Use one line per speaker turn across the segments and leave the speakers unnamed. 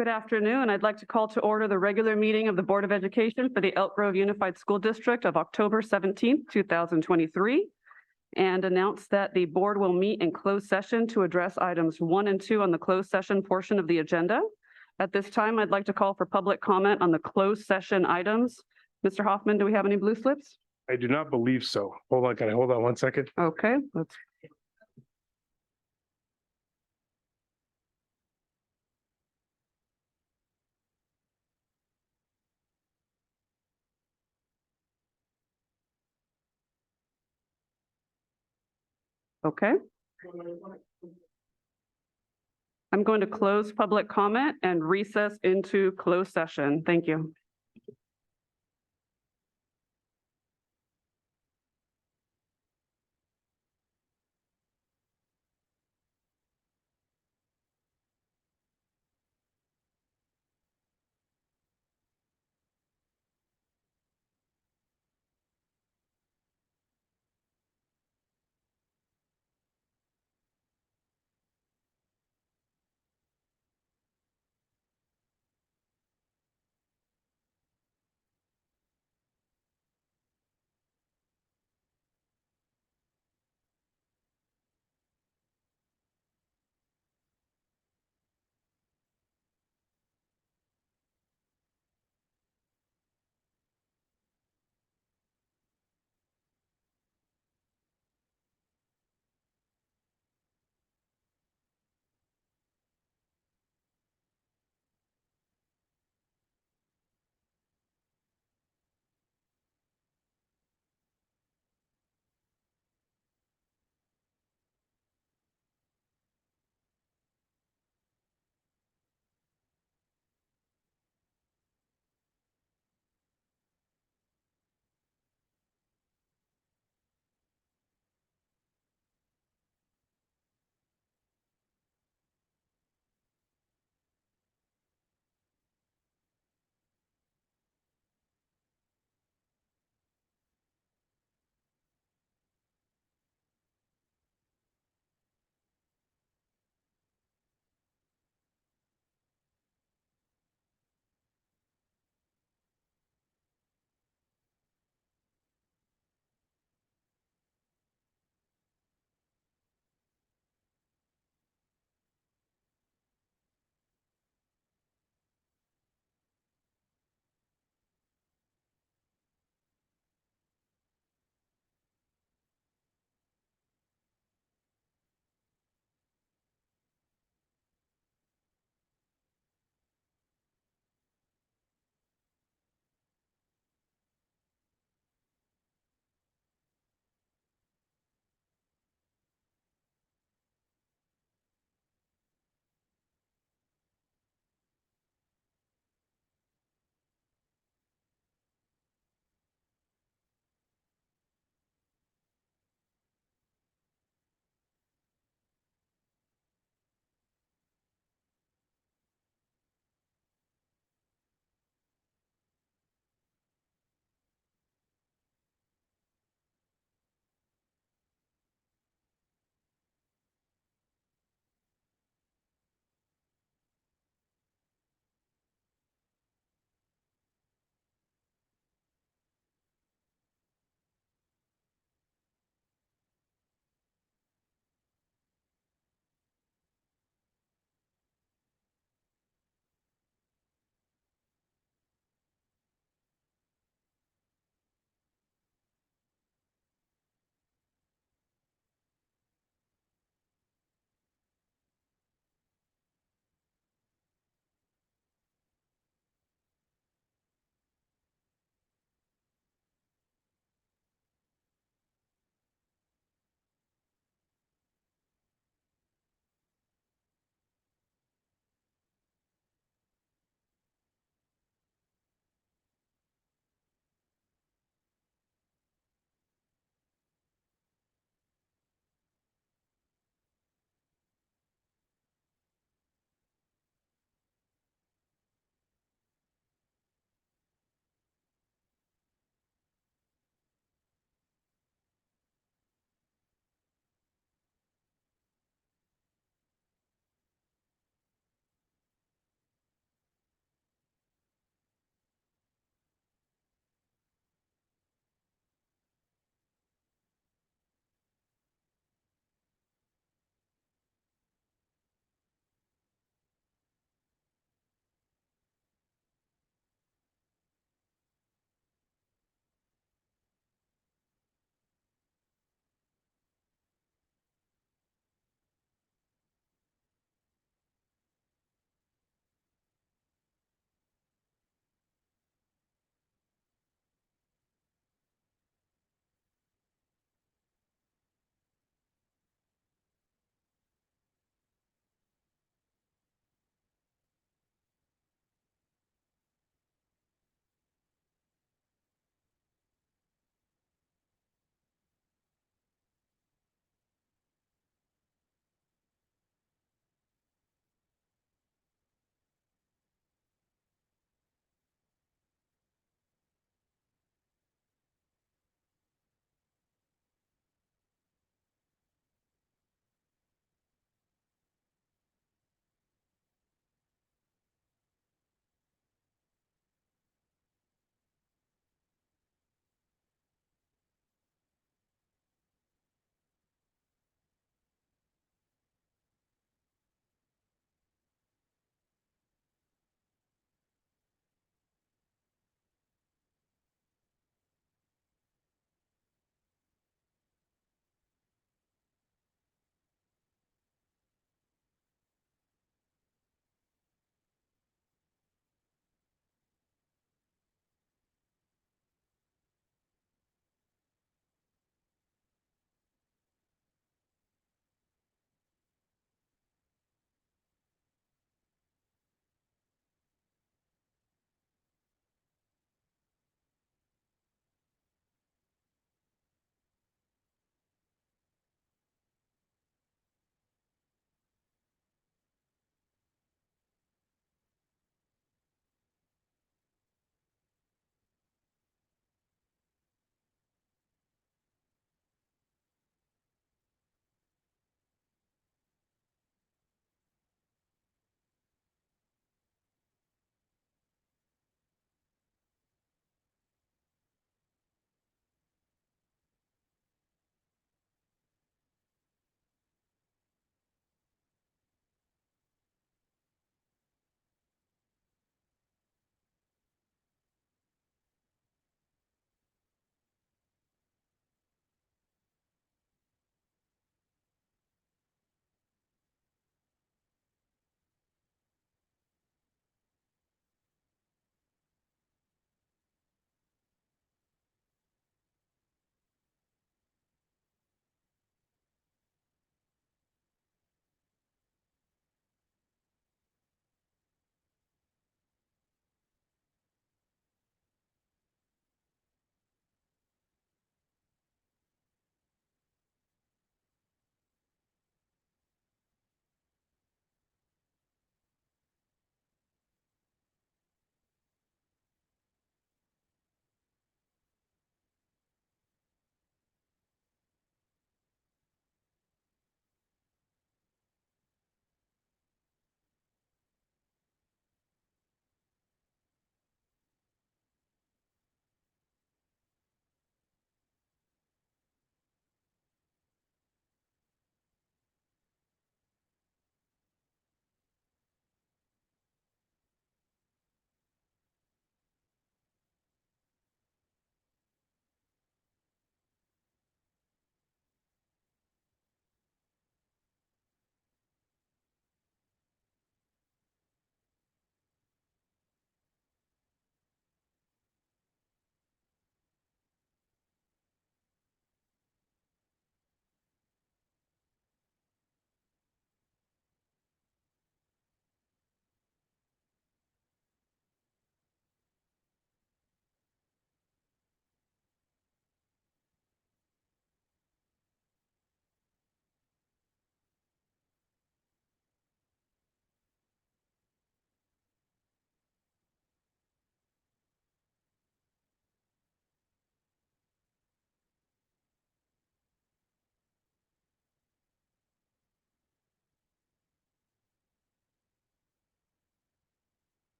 Good afternoon. I'd like to call to order the regular meeting of the Board of Education for the Elk Grove Unified School District of October 17th, 2023, and announce that the board will meet in closed session to address items 1 and 2 on the closed session portion of the agenda. At this time, I'd like to call for public comment on the closed session items. Mr. Hoffman, do we have any blue slips?
I do not believe so. Hold on, can I hold on 1 second?
Okay, let's. Okay. I'm going to close public comment and recess into closed session. Thank you.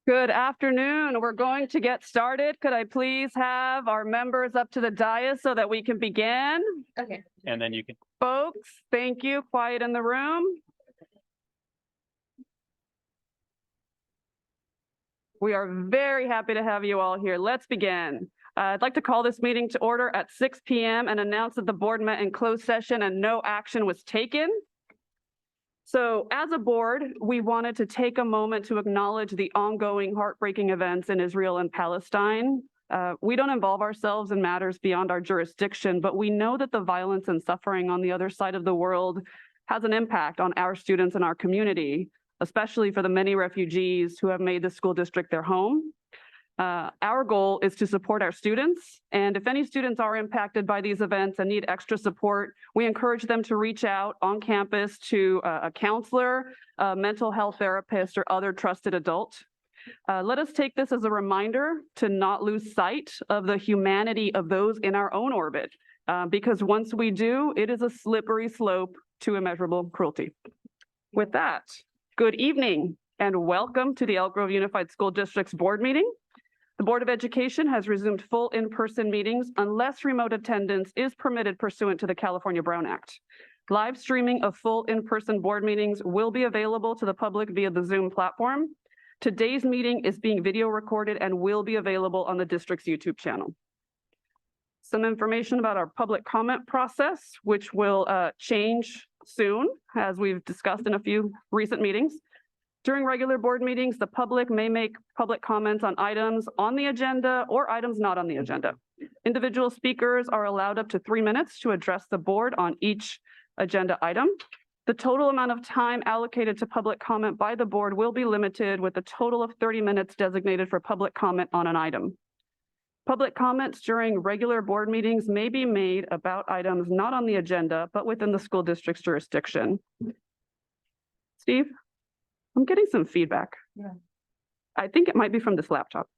Good afternoon. We're going to get started. Could I please have our members up to the dais so that we can begin?
Okay.
And then you can.
Folks, thank you. Quiet in the room. We are very happy to have you all here. Let's begin. I'd like to call this meeting to order at 6 p.m. and announce that the board met in closed session and no action was taken. So as a board, we wanted to take a moment to acknowledge the ongoing heartbreaking events in Israel and Palestine. We don't involve ourselves in matters beyond our jurisdiction, but we know that the violence and suffering on the other side of the world has an impact on our students and our community, especially for the many refugees who have made the school district their home. Our goal is to support our students, and if any students are impacted by these events and need extra support, we encourage them to reach out on campus to a counselor, a mental health therapist, or other trusted adult. Let us take this as a reminder to not lose sight of the humanity of those in our own orbit, because once we do, it is a slippery slope to immeasurable cruelty. With that, good evening and welcome to the Elk Grove Unified School District's board meeting. The Board of Education has resumed full in-person meetings unless remote attendance is permitted pursuant to the California Brown Act. Live streaming of full in-person board meetings will be available to the public via the Zoom platform. Today's meeting is being video recorded and will be available on the district's YouTube channel. Some information about our public comment process, which will change soon, as we've discussed in a few recent meetings. During regular board meetings, the public may make public comments on items on the agenda or items not on the agenda. Individual speakers are allowed up to 3 minutes to address the board on each agenda item. The total amount of time allocated to public comment by the board will be limited, with a total of 30 minutes designated for public comment on an item. Public comments during regular board meetings may be made about items not on the agenda, but within the school district's jurisdiction. Steve? I'm getting some feedback.
Yeah.
I think it might be from this laptop.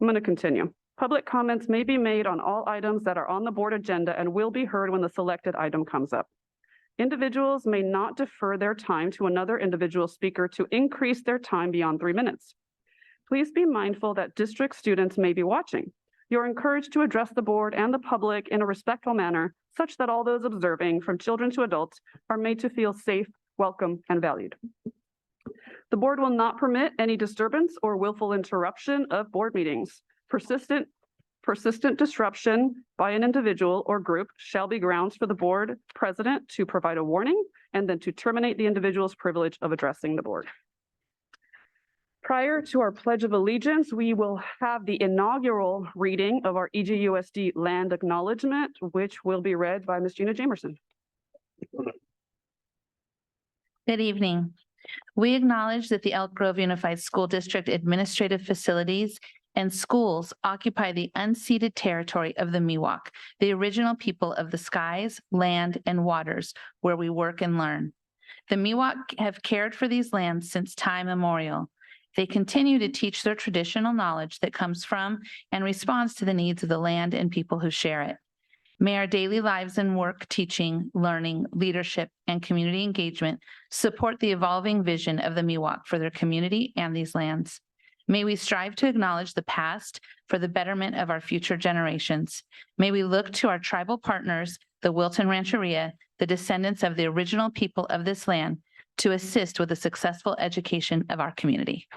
I'm going to continue. Public comments may be made on all items that are on the board agenda and will be heard when the selected item comes up. Individuals may not defer their time to another individual speaker to increase their time beyond 3 minutes. Please be mindful that district students may be watching. You're encouraged to address the board and the public in a respectful manner, such that all those observing, from children to adults, are made to feel safe, welcome, and valued. The board will not permit any disturbance or willful interruption of board meetings. Persistent disruption by an individual or group shall be grounds for the board president to provide a warning and then to terminate the individual's privilege of addressing the board. Prior to our Pledge of Allegiance, we will have the inaugural reading of our EGUSD land acknowledgement, which will be read by Ms. Gina Jamerson.
Good evening. We acknowledge that the Elk Grove Unified School District administrative facilities and schools occupy the unceded territory of the Miwok, the original people of the skies, land, and waters where we work and learn. The Miwok have cared for these lands since time immemorial. They continue to teach their traditional knowledge that comes from and responds to the needs of the land and people who share it. May our daily lives and work, teaching, learning, leadership, and community engagement support the evolving vision of the Miwok for their community and these lands. May we strive to acknowledge the past for the betterment of our future generations. May we look to our tribal partners, the Wilton Rancheria, the descendants of the original people of this land, to assist with the successful education of our community.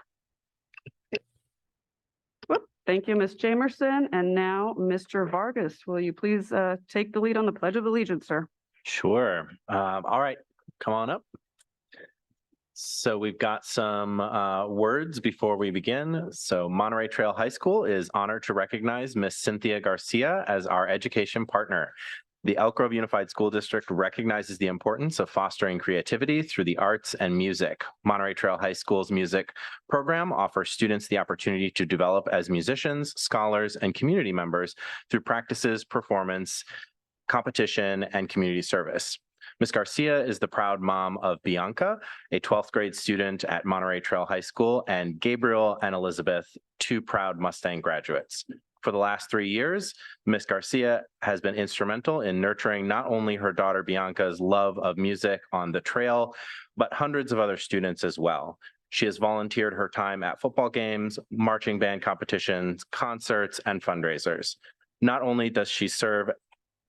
Thank you, Ms. Jamerson. And now, Mr. Vargas, will you please take the lead on the Pledge of Allegiance, sir?
Sure. All right, come on up. So we've got some words before we begin. So Monterey Trail High School is honored to recognize Miss Cynthia Garcia as our education partner. The Elk Grove Unified School District recognizes the importance of fostering creativity through the arts and music. Monterey Trail High School's music program offers students the opportunity to develop as musicians, scholars, and community members through practices, performance, competition, and community service. Ms. Garcia is the proud mom of Bianca, a 12th grade student at Monterey Trail High School, and Gabriel and Elizabeth, 2 proud Mustang graduates. For the last 3 years, Ms. Garcia has been instrumental in nurturing not only her daughter Bianca's love of music on the trail, but hundreds of other students as well. She has volunteered her time at football games, marching band competitions, concerts, and fundraisers. Not only does she serve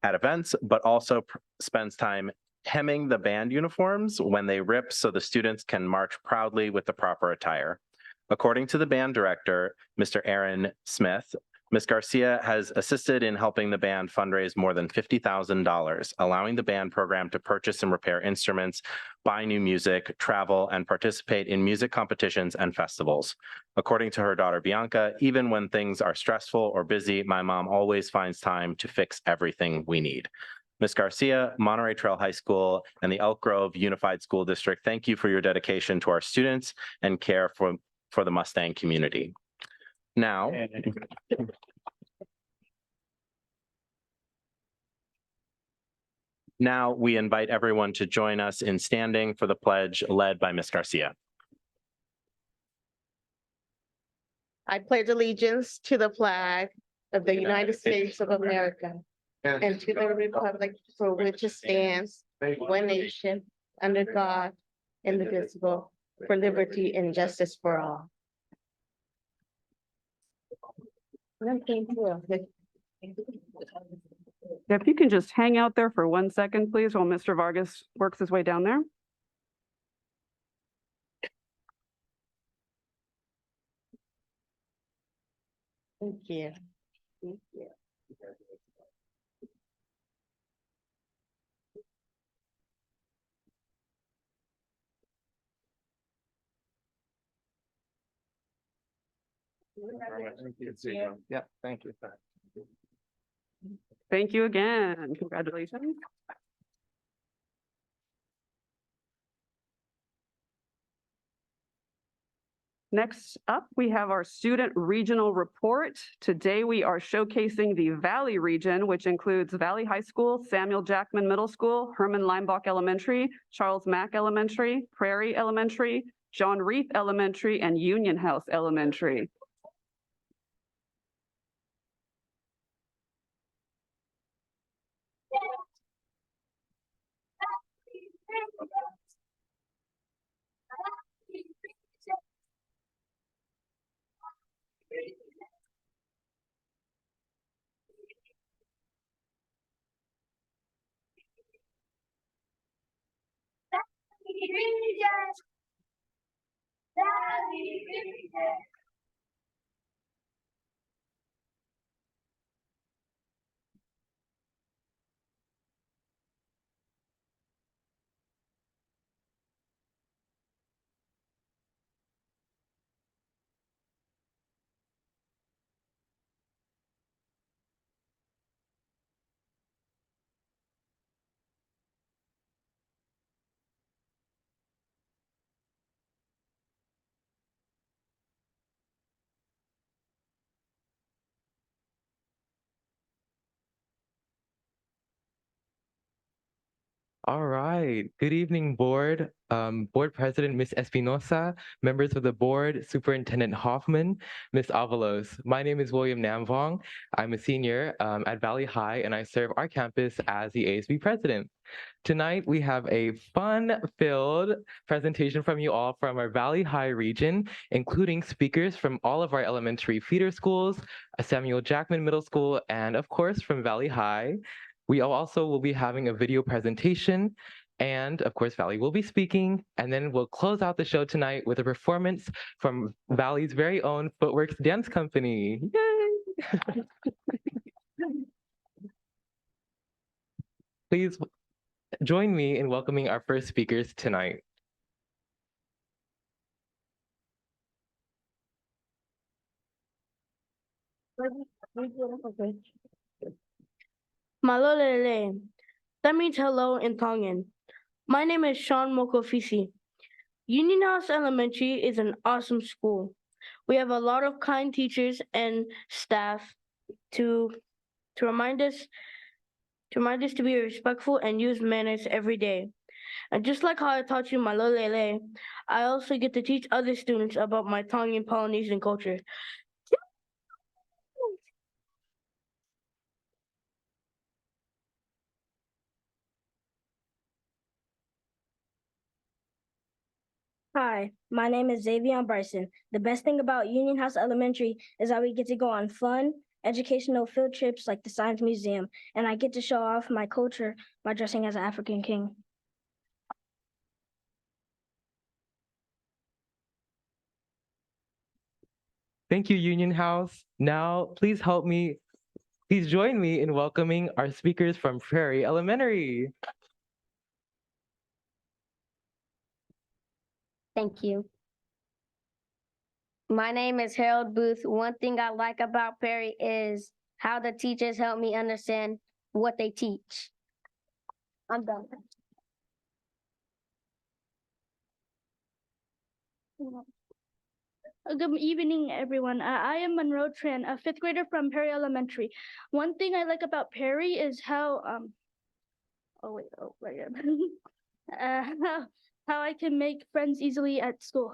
at events, but also spends time hemming the band uniforms when they rip so the students can march proudly with the proper attire. According to the band director, Mr. Aaron Smith, Ms. Garcia has assisted in helping the band fundraise more than $50,000, allowing the band program to purchase and repair instruments, buy new music, travel, and participate in music competitions and festivals. According to her daughter Bianca, even when things are stressful or busy, my mom always finds time to fix everything we need. Ms. Garcia, Monterey Trail High School, and the Elk Grove Unified School District, thank you for your dedication to our students and care for the Mustang community. Now we invite everyone to join us in standing for the pledge led by Ms. Garcia.
I pledge allegiance to the flag of the United States of America and to the republic for which it stands, one nation, under God, indivisible, for liberty and justice for all. Thank you.
If you can just hang out there for 1 second, please, while Mr. Vargas works his way down there.
Thank you. Thank you.
Yeah, thank you.
Thank you again. Congratulations. Next up, we have our student regional report. Today, we are showcasing the Valley region, which includes Valley High School, Samuel Jackman Middle School, Herman Leimbach Elementary, Charles Mack Elementary, Prairie Elementary, John Reith Elementary, and Union House Elementary.
All right. Good evening, board. Board President, Ms. Espinosa, members of the board, Superintendent Hoffman, Ms. Avalos. My name is William Namvong. I'm a senior at Valley High, and I serve our campus as the ASB president. Tonight, we have a fun-filled presentation from you all from our Valley High region, including speakers from all of our elementary feeder schools, Samuel Jackman Middle School, and of course, from Valley High. We also will be having a video presentation, and of course, Valley will be speaking, and then we'll close out the show tonight with a performance from Valley's very own Footworks Dance Company. Yay! Please join me in welcoming our first speakers tonight.
Malolele. That means hello in Tongan. My name is Sean Mokofisi. Union House Elementary is an awesome school. We have a lot of kind teachers and staff to remind us to be respectful and use manners every day. And just like how I taught you Malolele, I also get to teach other students about my Tongan Polynesian culture. Hi, my name is Xavier Bryson. The best thing about Union House Elementary is that we get to go on fun, educational field trips like the Science Museum, and I get to show off my culture by dressing as an African king.
Thank you, Union House. Now, please join me in welcoming our speakers from Prairie Elementary.
Thank you. My name is Harold Booth. One thing I like about Perry is how the teachers help me understand what they teach. I'm done.
Good evening, everyone. I am Monroe Tran, a fifth grader from Perry Elementary. One thing I like about Perry is how how I can make friends easily at school.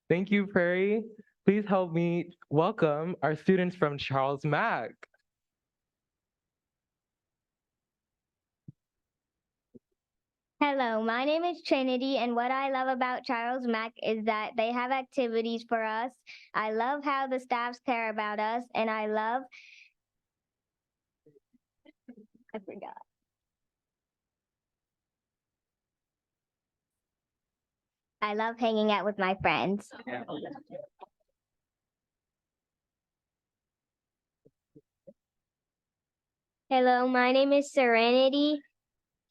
Thank you, Prairie. Please help me welcome our students from Charles Mack.
Hello, my name is Trinity, and what I love about Charles Mack is that they have activities for us. I love how the staffs care about us, and I love hanging out with my friends. Hello, my name is Serenity.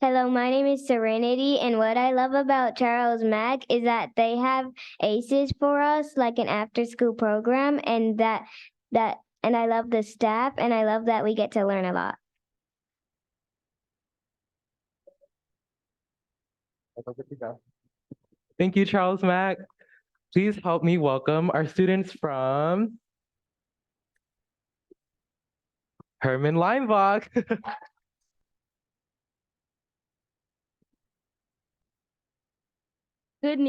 And what I love about Charles Mack is that they have ACEs for us, like an after-school program, and and I love the staff, and I love that we get to learn a lot.
Thank you, Charles Mack. Please help me welcome our students from Herman Leinbach.
Good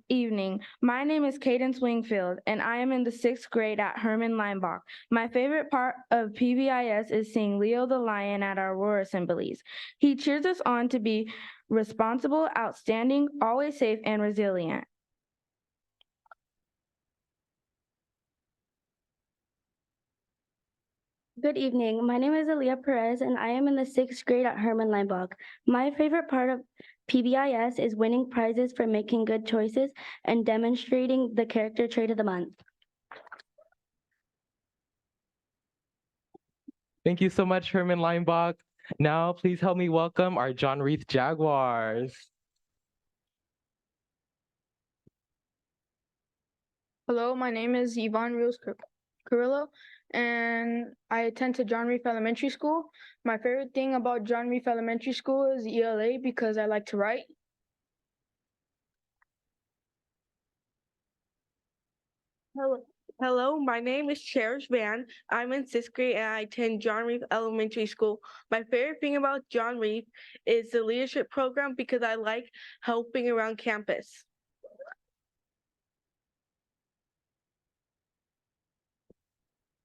evening. My name is Cadence Wingfield, and I am in the sixth grade at Herman Leinbach. My favorite part of PBIS is seeing Leo the Lion at our roar assemblies. He cheers us on to be responsible, outstanding, always safe, and resilient. Good evening. My name is Aaliyah Perez, and I am in the sixth grade at Herman Leinbach. My favorite part of PBIS is winning prizes for making good choices and demonstrating the character trait of the month.
Thank you so much, Herman Leinbach. Now, please help me welcome our John Reith Jaguars.
Hello, my name is Yvonne Rios Carrillo, and I attend to John Reef Elementary School. My favorite thing about John Reef Elementary School is ELA because I like to write.
Hello, my name is Cherish Van. I'm in sixth grade and I attend John Reef Elementary School. My favorite thing about John Reef is the leadership program because I like helping around campus.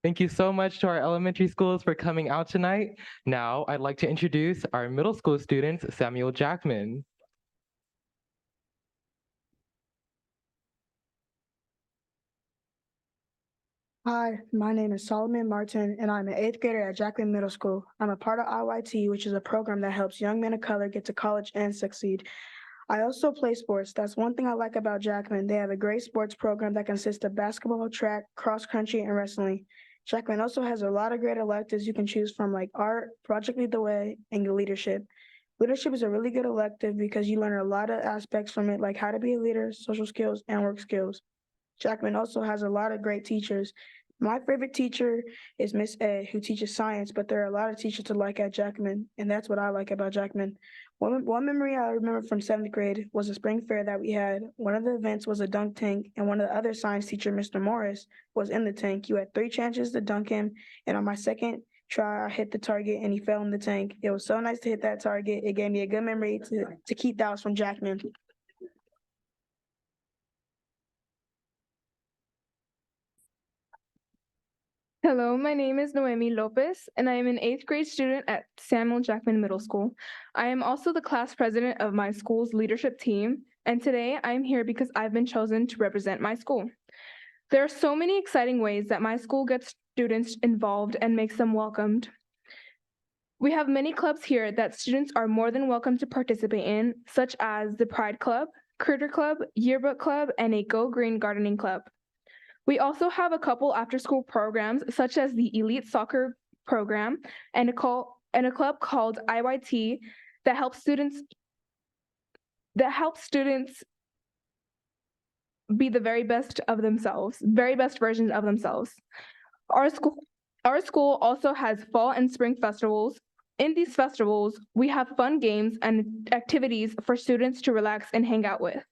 Thank you so much to our elementary schools for coming out tonight. Now, I'd like to introduce our middle school students, Samuel Jackman.
Hi, my name is Solomon Martin, and I'm an eighth grader at Jackman Middle School. I'm a part of IYT, which is a program that helps young men of color get to college and succeed. I also play sports. That's one thing I like about Jackman. They have a great sports program that consists of basketball, track, cross country, and wrestling. Jackman also has a lot of great electives you can choose from, like art, Project Lead the Way, and leadership. Leadership is a really good elective because you learn a lot of aspects from it, like how to be a leader, social skills, and work skills. Jackman also has a lot of great teachers. My favorite teacher is Miss A, who teaches science, but there are a lot of teachers to like at Jackman, and that's what I like about Jackman. One memory I remember from seventh grade was a spring fair that we had. One of the events was a dunk tank, and one of the other science teacher, Mr. Morris, was in the tank. You had 3 chances to dunk him, and on my second try, I hit the target, and he fell in the tank. It was so nice to hit that target. It gave me a good memory to keep. That was from Jackman.
Hello, my name is Noemi Lopez, and I am an eighth grade student at Samuel Jackman Middle School. I am also the class president of my school's leadership team, and today I am here because I've been chosen to represent my school. There are so many exciting ways that my school gets students involved and makes them welcomed. We have many clubs here that students are more than welcome to participate in, such as the Pride Club, Critter Club, Yearbook Club, and a Go Green Gardening Club. We also have a couple after-school programs, such as the Elite Soccer program and a club called IYT that helps students be the very best of themselves, very best versions of themselves. Our school also has fall and spring festivals. In these festivals, we have fun games and activities for students to relax and hang out with.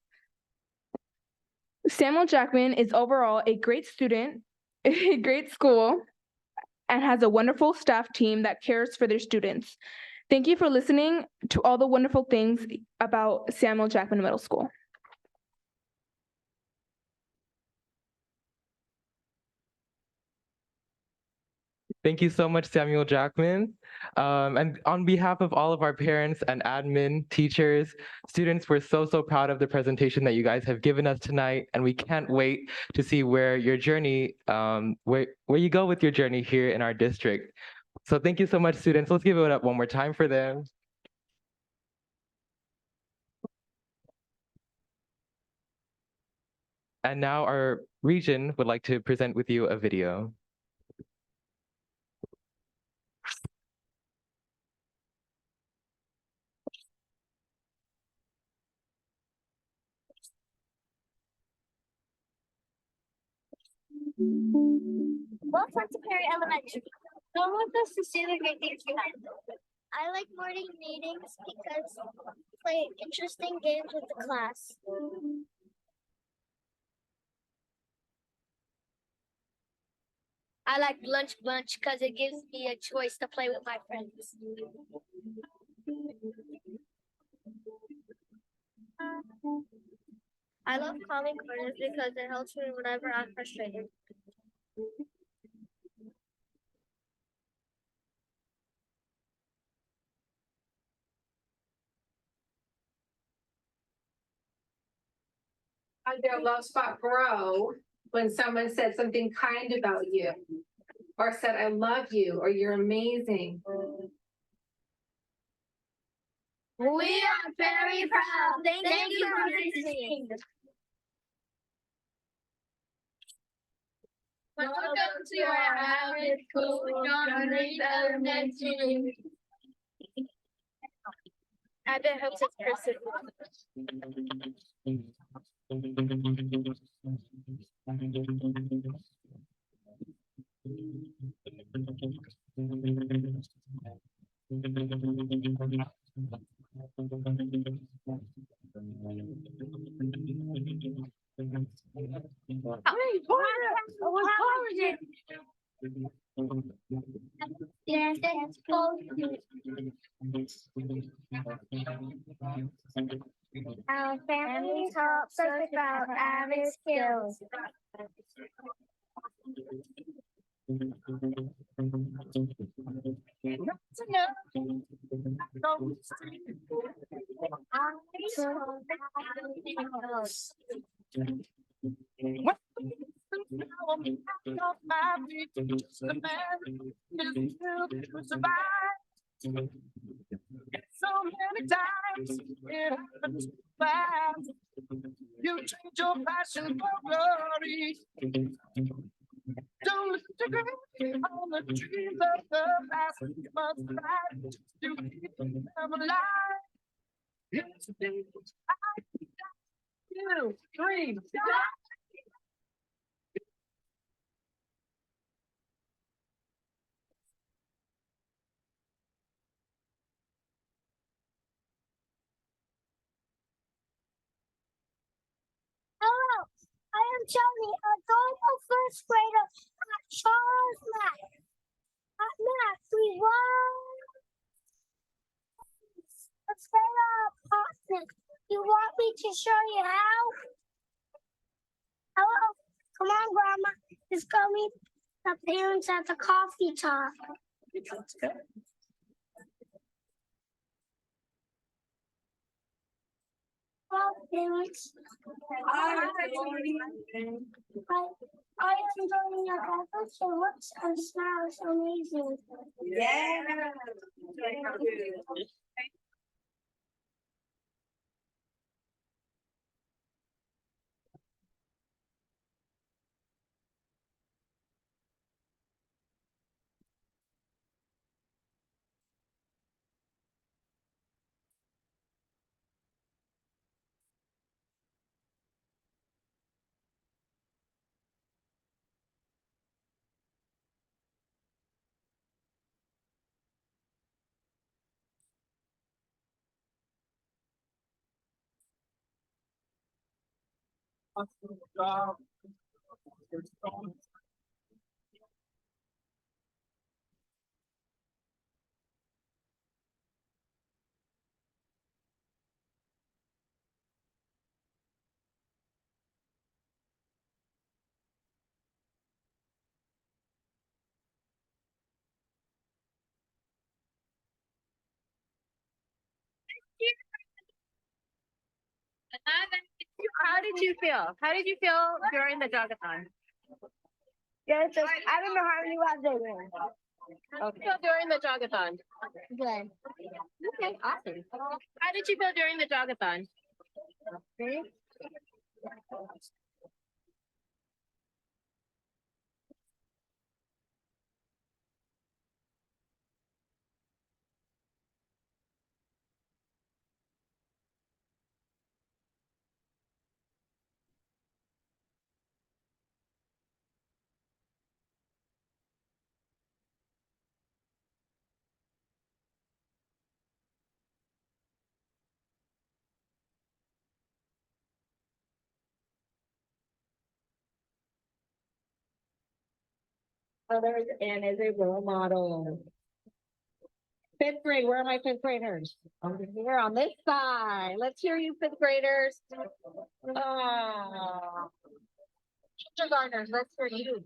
Samuel Jackman is overall a great student, a great school, and has a wonderful staff team that cares for their students. Thank you for listening to all the wonderful things about Samuel Jackman Middle School.
Thank you so much, Samuel Jackman. And on behalf of all of our parents and admin, teachers, students, we're so proud of the presentation that you guys have given us tonight, and we can't wait to see where your journey, where you go with your journey here in our district. So thank you so much, students. Let's give it up one more time for them. And now our region would like to present with you a video.
Welcome to Perry Elementary. Come with us to see the great things we have. I like morning meetings because play interesting games with the class. I like lunch bunch because it gives me a choice to play with my friends. I love calming corners because it helps me whenever I'm frustrated.
Their love spot grow when someone said something kind about you or said, I love you, or you're amazing.
We are very proud. Thank you for listening. Welcome to our Howard School, John Reed Elementary. I bet hopes it's person. Yes, that's cool. Our family helps us about our skills.
So many times it happens fast. You change your passion for glory. Don't listen to great on the trees of the past. You must fight to keep them alive. It's a day. 2, 3.
Hello, I am Johnny, a global first grader at Charles Math. At Math, we won. Let's go apartment. You want me to show you how? Hello, come on, Grandma. Just call me The parents at the coffee talk. Well, parents. I am enjoying your breakfast. It looks and smells amazing.
Yeah.
How did you feel? How did you feel during the jogathon?
Yeah, it's just, I don't know how many laps they were.
How did you feel during the jogathon?
Good.
Okay, awesome. How did you feel during the jogathon?
Others and as a role model. Fifth grade, where are my fifth graders? Over here on this side. Let's hear you, fifth graders. Oh. Kindergartners, let's hear you.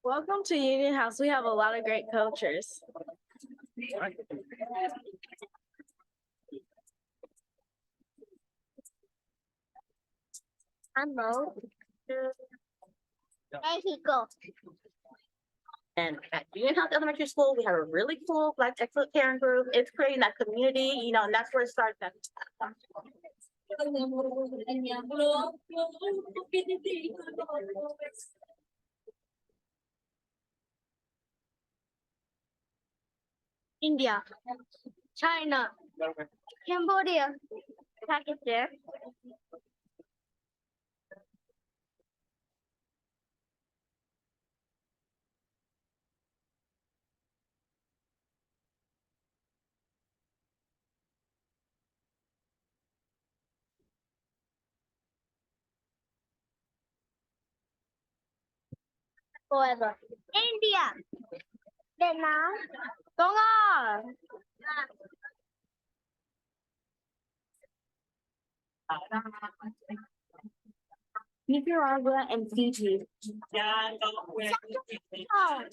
Welcome to Union House. We have a lot of great cultures.
I'm Mo. Mexico.
And at Union House Elementary School, we have a really cool Black Excellent Parent Group. It's creating that community, and that's where it starts.
India. China. Cambodia. Pakistan. Forever. India. Vietnam. Tonga.
Nicaragua and Fiji.
Oh.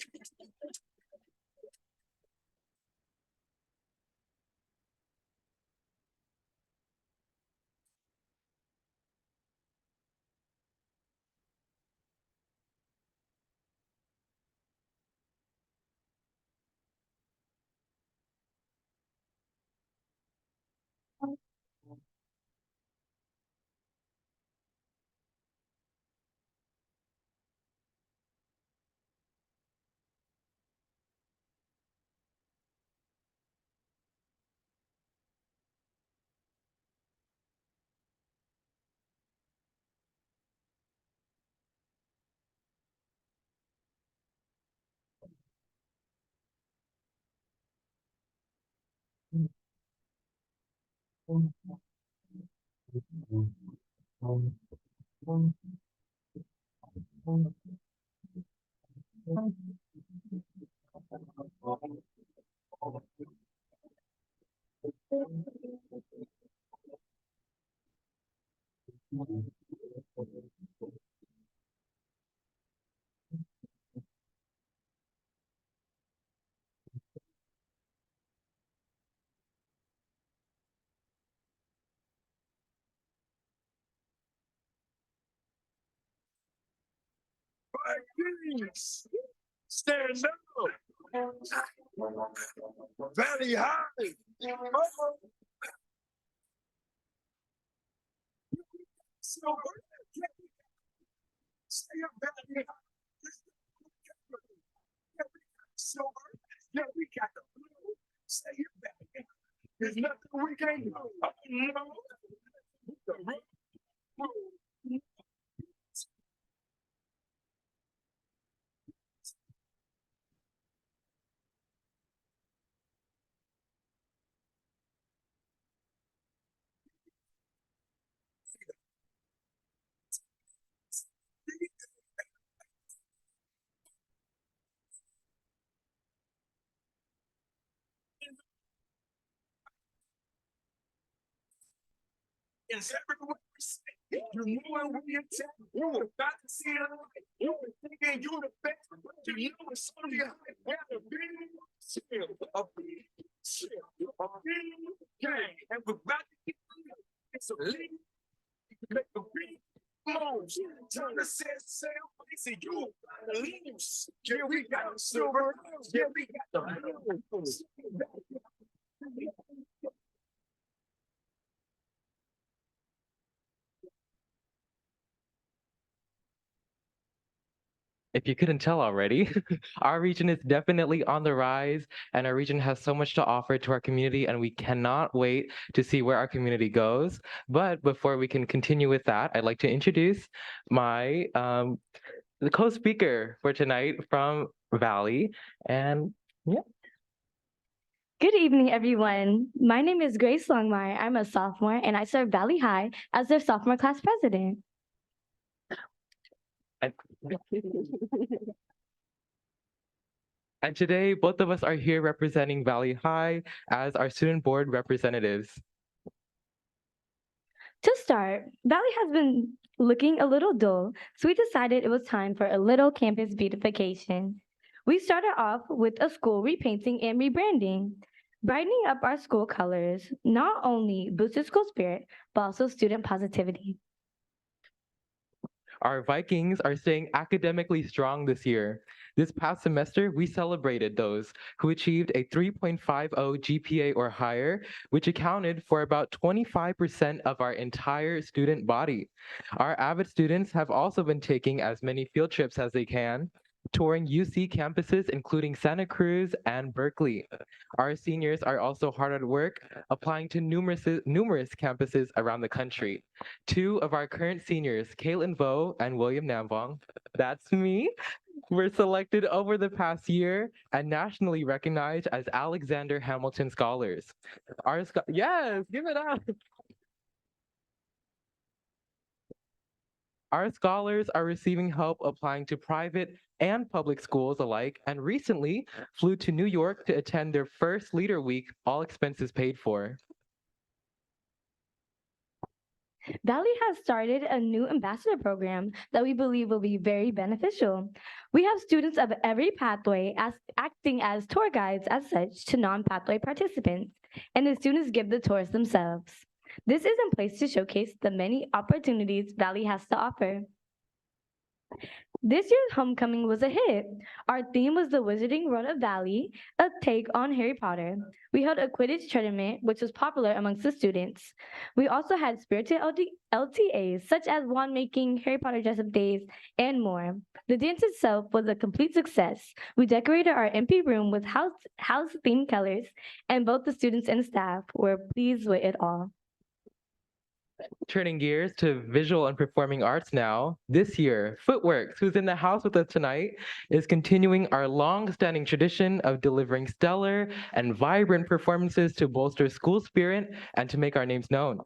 Vikings, stand up. Valley High. So, stay up, Valley High. So, yeah, we got the blue. Stay up, Valley High. There's nothing we can't do. Oh, no. The red, blue. Yes, everyone we say, you knew when we attacked, you were about to see the light. You were thinking you the best, but you know it's only a hype. We had a big chill, a big chill, a big gang, and we're about to get real. It's a lead, make a big moves. Time to set sail, face it, you leaves. Yeah, we got the silver, yeah, we got the blue.
If you couldn't tell already, our region is definitely on the rise, and our region has so much to offer to our community, and we cannot wait to see where our community goes. But before we can continue with that, I'd like to introduce my the co-speaker for tonight from Valley, and yeah.
Good evening, everyone. My name is Grace Longmire. I'm a sophomore, and I serve Valley High as their sophomore class president.
And today, both of us are here representing Valley High as our student board representatives.
To start, Valley has been looking a little dull, so we decided it was time for a little campus beautification. We started off with a school repainting and rebranding. Brightening up our school colors not only boosted school spirit, but also student positivity.
Our Vikings are staying academically strong this year. This past semester, we celebrated those who achieved a 3.50 GPA or higher, which accounted for about 25% of our entire student body. Our avid students have also been taking as many field trips as they can, touring UC campuses, including Santa Cruz and Berkeley. Our seniors are also hard at work, applying to numerous campuses around the country. Two of our current seniors, Caitlin Vo and William Namvong, that's me, were selected over the past year and nationally recognized as Alexander Hamilton Scholars. Yes, give it up. Our scholars are receiving help applying to private and public schools alike, and recently flew to New York to attend their first Leader Week, all expenses paid for.
Valley has started a new ambassador program that we believe will be very beneficial. We have students of every pathway acting as tour guides as such to non-pathway participants, and the students give the tours themselves. This is in place to showcase the many opportunities Valley has to offer. This year's homecoming was a hit. Our theme was the Wizarding World of Valley, a take on Harry Potter. We held a Quidditch tournament, which was popular amongst the students. We also had spirited LTAs, such as wand making, Harry Potter dress-up days, and more. The dance itself was a complete success. We decorated our MP room with house-themed colors, and both the students and staff were pleased with it all.
Turning gears to visual and performing arts now, this year, Footworks, who's in the house with us tonight, is continuing our long-standing tradition of delivering stellar and vibrant performances to bolster school spirit and to make our names known.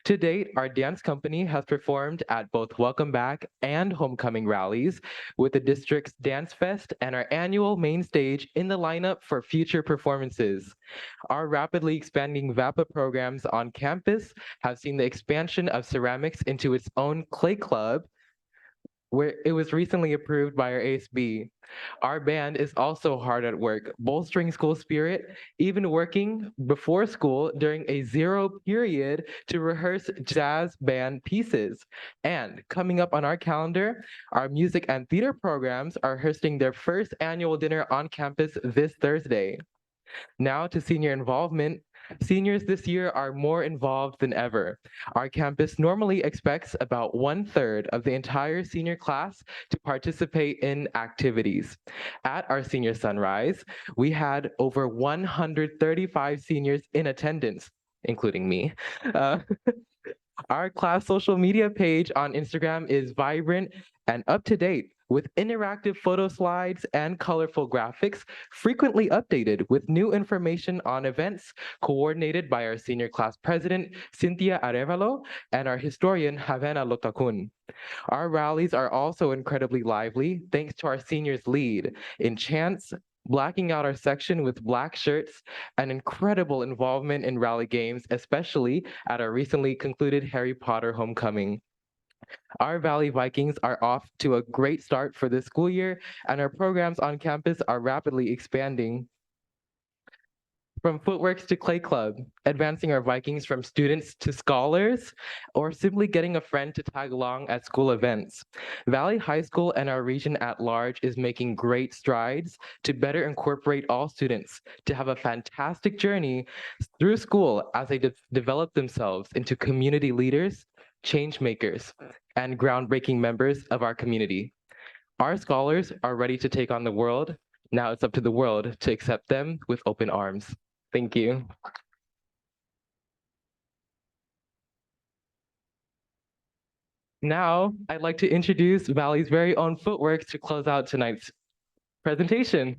To date, our dance company has performed at both Welcome Back and Homecoming rallies, with the district's Dance Fest and our annual main stage in the lineup for future performances. Our rapidly expanding VAPA programs on campus have seen the expansion of ceramics into its own clay club, where it was recently approved by our ASB. Our band is also hard at work, bolstering school spirit, even working before school during a zero period to rehearse jazz band pieces. And coming up on our calendar, our music and theater programs are hosting their first annual dinner on campus this Thursday. Now to senior involvement. Seniors this year are more involved than ever. Our campus normally expects about 1/3 of the entire senior class to participate in activities. At our senior sunrise, we had over 135 seniors in attendance, including me. Uh, Our class social media page on Instagram is vibrant and up to date with interactive photo slides and colorful graphics, frequently updated with new information on events coordinated by our senior class president, Cynthia Arevalo, and our historian, Havana Lotakun. Our rallies are also incredibly lively thanks to our seniors' lead in chants, blacking out our section with black shirts, and incredible involvement in rally games, especially at our recently concluded Harry Potter homecoming. Our Valley Vikings are off to a great start for this school year, and our programs on campus are rapidly expanding. From footworks to clay club, advancing our Vikings from students to scholars, or simply getting a friend to tag along at school events. Valley High School and our region at large is making great strides to better incorporate all students to have a fantastic journey through school as they develop themselves into community leaders, change makers, and groundbreaking members of our community. Our scholars are ready to take on the world. Now it's up to the world to accept them with open arms. Thank you. Now, I'd like to introduce Valley's very own Footwork to close out tonight's presentation.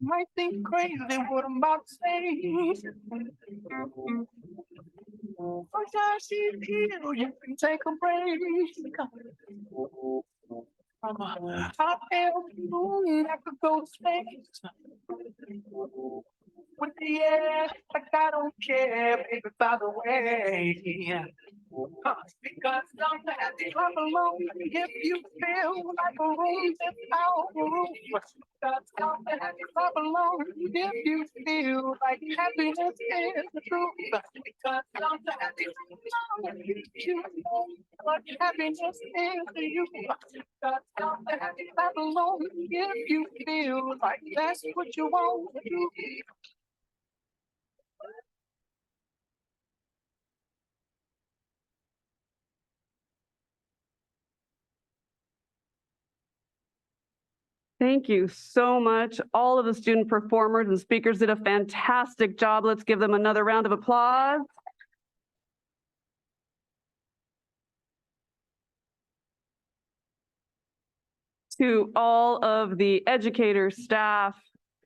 Might think crazy what I'm about to say. Sometimes you feel you can take a break. From a hot air balloon, I could go to space. With the air, like I don't care, baby, by the way. Because sometimes I'm alone if you feel like a room that's out of room. Because sometimes I'm alone if you feel like happiness is the truth. Because sometimes I'm alone if you feel like happiness is to you. Because sometimes I'm alone if you feel like that's what you want to do.
Thank you so much. All of the student performers and speakers did a fantastic job. Let's give them another round of applause. To all of the educators, staff,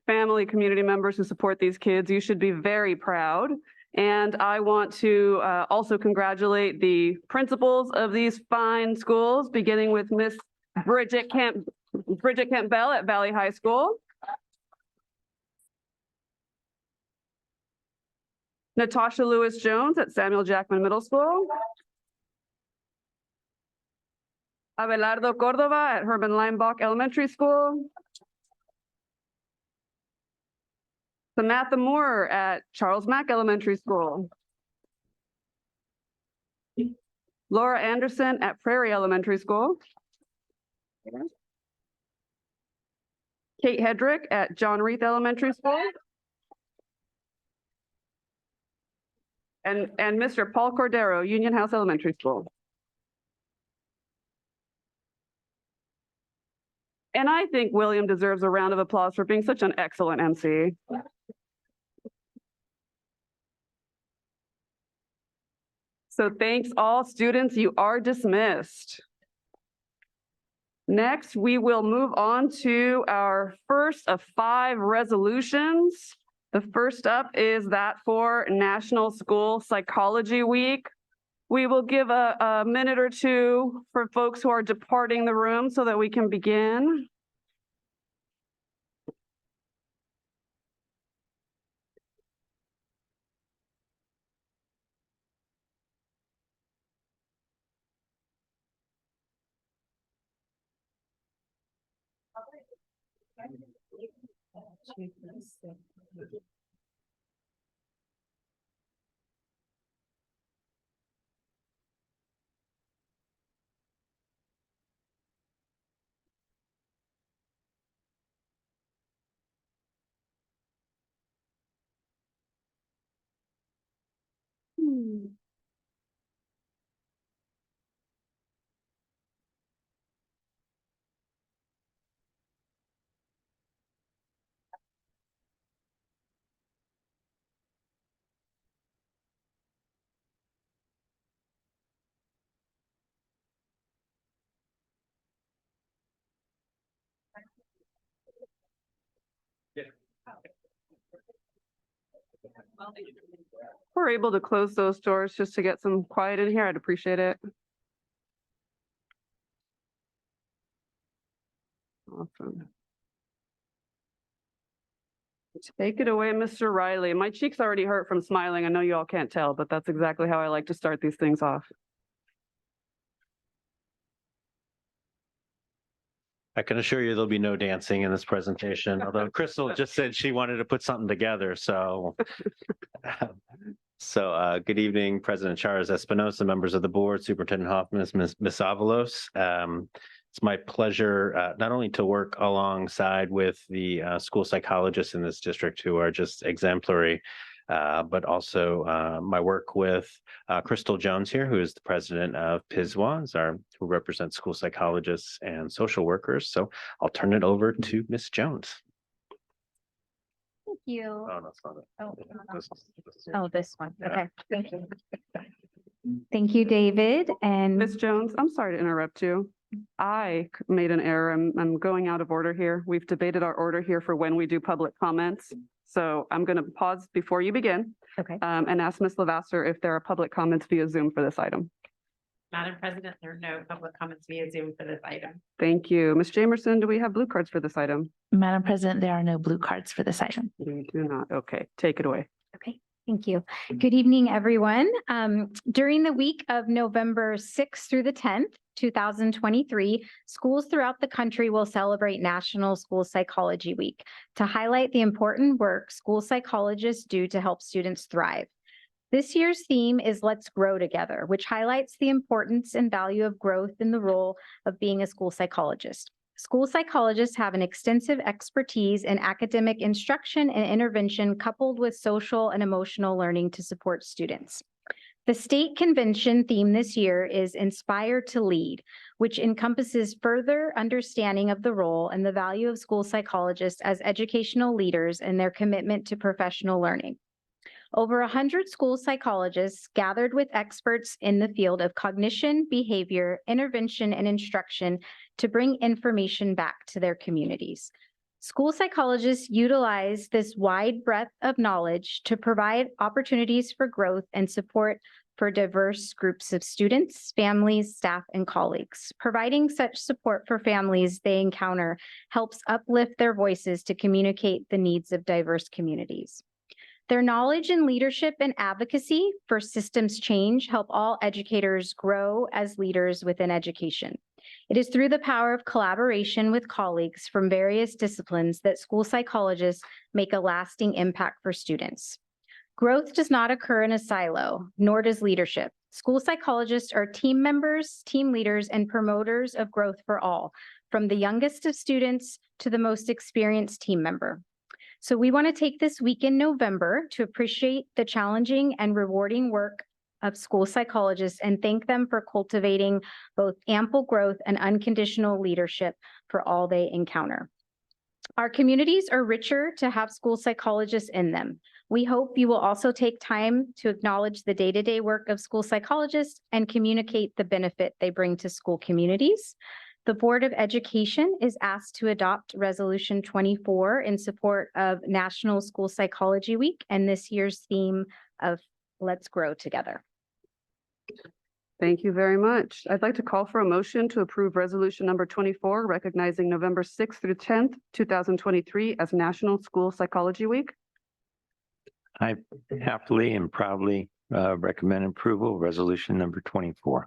family, community members who support these kids, you should be very proud. And I want to also congratulate the principals of these fine schools, beginning with Miss Bridget Campbell at Valley High School. Natasha Lewis-Jones at Samuel Jackman Middle School. Abelardo Cordova at Herman Leimbach Elementary School. Samantha Moore at Charles Mack Elementary School. Laura Anderson at Prairie Elementary School. Kate Hedrick at John Reith Elementary School. And Mr. Paul Cordero, Union House Elementary School. And I think William deserves a round of applause for being such an excellent MC. So thanks all students, you are dismissed. Next, we will move on to our first of 5 resolutions. The first up is that for National School Psychology Week. We will give a minute or two for folks who are departing the room so that we can begin. We're able to close those doors just to get some quiet in here. I'd appreciate it. Awesome. Take it away, Mr. Riley. My cheeks already hurt from smiling. I know you all can't tell, but that's exactly how I like to start these things off.
I can assure you there'll be no dancing in this presentation, although Crystal just said she wanted to put something together, so. Good evening, President Charas Espinosa, members of the board, Superintendent Hoffman, Ms. Avalos. It's my pleasure not only to work alongside with the school psychologists in this district who are just exemplary, but also my work with Crystal Jones here, who is the president of PISWA, who represents school psychologists and social workers. So I'll turn it over to Ms. Jones.
Thank you.
Oh, that's not it.
Oh,
This
this one.
Yeah.
Okay. Thank you, David. And
Ms. Jones, I'm sorry to interrupt you. I made an error. I'm going out of order here. We've debated our order here for when we do public comments. So I'm going to pause before you begin.
Okay.
And ask Ms. Lavasser if there are public comments via Zoom for this item.
Madam President, there are no public comments via Zoom for this item.
Thank you. Ms. Jamerson, do we have blue cards for this item?
Madam President, there are no blue cards for this item.
We do not. Okay, take it away.
okay, thank you. Good evening, everyone. During the week of November 6th through the 10th, 2023, schools throughout the country will celebrate National School Psychology Week to highlight the important work school psychologists do to help students thrive. This year's theme is Let's Grow Together, which highlights the importance and value of growth in the role of being a school psychologist. School psychologists have an extensive expertise in academic instruction and intervention coupled with social and emotional learning to support students. The state convention theme this year is Inspire to Lead, which encompasses further understanding of the role and the value of school psychologists as educational leaders and their commitment to professional learning. Over 100 school psychologists gathered with experts in the field of cognition, behavior, intervention, and instruction to bring information back to their communities. School psychologists utilize this wide breadth of knowledge to provide opportunities for growth and support for diverse groups of students, families, staff, and colleagues. Providing such support for families they encounter helps uplift their voices to communicate the needs of diverse communities. Their knowledge and leadership and advocacy for systems change help all educators grow as leaders within education. It is through the power of collaboration with colleagues from various disciplines that school psychologists make a lasting impact for students. Growth does not occur in a silo, nor does leadership. School psychologists are team members, team leaders, and promoters of growth for all, from the youngest of students to the most experienced team member. So we want to take this week in November to appreciate the challenging and rewarding work of school psychologists and thank them for cultivating both ample growth and unconditional leadership for all they encounter. Our communities are richer to have school psychologists in them. We hope you will also take time to acknowledge the day-to-day work of school psychologists and communicate the benefit they bring to school communities. The Board of Education is asked to adopt Resolution 24 in support of National School Psychology Week and this year's theme of Let's Grow Together.
Thank you very much. I'd like to call for a motion to approve resolution number 24, recognizing November 6th through 10th, 2023 as National School Psychology Week.
I happily and proudly recommend approval, resolution number 24.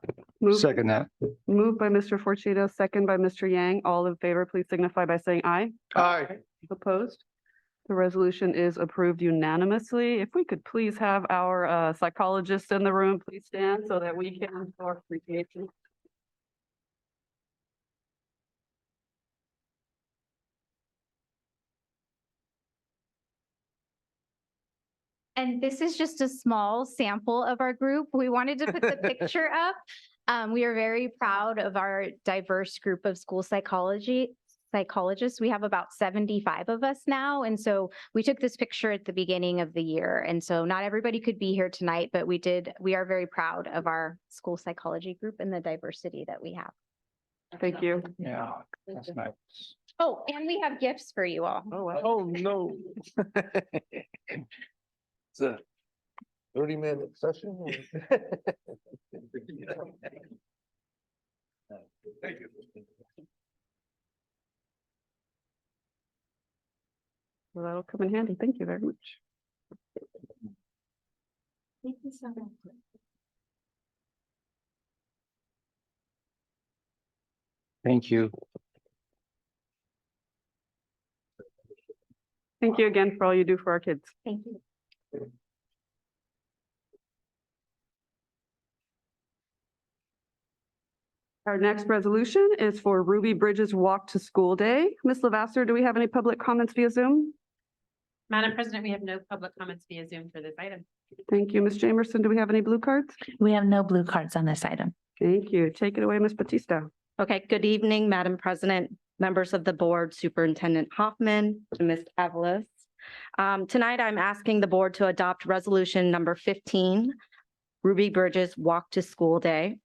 Second that.
Moved by Mr. Fortunato, second by Mr. Yang. All in favor, please signify by saying aye.
Aye.
Opposed? The resolution is approved unanimously. If we could please have our psychologists in the room, please stand so that we can show our appreciation.
And this is just a small sample of our group. We wanted to put the picture up. We are very proud of our diverse group of school psychologists. We have about 75 of us now. And so we took this picture at the beginning of the year. And so not everybody could be here tonight, but we are very proud of our school psychology group and the diversity that we have.
Thank you.
Yeah, that's nice.
Oh, and we have gifts for you all.
Oh, no. It's a 30-minute session. Thank you.
Well, that'll come in handy. Thank you very much.
Thank you so much.
Thank you.
Thank you again for all you do for our kids.
Thank you.
Our next resolution is for Ruby Bridges Walk to School Day. Ms. Lavasser, do we have any public comments via Zoom?
Madam President, we have no public comments via Zoom for this item.
Thank you. Ms. Jamerson, do we have any blue cards?
We have no blue cards on this item.
Thank you. Take it away, Ms. Batista.
Okay, good evening, Madam President, members of the board, Superintendent Hoffman, and Ms. Avalos. Tonight, I'm asking the board to adopt resolution number 15, Ruby Bridges Walk to School Day,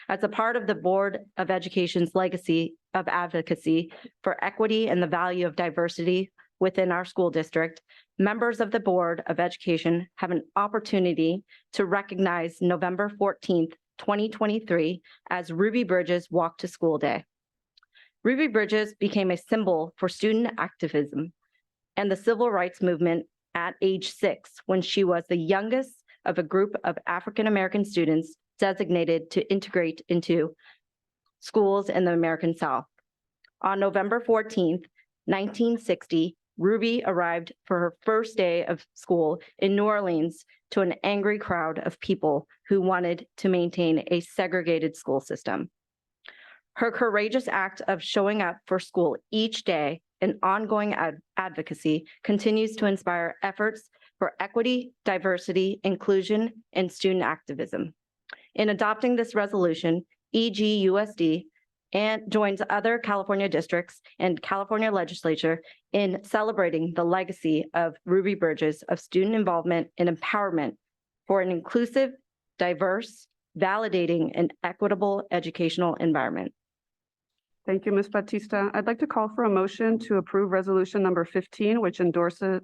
as a part of the Board of Education's legacy of advocacy for equity and the value of diversity within our school district. Members of the Board of Education have an opportunity to recognize November 14th, 2023 as Ruby Bridges Walk to School Day. Ruby Bridges became a symbol for student activism and the civil rights movement at age 6 when she was the youngest of a group of African-American students designated to integrate into schools in the American South. On November 14th, 1960, Ruby arrived for her first day of school in New Orleans to an angry crowd of people who wanted to maintain a segregated school system. Her courageous act of showing up for school each day and ongoing advocacy continues to inspire efforts for equity, diversity, inclusion, and student activism. In adopting this resolution, EGUSD and joins other California districts and California legislature in celebrating the legacy of Ruby Bridges of student involvement and empowerment for an inclusive, diverse, validating, and equitable educational environment.
Thank you, Ms. Batista. I'd like to call for a motion to approve resolution number 15, which endorses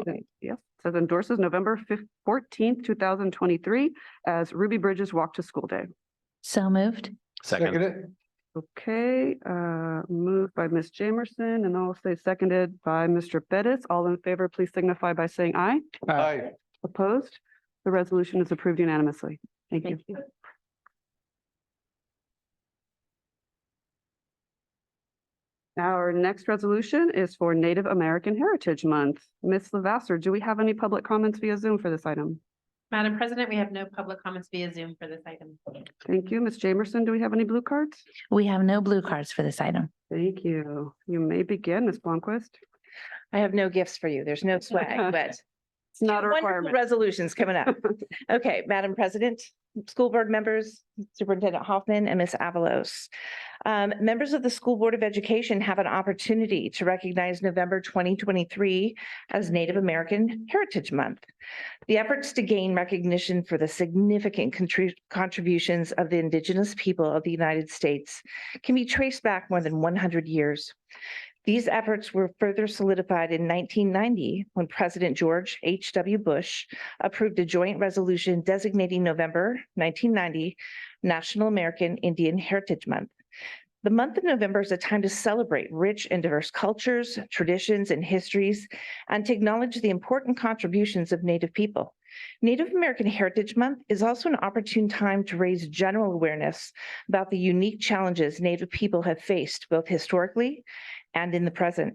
November 14th, 2023 as Ruby Bridges Walk to School Day.
So moved.
Second.
Okay, moved by Ms. Jamerson and I'll say seconded by Mr. Bettis. All in favor, please signify by saying aye.
Aye.
Opposed? The resolution is approved unanimously. Thank you. Our next resolution is for Native American Heritage Month. Ms. Lavasser, do we have any public comments via Zoom for this item?
Madam President, we have no public comments via Zoom for this item.
Thank you. Ms. Jamerson, do we have any blue cards?
We have no blue cards for this item.
Thank you. You may begin, Ms. Blomquist.
I have no gifts for you. There's no swag, but
it's not a
wonderful
requirement.
resolutions coming up. Okay, Madam President, school board members, Superintendent Hoffman, and Ms. Avalos. Members of the School Board of Education have an opportunity to recognize November 2023 as Native American Heritage Month. The efforts to gain recognition for the significant contributions of the Indigenous people of the United States can be traced back more than 100 years. These efforts were further solidified in 1990 when President George H.W. Bush approved a joint resolution designating November 1990 National American Indian Heritage Month. The month of November is a time to celebrate rich and diverse cultures, traditions, and histories, and to acknowledge the important contributions of Native people. Native American Heritage Month is also an opportune time to raise general awareness about the unique challenges Native people have faced, both historically and in the present.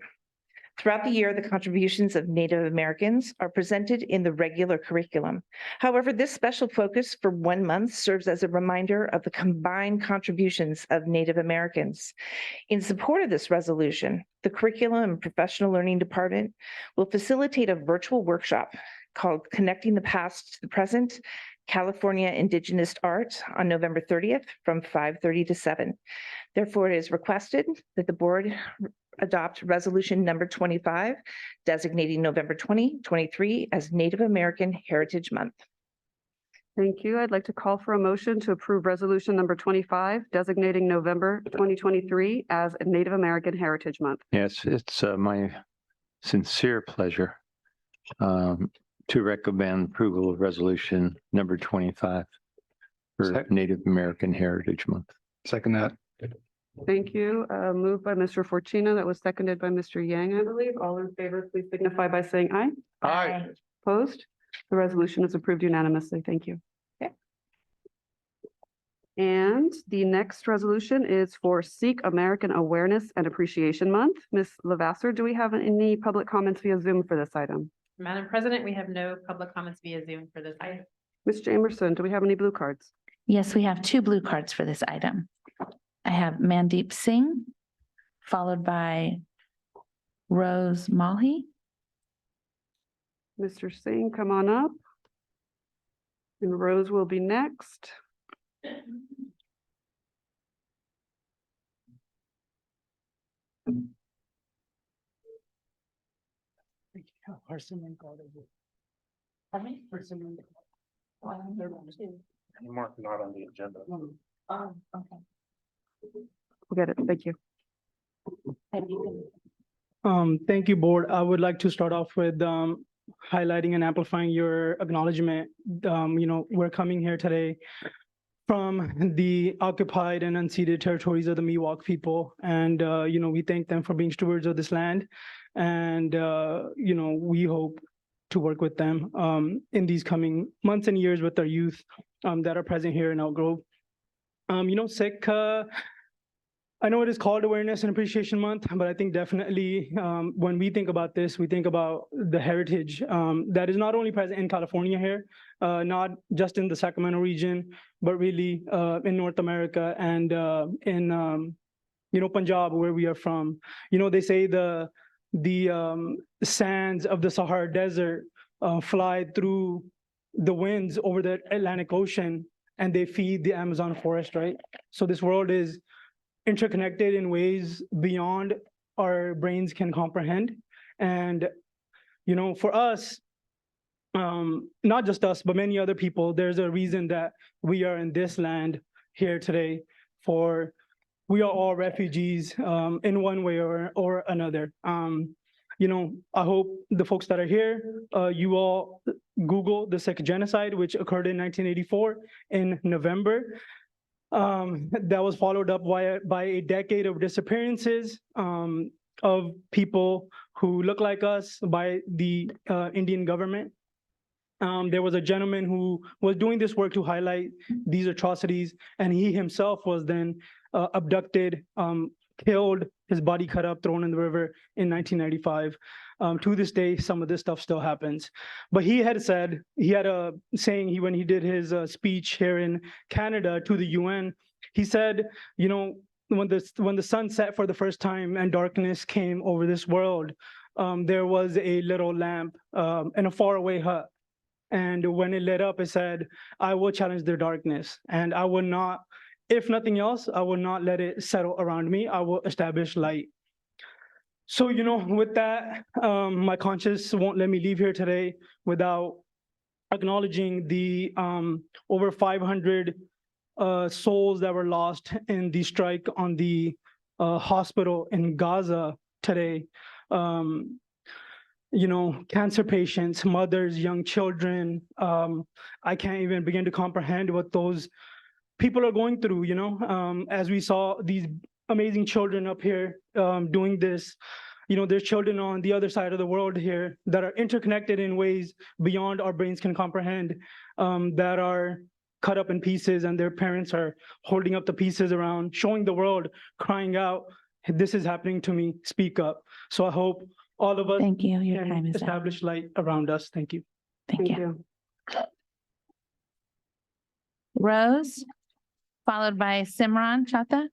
Throughout the year, the contributions of Native Americans are presented in the regular curriculum. However, this special focus for 1 month serves as a reminder of the combined contributions of Native Americans. In support of this resolution, the Curriculum and Professional Learning Department will facilitate a virtual workshop called Connecting the Past to the Present, California Indigenous Art on November 30th from 5:30 to 7. Therefore, it is requested that the board adopt resolution number 25, designating November 2023 as Native American Heritage Month.
Thank you. I'd like to call for a motion to approve resolution number 25, designating November 2023 as Native American Heritage Month.
Yes, it's my sincere pleasure to recommend approval of resolution number 25 for Native American Heritage Month.
Second that.
Thank you. Moved by Mr. Fortino. That was seconded by Mr. Yang, I believe. All in favor, please signify by saying aye.
Aye.
Opposed? The resolution is approved unanimously. Thank you.
Okay.
And the next resolution is for Sikh American Awareness and Appreciation Month. Ms. Lavasser, do we have any public comments via Zoom for this item?
Madam President, we have no public comments via Zoom for this item.
Ms. Jamerson, do we have any blue cards?
Yes, we have 2 blue cards for this item. I have Mandeep Singh, followed by Rose Malhi.
Mr. Singh, come on up. And Rose will be next.
Mark not on the agenda.
Oh, okay. We'll get it. Thank you.
Thank you, board. I would like to start off with highlighting and amplifying your acknowledgement. We're coming here today from the occupied and unceded territories of the Miwok people. And, we thank them for being stewards of this land. And, we hope to work with them in these coming months and years with our youth that are present here in Elk Grove. Sikh, I know it is called Awareness and Appreciation Month, but I think definitely when we think about this, we think about the heritage that is not only present in California here, not just in the Sacramento region, but really in North America and in Punjab, where we are from. They say the sands of the Sahara Desert fly through the winds over the Atlantic Ocean, and they feed the Amazon forest, right? So this world is interconnected in ways beyond our brains can comprehend. And, for us, not just us, but many other people, there's a reason that we are in this land here today. For we are all refugees in one way or another. I hope the folks that are here, you all Google the Sikh genocide, which occurred in 1984 in November. That was followed up by a decade of disappearances of people who look like us by the Indian government. There was a gentleman who was doing this work to highlight these atrocities, and he himself was then abducted, killed, his body cut up, thrown in the river in 1995. To this day, some of this stuff still happens. But he had a saying when he did his speech here in Canada to the UN, he said, when the sun set for the first time and darkness came over this world, there was a little lamp in a faraway hut. And when it lit up, it said, I will challenge their darkness, and I will not if nothing else, I will not let it settle around me. I will establish light. So, with that, my conscience won't let me leave here today without acknowledging the over 500 souls that were lost in the strike on the hospital in Gaza today. Cancer patients, mothers, young children. I can't even begin to comprehend what those people are going through, as we saw these amazing children up here doing this. There's children on the other side of the world here that are interconnected in ways beyond our brains can comprehend, that are cut up in pieces, and their parents are holding up the pieces around, showing the world, crying out, this is happening to me, speak up. So I hope all of us
Thank you. Your time
can
is up.
establish light around us. Thank you.
Thank you. Rose, followed by Simran Chata.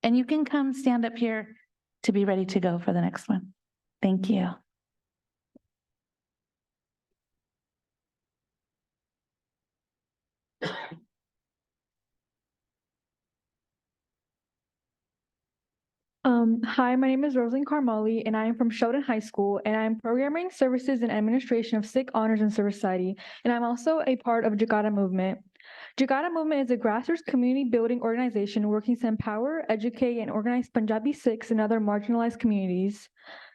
And you can come stand up here to be ready to go for the next one. Thank you.
Hi, my name is Rosalind Carmali, and I am from Sheldon High School, and I'm Programming Services and Administration of Sikh Honors and Service Society, and I'm also a part of Jagada Movement. Jagada Movement is a grassroots community building organization working to empower, educate, and organize Punjabi Sikhs and other marginalized communities.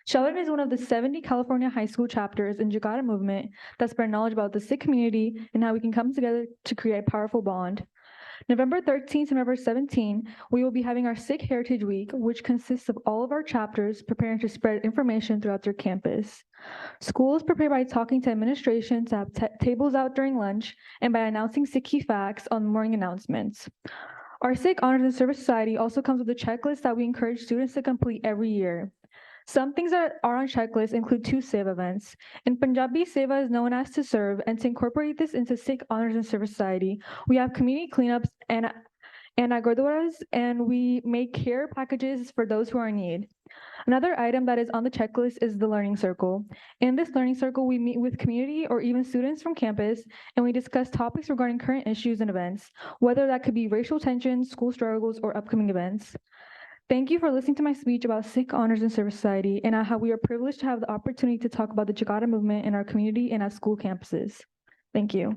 Sheldon is one of the 70 California high school chapters in Jagada Movement that spread knowledge about the Sikh community and how we can come together to create a powerful bond. November 13th to November 17th, we will be having our Sikh Heritage Week, which consists of all of our chapters preparing to spread information throughout their campus. Schools prepare by talking to administration to have tables out during lunch and by announcing Sikhi facts on morning announcements. Our Sikh Honors and Service Society also comes with a checklist that we encourage students to complete every year. Some things that are on checklist include 2 Seva events. In Punjabi, Seva is known as to serve, and to incorporate this into Sikh Honors and Service Society, we have community cleanups and at gurdwaras, and we make care packages for those who are in need. Another item that is on the checklist is the Learning Circle. In this Learning Circle, we meet with community or even students from campus, and we discuss topics regarding current issues and events, whether that could be racial tensions, school struggles, or upcoming events. Thank you for listening to my speech about Sikh Honors and Service Society and how we are privileged to have the opportunity to talk about the Jagada movement in our community and at school campuses. Thank you.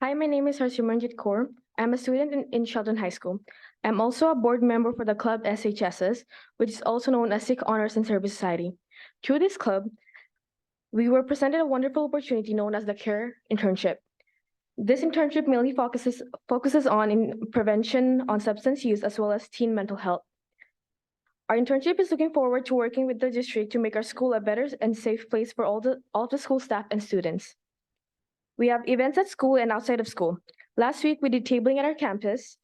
Hi, my name is Harsimranjit Kaur. I'm a student in Sheldon High School. I'm also a board member for the club SHSS, which is also known as Sikh Honors and Service Society. Through this club, we were presented a wonderful opportunity known as the CARE internship. This internship mainly focuses on prevention on substance use as well as teen mental health. Our internship is looking forward to working with the district to make our school a better and safe place for all the school staff and students. We have events at school and outside of school. Last week, we did tabling at our campus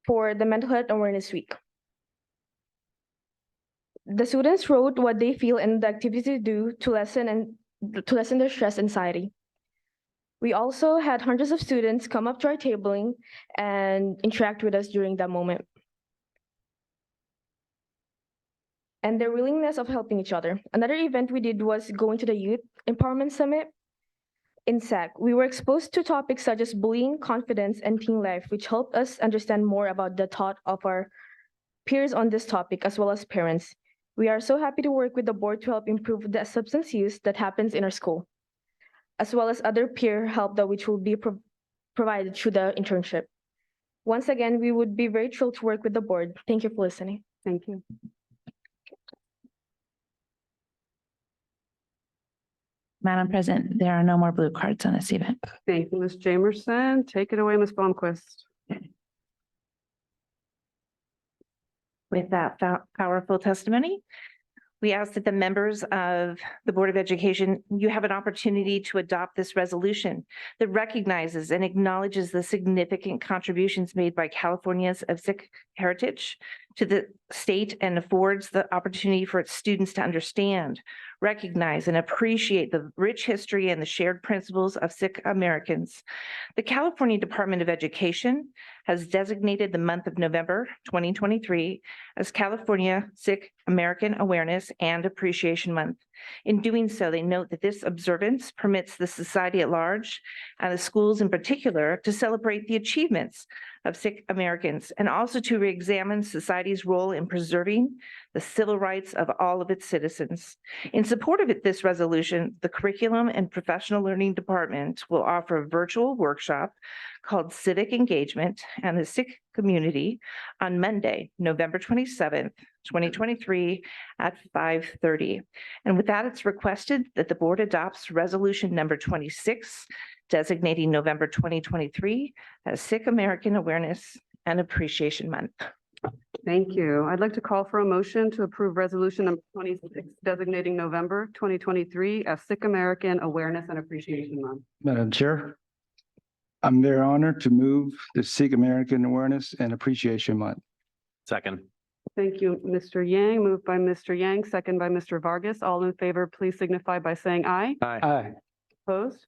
for the Mental Health Awareness Week. The students wrote what they feel and the activities they do to lessen their stress anxiety. We also had hundreds of students come up to our tabling and interact with us during that moment. And their willingness of helping each other. Another event we did was going to the Youth Empowerment Summit in SAC. We were exposed to topics such as bullying, confidence, and teen life, which helped us understand more about the thought of our peers on this topic, as well as parents. We are so happy to work with the board to help improve the substance use that happens in our school, as well as other peer help that which will be provided through the internship. Once again, we would be very thrilled to work with the board. Thank you for listening.
Thank you.
Madam President, there are no more blue cards on this event.
Thank you, Ms. Jamerson. Take it away, Ms. Blomquist.
With that powerful testimony, we ask that the members of the Board of Education, you have an opportunity to adopt this resolution that recognizes and acknowledges the significant contributions made by Californians of Sikh heritage to the state and affords the opportunity for its students to understand, recognize, and appreciate the rich history and the shared principles of Sikh Americans. The California Department of Education has designated the month of November 2023 as California Sikh American Awareness and Appreciation Month. In doing so, they note that this observance permits the society at large and the schools in particular to celebrate the achievements of Sikh Americans and also to re-examine society's role in preserving the civil rights of all of its citizens. In support of this resolution, the Curriculum and Professional Learning Department will offer a virtual workshop called Civic Engagement and the Sikh Community on Monday, November 27th, 2023 at 5:30. And with that, it's requested that the board adopts resolution number 26, designating November 2023 as Sikh American Awareness and Appreciation Month.
Thank you. I'd like to call for a motion to approve resolution number 26, designating November 2023 as Sikh American Awareness and Appreciation Month.
Madam Chair, I'm very honored to move the Sikh American Awareness and Appreciation Month.
Second.
Thank you, Mr. Yang. Moved by Mr. Yang, second by Mr. Vargas. All in favor, please signify by saying aye.
Aye.
Opposed?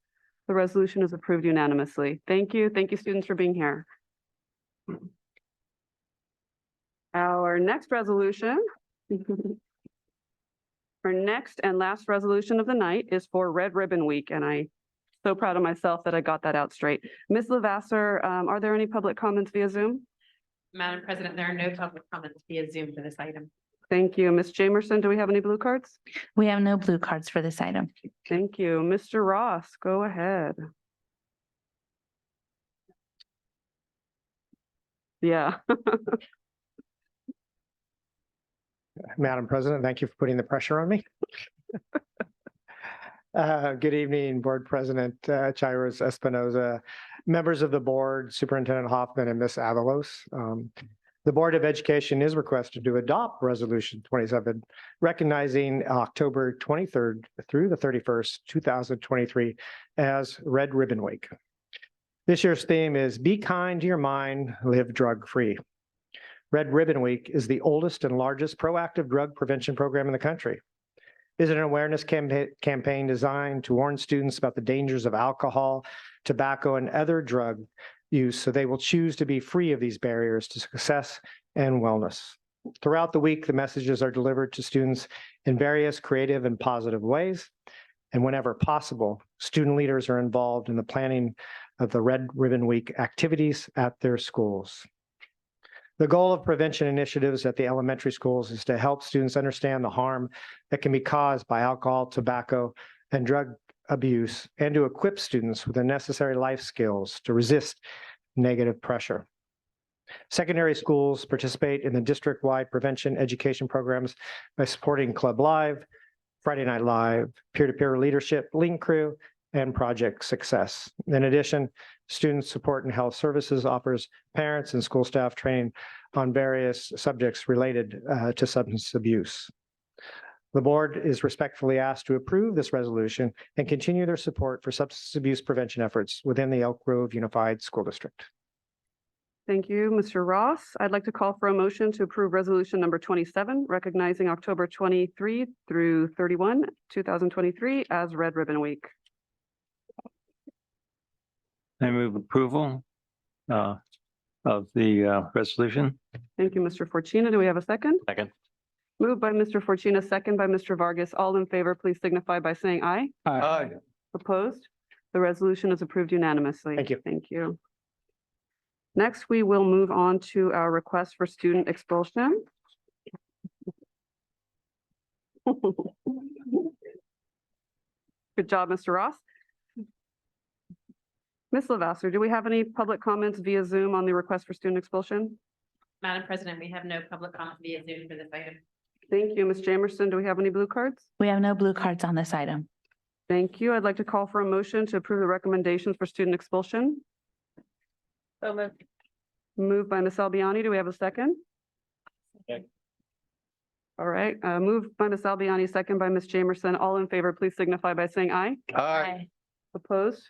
The resolution is approved unanimously. Thank you. Thank you, students, for being here. Our next resolution, our next and last resolution of the night is for Red Ribbon Week, and I'm so proud of myself that I got that out straight. Ms. Lavasser, are there any public comments via Zoom?
Madam President, there are no public comments via Zoom for this item.
Thank you. Ms. Jamerson, do we have any blue cards?
We have no blue cards for this item.
Thank you. Mr. Ross, go ahead. Yeah.
Madam President, thank you for putting the pressure on me. Good evening, Board President Chairos Espinoza, members of the board, Superintendent Hoffman, and Ms. Avalos. The Board of Education is requested to adopt Resolution 27, recognizing October 23rd through the 31st, 2023 as Red Ribbon Week. This year's theme is Be Kind to Your Mind, Live Drug-Free. Red Ribbon Week is the oldest and largest proactive drug prevention program in the country. It is an awareness campaign designed to warn students about the dangers of alcohol, tobacco, and other drug use so they will choose to be free of these barriers to success and wellness. Throughout the week, the messages are delivered to students in various creative and positive ways. And whenever possible, student leaders are involved in the planning of the Red Ribbon Week activities at their schools. The goal of prevention initiatives at the elementary schools is to help students understand the harm that can be caused by alcohol, tobacco, and drug abuse, and to equip students with the necessary life skills to resist negative pressure. Secondary schools participate in the district-wide prevention education programs by supporting Club Live, Friday Night Live, peer-to-peer leadership, Link Crew, and Project Success. In addition, Student Support and Health Services offers parents and school staff training on various subjects related to substance abuse. The board is respectfully asked to approve this resolution and continue their support for substance abuse prevention efforts within the Elk Grove Unified School District.
Thank you, Mr. Ross. I'd like to call for a motion to approve resolution number 27, recognizing October 23 through 31, 2023 as Red Ribbon Week.
I move approval of the resolution.
Thank you, Mr. Fortuna. Do we have a second?
Second.
Moved by Mr. Fortuna, second by Mr. Vargas. All in favor, please signify by saying aye.
Aye.
Opposed? The resolution is approved unanimously.
Thank you.
Thank you. Next, we will move on to our request for student expulsion. Good job, Mr. Ross. Ms. Lavasser, do we have any public comments via Zoom on the request for student expulsion?
Madam President, we have no public comments via Zoom for this item.
Thank you. Ms. Jamerson, do we have any blue cards?
We have no blue cards on this item.
Thank you. I'd like to call for a motion to approve the recommendations for student expulsion.
So moved.
Moved by Ms. Albiani. Do we have a second?
Okay.
All right. Moved by Ms. Albiani, second by Ms. Jamerson. All in favor, please signify by saying aye.
Aye.
Opposed?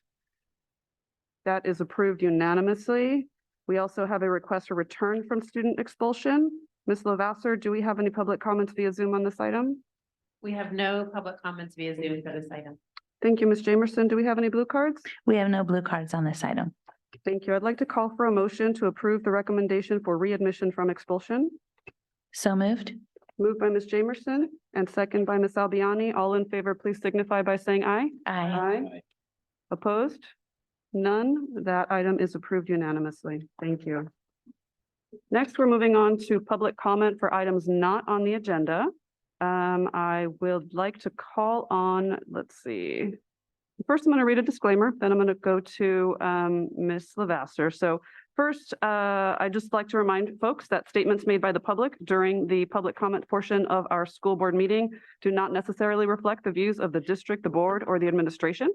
That is approved unanimously. We also have a request for return from student expulsion. Ms. Lavasser, do we have any public comments via Zoom on this item?
We have no public comments via Zoom for this item.
Thank you, Ms. Jamerson. Do we have any blue cards?
We have no blue cards on this item.
Thank you. I'd like to call for a motion to approve the recommendation for readmission from expulsion.
So moved.
Moved by Ms. Jamerson and second by Ms. Albiani. All in favor, please signify by saying aye.
Aye.
Opposed? None. That item is approved unanimously. Thank you. Next, we're moving on to public comment for items not on the agenda. I would like to call on, let's see. First, I'm going to read a disclaimer, then I'm going to go to Ms. Lavasser. So first, I'd just like to remind folks that statements made by the public during the public comment portion of our school board meeting do not necessarily reflect the views of the district, the board, or the administration.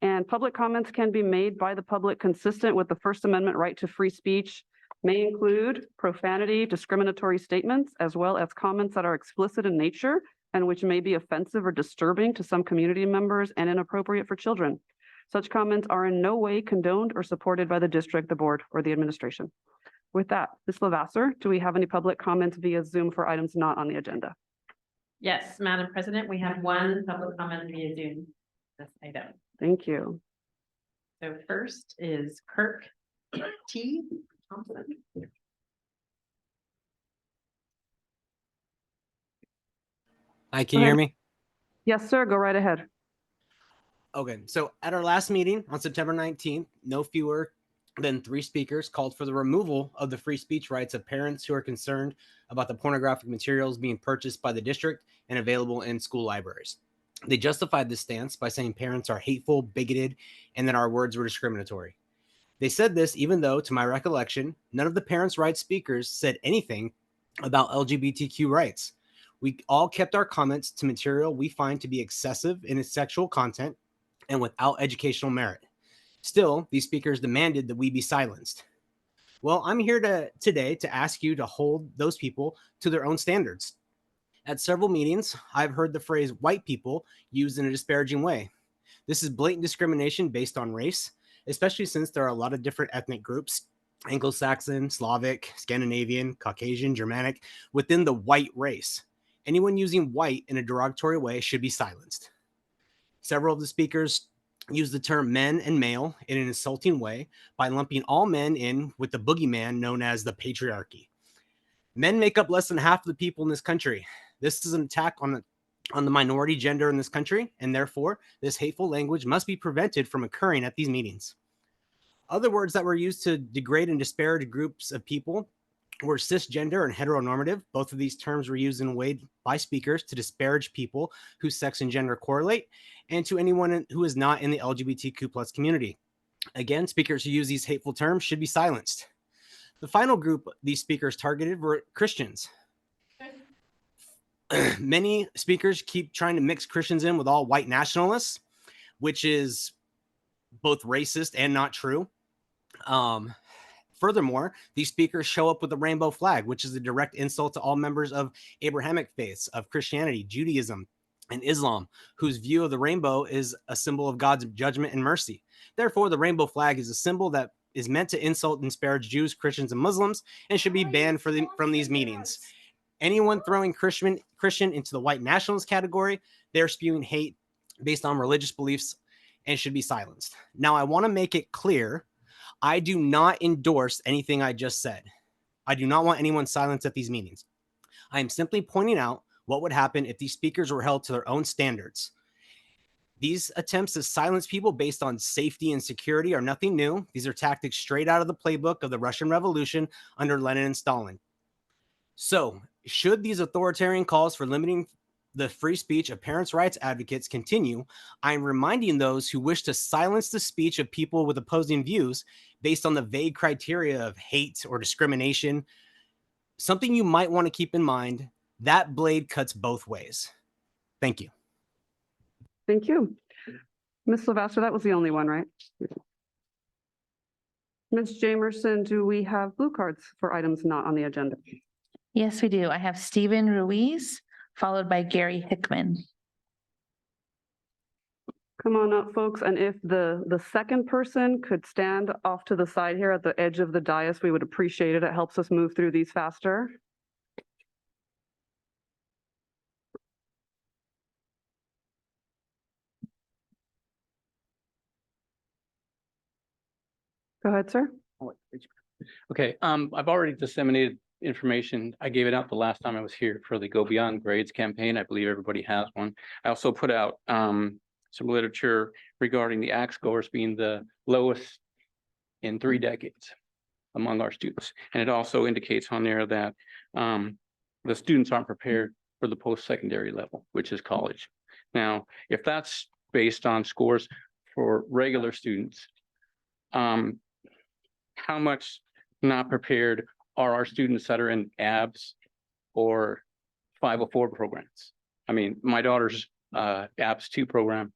And public comments can be made by the public consistent with the First Amendment right to free speech, may include profanity, discriminatory statements, as well as comments that are explicit in nature and which may be offensive or disturbing to some community members and inappropriate for children. Such comments are in no way condoned or supported by the district, the board, or the administration. With that, Ms. Lavasser, do we have any public comments via Zoom for items not on the agenda?
Yes, Madam President, we have one public comment via Zoom. This item.
Thank you.
So first is Kirk T. Thompson.
Hi, can you hear me?
Yes, sir. Go right ahead.
Okay, so at our last meeting on September 19th, no fewer than 3 speakers called for the removal of the free speech rights of parents who are concerned about the pornographic materials being purchased by the district and available in school libraries. They justified this stance by saying parents are hateful, bigoted, and that our words were discriminatory. They said this even though, to my recollection, none of the parents' rights speakers said anything about LGBTQ rights. We all kept our comments to material we find to be excessive in its sexual content and without educational merit. Still, these speakers demanded that we be silenced. Well, I'm here today to ask you to hold those people to their own standards. At several meetings, I've heard the phrase white people used in a disparaging way. This is blatant discrimination based on race, especially since there are a lot of different ethnic groups, Anglo-Saxon, Slavic, Scandinavian, Caucasian, Germanic, within the white race. Anyone using white in a derogatory way should be silenced. Several of the speakers use the term men and male in an insulting way by lumping all men in with the boogeyman known as the patriarchy. Men make up less than half of the people in this country. This is an attack on the minority gender in this country, and therefore this hateful language must be prevented from occurring at these meetings. Other words that were used to degrade and disparage groups of people were cisgender and heteronormative. Both of these terms were used in a way by speakers to disparage people whose sex and gender correlate, and to anyone who is not in the LGBTQ plus community. Again, speakers who use these hateful terms should be silenced. The final group these speakers targeted were Christians. Many speakers keep trying to mix Christians in with all white nationalists, which is both racist and not true. Furthermore, these speakers show up with the rainbow flag, which is a direct insult to all members of Abrahamic faiths, of Christianity, Judaism, and Islam, whose view of the rainbow is a symbol of God's judgment and mercy. Therefore, the rainbow flag is a symbol that is meant to insult and disparage Jews, Christians, and Muslims, and should be banned from these meetings. Anyone throwing Christian into the white nationalist category, they're spewing hate based on religious beliefs and should be silenced. Now, I want to make it clear, I do not endorse anything I just said. I do not want anyone silenced at these meetings. I am simply pointing out what would happen if these speakers were held to their own standards. These attempts to silence people based on safety and security are nothing new. These are tactics straight out of the playbook of the Russian Revolution under Lenin and Stalin. So, should these authoritarian calls for limiting the free speech of parents' rights advocates continue, I am reminding those who wish to silence the speech of people with opposing views based on the vague criteria of hate or discrimination, something you might want to keep in mind, that blade cuts both ways. Thank you.
Thank you. Ms. Lavasser, that was the only one, right? Ms. Jamerson, do we have blue cards for items not on the agenda?
Yes, we do. I have Stephen Ruiz, followed by Gary Hickman.
Come on up, folks. And if the second person could stand off to the side here at the edge of the dais, we would appreciate it. It helps us move through these faster. Go ahead, sir.
Okay, I've already disseminated information. I gave it out the last time I was here for the Go Beyond Grades campaign. I believe everybody has one. I also put out some literature regarding the ACT scores being the lowest in 3 decades among our students. And it also indicates on there that the students aren't prepared for the post-secondary level, which is college. Now, if that's based on scores for regular students, how much not prepared are our students that are in ABS or 504 programs? I mean, my daughter's ABS 2 program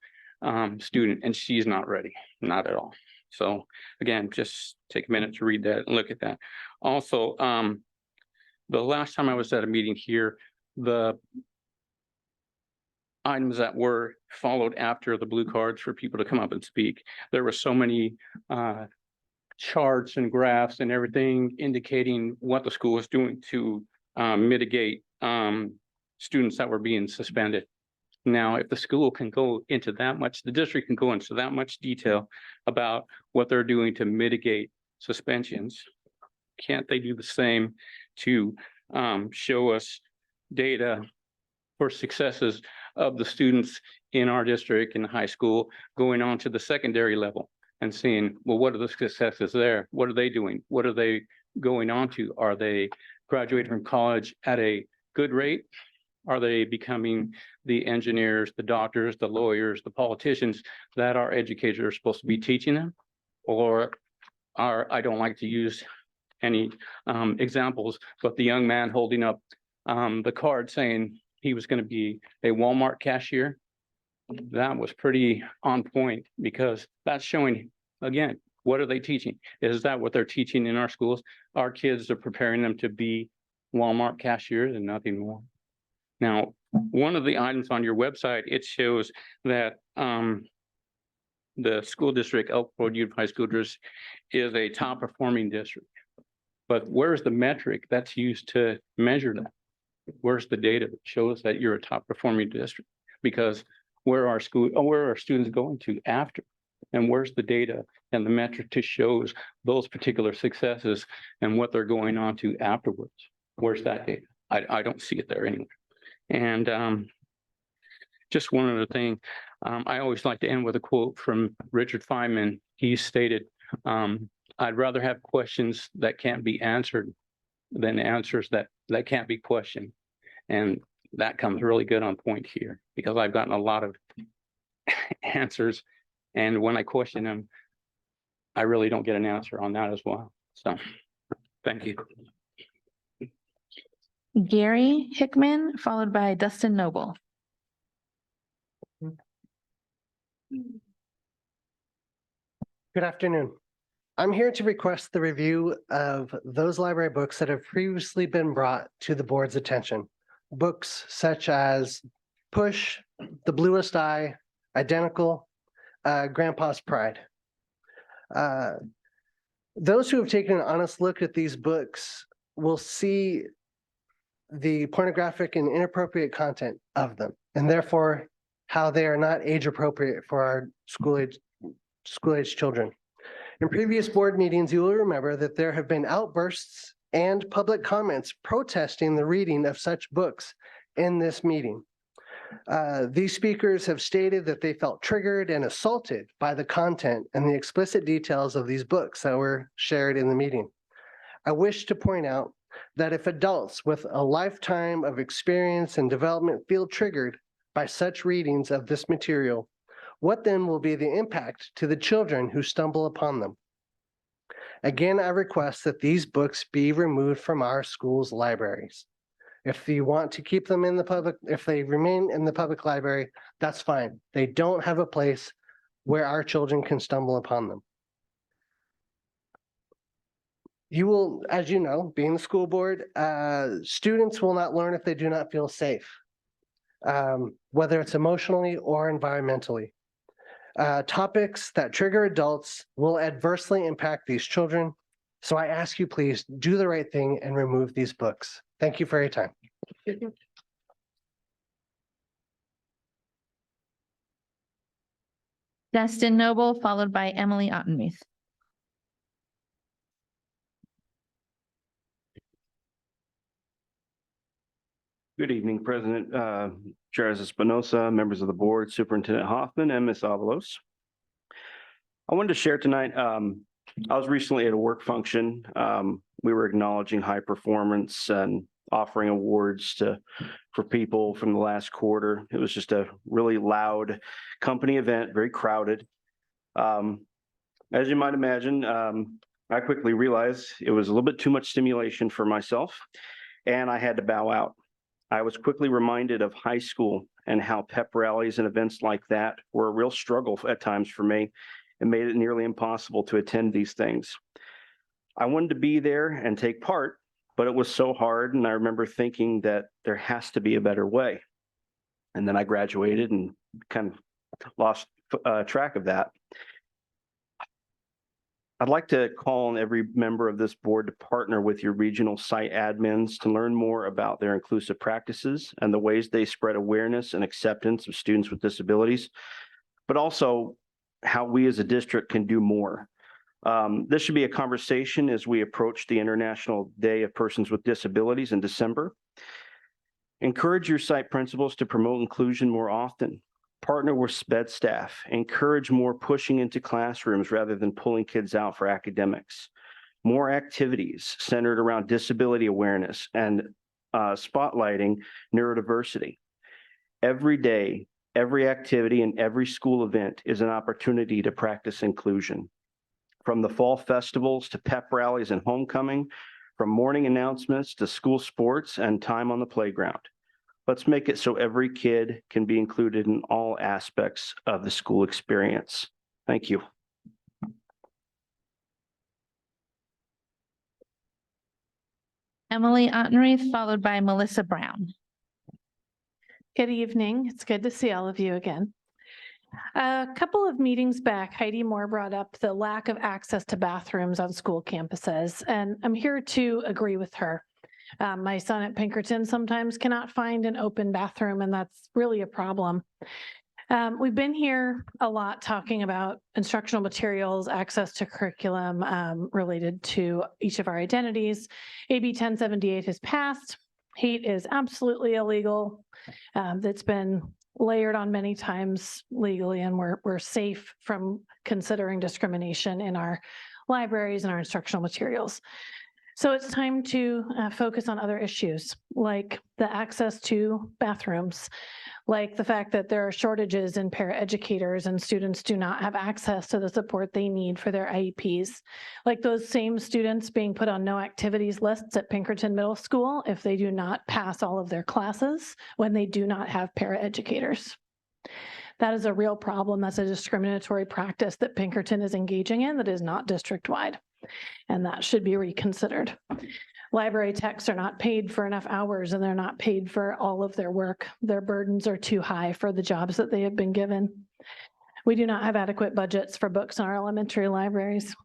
student, and she's not ready, not at all. So again, just take a minute to read that and look at that. Also, the last time I was at a meeting here, the items that were followed after the blue cards for people to come up and speak, there were so many charts and graphs and everything indicating what the school was doing to mitigate students that were being suspended. Now, if the school can go into that much, the district can go into that much detail about what they're doing to mitigate suspensions, can't they do the same to show us data for successes of the students in our district in high school going on to the secondary level and seeing, well, what are the successes there? What are they doing? What are they going on to? Are they graduating from college at a good rate? Are they becoming the engineers, the doctors, the lawyers, the politicians that our educators are supposed to be teaching them? Or are, I don't like to use any examples, but the young man holding up the card saying he was going to be a Walmart cashier, that was pretty on point, because that's showing, again, what are they teaching? Is that what they're teaching in our schools? Our kids are preparing them to be Walmart cashiers and nothing more. Now, one of the items on your website, it shows that the school district, Elk Grove Unified School District, is a top performing district. But where's the metric that's used to measure that? Where's the data that shows that you're a top performing district? Because where are students going to after? And where's the data and the metric to shows those particular successes and what they're going on to afterwards? Where's that data? I don't see it there anywhere. And just one other thing, I always like to end with a quote from Richard Feynman. He stated, I'd rather have questions that can't be answered than answers that can't be questioned. And that comes really good on point here, because I've gotten a lot of answers, and when I question them, I really don't get an answer on that as well. So thank you.
Gary Hickman, followed by Dustin Noble.
Good afternoon. I'm here to request the review of those library books that have previously been brought to the board's attention. Books such as Push, The Bluest Eye, Identical, Grandpa's Pride. Those who have taken an honest look at these books will see the pornographic and inappropriate content of them, and therefore how they are not age appropriate for our school age children. In previous board meetings, you will remember that there have been outbursts and public comments protesting the reading of such books in this meeting. These speakers have stated that they felt triggered and assaulted by the content and the explicit details of these books that were shared in the meeting. I wish to point out that if adults with a lifetime of experience and development feel triggered by such readings of this material, what then will be the impact to the children who stumble upon them? Again, I request that these books be removed from our schools' libraries. If you want to keep them in the public, if they remain in the public library, that's fine. They don't have a place where our children can stumble upon them. You will, as you know, being the school board, students will not learn if they do not feel safe, whether it's emotionally or environmentally. Topics that trigger adults will adversely impact these children. So I ask you, please do the right thing and remove these books. Thank you for your time.
Dustin Noble, followed by Emily Ottenmuth.
Good evening, President Chair Espinosa, members of the board, Superintendent Hoffman, and Ms. Avalos. I wanted to share tonight, I was recently at a work function. We were acknowledging high performance and offering awards for people from the last quarter. It was just a really loud company event, very crowded. As you might imagine, I quickly realized it was a little bit too much stimulation for myself, and I had to bow out. I was quickly reminded of high school and how pep rallies and events like that were a real struggle at times for me and made it nearly impossible to attend these things. I wanted to be there and take part, but it was so hard, and I remember thinking that there has to be a better way. And then I graduated and kind of lost track of that. I'd like to call on every member of this board to partner with your regional site admins to learn more about their inclusive practices and the ways they spread awareness and acceptance of students with disabilities, but also how we as a district can do more. This should be a conversation as we approach the International Day of Persons with Disabilities in December. Encourage your site principals to promote inclusion more often. Partner with SPED staff, encourage more pushing into classrooms rather than pulling kids out for academics. More activities centered around disability awareness and spotlighting neurodiversity. Every day, every activity and every school event is an opportunity to practice inclusion. From the fall festivals to pep rallies and homecoming, from morning announcements to school sports and time on the playground. Let's make it so every kid can be included in all aspects of the school experience. Thank you.
Emily Ottenreith, followed by Melissa Brown.
Good evening. It's good to see all of you again. A couple of meetings back, Heidi Moore brought up the lack of access to bathrooms on school campuses, and I'm here to agree with her. My son at Pinkerton sometimes cannot find an open bathroom, and that's really a problem. We've been here a lot talking about instructional materials, access to curriculum related to each of our identities. AB 1078 has passed. Hate is absolutely illegal. That's been layered on many times legally, and we're safe from considering discrimination in our libraries and our instructional materials. So it's time to focus on other issues like the access to bathrooms, like the fact that there are shortages in paraeducators and students do not have access to the support they need for their IEPs, like those same students being put on no activities lists at Pinkerton Middle School if they do not pass all of their classes when they do not have paraeducators. That is a real problem. That's a discriminatory practice that Pinkerton is engaging in that is not district-wide. And that should be reconsidered. Library techs are not paid for enough hours and they're not paid for all of their work. Their burdens are too high for the jobs that they have been given. We do not have adequate budgets for books in our elementary libraries.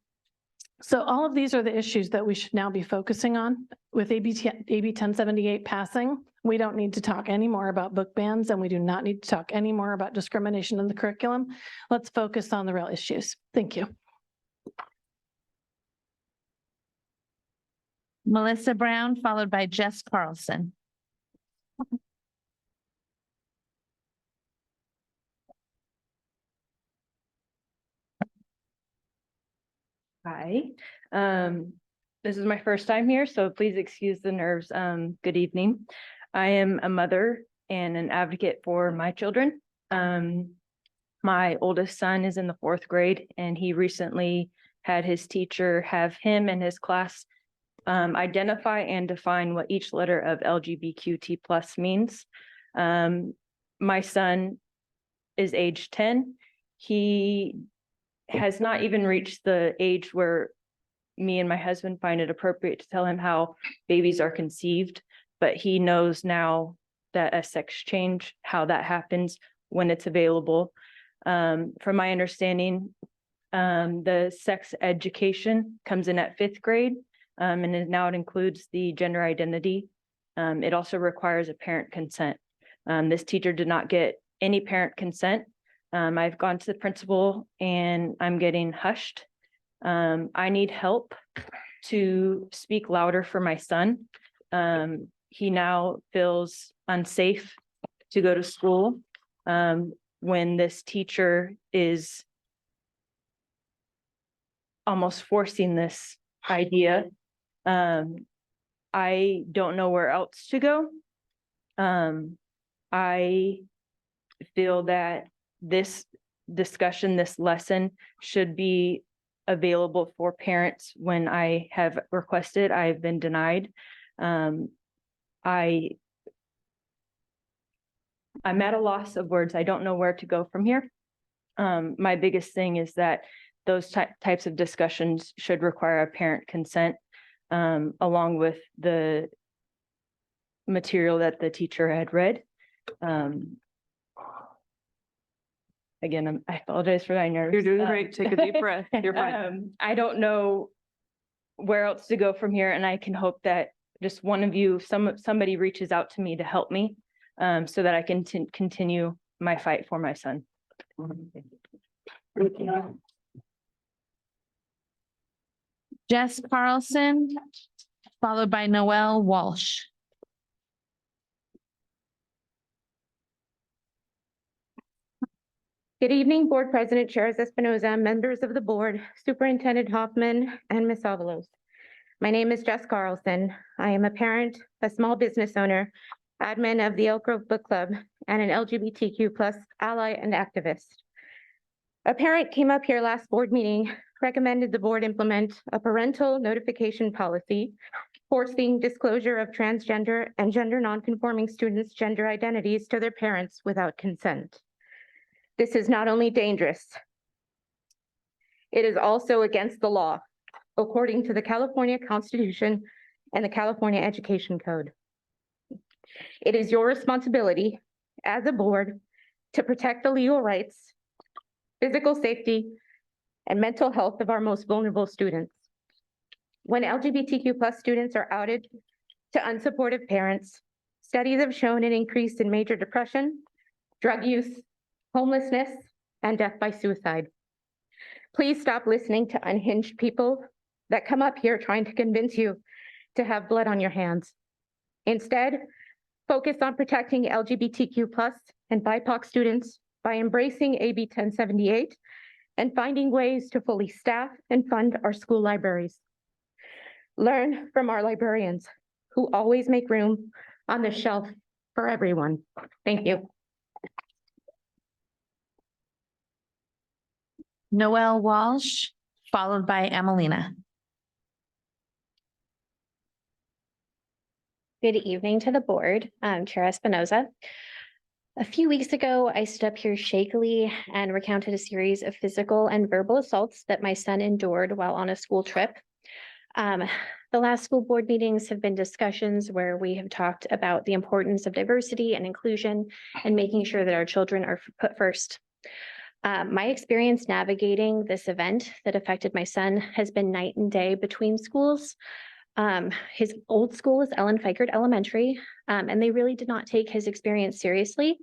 So all of these are the issues that we should now be focusing on. With AB 1078 passing, we don't need to talk anymore about book bans, and we do not need to talk anymore about discrimination in the curriculum. Let's focus on the real issues. Thank you.
Melissa Brown, followed by Jess Carlson.
Hi, this is my first time here, so please excuse the nerves. Good evening. I am a mother and an advocate for my children. My oldest son is in the 4th grade, and he recently had his teacher have him and his class identify and define what each letter of LGBTQT+ means. My son is age 10. He has not even reached the age where me and my husband find it appropriate to tell him how babies are conceived, but he knows now that a sex change, how that happens when it's available. From my understanding, the sex education comes in at 5th grade. And now it includes the gender identity. It also requires a parent consent. This teacher did not get any parent consent. I've gone to the principal and I'm getting hushed. I need help to speak louder for my son. He now feels unsafe to go to school when this teacher is almost forcing this idea. I don't know where else to go. I feel that this discussion, this lesson should be available for parents when I have requested. I've been denied. I'm at a loss of words. I don't know where to go from here. My biggest thing is that those types of discussions should require a parent consent, along with the material that the teacher had read. Again, I apologize for my nerves.
You're doing great. Take a deep breath. You're fine.
I don't know where else to go from here, and I can hope that just one of you, somebody reaches out to me to help me, so that I can continue my fight for my son.
Jess Carlson, followed by Noel Walsh.
Good evening, Board President, Chair Espinoza, members of the board, Superintendent Hoffman, and Ms. Avalos. My name is Jess Carlson. I am a parent, a small business owner, admin of the Elk Grove Book Club, and an LGBTQ+ ally and activist. A parent came up here last board meeting, recommended the board implement a parental notification policy, forcing disclosure of transgender and gender nonconforming students' gender identities to their parents without consent. This is not only dangerous, it is also against the law, according to the California Constitution and the California Education Code. It is your responsibility as a board to protect the legal rights, physical safety, and mental health of our most vulnerable students. When LGBTQ+ students are outed to unsupportive parents, studies have shown an increase in major depression, drug use, homelessness, and death by suicide. Please stop listening to unhinged people that come up here trying to convince you to have blood on your hands. Instead, focus on protecting LGBTQ+ and BIPOC students by embracing AB 1078 and finding ways to fully staff and fund our school libraries. Learn from our librarians who always make room on the shelf for everyone. Thank you.
Noel Walsh, followed by Emelina.
Good evening to the board, Chair Espinoza. A few weeks ago, I stood up here shakily and recounted a series of physical and verbal assaults that my son endured while on a school trip. The last school board meetings have been discussions where we have talked about the importance of diversity and inclusion and making sure that our children are put first. My experience navigating this event that affected my son has been night and day between schools. His old school is Ellen Fikert Elementary, and they really did not take his experience seriously.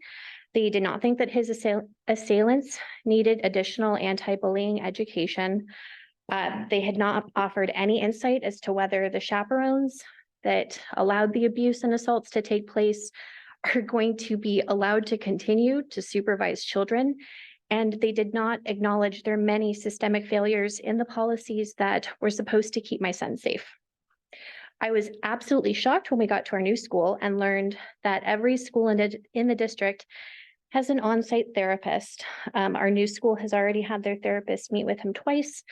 They did not think that his assailants needed additional anti-bullying education. They had not offered any insight as to whether the chaperones that allowed the abuse and assaults to take place are going to be allowed to continue to supervise children. And they did not acknowledge their many systemic failures in the policies that were supposed to keep my son safe. I was absolutely shocked when we got to our new school and learned that every school in the district has an on-site therapist. Our new school has already had their therapist meet with him twice,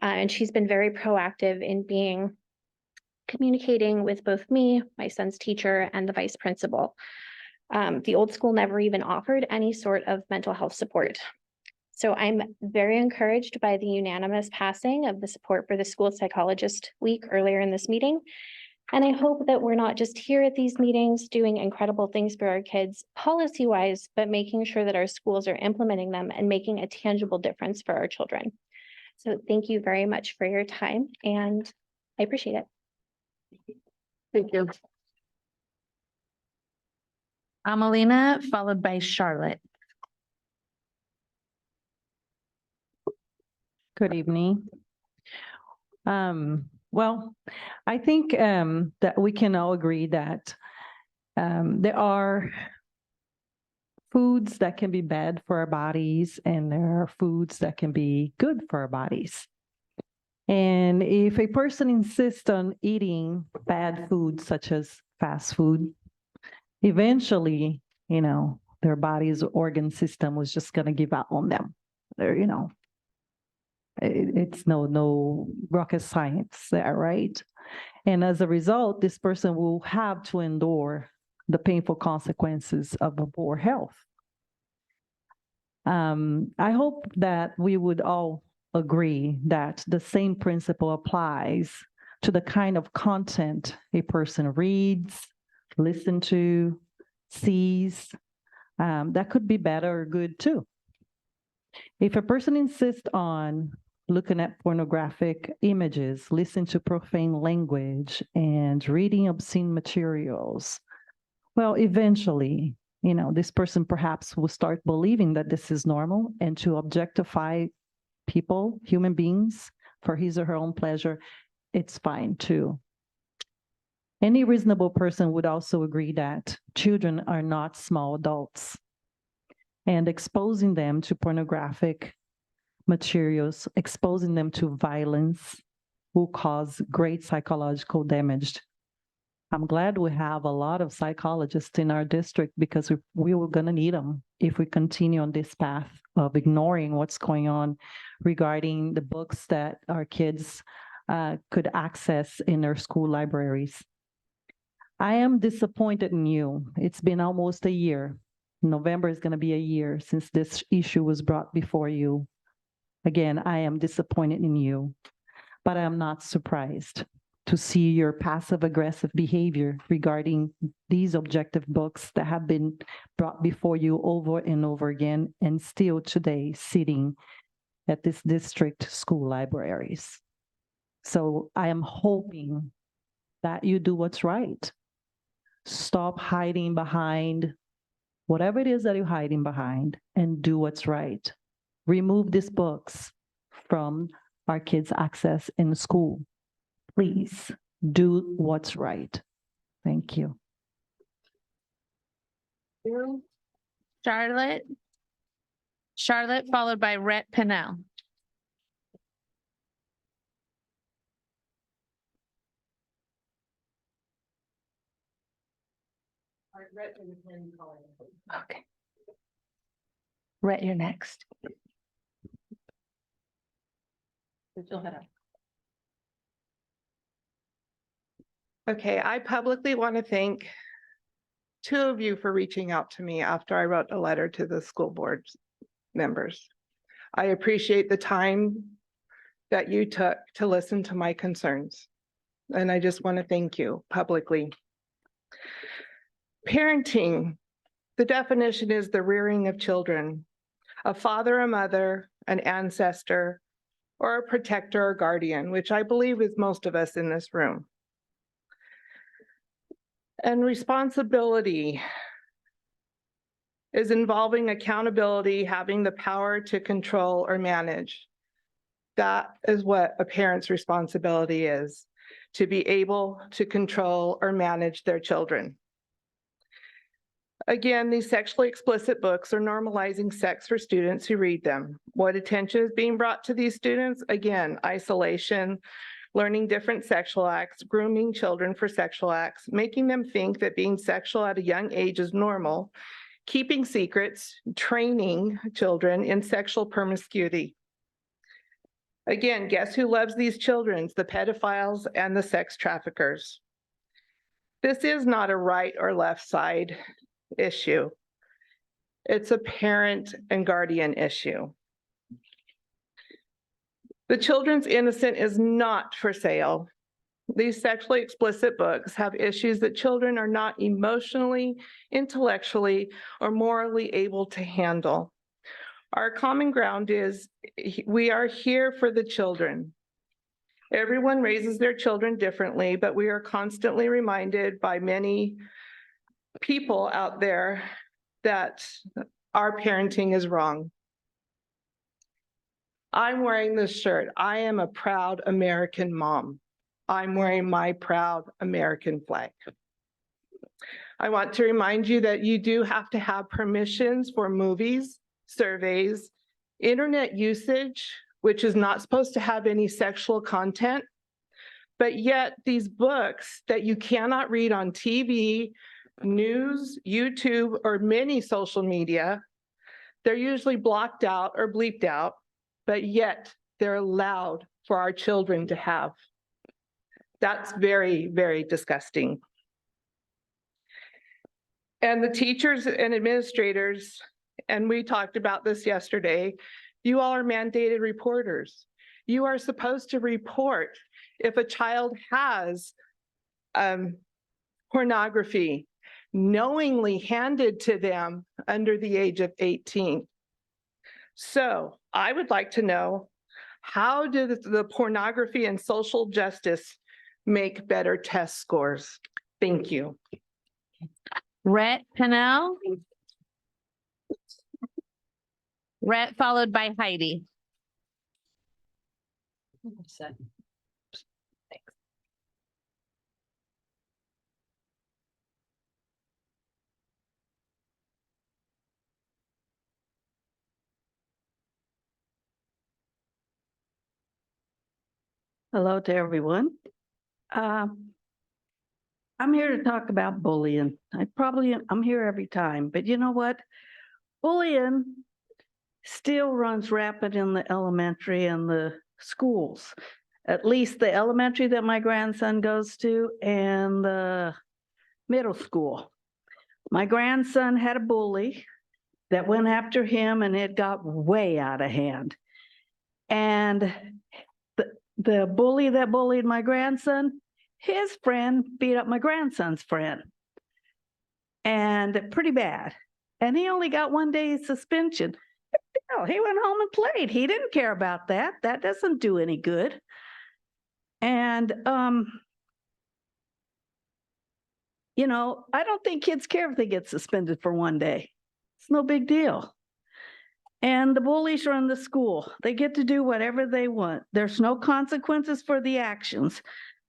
and she's been very proactive in communicating with both me, my son's teacher, and the vice principal. The old school never even offered any sort of mental health support. So I'm very encouraged by the unanimous passing of the support for the school psychologist week earlier in this meeting. And I hope that we're not just here at these meetings doing incredible things for our kids policy-wise, but making sure that our schools are implementing them and making a tangible difference for our children. So thank you very much for your time, and I appreciate it.
Thank you.
Emelina, followed by Charlotte.
Good evening. Well, I think that we can all agree that There are foods that can be bad for our bodies, and there are foods that can be good for our bodies. And if a person insists on eating bad food, such as fast food, eventually, their body's organ system was just going to give up on them. It's no rocket science there, right? And as a result, this person will have to endure the painful consequences of a poor health. I hope that we would all agree that the same principle applies to the kind of content a person reads, listens to, sees. That could be bad or good too. If a person insists on looking at pornographic images, listening to profane language, and reading obscene materials, well, eventually, this person perhaps will start believing that this is normal, and to objectify people, human beings, for his or her own pleasure, it's fine too. Any reasonable person would also agree that children are not small adults, and exposing them to pornographic materials, exposing them to violence will cause great psychological damage. I'm glad we have a lot of psychologists in our district, because we were going to need them if we continue on this path of ignoring what's going on regarding the books that our kids could access in their school libraries. I am disappointed in you. It's been almost a year. November is going to be a year since this issue was brought before you. Again, I am disappointed in you, but I am not surprised to see your passive-aggressive behavior regarding these objective books that have been brought before you over and over again, and still today sitting at this district school libraries. So I am hoping that you do what's right. Stop hiding behind whatever it is that you're hiding behind, and do what's right. Remove these books from our kids' access in school. Please do what's right. Thank you.
Charlotte followed by Rhett Pennell. Okay. Rhett, you're next.
Okay, I publicly want to thank two of you for reaching out to me after I wrote a letter to the school board members. I appreciate the time that you took to listen to my concerns, and I just want to thank you publicly. Parenting, the definition is the rearing of children, a father, a mother, an ancestor, or a protector or guardian, which I believe is most of us in this room. And responsibility is involving accountability, having the power to control or manage. That is what a parent's responsibility is, to be able to control or manage their children. Again, these sexually explicit books are normalizing sex for students who read them. What attention is being brought to these students? Again, isolation, learning different sexual acts, grooming children for sexual acts, making them think that being sexual at a young age is normal, keeping secrets, training children in sexual promiscuity. Again, guess who loves these children? The pedophiles and the sex traffickers. This is not a right or left side issue. It's a parent and guardian issue. The children's innocence is not for sale. These sexually explicit books have issues that children are not emotionally, intellectually, or morally able to handle. Our common ground is we are here for the children. Everyone raises their children differently, but we are constantly reminded by many people out there that our parenting is wrong. I'm wearing this shirt. I am a proud American mom. I'm wearing my proud American flag. I want to remind you that you do have to have permissions for movies, surveys, internet usage, which is not supposed to have any sexual content. But yet these books that you cannot read on TV, news, YouTube, or many social media, they're usually blocked out or bleeped out, but yet they're allowed for our children to have. That's very, very disgusting. And the teachers and administrators, and we talked about this yesterday, you all are mandated reporters. You are supposed to report if a child has pornography knowingly handed to them under the age of 18. So I would like to know, how did the pornography and social justice make better test scores? Thank you.
Rhett Pennell. Rhett followed by Heidi.
Hello to everyone. I'm here to talk about bullying. I'm here every time, but you know what? Bullying still runs rapid in the elementary and the schools, at least the elementary that my grandson goes to and the middle school. My grandson had a bully that went after him and it got way out of hand. And the bully that bullied my grandson, his friend beat up my grandson's friend. And pretty bad. And he only got 1 day suspension. Hell, he went home and played. He didn't care about that. That doesn't do any good. And, you know, I don't think kids care if they get suspended for 1 day. It's no big deal. And the bullies run the school. They get to do whatever they want. There's no consequences for the actions.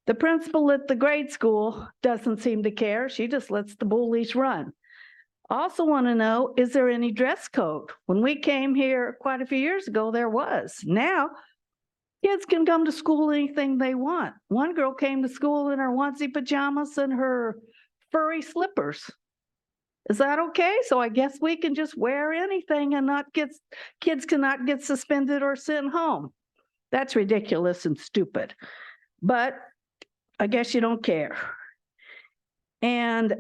The principal at the grade school doesn't seem to care. She just lets the bullies run. Also want to know, is there any dress code? When we came here quite a few years ago, there was. Now, kids can come to school anything they want. One girl came to school in her onesie pajamas and her furry slippers. Is that okay? So I guess we can just wear anything and kids cannot get suspended or sent home. That's ridiculous and stupid. But I guess you don't care. And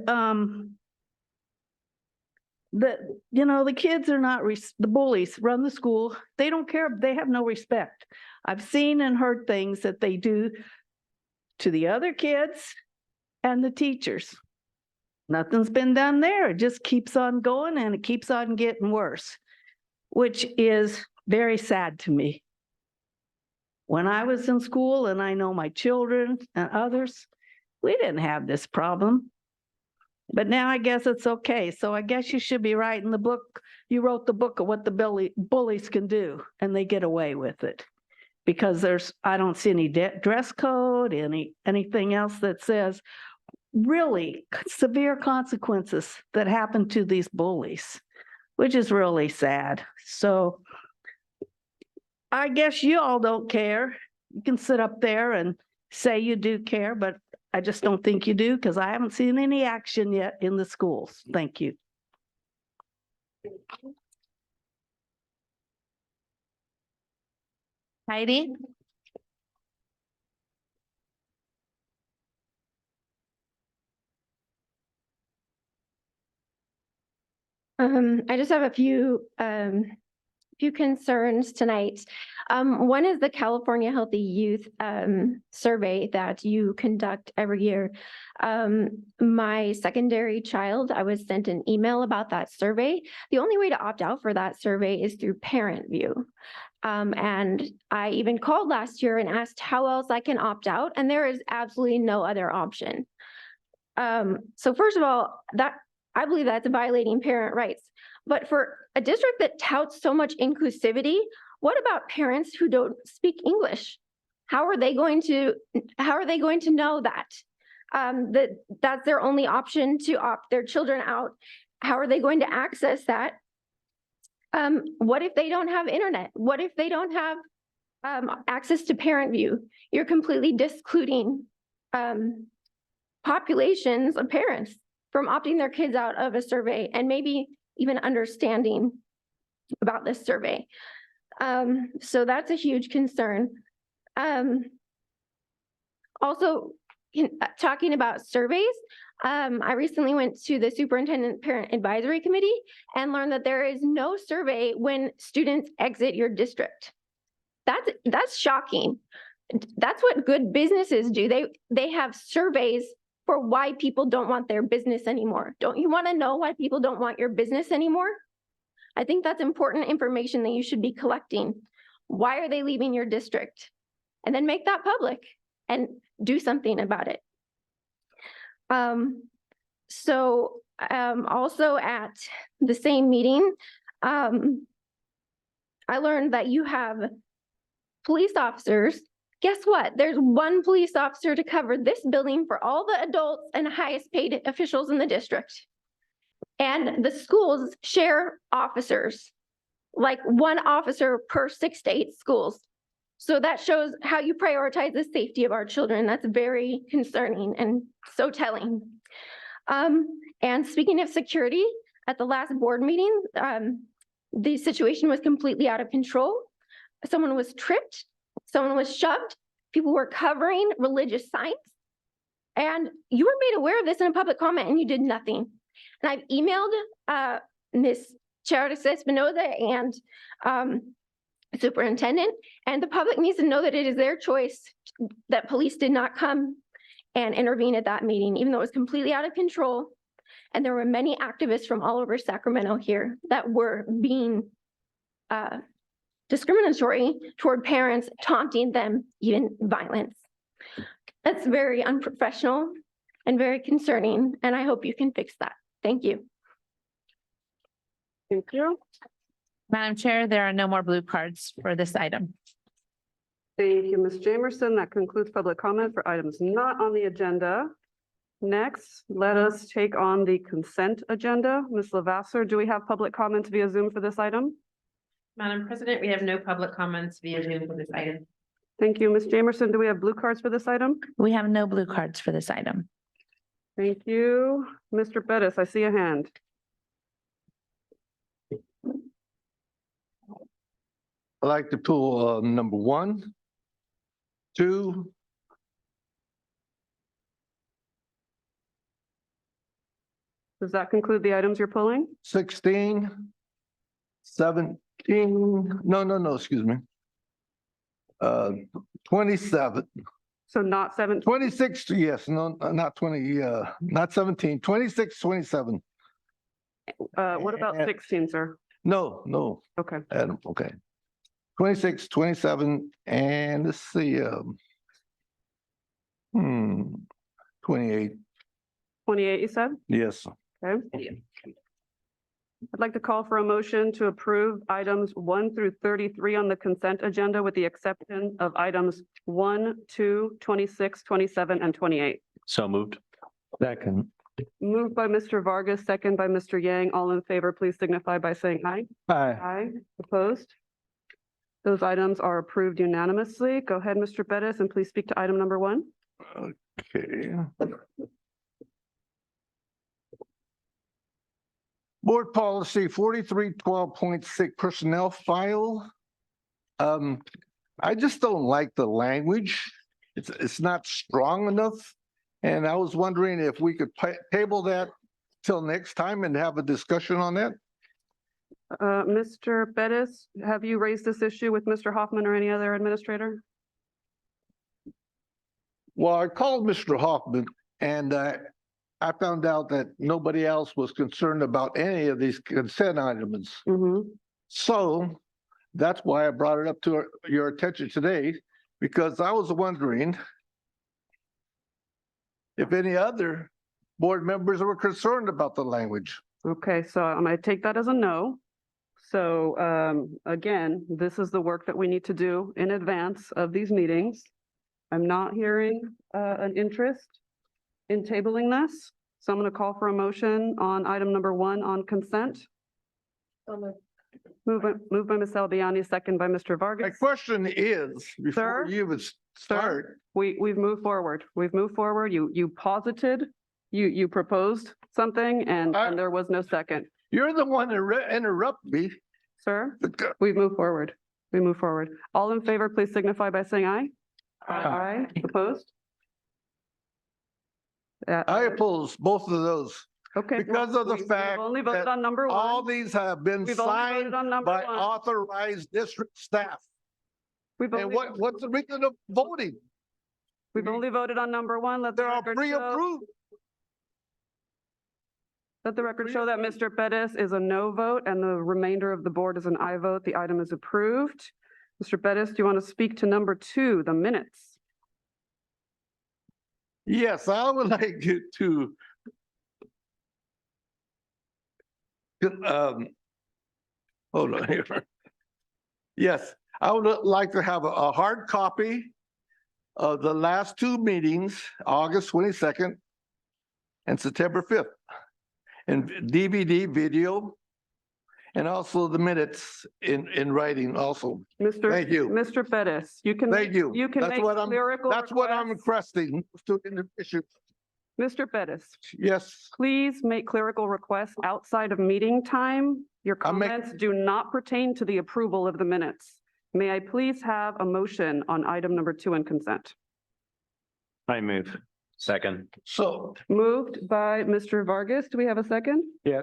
the kids are not, the bullies run the school. They don't care. They have no respect. I've seen and heard things that they do to the other kids and the teachers. Nothing's been done there. It just keeps on going and it keeps on getting worse, which is very sad to me. When I was in school, and I know my children and others, we didn't have this problem. But now I guess it's okay. So I guess you should be writing the book. You wrote the book of what the bullies can do, and they get away with it. Because I don't see any dress code, anything else that says really severe consequences that happen to these bullies, which is really sad. So I guess you all don't care. You can sit up there and say you do care, but I just don't think you do because I haven't seen any action yet in the schools. Thank you.
Heidi?
I just have a few concerns tonight. One is the California Healthy Youth survey that you conduct every year. My secondary child, I was sent an email about that survey. The only way to opt out for that survey is through Parent View. And I even called last year and asked how else I can opt out, and there is absolutely no other option. So first of all, I believe that's violating parent rights. But for a district that touts so much inclusivity, what about parents who don't speak English? How are they going to know that?
that's their only option to opt their children out. How are they going to access that? What if they don't have internet? What if they don't have access to Parent View? You're completely discluding populations of parents from opting their kids out of a survey and maybe even understanding about this survey. So that's a huge concern. Also, talking about surveys, I recently went to the Superintendent Parent Advisory Committee and learned that there is no survey when students exit your district. That's shocking. That's what good businesses do. They have surveys for why people don't want their business anymore. Don't you want to know why people don't want your business anymore? I think that's important information that you should be collecting. Why are they leaving your district? And then make that public and do something about it. Also at the same meeting, I learned that you have police officers. Guess what? There's one police officer to cover this building for all the adults and highest paid officials in the district. And the schools share officers, like one officer per 6 to 8 schools. So that shows how you prioritize the safety of our children. That's very concerning and so telling. And speaking of security, at the last board meeting, the situation was completely out of control. Someone was tripped, someone was shoved, people were covering religious signs, and you were made aware of this in a public comment and you did nothing. And I've emailed Ms. Charis Espinoza and superintendent, and the public needs to know that it is their choice that police did not come and intervene at that meeting, even though it was completely out of control. And there were many activists from all over Sacramento here that were being discriminatory toward parents, taunting them, even violence. That's very unprofessional and very concerning, and I hope you can fix that. Thank you.
Thank you.
Madam Chair, there are no more blue cards for this item.
Thank you, Ms. Jamerson. That concludes public comment for items not on the agenda. Next, let us take on the consent agenda. Ms. Lavasser, do we have public comments via Zoom for this item?
Madam President, we have no public comments via Zoom for this item.
Thank you, Ms. Jamerson. Do we have blue cards for this item?
We have no blue cards for this item.
Thank you. Mr. Bettis, I see a hand.
I'd like to pull number 1, 2,
Does that conclude the items you're pulling?
16, 17, no, excuse me. 27.
So not 17.
26, yes, no, not 20, not 17, 26, 27.
What about 16, sir?
No.
Okay.
Adam, okay. 26, 27, and let's see, 28,
28, you said?
yes.
Okay. I'd like to call for a motion to approve items 1 through 33 on the consent agenda with the exception of items 1, 2, 26, 27, and 28.
So moved.
Second.
Moved by Mr. Vargas, second by Mr. Yang. All in favor, please signify by saying aye.
Aye.
Aye. Opposed? Those items are approved unanimously. Go ahead, Mr. Bettis, and please speak to item number 1.
Okay. Board policy 4312.6 personnel file. I just don't like the language. It's not strong enough. And I was wondering if we could table that till next time and have a discussion on that.
Mr. Bettis, have you raised this issue with Mr. Hoffman or any other administrator?
Well, I called Mr. Hoffman and I found out that nobody else was concerned about any of these consent items. So that's why I brought it up to your attention today, because I was wondering if any other board members were concerned about the language.
Okay, so I'm going to take that as a no. So again, this is the work that we need to do in advance of these meetings. I'm not hearing an interest in tabling this. So I'm going to call for a motion on item number 1 on consent. Moved by Ms. Albiani, second by Mr.
My
Vargas.
question is, before
Sir?
you even start,
We've moved forward. We've moved forward. You posited, you proposed something and there was no second.
you're the one that interrupt me.
Sir, we've moved forward. We move forward. All in favor, please signify by saying aye. Aye. Opposed?
I oppose both of those.
Okay.
Because of the
we've
fact
only voted
that
on number 1.
all these have been
We've only
signed
voted on number
by
1.
authorized district staff.
We've
And
only,
what's the reason of voting?
we've only voted on number 1. Let the
They're all
record show,
pre-approved.
let the record show that Mr. Bettis is a no vote and the remainder of the board is an aye vote. The item is approved. Mr. Bettis, do you want to speak to number 2, the minutes?
Yes, I would like you to hold on here. Yes, I would like to have a hard copy of the last 2 meetings, August 22nd and September 5th, and DVD, video, and also the minutes in writing also. Thank you.
Mr. Bettis, you can.
Thank you.
You can
That's
make
what I'm-
clerical
That's what I'm
requests.
requesting to the issue.
Mr. Bettis,
Yes,
please make clerical requests outside of meeting time. Your
I'll make-
comments do not pertain to the approval of the minutes. May I please have a motion on item number 2 in consent?
I move. Second.
so
Moved by Mr. Vargas. Do we have a second?
Yeah.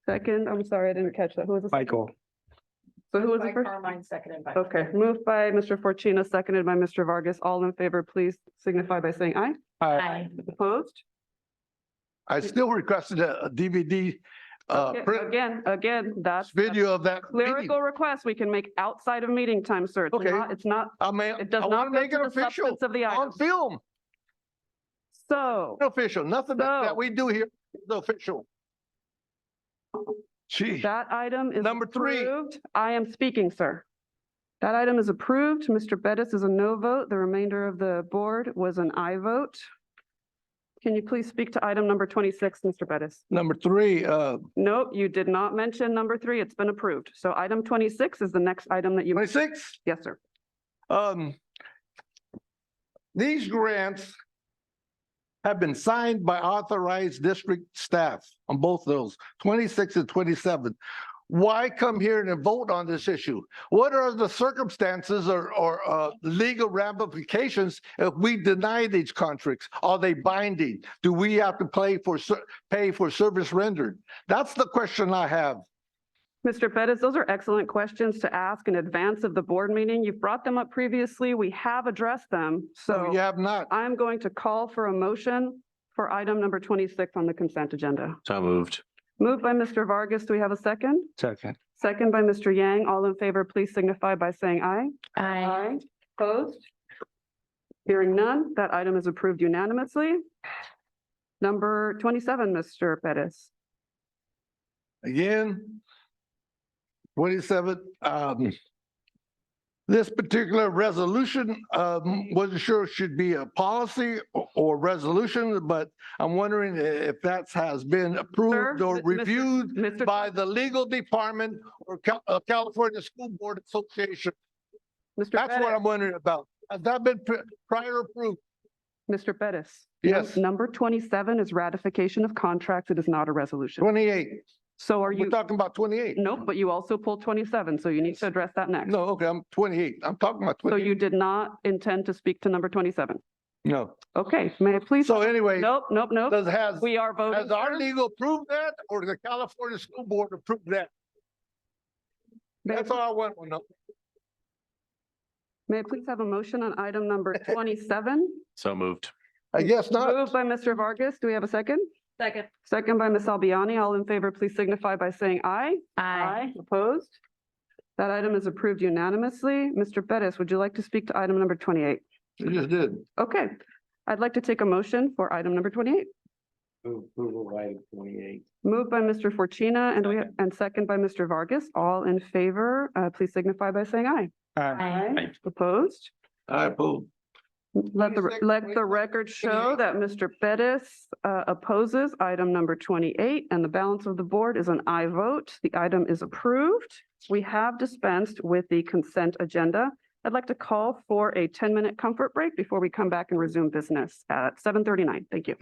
Second, I'm sorry, I didn't catch that. Who was the second?
Michael.
So who was the first?
Carmine, seconded by.
Okay, moved by Mr. Fortuna, seconded by Mr. Vargas. All in favor, please signify by saying aye.
Aye.
Opposed?
I still requested a DVD
Okay,
print
Again, that's
video of that meeting.
clerical request we can make outside of meeting time, sir. It's
Okay.
not- It's not,
I mean,
it does
I
not
want to
go
make
to
it
the
official
substance of the
on
item.
film.
So,
Official, nothing that
So-
we do here is official. Gee,
that item is
Number 3.
approved. I am speaking, sir. That item is approved. Mr. Bettis is a no vote. The remainder of the board was an aye vote. Can you please speak to item number 26, Mr. Bettis?
number 3,
Nope, you did not mention number 3. It's been approved. So item 26 is the next item that you.
26.
Yes, sir.
These grants have been signed by authorized district staff on both those, 26 and 27. Why come here and vote on this issue? What are the circumstances or legal ramifications if we deny these contracts? Are they binding? Do we have to pay for service rendered? That's the question I have.
Mr. Bettis, those are excellent questions to ask in advance of the board meeting. You've brought them up previously. We have addressed them.
So you
So
have not.
I'm going to call for a motion for item number 26 on the consent agenda.
So moved.
Moved by Mr. Vargas. Do we have a second?
Second.
Second by Mr. Yang. All in favor, please signify by saying aye.
Aye.
Opposed? Hearing none, that item is approved unanimously. Number 27, Mr. Bettis.
Again, 27, this particular resolution, wasn't sure it should be a policy or resolution, but I'm wondering if that has been approved or
Mr.
reviewed
Mr.
by the legal department or California School Board Association.
Mr.
That's what
Bettis.
I'm wondering about. Has that been prior approved?
Mr. Bettis.
Yes.
Number 27 is ratification of contracts. It is not a resolution.
28.
So are
We're
you?
talking about 28.
Nope, but you also pulled 27, so you need to address that next.
No, okay, I'm 28. I'm talking about
So
28.
you did not intend to speak to number 27.
No.
Okay, may I please?
So anyway.
Nope. We are voting.
Has our
sir.
legal approved that or the California School Board approved that? That's all I want to know.
May I please have a motion on item number 27?
So moved.
I guess not.
Moved by Mr. Vargas. Do we have a second?
Second.
Second by Ms. Albiani. All in favor, please signify by saying aye.
Aye.
Opposed? That item is approved unanimously. Mr. Bettis, would you like to speak to item number 28?
You just did.
Okay, I'd like to take a motion for item number 28.
Approval of item 28.
Moved by Mr. Fortuna and second by Mr. Vargas. All in favor, please signify by saying aye.
Aye.
Opposed?
I approve.
Let the record show that Mr. Bettis opposes item number 28, and the balance of the board is an aye vote. The item is approved. We have dispensed with the consent agenda. I'd like to call for a 10-minute comfort break before we come back and resume business at 7:39. Thank you.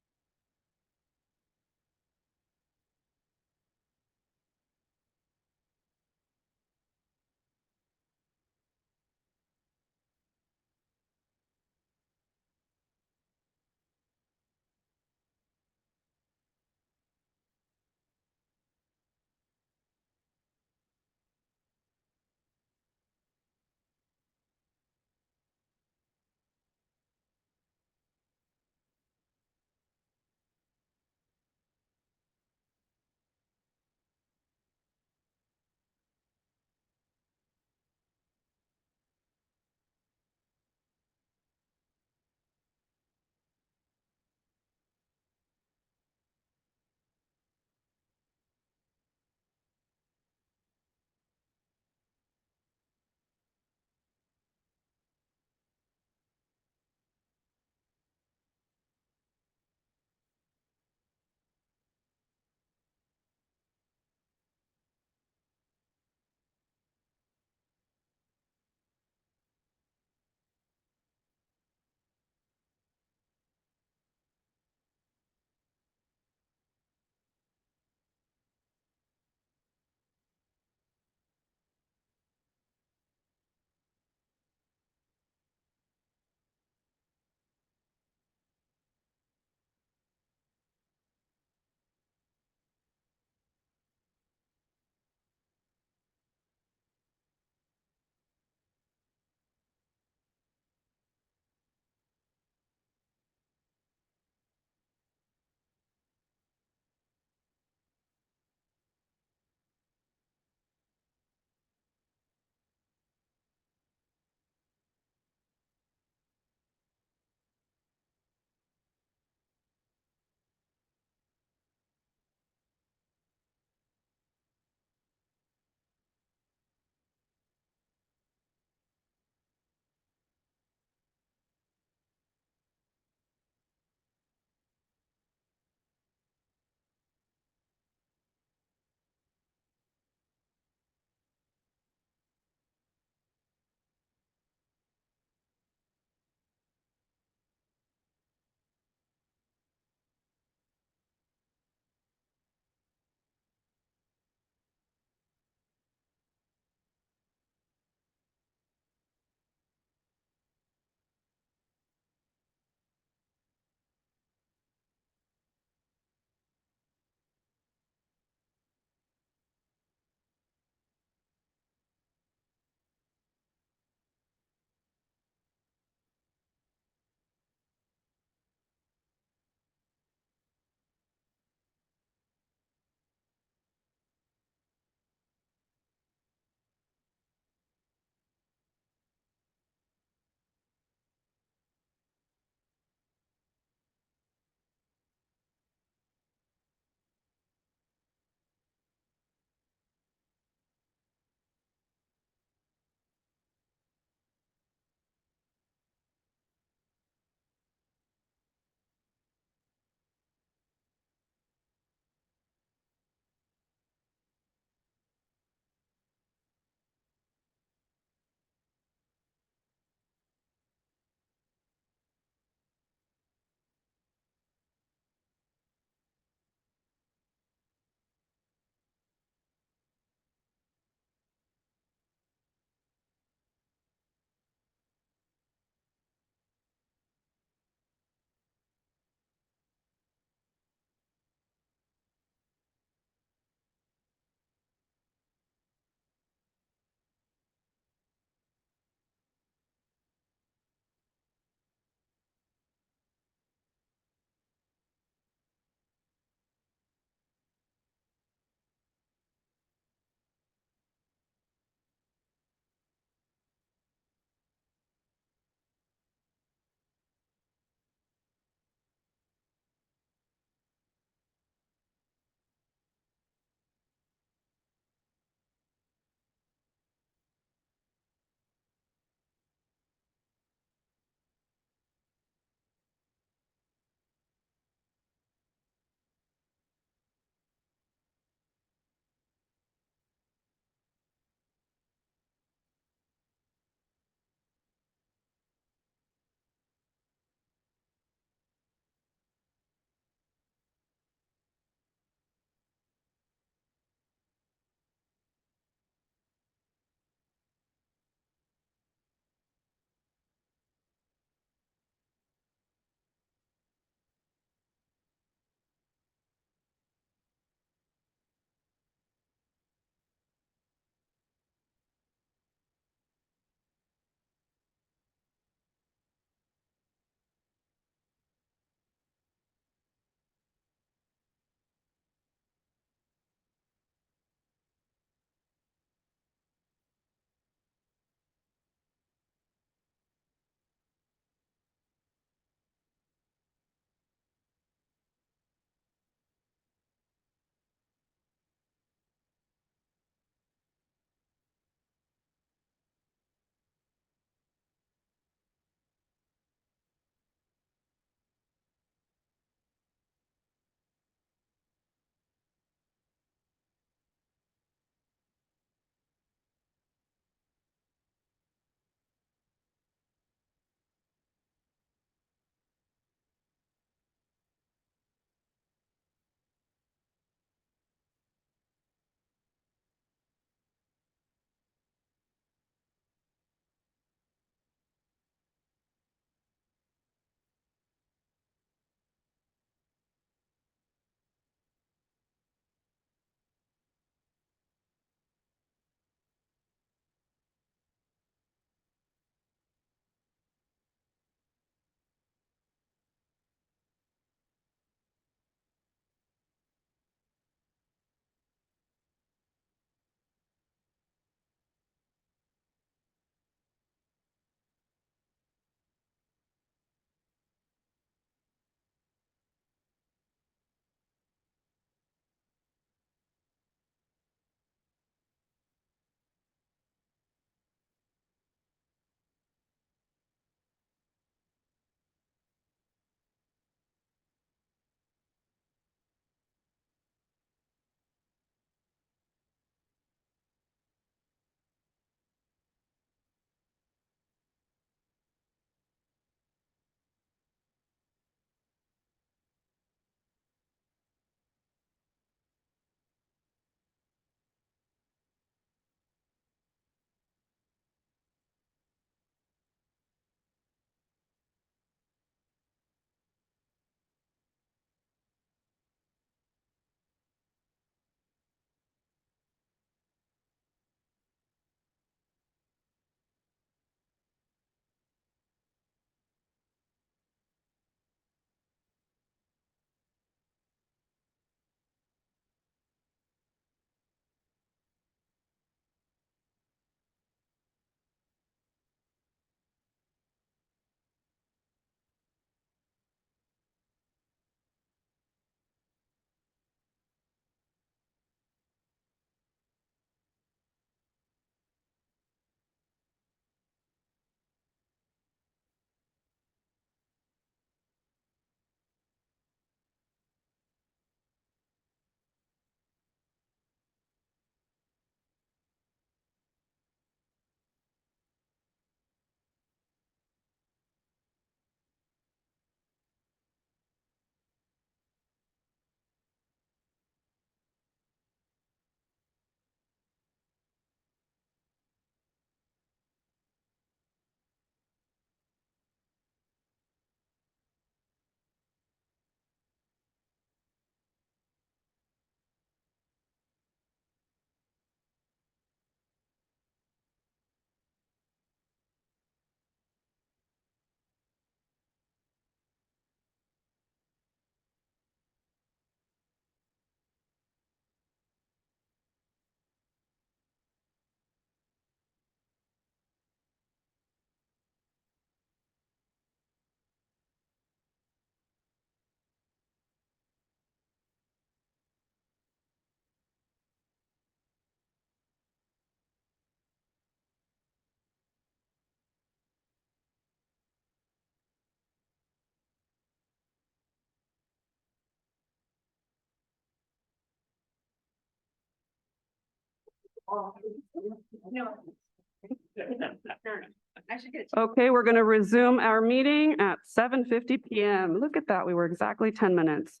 Okay, we're going to resume our meeting at 7:50 PM. Look at that, we were exactly 10 minutes.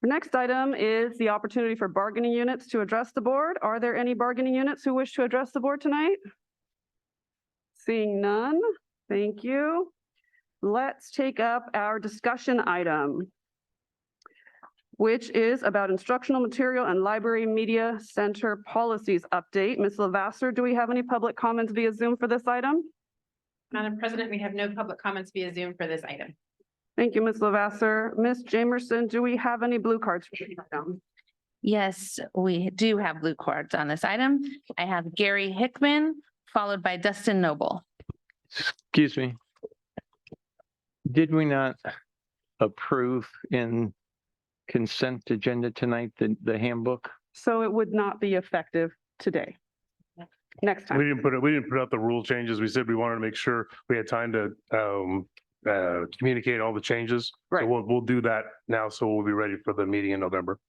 The next item is the opportunity for bargaining units to address the board. Are there any bargaining units who wish to address the board tonight? Seeing none, thank you. Let's take up our discussion item, which is about instructional material and library media center policies update. Ms. Lavasser, do we have any public comments via Zoom for this item?
Madam President, we have no public comments via Zoom for this item.
Thank you, Ms. Lavasser. Ms. Jamerson, do we have any blue cards for this item?
Yes, we do have blue cards on this item. I have Gary Hickman, followed by Dustin Noble.
Excuse me. Did we not approve in consent agenda tonight, the handbook?
So it would not be effective today. Next time.
We didn't put out the rule changes. We said we wanted to make sure we had time to communicate all the changes.
Right.
So we'll do that now. So we'll be ready for the meeting in November.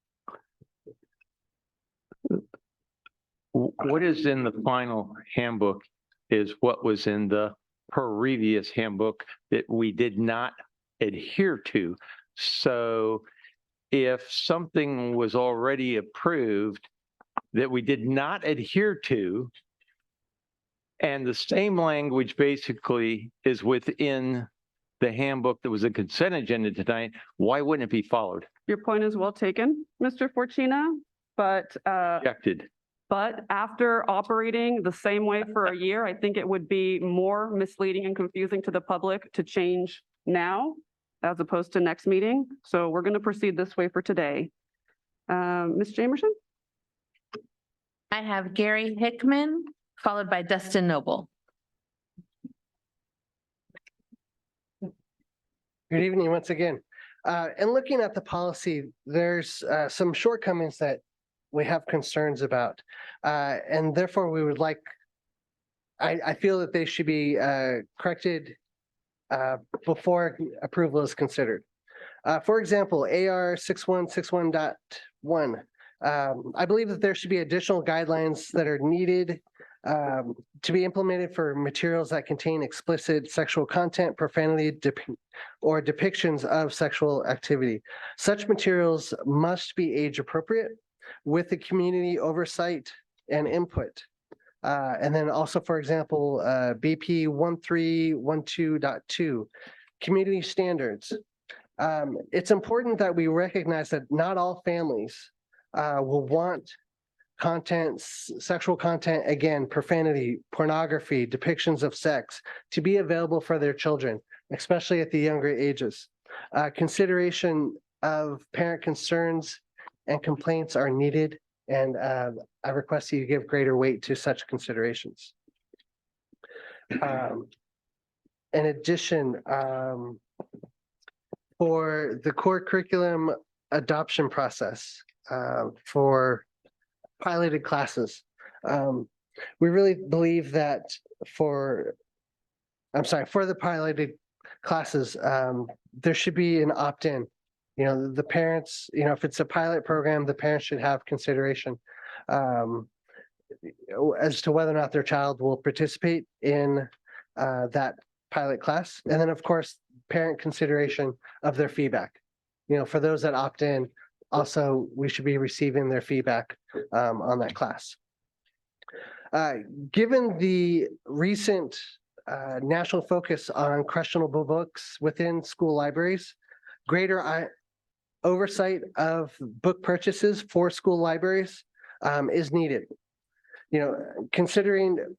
What is in the final handbook is what was in the previous handbook that we did not adhere to. So if something was already approved that we did not adhere to, and the same language basically is within the handbook that was a consent agenda tonight, why wouldn't it be followed?
Your point is well taken, Mr. Fortuna, but
Rejected.
But after operating the same way for a year, I think it would be more misleading and confusing to the public to change now as opposed to next meeting. So we're going to proceed this way for today. Ms. Jamerson?
I have Gary Hickman, followed by Dustin Noble.
Good evening once again. And looking at the policy, there's some shortcomings that we have concerns about. And therefore we would like, I feel that they should be corrected before approval is considered. For example, AR 6161.1. I believe that there should be additional guidelines that are needed to be implemented for materials that contain explicit sexual content, profanity, or depictions of sexual activity. Such materials must be age appropriate with the community oversight and input. And then also, for example, BP 1312.2, community standards. It's important that we recognize that not all families will want content, sexual content, again, profanity, pornography, depictions of sex to be available for their children, especially at the younger ages. Consideration of parent concerns and complaints are needed, and I request that you give greater weight to such considerations. In addition, for the core curriculum adoption process for piloted classes, we really believe that for the piloted classes, there should be an opt-in. You know, the parents, you know, if it's a pilot program, the parents should have consideration as to whether or not their child will participate in that pilot class. And then, of course, parent consideration of their feedback. You know, for those that opt in, also, we should be receiving their feedback on that class. Given the recent national focus on questionable books within school libraries, greater oversight of book purchases for school libraries is needed. You know, considering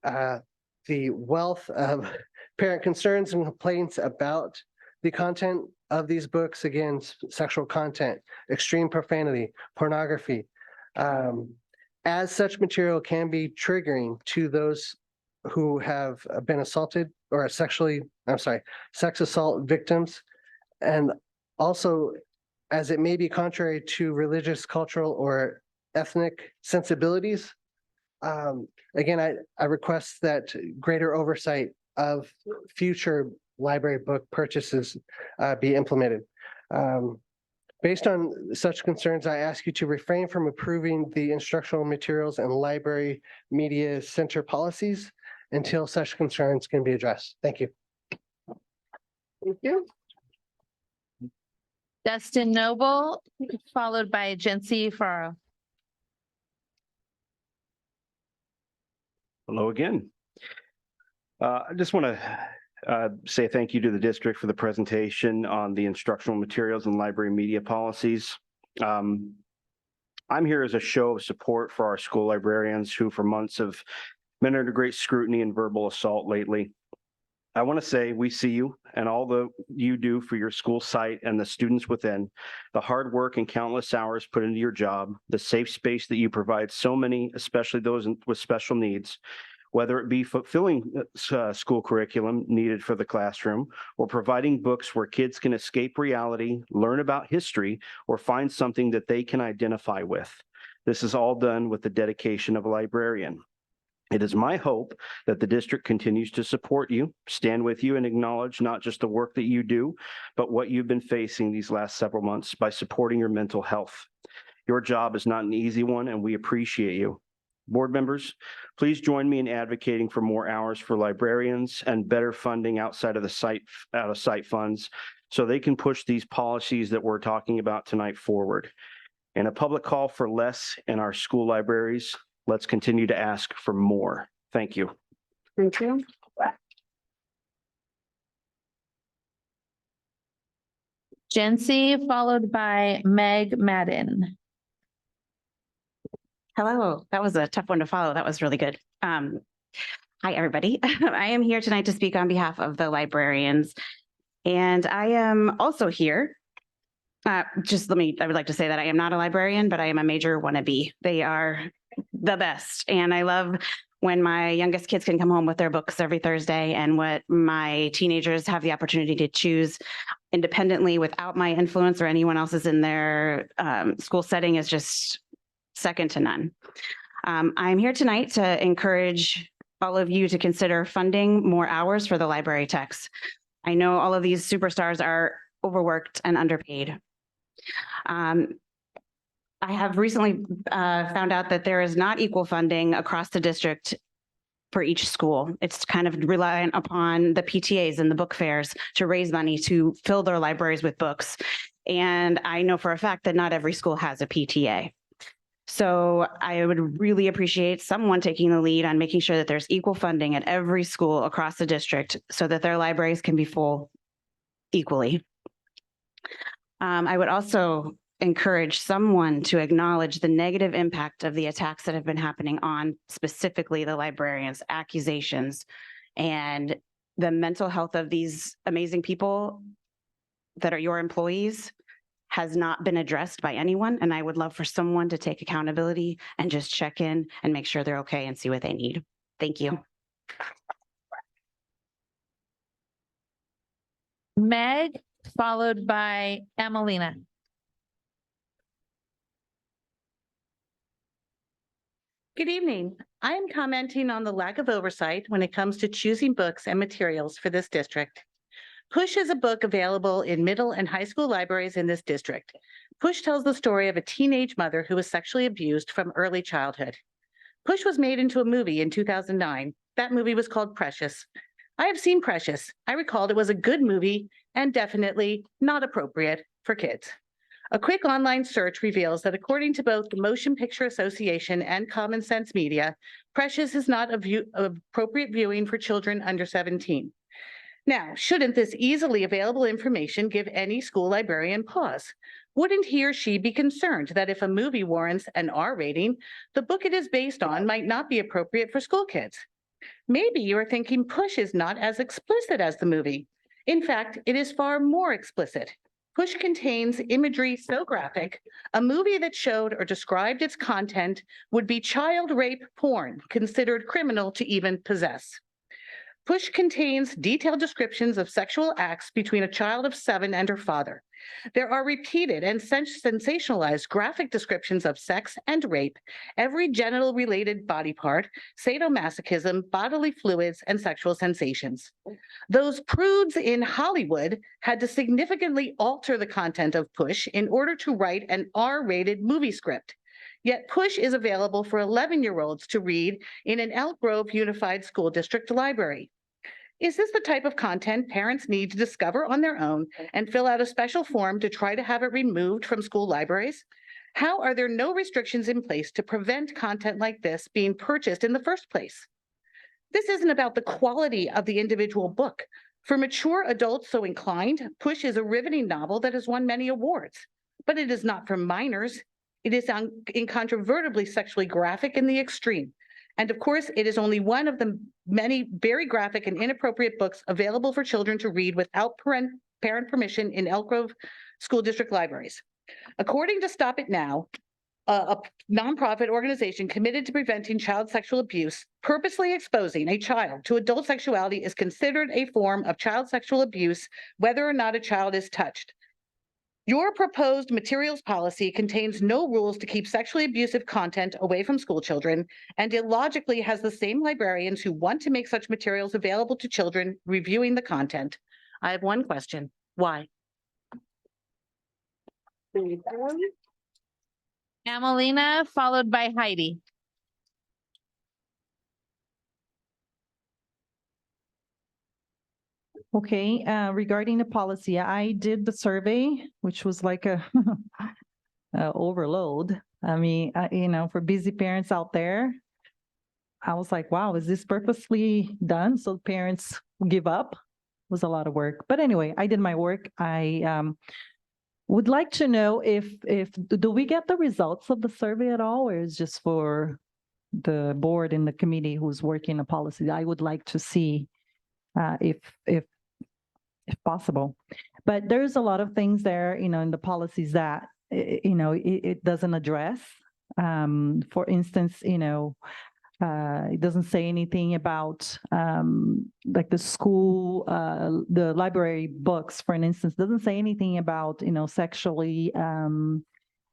the wealth of parent concerns and complaints about the content of these books, again, sexual content, extreme profanity, pornography, as such material can be triggering to those who have been assaulted or sex assault victims, and also as it may be contrary to religious, cultural, or ethnic sensibilities. Again, I request that greater oversight of future library book purchases be implemented. Based on such concerns, I ask you to refrain from approving the instructional materials and library media center policies until such concerns can be addressed. Thank you.
Thank you.
Dustin Noble, followed by Jency Farrow.
Hello again. I just want to say thank you to the district for the presentation on the instructional materials and library media policies. I'm here as a show of support for our school librarians who for months have been under great scrutiny and verbal assault lately. I want to say we see you and all that you do for your school site and the students within, the hard work and countless hours put into your job, the safe space that you provide so many, especially those with special needs, whether it be fulfilling school curriculum needed for the classroom or providing books where kids can escape reality, learn about history, or find something that they can identify with. This is all done with the dedication of a librarian. It is my hope that the district continues to support you, stand with you, and acknowledge not just the work that you do, but what you've been facing these last several months by supporting your mental health. Your job is not an easy one, and we appreciate you. Board members, please join me in advocating for more hours for librarians and better funding outside of the site, out-of-site funds, so they can push these policies that we're talking about tonight forward. In a public call for less in our school libraries, let's continue to ask for more. Thank you.
Thank you.
Jency, followed by Meg Madden.
Hello, that was a tough one to follow. That was really good. Hi, everybody. I am here tonight to speak on behalf of the librarians. And I am also here. I would like to say that I am not a librarian, but I am a major wannabe. They are the best. And I love when my youngest kids can come home with their books every Thursday and what my teenagers have the opportunity to choose independently without my influence or anyone else's in their school setting is just second to none. I'm here tonight to encourage all of you to consider funding more hours for the library techs. I know all of these superstars are overworked and underpaid. I have recently found out that there is not equal funding across the district for each school. It's kind of reliant upon the PTAs and the book fairs to raise money to fill their libraries with books. And I know for a fact that not every school has a PTA. So I would really appreciate someone taking the lead on making sure that there's equal funding at every school across the district so that their libraries can be full equally. I would also encourage someone to acknowledge the negative impact of the attacks that have been happening on specifically the librarians, accusations, and the mental health of these amazing people that are your employees has not been addressed by anyone. And I would love for someone to take accountability and just check in and make sure they're okay and see what they need. Thank you.
Meg, followed by Emelina.
Good evening. I am commenting on the lack of oversight when it comes to choosing books and materials for this district. Push is a book available in middle and high school libraries in this district. Push tells the story of a teenage mother who was sexually abused from early childhood. Push was made into a movie in 2009. That movie was called Precious. I have seen Precious. I recalled it was a good movie and definitely not appropriate for kids. A quick online search reveals that according to both the Motion Picture Association and Common Sense Media, Precious is not appropriate viewing for children under 17. Now, shouldn't this easily available information give any school librarian pause? Wouldn't he or she be concerned that if a movie warrants an R rating, the book it is based on might not be appropriate for school kids? Maybe you are thinking Push is not as explicit as the movie. In fact, it is far more explicit. Push contains imagery so graphic, a movie that showed or described its content would be child rape porn, considered criminal to even possess. Push contains detailed descriptions of sexual acts between a child of 7 and her father. There are repeated and sensationalized graphic descriptions of sex and rape, every genital-related body part, sadomasochism, bodily fluids, and sexual sensations. Those prudes in Hollywood had to significantly alter the content of Push in order to write an R-rated movie script. Yet Push is available for 11-year-olds to read in an Elk Grove Unified School District library. Is this the type of content parents need to discover on their own and fill out a special form to try to have it removed from school libraries? How are there no restrictions in place to prevent content like this being purchased in the first place? This isn't about the quality of the individual book. For mature adults so inclined, Push is a riveting novel that has won many awards, but it is not for minors. It is incontrovertibly sexually graphic in the extreme. And of course, it is only one of the many very graphic and inappropriate books available for children to read without parent permission in Elk Grove School District libraries. According to Stop It Now, a nonprofit organization committed to preventing child sexual abuse, purposely exposing a child to adult sexuality is considered a form of child sexual abuse, whether or not a child is touched. Your proposed materials policy contains no rules to keep sexually abusive content away from school children, and illogically has the same librarians who want to make such materials available to children reviewing the content. I have one question. Why?
Amelina, followed by Heidi.
Okay, regarding the policy, I did the survey, which was like a overload. I mean, for busy parents out there, I was like, wow, is this purposely done so parents give up? It was a lot of work. But anyway, I did my work. I would like to know if do we get the results of the survey at all, or is just for the board and the committee who's working the policy? I would like to see if possible. But there's a lot of things there, in the policies that, it doesn't address. For instance, it doesn't say anything about like the school, the library books, for instance, doesn't say anything about, sexually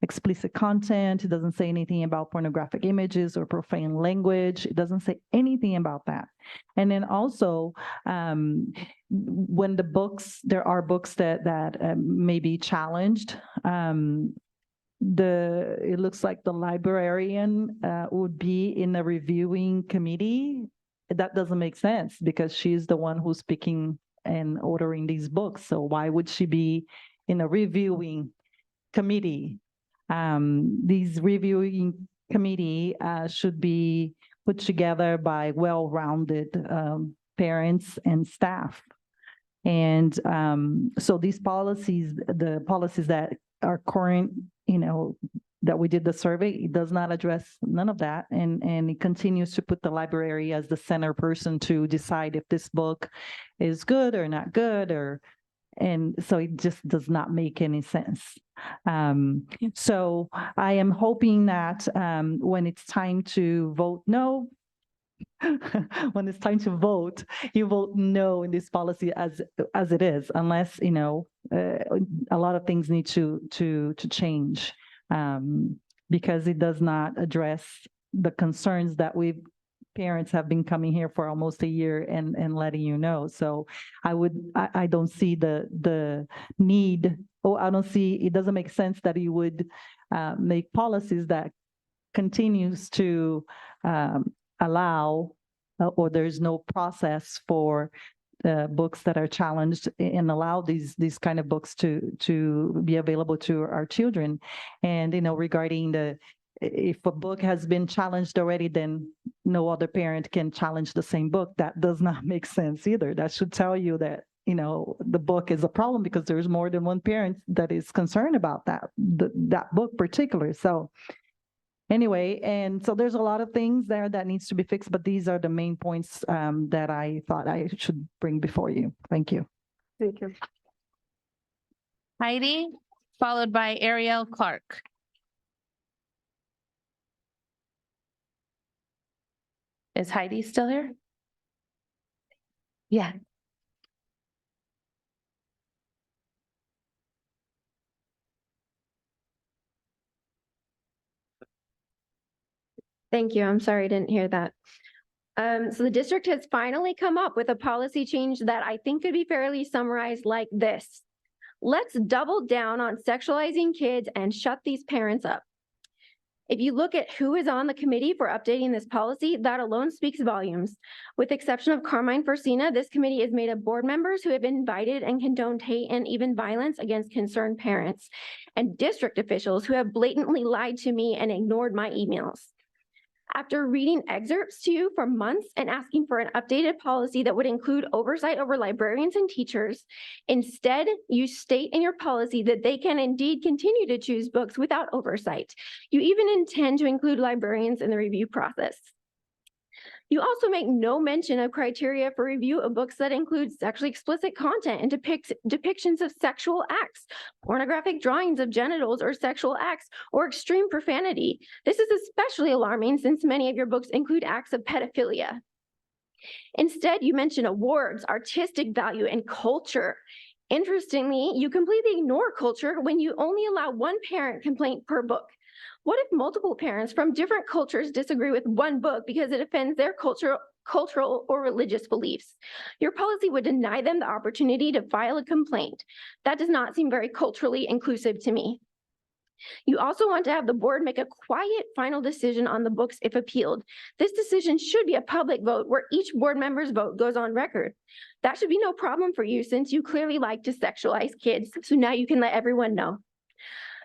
explicit content. It doesn't say anything about pornographic images or profane language. It doesn't say anything about that. And then also, when there are books that may be challenged, it looks like the librarian would be in a reviewing committee. That doesn't make sense because she's the one who's picking and ordering these books. So why would she be in a reviewing committee? These reviewing committee should be put together by well-rounded parents and staff. And so these policies, the policies that are current, that we did the survey, it does not address none of that. And it continues to put the library as the center person to decide if this book is good or not good, and so it just does not make any sense. So I am hoping that when it's time to vote no, when it's time to vote, you vote no in this policy as it is, unless a lot of things need to change, because it does not address the concerns that parents have been coming here for almost a year and letting you know. So I don't see the need, or I don't see, it doesn't make sense that you would make policies that continues to allow, or there's no process for books that are challenged, and allow these kind of books to be available to our children. And, regarding if a book has been challenged already, then no other parent can challenge the same book. That does not make sense either. That should tell you that, the book is a problem because there's more than one parent that is concerned about that book particularly. So anyway, and so there's a lot of things there that needs to be fixed, but these are the main points that I thought I should bring before you. Thank you.
Thank you.
Heidi, followed by Ariel Clark. Is Heidi still here? Yeah.
Thank you. I'm sorry I didn't hear that. So the district has finally come up with a policy change that I think could be fairly summarized like this. Let's double down on sexualizing kids and shut these parents up. If you look at who is on the committee for updating this policy, that alone speaks volumes. With the exception of Carmine Forcina, this committee is made of board members who have invited and condoned hate and even violence against concerned parents, and district officials who have blatantly lied to me and ignored my emails. After reading excerpts to you for months and asking for an updated policy that would include oversight over librarians and teachers, instead you state in your policy that they can indeed continue to choose books without oversight. You even intend to include librarians in the review process. You also make no mention of criteria for review of books that include sexually explicit content and depictions of sexual acts, pornographic drawings of genitals or sexual acts, or extreme profanity. This is especially alarming since many of your books include acts of pedophilia. Instead, you mention awards, artistic value, and culture. Interestingly, you completely ignore culture when you only allow one parent complaint per book. What if multiple parents from different cultures disagree with one book because it offends their cultural or religious beliefs? Your policy would deny them the opportunity to file a complaint. That does not seem very culturally inclusive to me. You also want to have the board make a quiet final decision on the books if appealed. This decision should be a public vote where each board member's vote goes on record. That should be no problem for you since you clearly like to sexualize kids, so now you can let everyone know.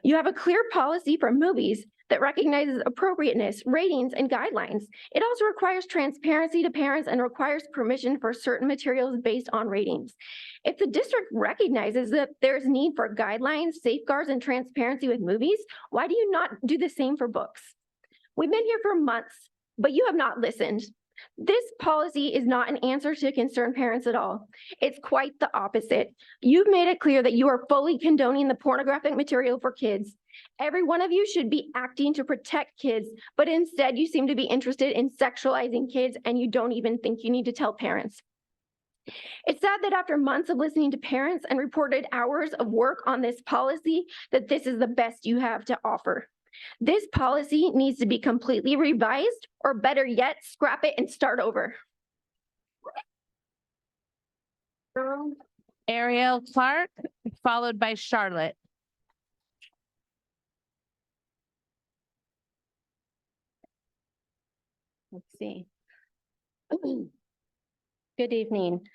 You have a clear policy for movies that recognizes appropriateness, ratings, and guidelines. It also requires transparency to parents and requires permission for certain materials based on ratings. If the district recognizes that there's need for guidelines, safeguards, and transparency with movies, why do you not do the same for books? We've been here for months, but you have not listened. This policy is not an answer to concerned parents at all. It's quite the opposite. You've made it clear that you are fully condoning the pornographic material for kids. Every one of you should be acting to protect kids, but instead you seem to be interested in sexualizing kids and you don't even think you need to tell parents. It's sad that after months of listening to parents and reported hours of work on this policy, that this is the best you have to offer. This policy needs to be completely revised, or better yet, scrap it and start over.
Ariel Clark, followed by Charlotte.
Let's see. Good evening.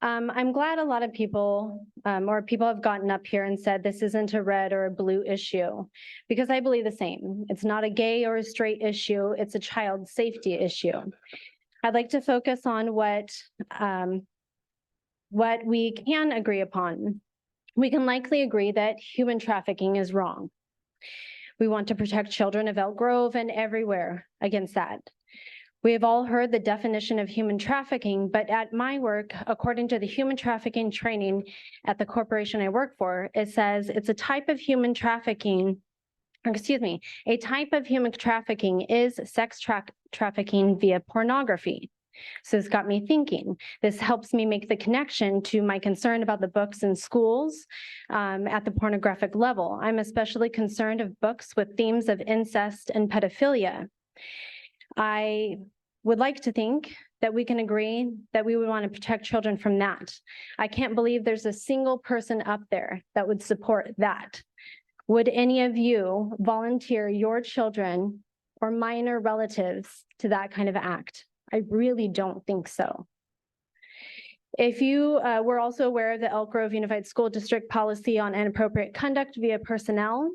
I'm glad a lot of people have gotten up here and said this isn't a red or a blue issue, because I believe the same. It's not a gay or a straight issue. It's a child safety issue. I'd like to focus on what we can agree upon. We can likely agree that human trafficking is wrong. We want to protect children of Elk Grove and everywhere against that. We have all heard the definition of human trafficking, but at my work, according to the human trafficking training at the corporation I work for, it says it's a type of human trafficking, a type of human trafficking is sex trafficking via pornography. So this got me thinking. This helps me make the connection to my concern about the books in schools at the pornographic level. I'm especially concerned of books with themes of incest and pedophilia. I would like to think that we can agree that we would want to protect children from that. I can't believe there's a single person up there that would support that. Would any of you volunteer your children or minor relatives to that kind of act? I really don't think so. If you were also aware of the Elk Grove Unified School District policy on inappropriate conduct via personnel,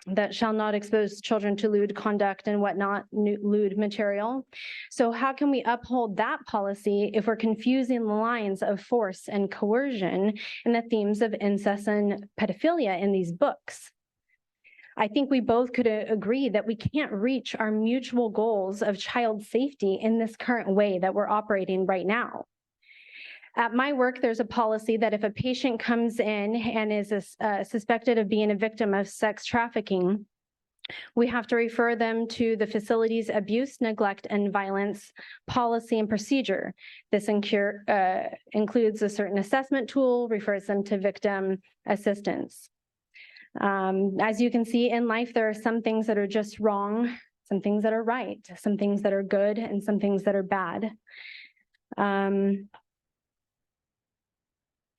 that shall not expose children to lewd conduct and whatnot, lewd material. So how can we uphold that policy if we're confusing the lines of force and coercion and the themes of incest and pedophilia in these books? I think we both could agree that we can't reach our mutual goals of child safety in this current way that we're operating right now. At my work, there's a policy that if a patient comes in and is suspected of being a victim of sex trafficking, we have to refer them to the facility's abuse, neglect, and violence policy and procedure. This includes a certain assessment tool, refers them to victim assistance. As you can see in life, there are some things that are just wrong.
some things that are right, some things that are good, and some things that are bad.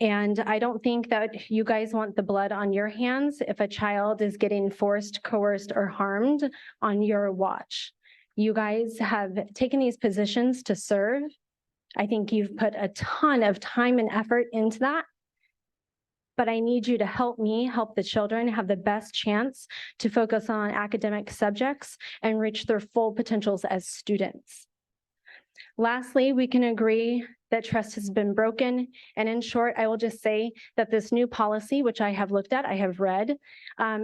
And I don't think that you guys want the blood on your hands if a child is getting forced, coerced, or harmed on your watch. You guys have taken these positions to serve. I think you've put a ton of time and effort into that. But I need you to help me help the children have the best chance to focus on academic subjects and reach their full potentials as students. Lastly, we can agree that trust has been broken. And in short, I will just say that this new policy, which I have looked at, I have read,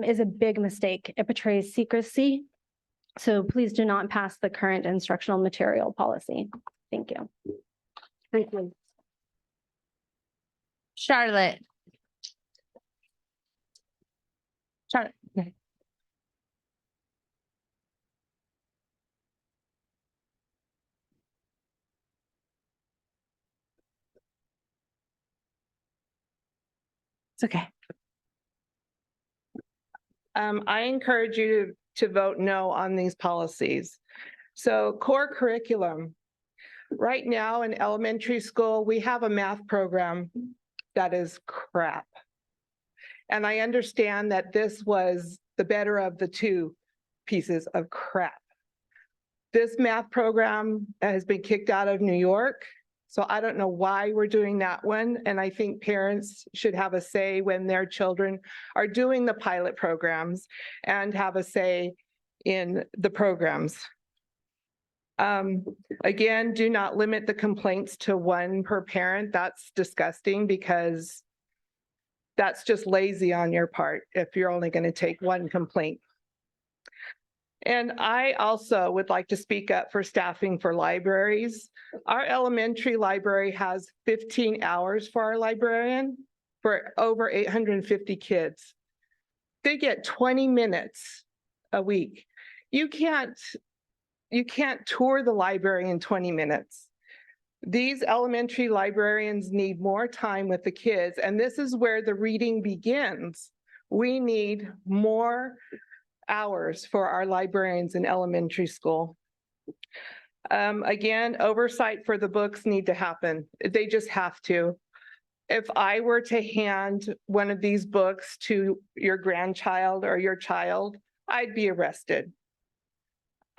is a big mistake. It betrays secrecy. So please do not pass the current instructional material policy. Thank you.
Thank you.
Charlotte. Charlotte. Okay. It's okay.
I encourage you to vote no on these policies. So core curriculum. Right now in elementary school, we have a math program that is crap. And I understand that this was the better of the two pieces of crap. This math program has been kicked out of New York. So I don't know why we're doing that one. And I think parents should have a say when their children are doing the pilot programs and have a say in the programs. Again, do not limit the complaints to one per parent. That's disgusting because that's just lazy on your part if you're only going to take one complaint. And I also would like to speak up for staffing for libraries. Our elementary library has 15 hours for our librarian for over 850 kids. They get 20 minutes a week. You can't tour the library in 20 minutes. These elementary librarians need more time with the kids, and this is where the reading begins. We need more hours for our librarians in elementary school. Again, oversight for the books need to happen. They just have to. If I were to hand one of these books to your grandchild or your child, I'd be arrested.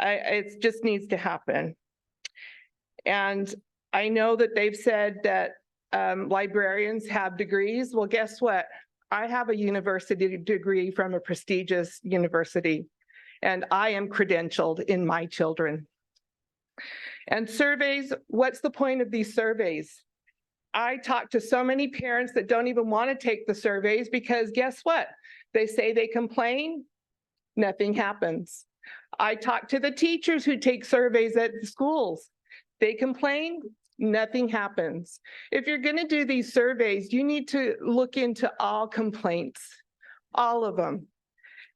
It just needs to happen. And I know that they've said that librarians have degrees. Well, guess what? I have a university degree from a prestigious university, and I am credentialed in my children. And surveys, what's the point of these surveys? I talk to so many parents that don't even want to take the surveys because guess what? They say they complain, nothing happens. I talk to the teachers who take surveys at the schools. They complain, nothing happens. If you're going to do these surveys, you need to look into all complaints, all of them.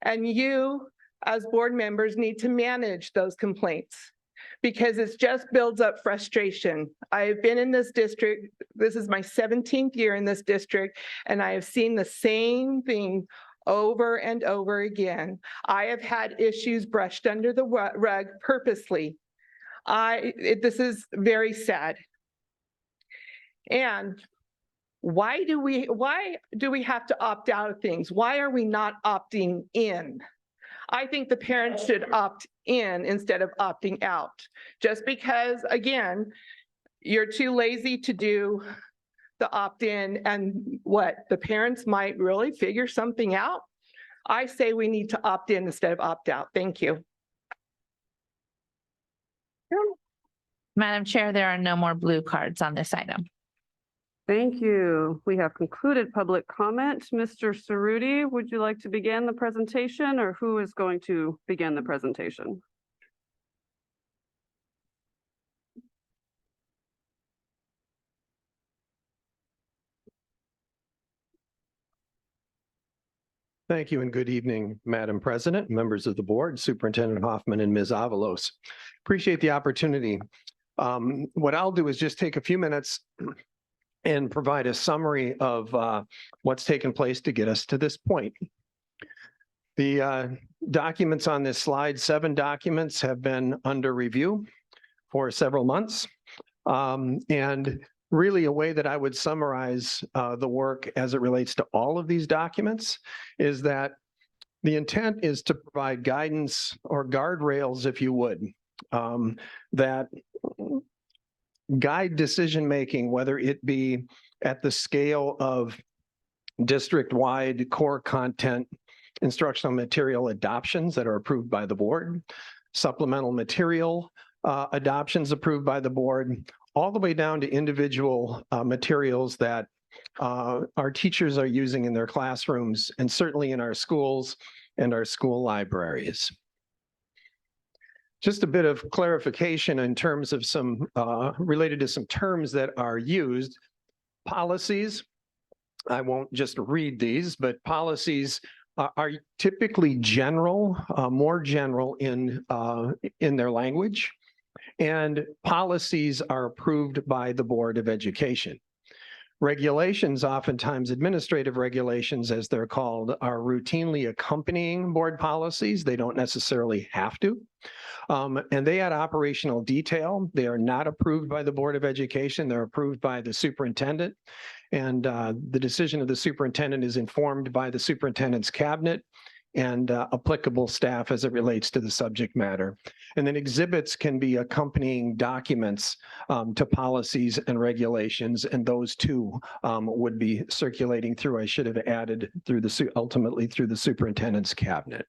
And you, as board members, need to manage those complaints because it just builds up frustration. I have been in this district. This is my 17th year in this district, and I have seen the same thing over and over again. I have had issues brushed under the rug purposely. This is very sad. And why do we have to opt out of things? Why are we not opting in? I think the parents should opt in instead of opting out. Just because, again, you're too lazy to do the opt-in and what? The parents might really figure something out. I say we need to opt in instead of opt out. Thank you.
Madam Chair, there are no more blue cards on this item.
Thank you. We have concluded public comment. Mr. Cerruti, would you like to begin the presentation, or who is going to begin the presentation?
Thank you and good evening, Madam President, members of the board, Superintendent Hoffman and Ms. Avalos. Appreciate the opportunity. What I'll do is just take a few minutes and provide a summary of what's taken place to get us to this point. The documents on this slide, 7 documents have been under review for several months. And really a way that I would summarize the work as it relates to all of these documents is that the intent is to provide guidance or guardrails, if you would, that guide decision-making, whether it be at the scale of district-wide core content instructional material adoptions that are approved by the board, supplemental material adoptions approved by the board, all the way down to individual materials that our teachers are using in their classrooms and certainly in our schools and our school libraries. Just a bit of clarification in terms of some related to some terms that are used. Policies, I won't just read these, but policies are typically general, more general in their language, and policies are approved by the Board of Education. Regulations, oftentimes administrative regulations, as they're called, are routinely accompanying board policies. They don't necessarily have to. And they add operational detail. They are not approved by the Board of Education. They're approved by the superintendent. And the decision of the superintendent is informed by the superintendent's cabinet and applicable staff as it relates to the subject matter. And then exhibits can be accompanying documents to policies and regulations, and those too would be circulating through, I should have added, through the ultimately through the superintendent's cabinet.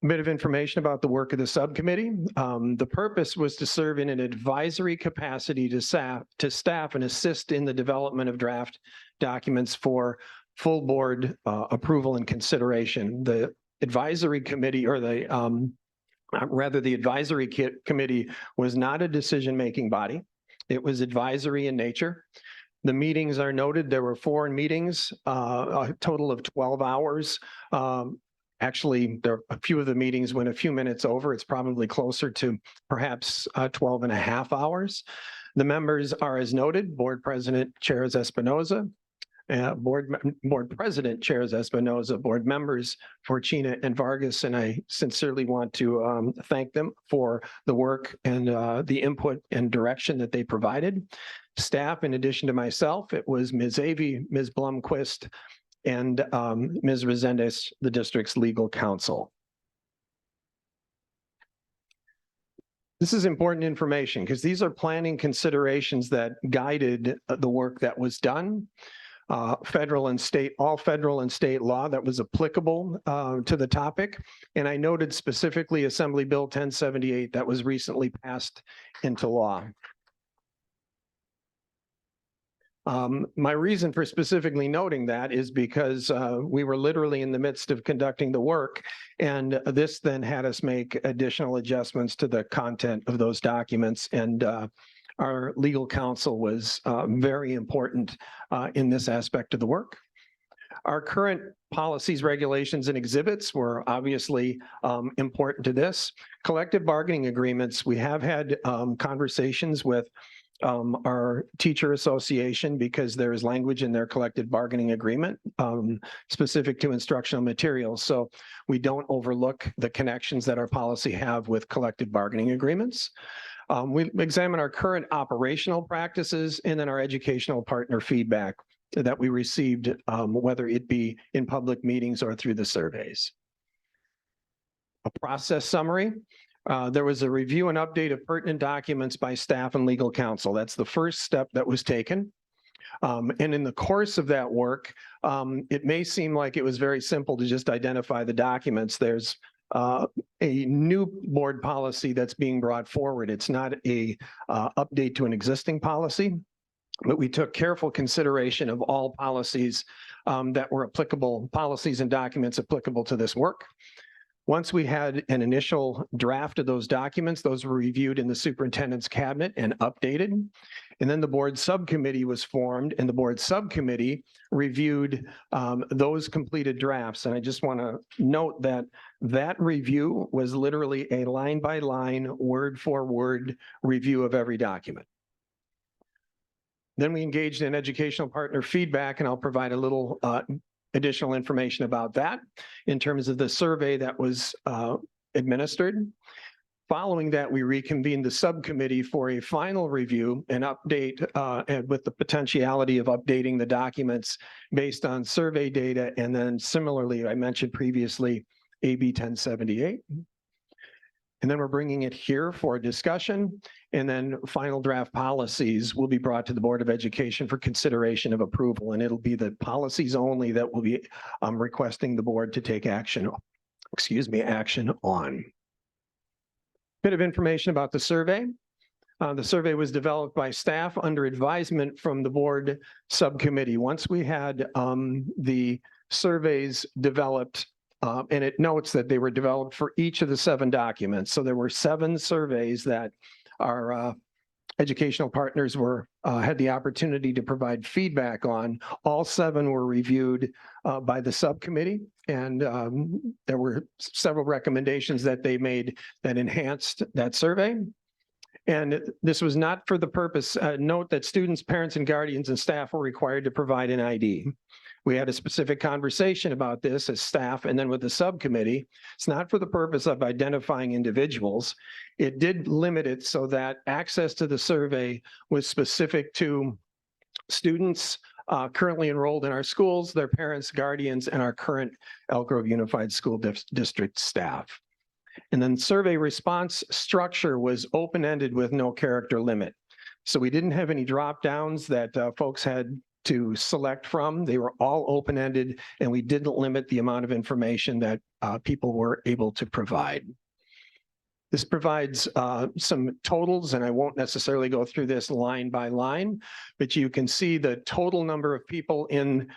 A bit of information about the work of the subcommittee. The purpose was to serve in an advisory capacity to staff and assist in the development of draft documents for full board approval and consideration. The advisory committee, or the rather the advisory committee, was not a decision-making body. It was advisory in nature. The meetings are noted. There were 4 meetings, a total of 12 hours. Actually, there a few of the meetings went a few minutes over. It's probably closer to perhaps 12 and a half hours. The members are as noted. Board President chairs Espinoza. Board President chairs Espinoza, board members Fortuna and Vargas, and I sincerely want to thank them for the work and the input and direction that they provided. Staff, in addition to myself, it was Ms. Avey, Ms. Blumquist, and Ms. Resendez, the district's legal counsel. This is important information because these are planning considerations that guided the work that was done. Federal and state, all federal and state law that was applicable to the topic. And I noted specifically Assembly Bill 1078 that was recently passed into law. My reason for specifically noting that is because we were literally in the midst of conducting the work, and this then had us make additional adjustments to the content of those documents. And our legal counsel was very important in this aspect of the work. Our current policies, regulations, and exhibits were obviously important to this. Collective bargaining agreements, we have had conversations with our teacher association because there is language in their collective bargaining agreement specific to instructional materials. So we don't overlook the connections that our policy have with collective bargaining agreements. We examine our current operational practices and then our educational partner feedback that we received, whether it be in public meetings or through the surveys. A process summary. There was a review and update of pertinent documents by staff and legal counsel. That's the first step that was taken. And in the course of that work, it may seem like it was very simple to just identify the documents. There's a new board policy that's being brought forward. It's not a update to an existing policy, but we took careful consideration of all policies that were applicable, policies and documents applicable to this work. Once we had an initial draft of those documents, those were reviewed in the superintendent's cabinet and updated. And then the board subcommittee was formed, and the board subcommittee reviewed those completed drafts. And I just want to note that that review was literally a line-by-line, word-for-word review of every document. Then we engaged in educational partner feedback, and I'll provide a little additional information about that in terms of the survey that was administered. Following that, we reconvened the subcommittee for a final review and update and with the potentiality of updating the documents based on survey data. And then similarly, I mentioned previously, AB 1078. And then we're bringing it here for discussion. And then final draft policies will be brought to the Board of Education for consideration of approval. And it'll be the policies only that will be requesting the board to take action on. Bit of information about the survey. The survey was developed by staff under advisement from the board subcommittee. Once we had the surveys developed, and it notes that they were developed for each of the 7 documents. So there were 7 surveys that our educational partners had the opportunity to provide feedback on. All 7 were reviewed by the subcommittee, and there were several recommendations that they made that enhanced that survey. And this was not for the purpose, note that students, parents, and guardians and staff were required to provide an ID. We had a specific conversation about this as staff and then with the subcommittee. It's not for the purpose of identifying individuals. It did limit it so that access to the survey was specific to students currently enrolled in our schools, their parents, guardians, and our current Elk Grove Unified School District staff. And then survey response structure was open-ended with no character limit. So we didn't have any drop downs that folks had to select from. They were all open-ended, and we didn't limit the amount of information that people were able to provide. This provides some totals, and I won't necessarily go through this line by line, but you can see the total number of people in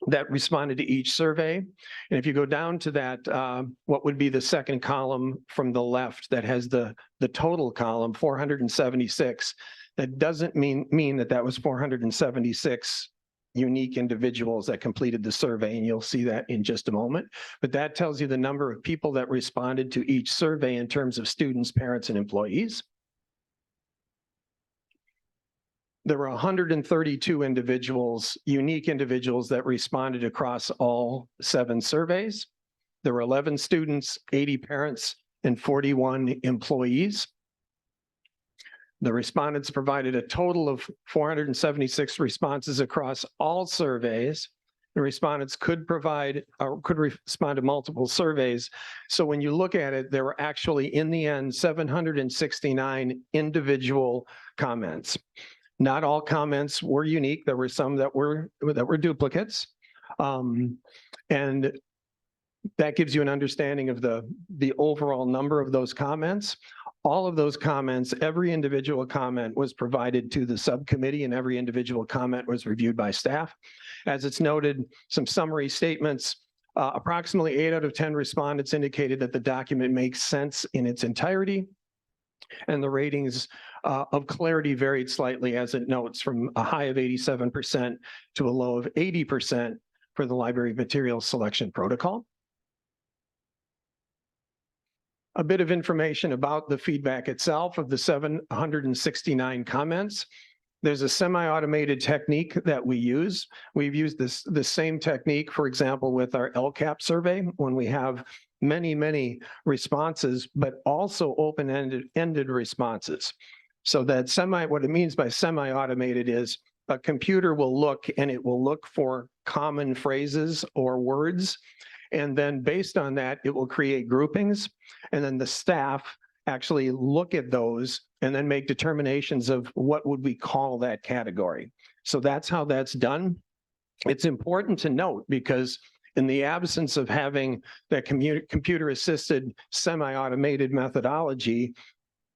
that responded to each survey. And if you go down to that, what would be the second column from the left that has the total column, 476, that doesn't mean that that was 476 unique individuals that completed the survey, and you'll see that in just a moment. But that tells you the number of people that responded to each survey in terms of students, parents, and employees. There were 132 individuals, unique individuals that responded across all 7 surveys. There were 11 students, 80 parents, and 41 employees. The respondents provided a total of 476 responses across all surveys. The respondents could respond to multiple surveys. So when you look at it, there were actually, in the end, 769 individual comments. Not all comments were unique. There were some that were duplicates. And that gives you an understanding of the overall number of those comments. All of those comments, every individual comment was provided to the subcommittee, and every individual comment was reviewed by staff. As it's noted, some summary statements, approximately 8 out of 10 respondents indicated that the document makes sense in its entirety. And the ratings of clarity varied slightly, as it notes, from a high of 87% to a low of 80% for the library materials selection protocol. A bit of information about the feedback itself. Of the 769 comments, there's a semi-automated technique that we use. We've used the same technique, for example, with our LCAP survey, when we have many responses, but also open-ended responses. So that what it means by semi-automated is a computer will look, and it will look for common phrases or words. And then based on that, it will create groupings. And then the staff actually look at those and then make determinations of what would we call that category. So that's how that's done. It's important to note, because in the absence of having that computer-assisted semi-automated methodology,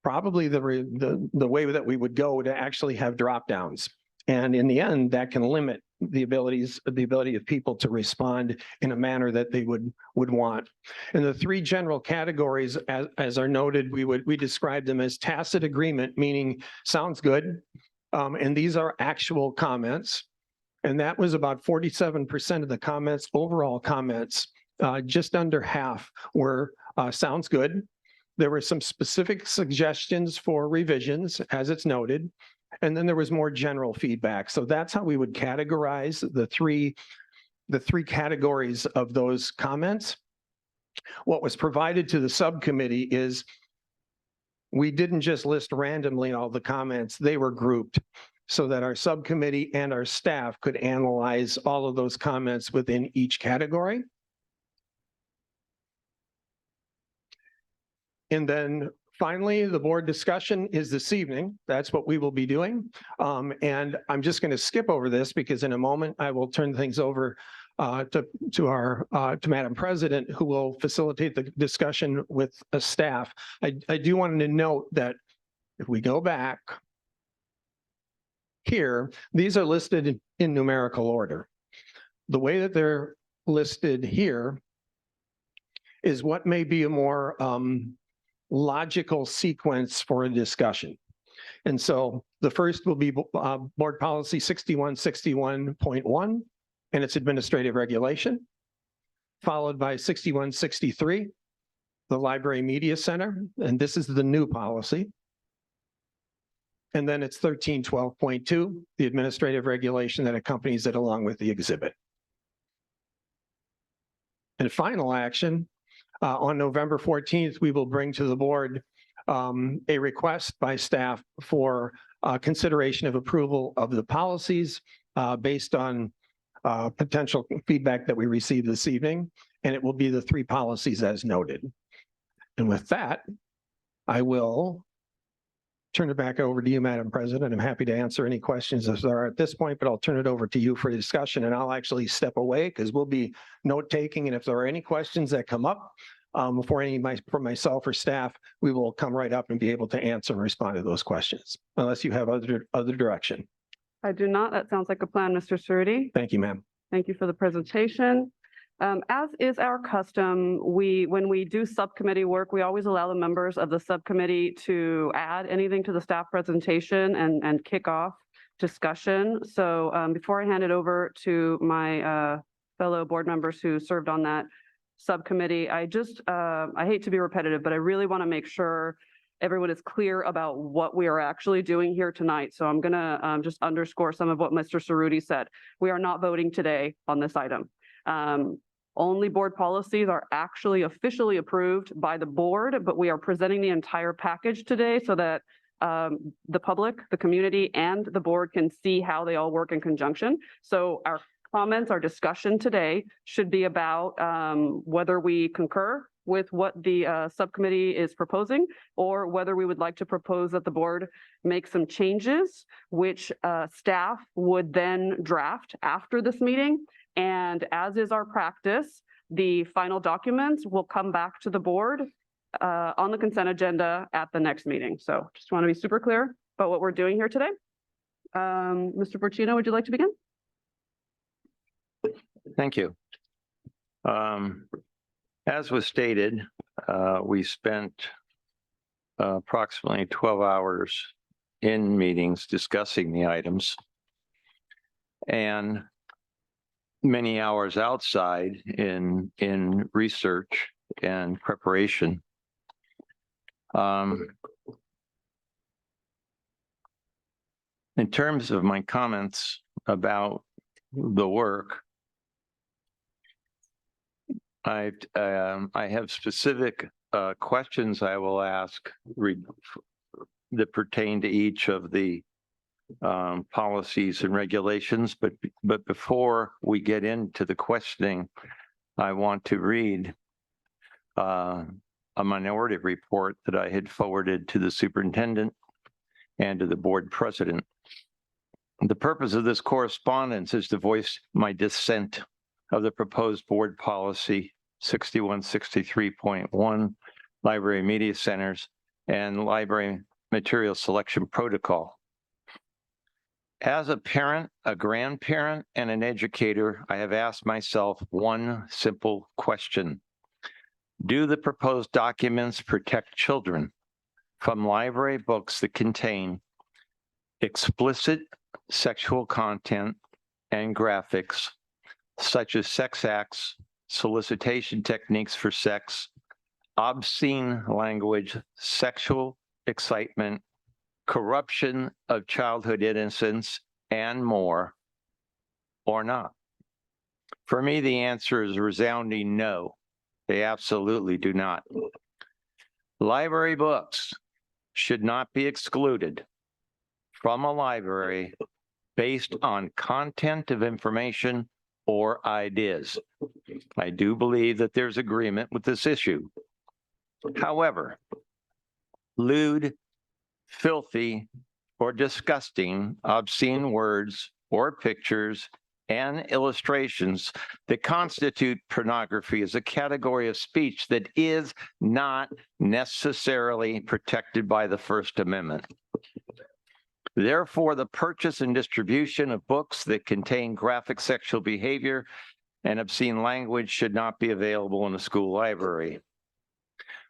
probably the way that we would go to actually have drop downs. And in the end, that can limit the ability of people to respond in a manner that they would want. And the 3 general categories, as are noted, we describe them as tacit agreement, meaning sounds good. And these are actual comments. And that was about 47% of the comments, overall comments. Just under half were sounds good. There were some specific suggestions for revisions, as it's noted. And then there was more general feedback. So that's how we would categorize the 3 the three categories of those comments. What was provided to the subcommittee is we didn't just list randomly all the comments, they were grouped so that our subcommittee and our staff could analyze all of those comments within each category. And then finally, the board discussion is this evening. That's what we will be doing. And I'm just going to skip over this because in a moment I will turn things over to Madam President, who will facilitate the discussion with a staff. I do want to note that if we go back here, these are listed in numerical order. The way that they're listed here is what may be a more logical sequence for a discussion. And so the first will be Board Policy 6161.1 and its administrative regulation, followed by 6163, the Library Media Center, and this is the new policy. And then it's 1312.2, the administrative regulation that accompanies it along with the exhibit. And final action, on November 14th, we will bring to the board a request by staff for consideration of approval of the policies based on potential feedback that we received this evening, and it will be the three policies as noted. And with that, I will turn it back over to you, Madam President. I'm happy to answer any questions if there are at this point, but I'll turn it over to you for discussion, and I'll actually step away because we'll be note-taking, and if there are any questions that come up for myself or staff, we will come right up and be able to answer and respond to those questions, unless you have other direction.
I do not. That sounds like a plan, Mr. Cerruti.
Thank you, ma'am.
Thank you for the presentation. As is our custom, when we do subcommittee work, we always allow the members of the subcommittee to add anything to the staff presentation and kick off discussion. So before I hand it over to my fellow board members who served on that subcommittee, I hate to be repetitive, but I really want to make sure everyone is clear about what we are actually doing here tonight. So I'm going to just underscore some of what Mr. Cerruti said. We are not voting today on this item. Only board policies are actually officially approved by the board, but we are presenting the entire package today so that the public, the community, and the board can see how they all work in conjunction. So our comments, our discussion today should be about whether we concur with what the subcommittee is proposing, or whether we would like to propose that the board make some changes, which staff would then draft after this meeting. And as is our practice, the final documents will come back to the board on the consent agenda at the next meeting. So just want to be super clear about what we're doing here today. Mr. Porcino, would you like to begin?
Thank you. As was stated, we spent approximately 12 hours in meetings discussing the items and many hours outside in research and preparation. In terms of my comments about the work, I have specific questions I will ask that pertain to each of the policies and regulations. But before we get into the questioning, I want to read a minority report that I had forwarded to the superintendent and to the board president. The purpose of this correspondence is to voice my dissent of the proposed board policy 6163.1, library media centers, and library material selection protocol. As a parent, a grandparent, and an educator, I have asked myself one simple question. Do the proposed documents protect children from library books that contain explicit sexual content and graphics, such as sex acts, solicitation techniques for sex, obscene language, sexual excitement, corruption of childhood innocence, and more, or not? For me, the answer is a resounding no. They absolutely do not. Library books should not be excluded from a library based on content of information or ideas. I do believe that there's agreement with this issue. However, lewd, filthy, or disgusting, obscene words or pictures and illustrations that constitute pornography is a category of speech that is not necessarily protected by the First Amendment. Therefore, the purchase and distribution of books that contain graphic sexual behavior and obscene language should not be available in a school library.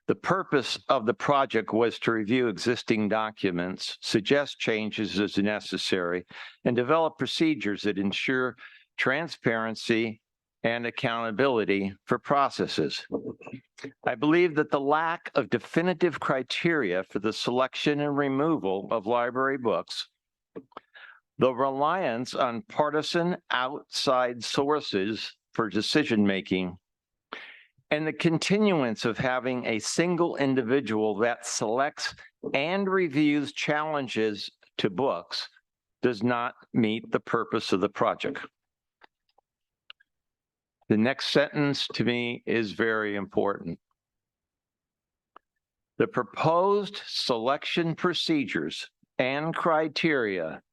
The purpose of the project was to review existing documents, suggest changes as necessary, and develop procedures that ensure transparency and accountability for processes. I believe that the lack of definitive criteria for the selection and removal of library books, the reliance on partisan outside sources for decision-making, and the continuance of having a single individual that selects and reviews challenges to books does not meet the purpose of the project. The next sentence to me is very important. The proposed selection procedures and criteria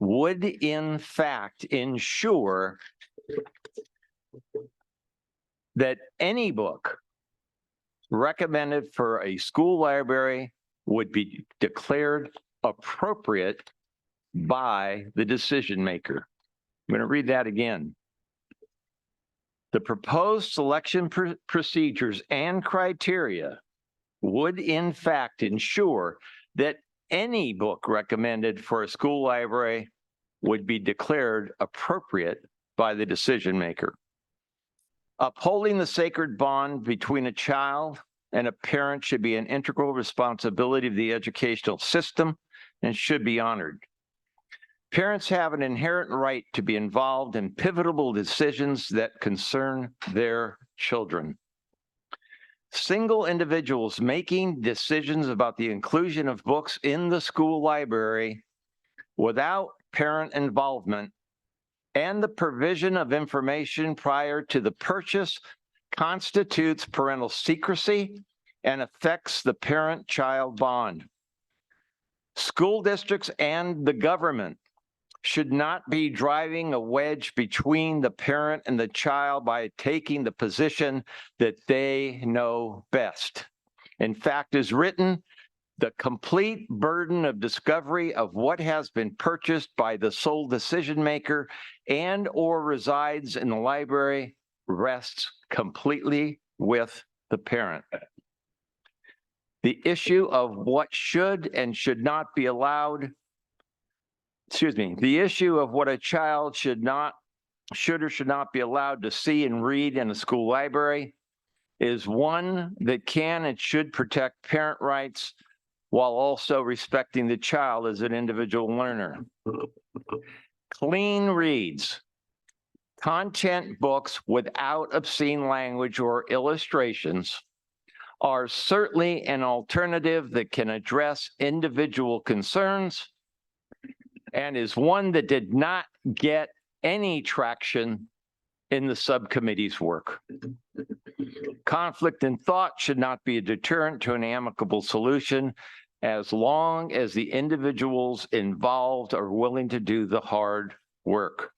would in fact ensure that any book recommended for a school library would be declared appropriate by the decision maker. I'm going to read that again. The proposed selection procedures and criteria would in fact ensure that any book recommended for a school library would be declared appropriate by the decision maker. Upholding the sacred bond between a child and a parent should be an integral responsibility of the educational system and should be honored. Parents have an inherent right to be involved in pivotal decisions that concern their children. Single individuals making decisions about the inclusion of books in the school library without parent involvement and the provision of information prior to the purchase constitutes parental secrecy and affects the parent-child bond. School districts and the government should not be driving a wedge between the parent and the child by taking the position that they know best. In fact, as written, the complete burden of discovery of what has been purchased by the sole decision maker and or resides in the library rests completely with the parent. The issue of what should and should not be allowed, the issue of what a child should or should not be allowed to see and read in a school library is one that can and should protect parent rights while also respecting the child as an individual learner. Clean reads, content books without obscene language or illustrations are certainly an alternative that can address individual concerns and is one that did not get any traction in the subcommittee's work. Conflict in thought should not be a deterrent to an amicable solution as long as the individuals involved are willing to do the hard work.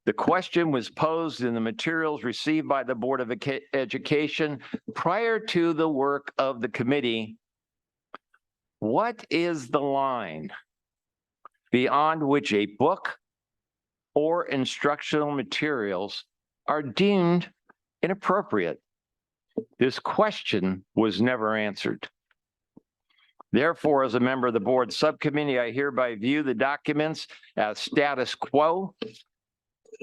The question was posed in the materials received by the Board of Education prior to the work of the committee. What is the line beyond which a book or instructional materials are deemed inappropriate? This question was never answered. Therefore, as a member of the board subcommittee, I hereby view the documents as status quo.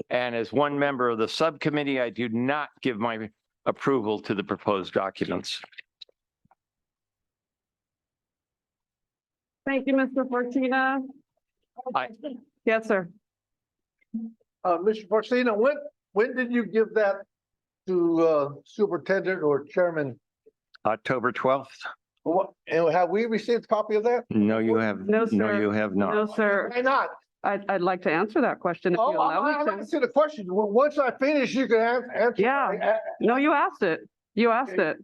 And as one member of the subcommittee, I do not give my approval to the proposed documents.
Thank you, Mr. Fortina. Yes, sir.
Mr. Forcina, when did you give that to superintendent or chairman?
October 12th?
And have we received a copy of that?
No, you have,
No,
no,
sir.
you have
No,
not.
sir.
Why not?
I'd like to answer that question if you
Oh,
allow
I'm
me to.
asking the question. Once I finish, you can answer.
Yeah. No, you asked it. You asked it.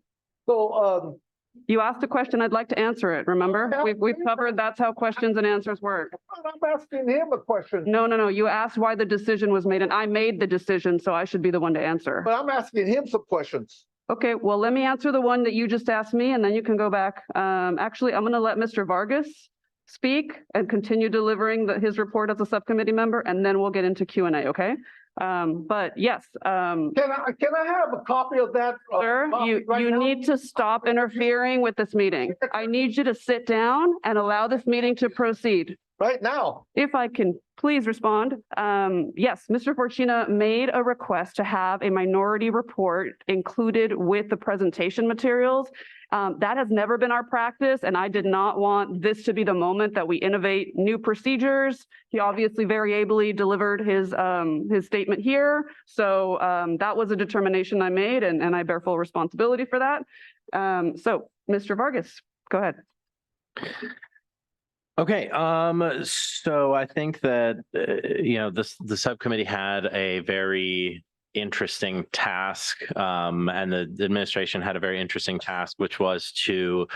So,
You asked a question. I'd like to answer it. Remember? We've covered, that's how questions and answers work.
I'm asking him a question,
No. You asked why the decision was made and I made the decision, so I should be the one to answer.
but I'm asking him some questions.
Okay, well, let me answer the one that you just asked me and then you can go back. Actually, I'm going to let Mr. Vargas speak and continue delivering his report as a subcommittee member, and then we'll get into Q&A, okay? But yes.
Can I have a copy of that?
Sir, you need to stop interfering with this meeting. I need you to sit down and allow this meeting to proceed.
Right now.
If I can please respond. Yes, Mr. Forcina made a request to have a minority report included with the presentation materials. That has never been our practice, and I did not want this to be the moment that we innovate new procedures. He obviously very ably delivered his statement here. So that was a determination I made, and I bear full responsibility for that. So Mr. Vargas, go ahead.
Okay, so I think that, the subcommittee had a very interesting task, and the administration had a very interesting task, which was to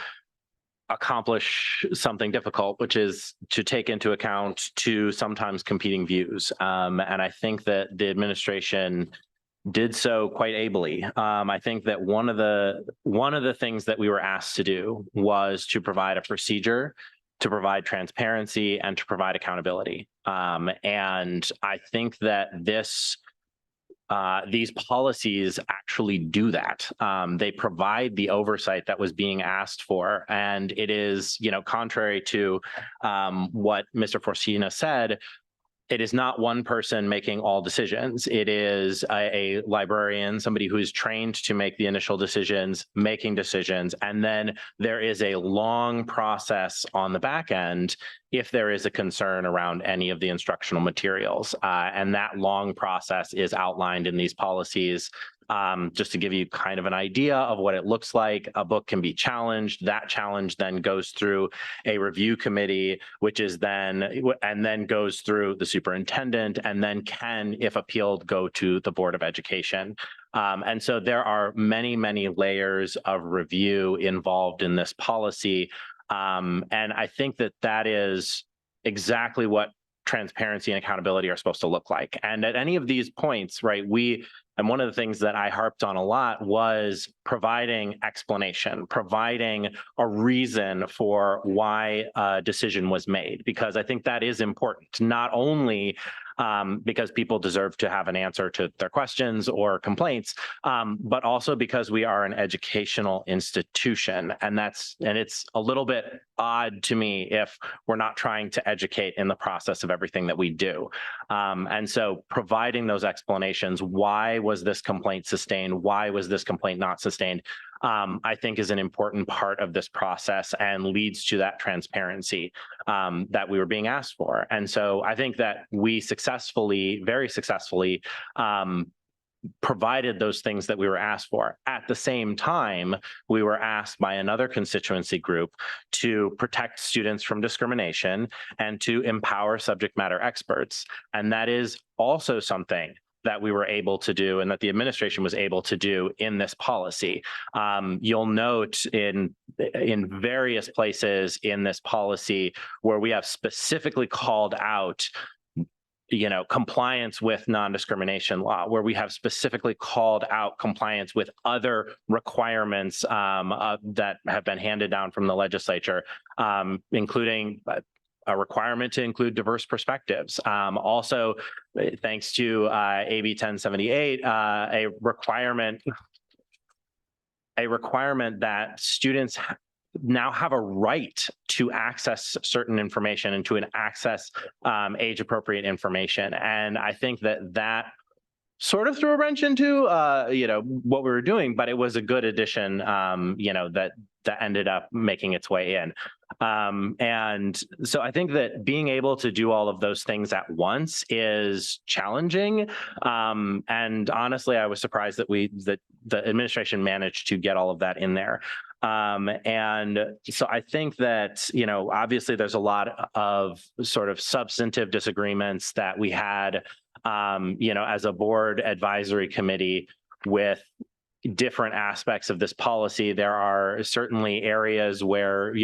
accomplish something difficult, which is to take into account two sometimes competing views. And I think that the administration did so quite ably. I think that one of the things that we were asked to do was to provide a procedure, to provide transparency, and to provide accountability. And I think that these policies actually do that. They provide the oversight that was being asked for. And it is, contrary to what Mr. Forcina said, it is not one person making all decisions. It is a librarian, somebody who is trained to make the initial decisions, making decisions. And then there is a long process on the back end if there is a concern around any of the instructional materials. And that long process is outlined in these policies. Just to give you kind of an idea of what it looks like, a book can be challenged. That challenge then goes through a review committee, which is then goes through the superintendent, and then can, if appealed, go to the Board of Education. And so there are many, many layers of review involved in this policy. And I think that is exactly what transparency and accountability are supposed to look like. And at any of these points, right, and one of the things that I harped on a lot was providing explanation, providing a reason for why a decision was made, because I think that is important, not only because people deserve to have an answer to their questions or complaints, but also because we are an educational institution. And it's a little bit odd to me if we're not trying to educate in the process of everything that we do. And so providing those explanations, why was this complaint sustained? Why was this complaint not sustained? I think is an important part of this process and leads to that transparency that we were being asked for. And so I think that we very successfully, provided those things that we were asked for. At the same time, we were asked by another constituency group to protect students from discrimination and to empower subject matter experts. And that is also something that we were able to do and that the administration was able to do in this policy. You'll note in various places in this policy where we have specifically called out compliance with non-discrimination law, where we have specifically called out compliance with other requirements that have been handed down from the legislature, including a requirement to include diverse perspectives. Also, thanks to AB 1078, a requirement that students now have a right to access certain information and to access age-appropriate information. And I think that sort of threw a wrench into, what we were doing, but it was a good addition, that ended up making its way in. And so I think that being able to do all of those things at once is challenging. And honestly, I was surprised that the administration managed to get all of that in there. And so I think that, obviously there's a lot of sort of substantive disagreements that we had, as a board advisory committee with different aspects of this policy. There are certainly areas where,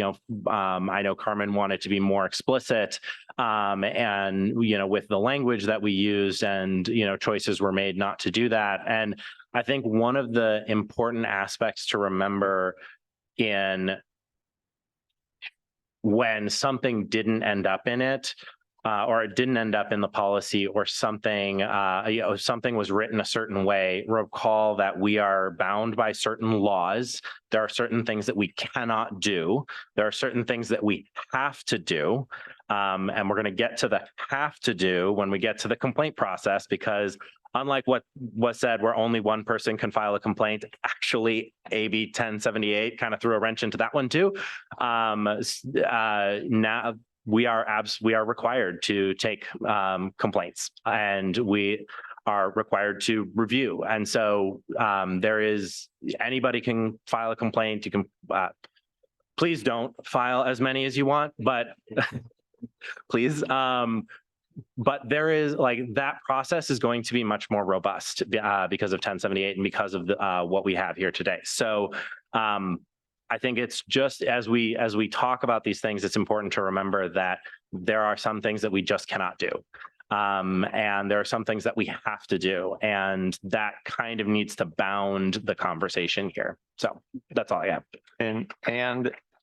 I know Carmen wanted to be more explicit, and, with the language that we used and, choices were made not to do that. And I think one of the important aspects to remember when something didn't end up in it, or it didn't end up in the policy, or something, something was written a certain way, recall that we are bound by certain laws. There are certain things that we cannot do. There are certain things that we have to do. And we're going to get to the have to do when we get to the complaint process, because unlike what was said, where only one person can file a complaint, actually AB 1078 kind of threw a wrench into that one too. Now we are required to take complaints, and we are required to review. And so anybody can file a complaint. You can, please don't file as many as you want, but please. But there is that process is going to be much more robust because of 1078 and because of what we have here today. So I think it's just as we talk about these things, it's important to remember that there are some things that we just cannot do. And there are some things that we have to do, and that kind of needs to bound the conversation here. So that's all I have.
And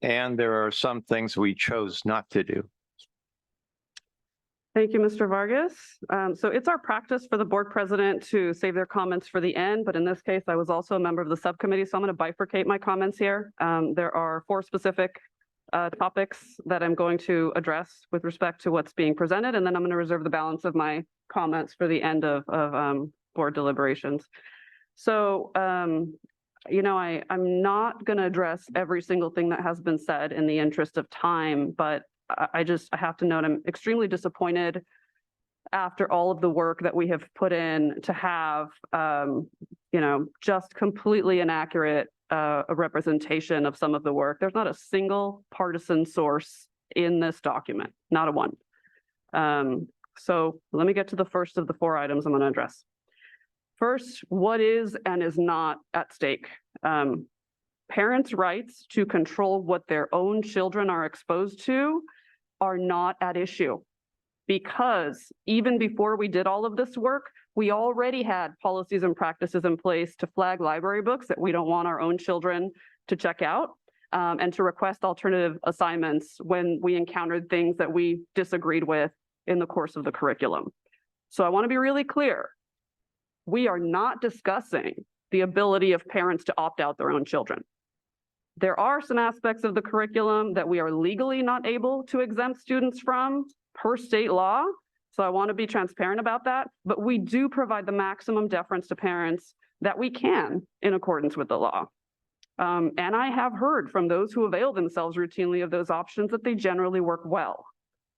there are some things we chose not to do.
Thank you, Mr. Vargas. So it's our practice for the board president to save their comments for the end, but in this case, I was also a member of the subcommittee, so I'm going to bifurcate my comments here. There are 4 specific topics that I'm going to address with respect to what's being presented, and then I'm going to reserve the balance of my comments for the end of board deliberations. So, I'm not going to address every single thing that has been said in the interest of time, but I have to note I'm extremely disappointed after all of the work that we have put in to have, just completely inaccurate a representation of some of the work. There's not a single partisan source in this document, not a one. So let me get to the first of the 4 items I'm going to address. First, what is and is not at stake? Parents' rights to control what their own children are exposed to are not at issue, because even before we did all of this work, we already had policies and practices in place to flag library books that we don't want our own children to check out, and to request alternative assignments when we encountered things that we disagreed with in the course of the curriculum. So I want to be really clear. We are not discussing the ability of parents to opt out their own children. There are some aspects of the curriculum that we are legally not able to exempt students from per state law. So I want to be transparent about that, but we do provide the maximum deference to parents that we can in accordance with the law. And I have heard from those who avail themselves routinely of those options that they generally work well.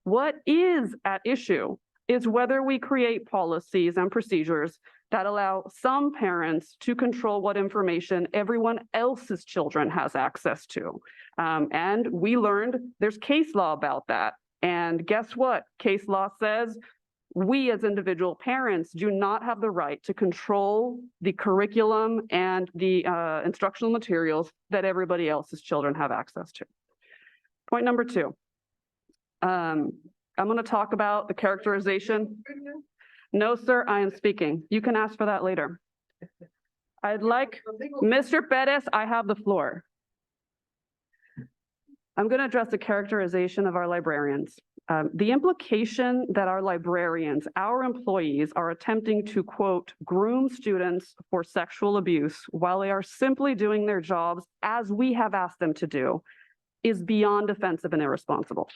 What is at issue is whether we create policies and procedures that allow some parents to control what information everyone else's children has access to. And we learned there's case law about that. And guess what? Case law says we as individual parents do not have the right to control the curriculum and the instructional materials that everybody else's children have access to. Point number 2. I'm going to talk about the characterization. No, sir, I am speaking. You can ask for that later. I'd like, Mr. Perez, I have the floor. I'm going to address the characterization of our librarians. The implication that our librarians, our employees, are attempting to, quote, groom students for sexual abuse while they are simply doing their jobs as we have asked them to do is beyond offensive and irresponsible.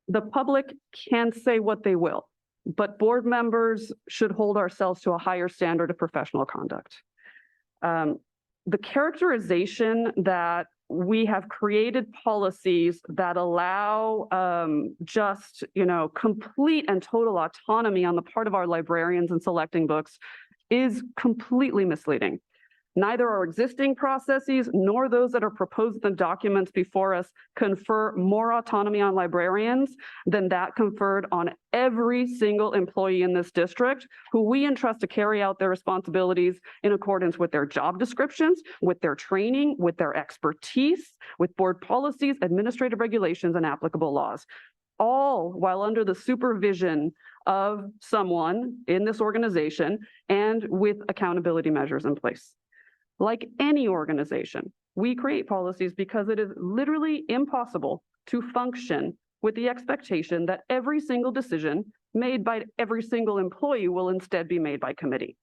the public can say what they will, but board members should hold ourselves to a higher standard of professional conduct. The characterization that we have created policies that allow just, complete and total autonomy on the part of our librarians in selecting books is completely misleading. Neither our existing processes nor those that are proposed in the documents before us confer more autonomy on librarians than that conferred on every single employee in this district who we entrust to carry out their responsibilities in accordance with their job descriptions, with their training, with their expertise, with board policies, administrative regulations, and applicable laws, all while under the supervision of someone in this organization and with accountability measures in place. Like any organization, we create policies because it is literally impossible to function with the expectation that every single decision made by every single employee will instead be made by committee.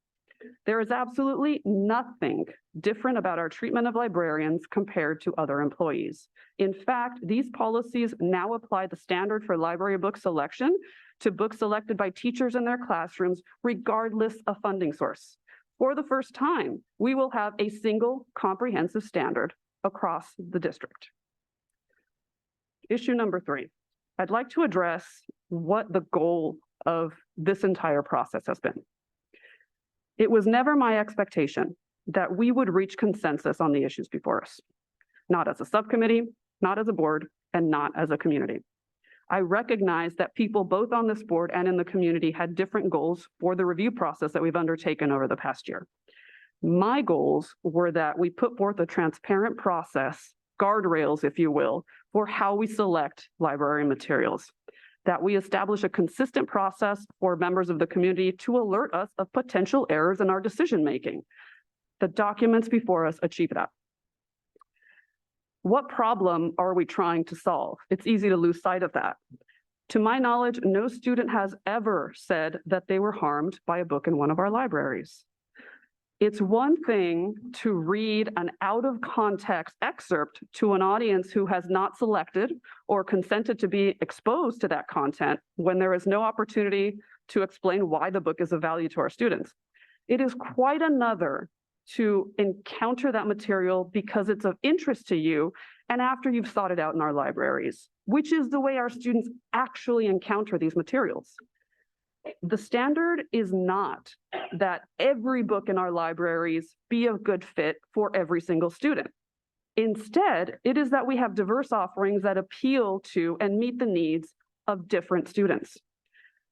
There is absolutely nothing different about our treatment of librarians compared to other employees. In fact, these policies now apply the standard for library book selection to books selected by teachers in their classrooms, regardless of funding source. For the first time, we will have a single comprehensive standard across the district. Issue number 3, I'd like to address what the goal of this entire process has been. It was never my expectation that we would reach consensus on the issues before us, not as a subcommittee, not as a board, and not as a community. I recognize that people both on this board and in the community had different goals for the review process that we've undertaken over the past year. My goals were that we put forth a transparent process, guardrails, if you will, for how we select library materials, that we establish a consistent process for members of the community to alert us of potential errors in our decision-making. The documents before us achieve that. What problem are we trying to solve? It's easy to lose sight of that. To my knowledge, no student has ever said that they were harmed by a book in one of our libraries. It's one thing to read an out of context excerpt to an audience who has not selected or consented to be exposed to that content when there is no opportunity to explain why the book is of value to our students. It is quite another to encounter that material because it's of interest to you and after you've sought it out in our libraries, which is the way our students actually encounter these materials. The standard is not that every book in our libraries be a good fit for every single student. Instead, it is that we have diverse offerings that appeal to and meet the needs of different students.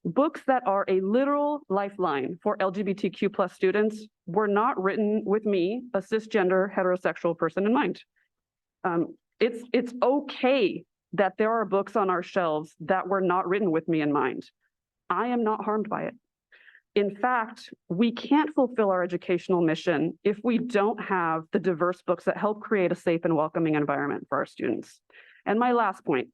Books that are a literal lifeline for LGBTQ+ students were not written with me, a cisgender heterosexual person, in mind. It's okay that there are books on our shelves that were not written with me in mind. I am not harmed by it. In fact, we can't fulfill our educational mission if we don't have the diverse books that help create a safe and welcoming environment for our students. And my last point,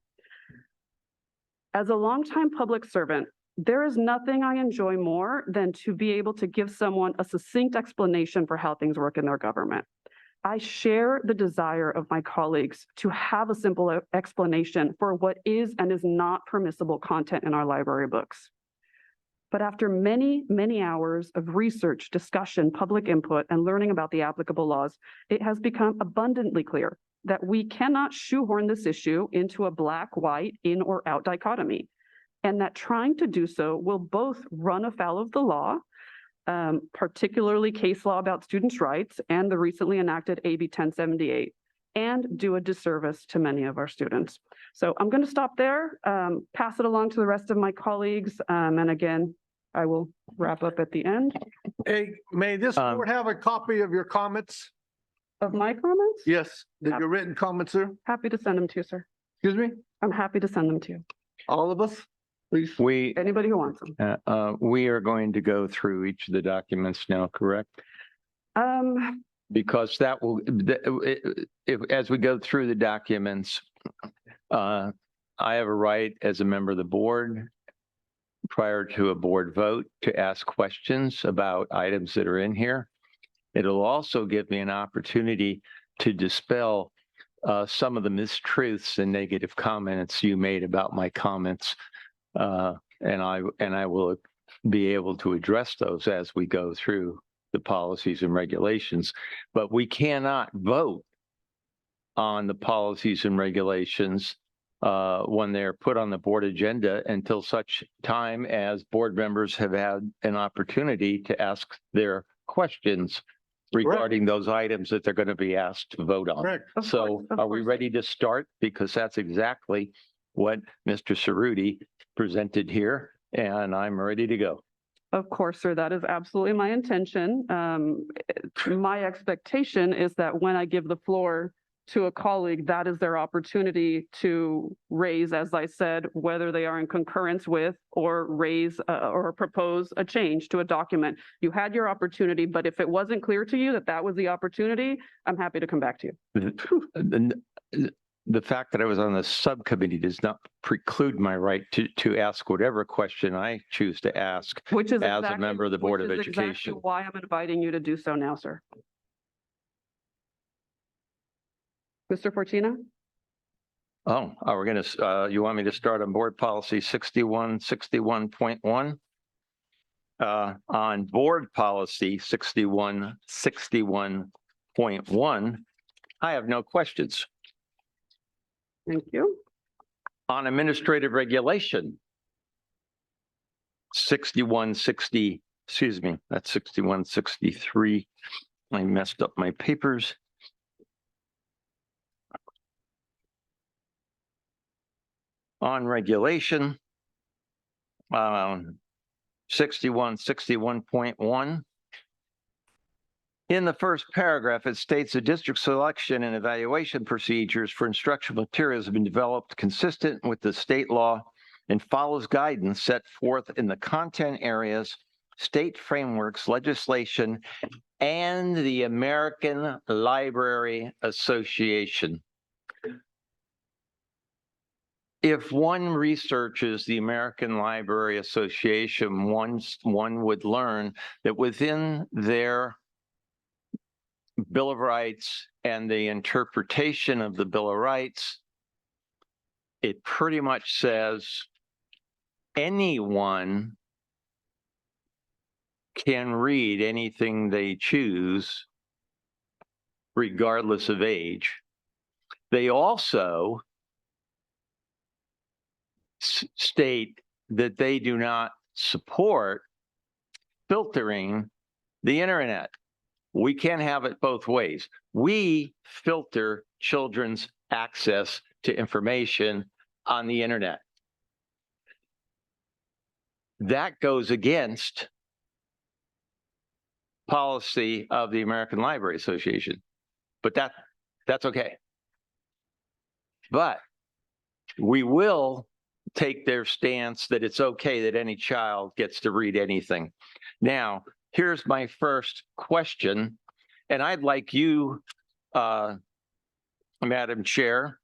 as a longtime public servant, there is nothing I enjoy more than to be able to give someone a succinct explanation for how things work in their government. I share the desire of my colleagues to have a simple explanation for what is and is not permissible content in our library books. But after many, many hours of research, discussion, public input, and learning about the applicable laws, it has become abundantly clear that we cannot shoehorn this issue into a black-white, in or out dichotomy, and that trying to do so will both run afoul of the law, particularly case law about students' rights and the recently enacted AB 1078, and do a disservice to many of our students. So I'm going to stop there, pass it along to the rest of my colleagues, and again, I will wrap up at the end.
Hey, may this board have a copy of your comments?
Of my comments?
Yes, your written comments, sir?
Happy to send them to you, sir.
Excuse me?
I'm happy to send them to you.
All of us, please?
Anybody who wants them.
We are going to go through each of the documents now, correct? Because that will, as we go through the documents, I have a right as a member of the board prior to a board vote to ask questions about items that are in here. It'll also give me an opportunity to dispel some of the mistruths and negative comments you made about my comments. And I will be able to address those as we go through the policies and regulations. But we cannot vote on the policies and regulations when they're put on the board agenda until such time as board members have had an opportunity to ask their questions regarding those items that they're going to be asked to vote on.
Correct.
So are we ready to start? Because that's exactly what Mr. Cerruti presented here, and I'm ready to go.
Of course, sir, that is absolutely my intention. My expectation is that when I give the floor to a colleague, that is their opportunity to raise, as I said, whether they are in concurrence with or raise or propose a change to a document. You had your opportunity, but if it wasn't clear to you that that was the opportunity, I'm happy to come back to you.
The fact that I was on the subcommittee does not preclude my right to ask whatever question I choose to ask
Which is
as a
exactly-
member of the Board of
which is exactly
Education.
why I'm inviting you to do so now, sir. Mr. Fortuna?
Oh, we're going to, you want me to start on board policy 6161.1? On board policy 6161.1, I have no questions.
Thank you.
On administrative regulation 6160, excuse me, that's 6163. I messed up my papers. On regulation, 6161.1. In the first paragraph, it states the district selection and evaluation procedures for instructional materials have been developed consistent with the state law and follows guidance set forth in the content areas, state frameworks, legislation, and the American Library Association. If one researches the American Library Association, one would learn that within their Bill of Rights and the interpretation of the Bill of Rights, it pretty much says anyone can read anything they choose, regardless of age. They also state that they do not support filtering the internet. We can't have it both ways. We filter children's access to information on the internet. That goes against policy of the American Library Association, but that's okay. But we will take their stance that it's okay that any child gets to read anything. Now, here's my first question, and I'd like you, Madam Chair,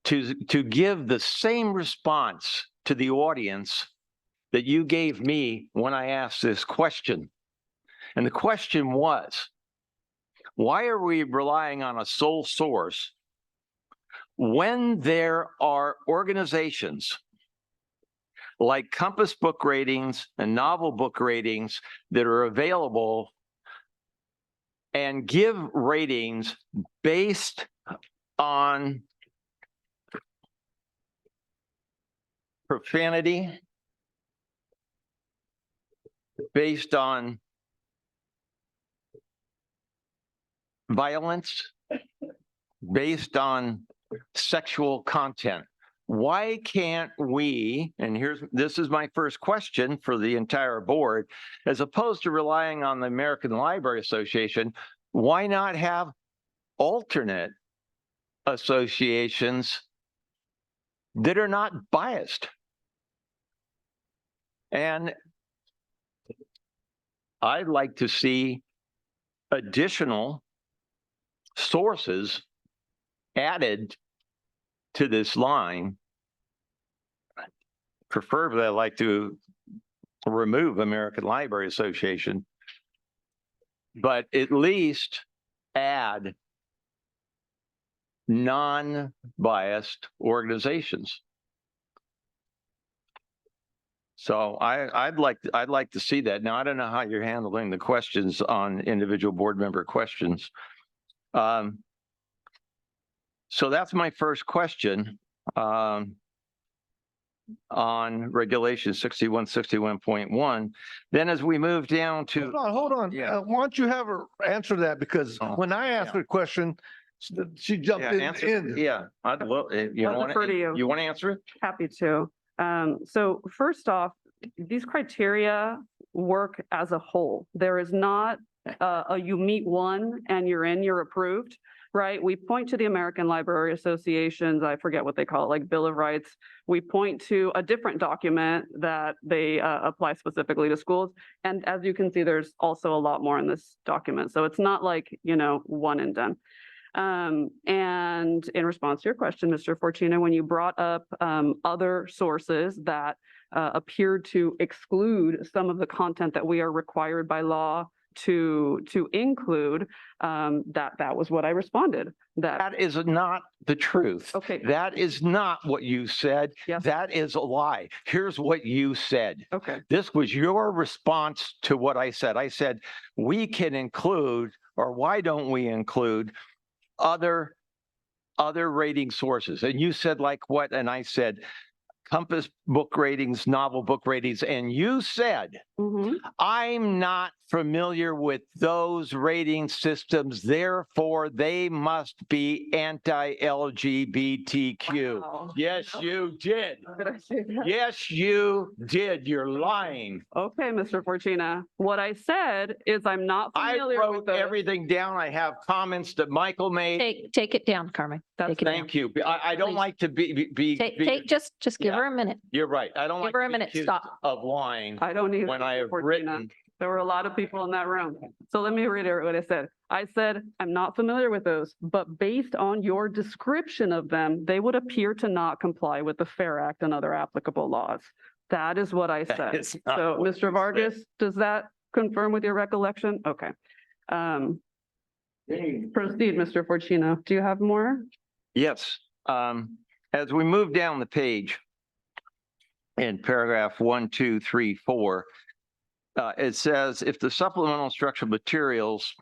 to give the same response to the audience that you gave me when I asked this question. And the question was, why are we relying on a sole source when there are organizations like Compass Book Ratings and Novel Book Ratings that are available and give ratings based on profanity, based on violence, based on sexual content? Why can't we, and this is my first question for the entire board, as opposed to relying on the American Library Association, why not have alternate associations that are not biased? And I'd like to see additional sources added to this line. Preferably, I'd like to remove American Library Association, but at least add non-biased organizations. So I'd like to see that. Now, I don't know how you're handling the questions on individual board member questions. So that's my first question on regulation 6161.1. Then as we move down to.
Hold on.
Yeah.
Why don't you have her answer that? Because when I asked her a question, she jumped in.
Yeah, I'd love, you
I'll
want
defer to you.
you want to answer it?
Happy to. So first off, these criteria work as a whole. There is not you meet one and you're in, you're approved, right? We point to the American Library Association's, I forget what they call it, like Bill of Rights. We point to a different document that they apply specifically to schools. And as you can see, there's also a lot more in this document. So it's not like, one and done. And in response to your question, Mr. Fortuna, when you brought up other sources that appeared to exclude some of the content that we are required by law to include, that was what I responded.
That is not the truth.
Okay.
That is not what you said.
Yes.
That is a lie. Here's what you said.
Okay.
This was your response to what I said. I said, we can include, or why don't we include other rating sources? And you said like what? And I said, Compass book ratings, novel book ratings. And you said, I'm not familiar with those rating systems, therefore they must be anti-LGBTQ.
Wow.
Yes, you did.
Did I say that?
Yes, you did. You're lying.
Okay, Mr. Fortuna. What I said is I'm not familiar
I
with
wrote
those.
everything down. I have comments that Michael made.
Take it down, Carmen. Take it down.
Thank you. I don't
Please.
like to
Just give her a minute.
You're right. I don't
Give
like
her
to
a
be
minute.
accused
Stop.
of lying
I don't need
when I have written.
There were a lot of people in that room. So let me reiterate what I said. I said, I'm not familiar with those, but based on your description of them, they would appear to not comply with the FAIR Act and other applicable laws. That is what I said.
is not
So,
what
Mr. Vargas, does that confirm with your recollection? Okay. Proceed, Mr. Fortuna. Do you have more?
Yes. As we move down the page in paragraph 1, 2, 3, 4, it says if the supplemental instructional materials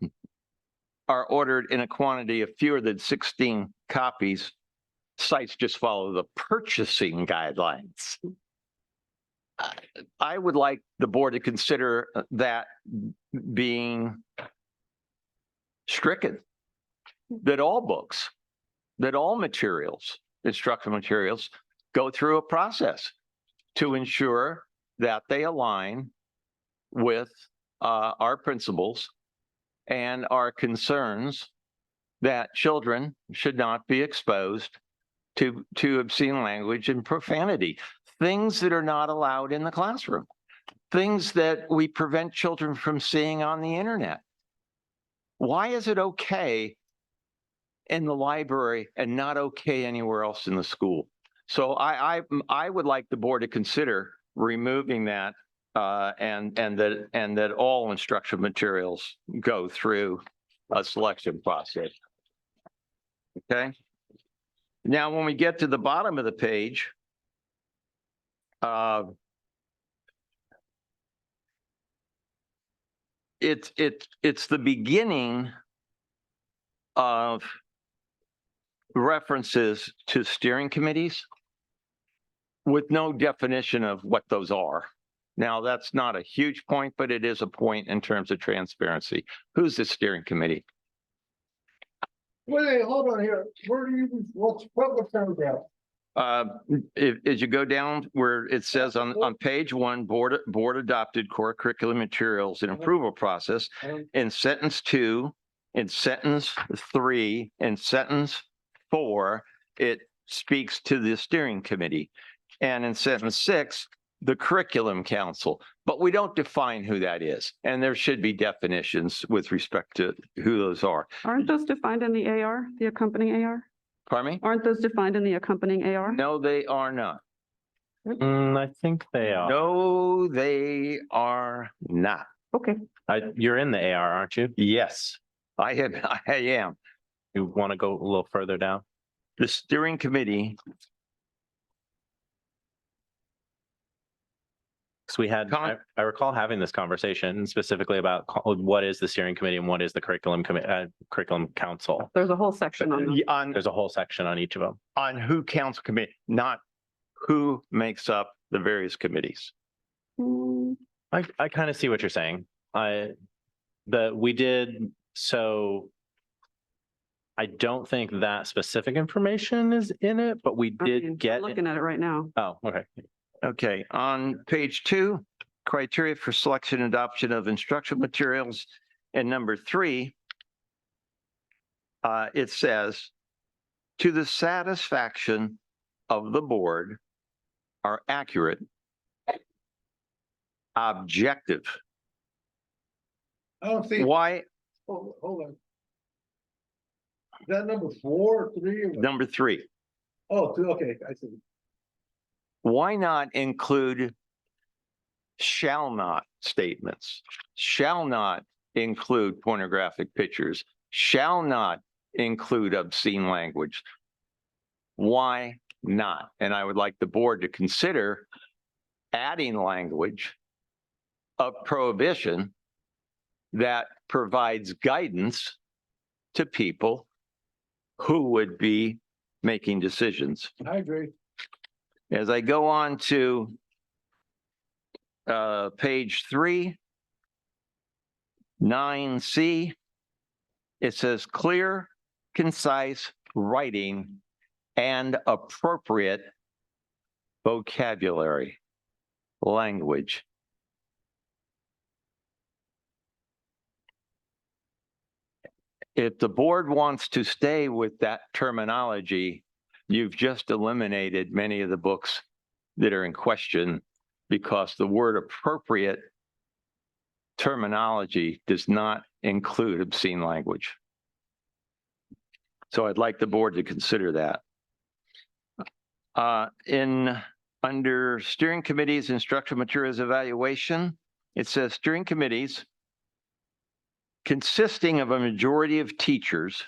are ordered in a quantity of fewer than 16 copies, sites just follow the purchasing guidelines. I would like the board to consider that being stricken, that all books, that all materials, instructional materials, go through a process to ensure that they align with our principles and our concerns that children should not be exposed to obscene language and profanity, things that are not allowed in the classroom, things that we prevent children from seeing on the internet. Why is it okay in the library and not okay anywhere else in the school? So I would like the board to consider removing that and that all instructional materials go through a selection process. Okay. Now, when we get to the bottom of the page, it's the beginning of references to steering committees with no definition of what those are. Now, that's not a huge point, but it is a point in terms of transparency. Who's the steering committee?
Wait, hold on here. Where do you, what paragraph?
As you go down where it says on page 1, board adopted core curriculum materials and approval process, in sentence 2, in sentence 3, in sentence 4, it speaks to the steering committee. And in sentence 6, the curriculum council, but we don't define who that is. And there should be definitions with respect to who those are.
Aren't those defined in the AR, the accompanying AR?
Pardon me?
Aren't those defined in the accompanying AR?
No, they are not.
I think they are.
No, they are not.
Okay.
You're in the AR, aren't you?
Yes, I am.
You want to go a little further down?
The steering committee,
So we had, I recall having this conversation specifically about what is the steering committee and what is the curriculum curriculum council.
There's a whole section on that.
There's a whole section on each of them.
on who council committee, not who makes up the various committees.
I kind of see what you're saying. So I don't think that specific information is in it, but we did get.
Looking at it right now.
Oh, okay.
Okay, on page 2, criteria for selection and adoption of instructional materials. And number 3, it says, to the satisfaction of the board are accurate, objective.
I don't see.
Why?
Hold on. Is that number 4, 3? Or...
Number 3.
Oh, 2, okay, I see.
Why not include shall not statements? Shall not include pornographic pictures, shall not include obscene language. Why not? And I would like the board to consider adding language of prohibition that provides guidance to people who would be making decisions.
I agree.
As I go on to page 3, 9C, it says clear, concise writing and appropriate vocabulary, language. If the board wants to stay with that terminology, you've just eliminated many of the books that are in question because the word appropriate terminology does not include obscene language. So I'd like the board to consider that. Under steering committees, instructional materials evaluation, it says steering committees consisting of a majority of teachers.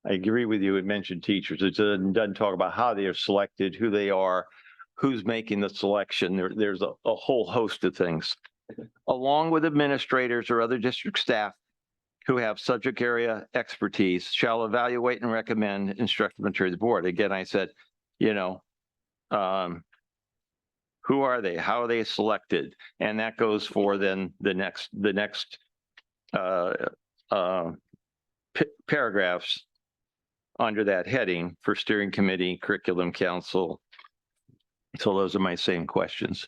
I agree with you. It mentioned teachers. It doesn't talk about how they are selected, who they are, who's making the selection. There's a whole host of things. Along with administrators or other district staff who have subject area expertise shall evaluate and recommend instructional materials board. Again, I said, you know, who are they? How are they selected? And that goes for then the next paragraphs under that heading for steering committee, curriculum council. So those are my same questions.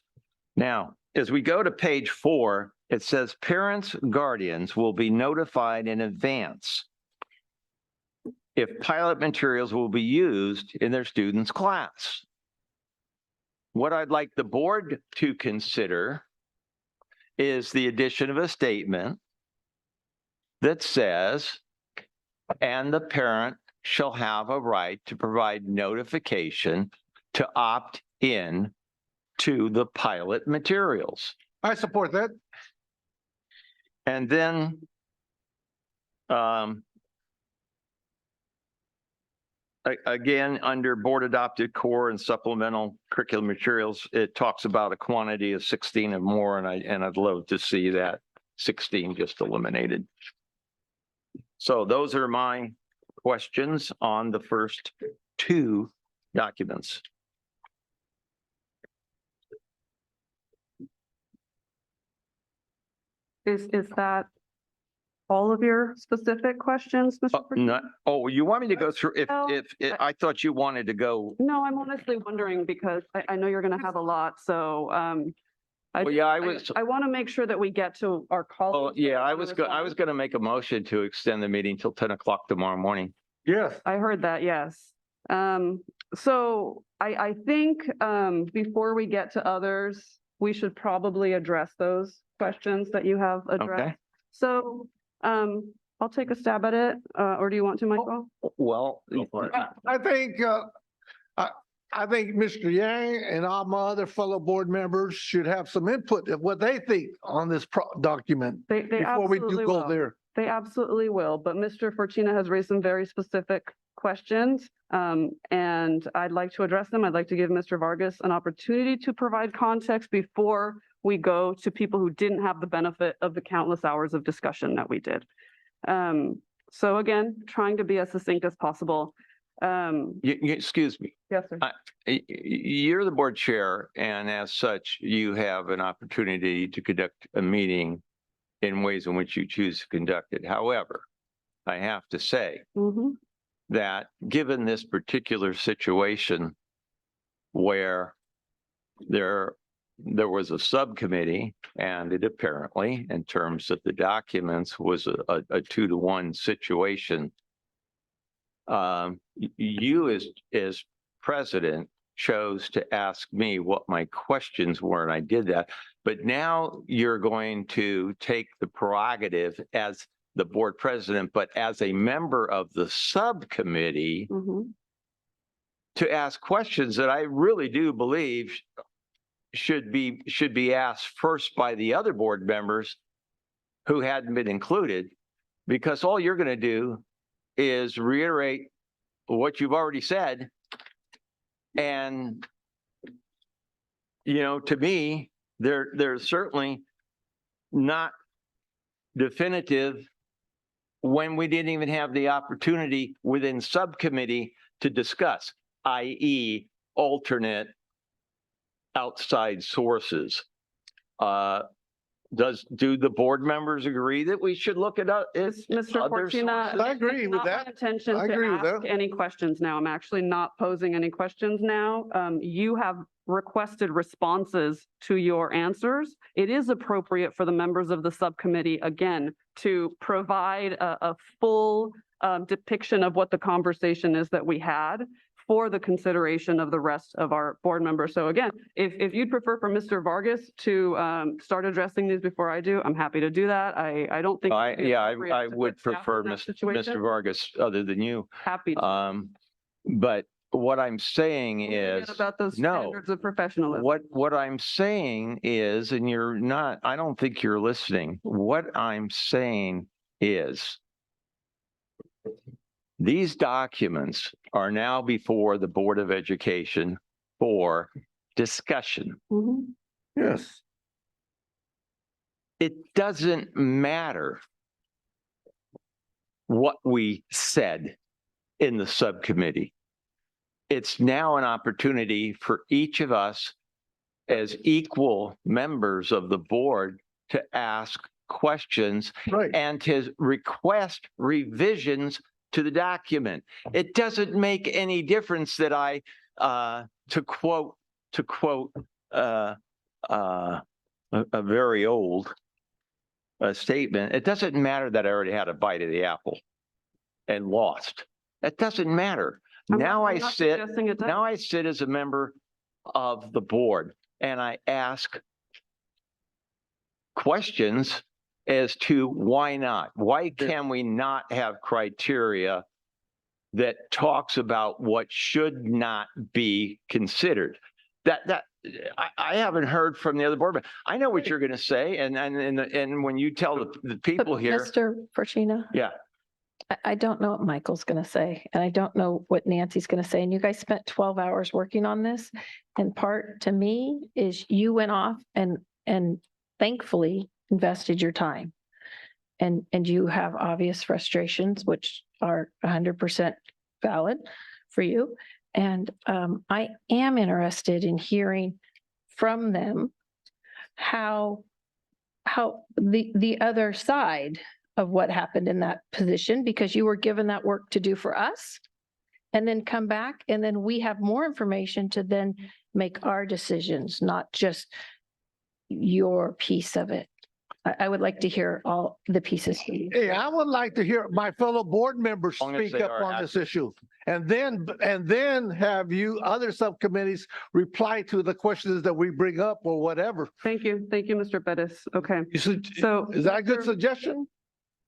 Now, as we go to page 4, it says parents, guardians will be notified in advance if pilot materials will be used in their students' class. What I'd like the board to consider is the addition of a statement that says, and the parent shall have a right to provide notification to opt in to the pilot materials.
I support that.
And then again, under board adopted core and supplemental curriculum materials, it talks about a quantity of 16 or more, and I'd love to see that 16 just eliminated. So those are my questions on the first 2 documents.
Is that all of your specific questions, Mr. President?
Oh, you want me to go through if I thought you wanted to go.
No, I'm honestly wondering because I know you're going to have a lot, so I want to make sure that we get to our call.
Oh, yeah, I was going to make a motion to extend the meeting till 10 o'clock tomorrow morning.
Yes.
I heard that, yes. So I think before we get to others, we should probably address those questions that you have addressed.
Okay.
So I'll take a stab at it, or do you want to, Michael?
Well,
I think Mr. Yang and all my other fellow board members should have some input of what they think on this document before we do go there.
They absolutely will, but Mr. Fortuna has raised some very specific questions, and I'd like to address them. I'd like to give Mr. Vargas an opportunity to provide context before we go to people who didn't have the benefit of the countless hours of discussion that we did. So again, trying to be as succinct as possible.
Excuse me.
Yes, sir.
You're the board chair, and as such, you have an opportunity to conduct a meeting in ways in which you choose to conduct it. However, I have to say that given this particular situation where there was a subcommittee, and it apparently, in terms of the documents, was a 2-to-1 situation. You as president chose to ask me what my questions were, and I did that. But now you're going to take the prerogative as the board president, but as a member of the subcommittee to ask questions that I really do believe should be asked first by the other board members who hadn't been included, because all you're going to do is reiterate what you've already said. And, to me, they're certainly not definitive when we didn't even have the opportunity within subcommittee to discuss, i.e. alternate outside sources. Do the board members agree that we should look at
Mr. Fortuna,
I agree with
not
that.
my intention
I agree
to
with
ask
that.
any questions now. I'm actually not posing any questions now. You have requested responses to your answers. It is appropriate for the members of the subcommittee, again, to provide a full depiction of what the conversation is that we had for the consideration of the rest of our board members. So again, if you'd prefer for Mr. Vargas to start addressing these before I do, I'm happy to do that. I don't think.
I would prefer Mr. Vargas other than you.
Happy to.
But what I'm saying is,
Forget about those standards of professionalism.
what I'm saying is, and you're not, I don't think you're listening. What I'm saying is, these documents are now before the Board of Education for discussion.
Yes.
It doesn't matter what we said in the subcommittee. It's now an opportunity for each of us as equal members of the board to ask questions and to request revisions to the document. It doesn't make any difference that I, to quote a very old statement, it doesn't matter that I already had a bite of the apple and lost. That doesn't matter. Now I sit as a member of the board and I ask questions as to why not? Why can we not have criteria that talks about what should not be considered? I haven't heard from the other board members. I know what you're going to say, and when you tell the people here,
Mr. Fortuna.
Yeah.
I don't know what Michael's going to say, and I don't know what Nancy's going to say. And you guys spent 12 hours working on this. And part to me is you went off and thankfully invested your time. And you have obvious frustrations, which are 100% valid for you. And I am interested in hearing from them how the other side of what happened in that position, because you were given that work to do for us, and then come back, and then we have more information to then make our decisions, not just your piece of it. I would like to hear all the pieces.
Hey, I would like to hear my fellow board members speak up on this issue. And then have you other subcommittees reply to the questions that we bring up or whatever.
Thank you. Thank you, Mr. Bettis. Okay.
So is that a good suggestion?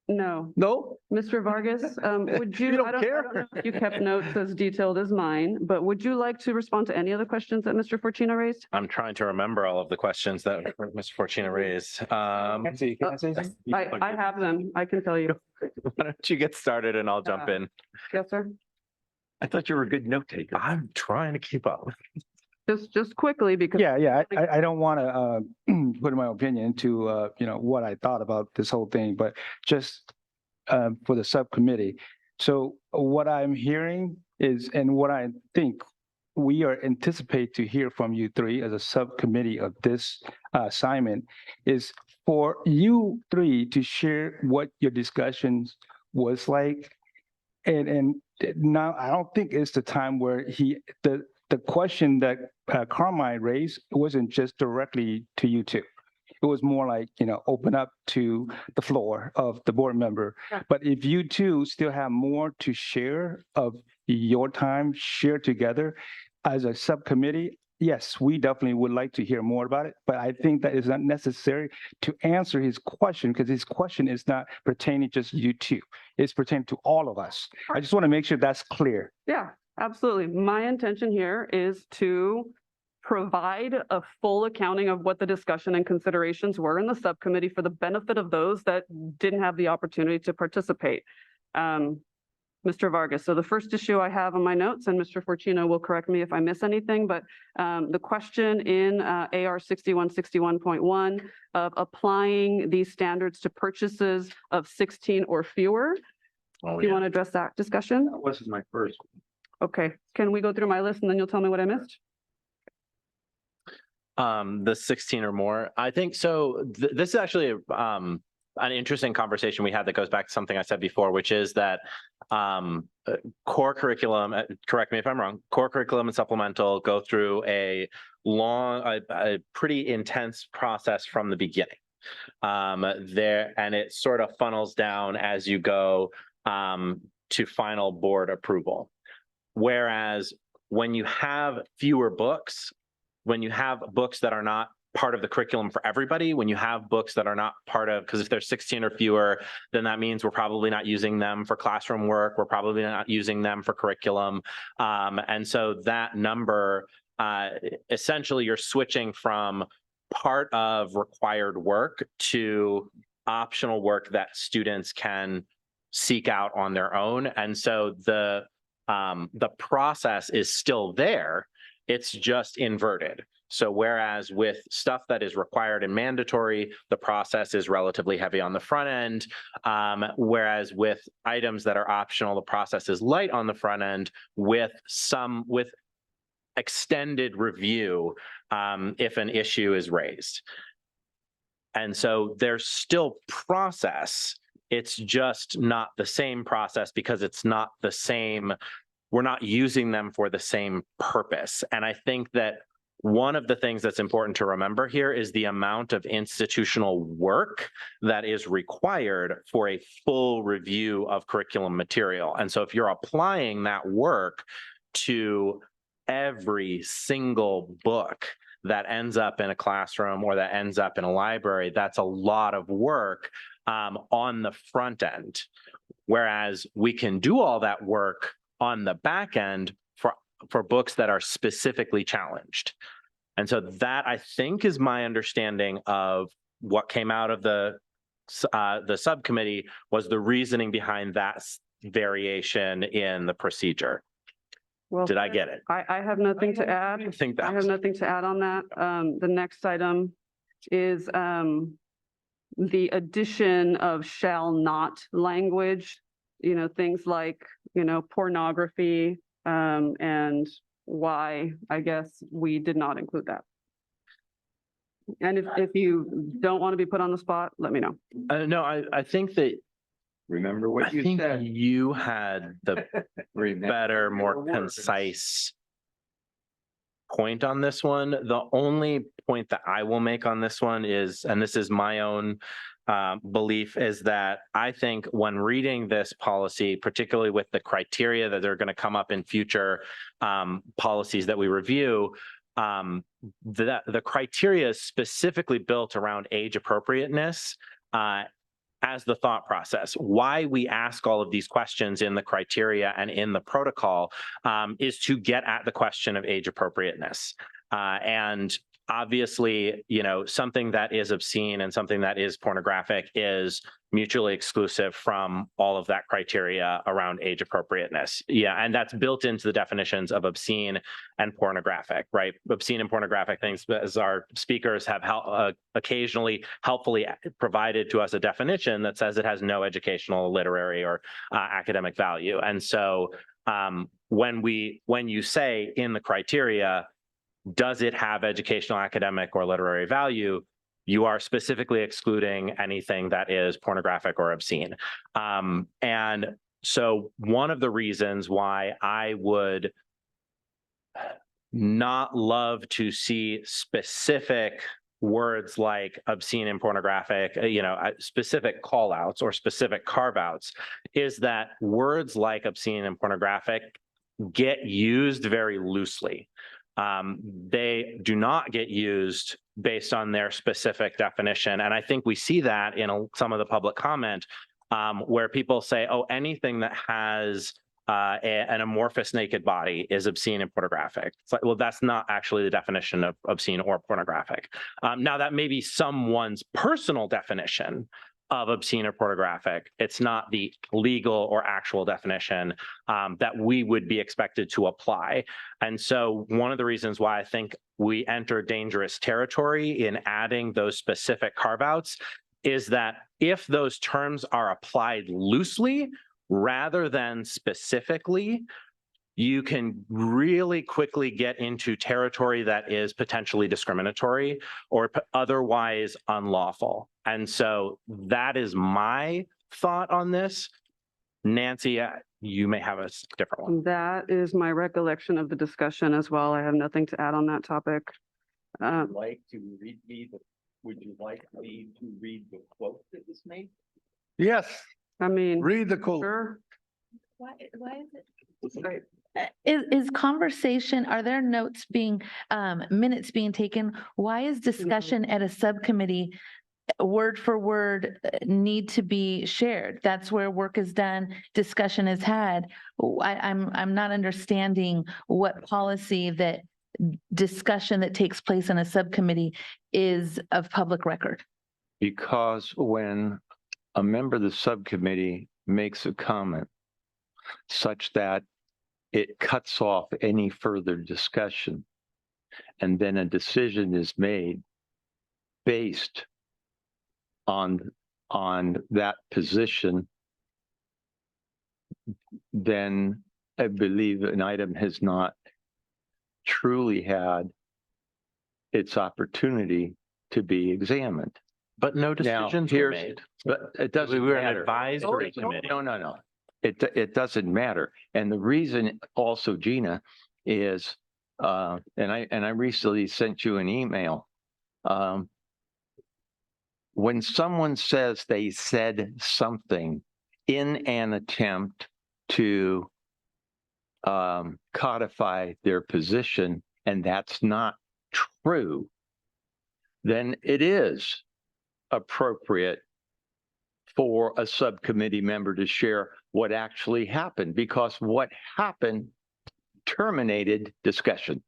No.
No?
Mr. Vargas, would you?
You don't
I
care?
don't know if you kept notes as detailed as mine, but would you like to respond to any of the questions that Mr. Fortuna raised?
I'm trying to remember all of the questions that Mr. Fortuna raised.
I have them. I can tell you.
Why don't you get started and I'll jump in.
Yes, sir.
I thought you were a good note taker.
I'm trying to keep up.
Just quickly, because.
Yeah, I don't want to put my opinion into, what I thought about this whole thing, but just for the subcommittee. So what I'm hearing is, and what I think we are anticipate to hear from you three as a subcommittee of this assignment is for you three to share what your discussions was like. And now I don't think it's the time where the question that Carmine raised wasn't just directly to you two. It was more like, open up to the floor of the board member. But if you two still have more to share of your time, share together as a subcommittee, yes, we definitely would like to hear more about it. But I think that is not necessary to answer his question because his question is not pertaining just you two. It's pertaining to all of us. I just want to make sure that's clear.
Yeah, absolutely. My intention here is to provide a full accounting of what the discussion and considerations were in the subcommittee for the benefit of those that didn't have the opportunity to participate. Mr. Vargas, so the first issue I have on my notes, and Mr. Fortino will correct me if I miss anything, but the question in AR 6161.1 of applying these standards to purchases of 16 or fewer.
Oh,
Do you
yeah.
want to address that discussion?
That wasn't my first.
Okay, can we go through my list and then you'll tell me what I missed?
The 16 or more. I think so. This is actually an interesting conversation we had that goes back to something I said before, which is that core curriculum, correct me if I'm wrong, core curriculum and supplemental go through a pretty intense process from the beginning. And it sort of funnels down as you go to final board approval. Whereas when you have fewer books, when you have books that are not part of the curriculum for everybody, when you have books that are not part of, because if there's 16 or fewer, then that means we're probably not using them for classroom work. We're probably not using them for curriculum. And so that number, essentially you're switching from part of required work to optional work that students can seek out on their own. And so the process is still there. It's just inverted. So whereas with stuff that is required and mandatory, the process is relatively heavy on the front end, whereas with items that are optional, the process is light on the front end with extended review if an issue is raised. And so there's still process. It's just not the same process because it's not the same. We're not using them for the same purpose. And I think that one of the things that's important to remember here is the amount of institutional work that is required for a full review of curriculum material. And so if you're applying that work to every single book that ends up in a classroom or that ends up in a library, that's a lot of work on the front end. Whereas we can do all that work on the back end for books that are specifically challenged. And so that, I think, is my understanding of what came out of the subcommittee was the reasoning behind that variation in the procedure.
Well,
did I get it?
I have nothing to add. I have nothing to add on that. The next item is the addition of shall not language, things like, pornography, and why, I guess, we did not include that. And if you don't want to be put on the spot, let me know.
No, I think that
remember what you said.
You had the better, more concise point on this one. The only point that I will make on this one is, and this is my own belief, is that I think when reading this policy, particularly with the criteria that are going to come up in future policies that we review, the criteria is specifically built around age appropriateness as the thought process. Why we ask all of these questions in the criteria and in the protocol is to get at the question of age appropriateness. And obviously, something that is obscene and something that is pornographic is mutually exclusive from all of that criteria around age appropriateness. Yeah, and that's built into the definitions of obscene and pornographic, right? Obscene and pornographic things, as our speakers have occasionally helpfully provided to us a definition that says it has no educational, literary, or academic value. And so when you say in the criteria, does it have educational, academic, or literary value, you are specifically excluding anything that is pornographic or obscene. And so one of the reasons why I would not love to see specific words like obscene and pornographic, specific call outs or specific carve outs, is that words like obscene and pornographic get used very loosely. They do not get used based on their specific definition. And I think we see that in some of the public comment where people say, oh, anything that has an amorphous naked body is obscene and pornographic. It's like, well, that's not actually the definition of obscene or pornographic. Now, that may be someone's personal definition of obscene or pornographic. It's not the legal or actual definition that we would be expected to apply. And so one of the reasons why I think we enter dangerous territory in adding those specific carve-outs is that if those terms are applied loosely rather than specifically, you can really quickly get into territory that is potentially discriminatory or otherwise unlawful. And so that is my thought on this. Nancy, you may have a different one.
That is my recollection of the discussion as well. I have nothing to add on that topic.
Would you like me to read the quote that was made?
Yes.
I mean,
read the quote.
Sure.
Why is it? Is conversation, are there notes minutes being taken? Why is discussion at a subcommittee word for word need to be shared? That's where work is done, discussion is had. I'm not understanding what policy that discussion that takes place in a subcommittee is of public record.
Because when a member of the subcommittee makes a comment such that it cuts off any further discussion, and then a decision is made based on that position, then I believe an item has not truly had its opportunity to be examined.
But no decisions were made.
But it doesn't
We were an
matter.
advisory committee.
No. It doesn't matter. And the reason also, Gina, is and I recently sent you an email. When someone says they said something in an attempt to codify their position, and that's not true, then it is appropriate for a subcommittee member to share what actually happened, because what happened terminated discussion.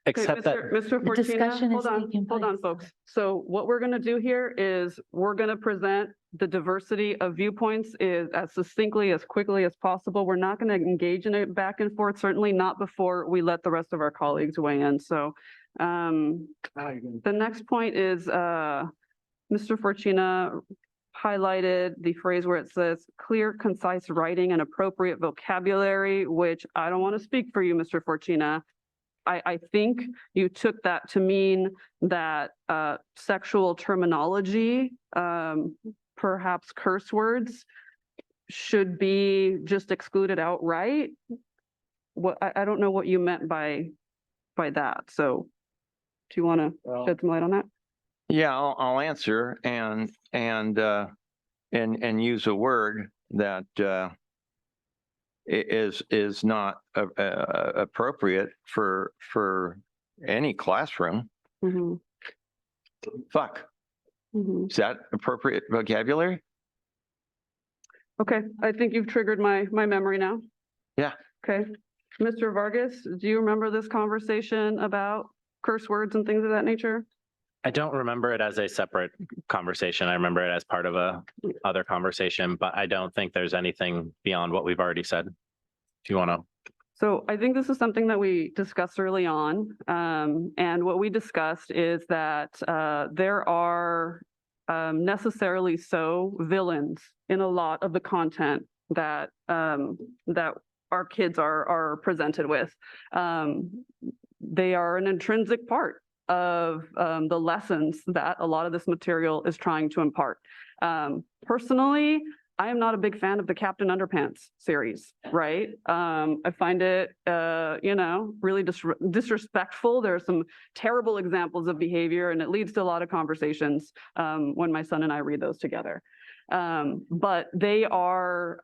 Except that
Mr. Fortuna,
discussion is
hold
taking
on, folks. So what we're going to do here is we're going to present the diversity of viewpoints as succinctly, as quickly as possible. We're not going to engage in it back and forth, certainly not before we let the rest of our colleagues weigh in. So the next point is Mr. Fortuna highlighted the phrase where it says clear, concise writing and appropriate vocabulary, which I don't want to speak for you, Mr. Fortuna. I think you took that to mean that sexual terminology, perhaps curse words, should be just excluded outright. What I don't know what you meant by that. So do you want to shed some light on that?
Yeah, I'll answer and use a word that is not appropriate for any classroom.
Mm-hmm.
Fuck.
Mm-hmm.
Is that appropriate vocabulary?
Okay, I think you've triggered my memory now.
Yeah.
Okay. Mr. Vargas, do you remember this conversation about curse words and things of that nature?
I don't remember it as a separate conversation. I remember it as part of a other conversation, but I don't think there's anything beyond what we've already said. If you want to.
So I think this is something that we discussed early on. And what we discussed is that there are necessarily so villains in a lot of the content that that our kids are presented with. They are an intrinsic part of the lessons that a lot of this material is trying to impart. Personally, I am not a big fan of the Captain Underpants series, right? I find it, really disrespectful. There are some terrible examples of behavior, and it leads to a lot of conversations when my son and I read those together. But they are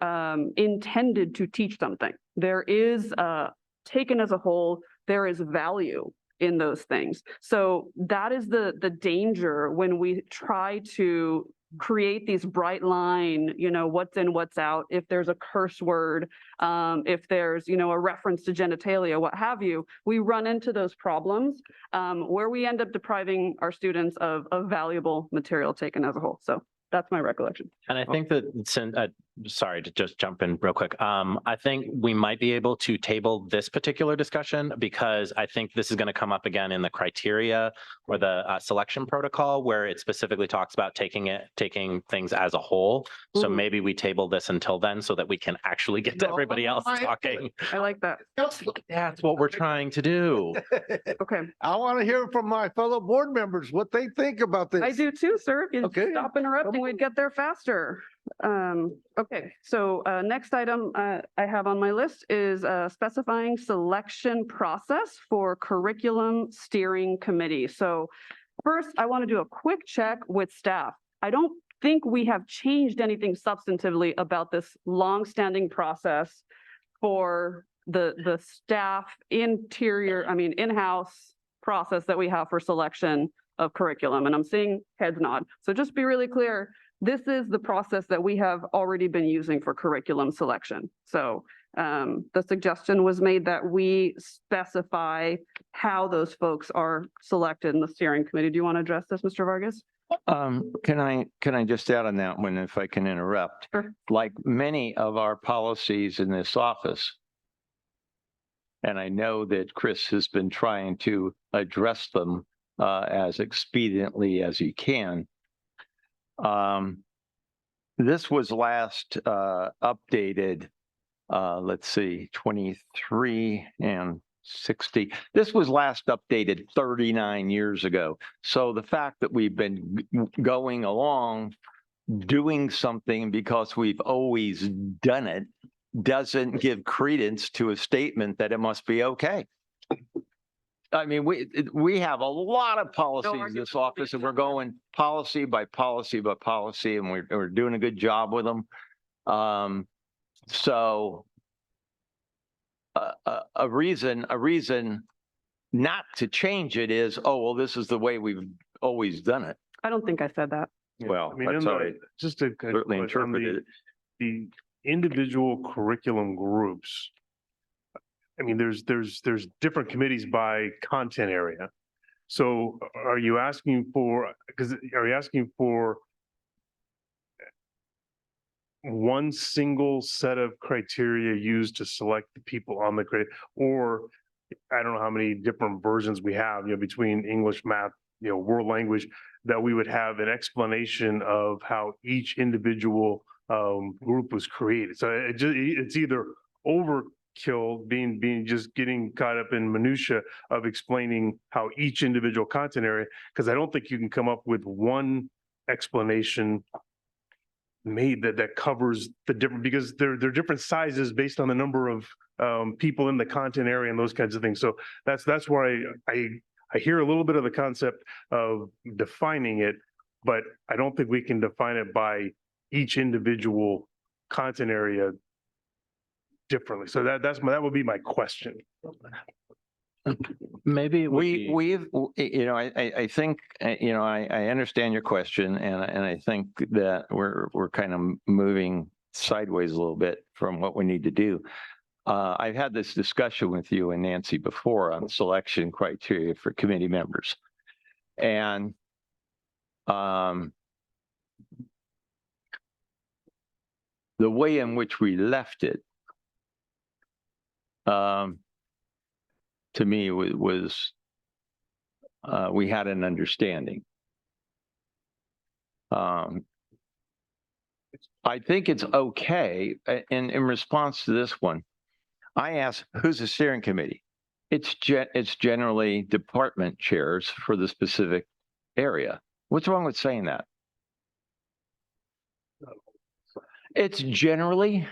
intended to teach something. There is, taken as a whole, there is value in those things. So that is the danger when we try to create these bright line, what's in, what's out, if there's a curse word, if there's, a reference to genitalia, what have you, we run into those problems where we end up depriving our students of valuable material taken as a whole. So that's my recollection.
And I think that, sorry to just jump in real quick. I think we might be able to table this particular discussion because I think this is going to come up again in the criteria or the selection protocol where it specifically talks about taking things as a whole. So maybe we table this until then so that we can actually get to everybody else talking.
I like that.
That's what we're trying to do.
Okay.
I want to hear from my fellow board members what they think about this.
I do too, sir. If you
Okay.
stop interrupting, we'd get there faster. Okay, so next item I have on my list is specifying selection process for curriculum steering committee. So first, I want to do a quick check with staff. I don't think we have changed anything substantively about this longstanding process for the staff in-house process that we have for selection of curriculum. And I'm seeing heads nod. So just be really clear, this is the process that we have already been using for curriculum selection. So the suggestion was made that we specify how those folks are selected in the steering committee. Do you want to address this, Mr. Vargas?
Can I just add on that one if I can interrupt?
Sure.
Like many of our policies in this office, and I know that Chris has been trying to address them as expediently as he can. This was last updated, let's see, 23 and 60. This was last updated 39 years ago. So the fact that we've been going along doing something because we've always done it doesn't give credence to a statement that it must be okay. I mean, we have a lot of policies in this office and we're going policy by policy by policy and we're doing a good job with them. So a reason not to change it is, oh, well, this is the way we've always done it.
I don't think I said that.
Well,
I mean,
that's
in
how
the-
I
just to
certainly
on
interpreted it.
the individual curriculum groups. I mean, there's different committees by content area. So are you asking for one single set of criteria used to select the people on the grade? Or I don't know how many different versions we have, between English, math, world language, that we would have an explanation of how each individual group was created. So it's either overkill, being just getting caught up in minutia of explaining how each individual content area, because I don't think you can come up with one explanation made that covers the different, because they're different sizes based on the number of people in the content area and those kinds of things. So that's where I hear a little bit of the concept of defining it, but I don't think we can define it by each individual content area differently. So that would be my question.
Maybe
I think, I understand your question and I think that we're kind of moving sideways a little bit from what we need to do. I've had this discussion with you and Nancy before on selection criteria for committee members. And the way in which we left it, to me, was we had an understanding. I think it's okay. In response to this one, I asked, who's the steering committee? It's generally department chairs for the specific area. What's wrong with saying that? It's generally,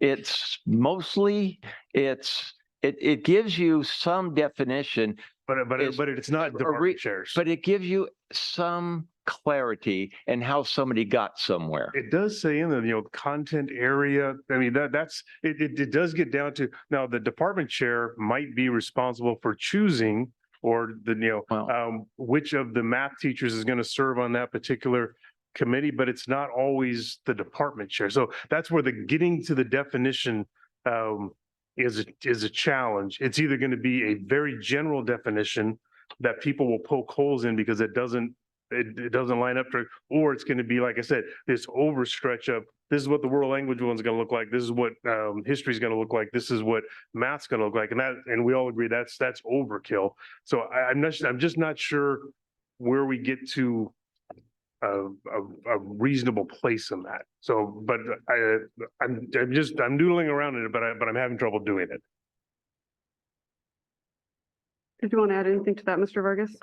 it's mostly, it gives you some definition.
But it's not department chairs.
But it gives you some clarity in how somebody got somewhere.
It does say in the, content area. I mean, that's, it does get down to, now the department chair might be responsible for choosing or which of the math teachers is going to serve on that particular committee, but it's not always the department chair. So that's where the getting to the definition is a challenge. It's either going to be a very general definition that people will poke holes in because it doesn't line up to, or it's going to be, like I said, this overstretch of this is what the world language one's going to look like. This is what history is going to look like. This is what math's going to look like. And we all agree that's overkill. So I'm just not sure where we get to a reasonable place in that. So, but I'm noodling around in it, but I'm having trouble doing it.
Did you want to add anything to that, Mr. Vargas?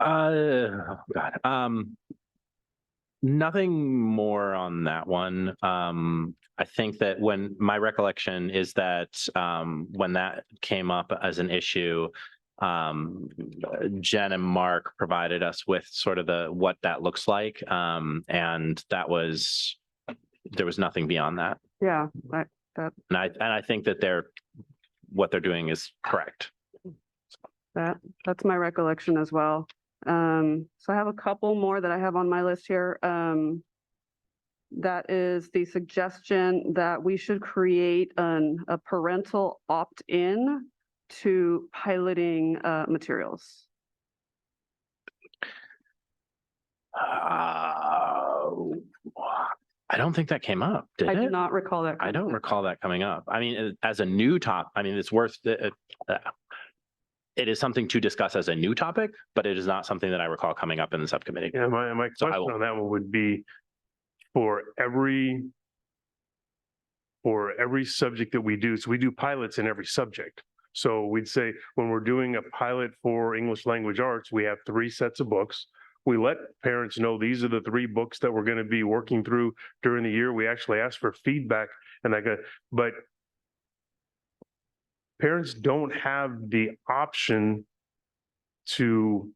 Oh God. Nothing more on that one. I think that when my recollection is that when that came up as an issue, Jen and Mark provided us with sort of what that looks like. And there was nothing beyond that.
Yeah.
And I think that what they're doing is correct.
That's my recollection as well. So I have a couple more that I have on my list here. That is the suggestion that we should create a parental opt-in to piloting materials.
I don't think that came up, did it?
I do not recall that.
I don't recall that coming up. I mean, as a new topic, I mean, it's worth it. It is something to discuss as a new topic, but it is not something that I recall coming up in the subcommittee.
Yeah, my question on that one would be for every subject that we do. So we do pilots in every subject. So we'd say when we're doing a pilot for English language arts, we have 3 sets of books. We let parents know these are the 3 books that we're going to be working through during the year. We actually ask for feedback and but parents don't have the option to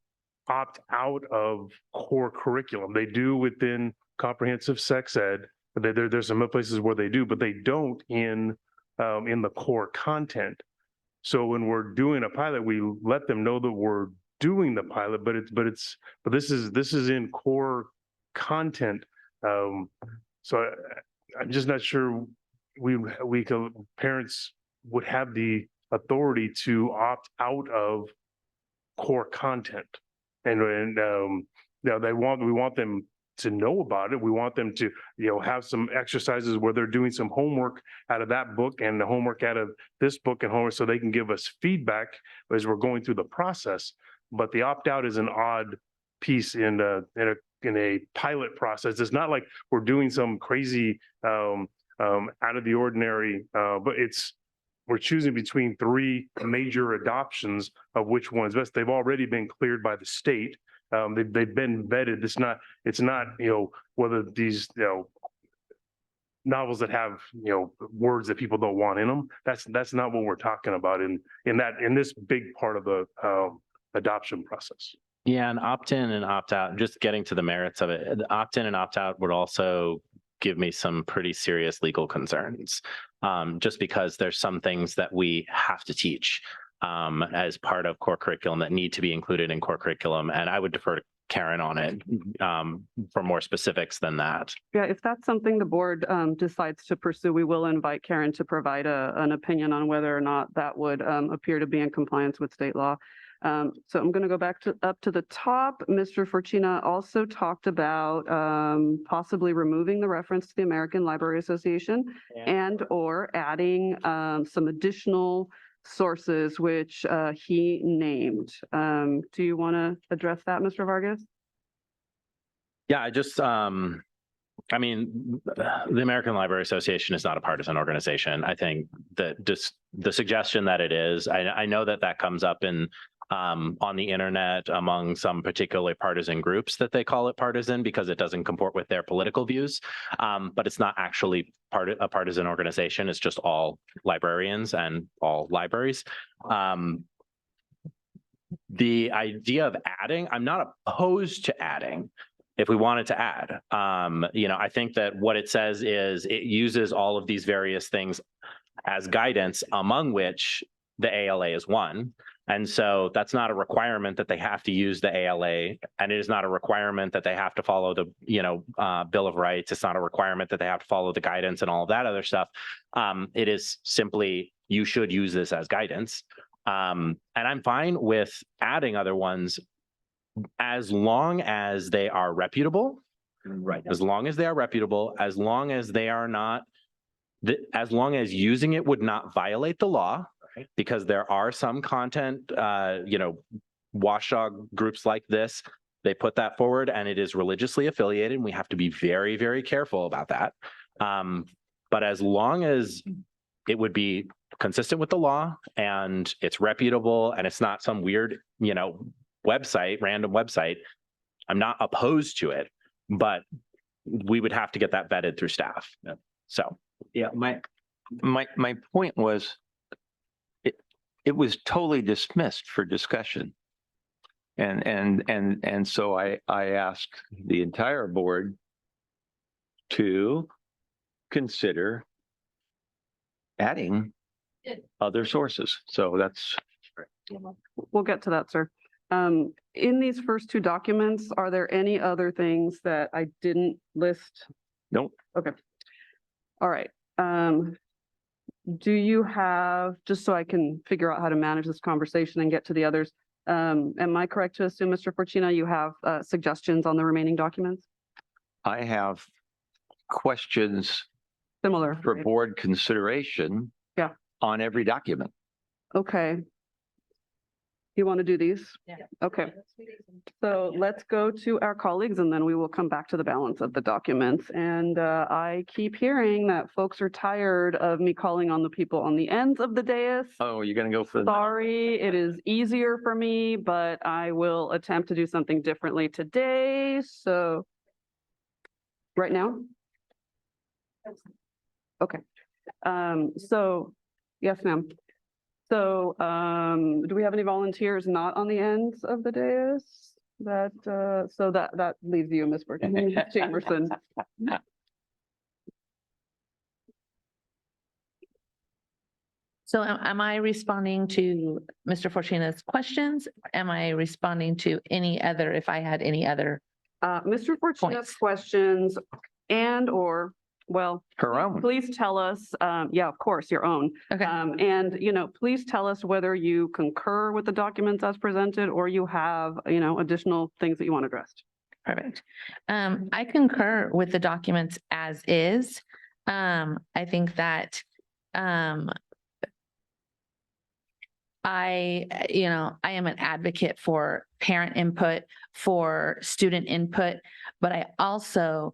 opt out of core curriculum. They do within comprehensive sex ed. There's some places where they do, but they don't in the core content. So when we're doing a pilot, we let them know that we're doing the pilot, but this is in core content. So I'm just not sure parents would have the authority to opt out of core content, and we want them to know about it. We want them to, have some exercises where they're doing some homework out of that book and the homework out of this book and homework, so they can give us feedback as we're going through the process. But the opt out is an odd piece in a pilot process. It's not like we're doing some crazy out of the ordinary, but we're choosing between 3 major adoptions of which one's best. They've already been cleared by the state. They've been vetted. It's not, whether these, novels that have, words that people don't want in them. That's not what we're talking about in this big part of the adoption process.
Yeah, and opt-in and opt-out, just getting to the merits of it, the opt-in and opt-out would also give me some pretty serious legal concerns, just because there's some things that we have to teach as part of core curriculum that need to be included in core curriculum. And I would defer to Karen on it for more specifics than that.
Yeah, if that's something the board decides to pursue, we will invite Karen to provide an opinion on whether or not that would appear to be in compliance with state law. So I'm going to go back up to the top. Mr. Fortuna also talked about possibly removing the reference to the American Library Association and or adding some additional sources which he named. Do you want to address that, Mr. Vargas?
Yeah, I just, I mean, the American Library Association is not a partisan organization. I think that just the suggestion that it is, I know that that comes up in on the internet among some particularly partisan groups that they call it partisan because it doesn't comport with their political views. But it's not actually a partisan organization. It's just all librarians and all libraries. The idea of adding, I'm not opposed to adding if we wanted to add. I think that what it says is it uses all of these various things as guidance, among which the ALA is one. And so that's not a requirement that they have to use the ALA, and it is not a requirement that they have to follow the, Bill of Rights. It's not a requirement that they have to follow the guidance and all of that other stuff. It is simply, you should use this as guidance. And I'm fine with adding other ones as long as they are reputable. Right. As long as they are reputable, as long as they are not, as long as using it would not violate the law. Because there are some content, watchdog groups like this, they put that forward and it is religiously affiliated. And we have to be very, very careful about that. But as long as it would be consistent with the law and it's reputable and it's not some weird, website, random website, I'm not opposed to it, but we would have to get that vetted through staff. So,
yeah, my point was, it was totally dismissed for discussion. And so I asked the entire board to consider adding other sources. So that's.
We'll get to that, sir. In these first two documents, are there any other things that I didn't list?
Nope.
Okay. All right. Do you have, just so I can figure out how to manage this conversation and get to the others, am I correct to assume, Mr. Fortuna, you have suggestions on the remaining documents?
I have questions
similar
for board consideration on every document.
Okay. You want to do these?
Yeah.
Okay. So let's go to our colleagues and then we will come back to the balance of the documents. And I keep hearing that folks are tired of me calling on the people on the ends of the dais.
Oh, you're going to go for
Sorry, it is easier for me, but I will attempt to do something differently today. So right now? Okay. So yes, ma'am. So do we have any volunteers not on the ends of the dais? So that leaves you, Ms. Jamerson.
So am I responding to Mr. Fortuna's questions? Am I responding to any other, if I had any other?
Mr. Fortuna's questions and or, well,
her own.
Please tell us, yeah, of course, your own.
Okay.
And, please tell us whether you concur with the documents as presented or you have, additional things that you want addressed.
Perfect. I concur with the documents as is. I think that I am an advocate for parent input, for student input, but I also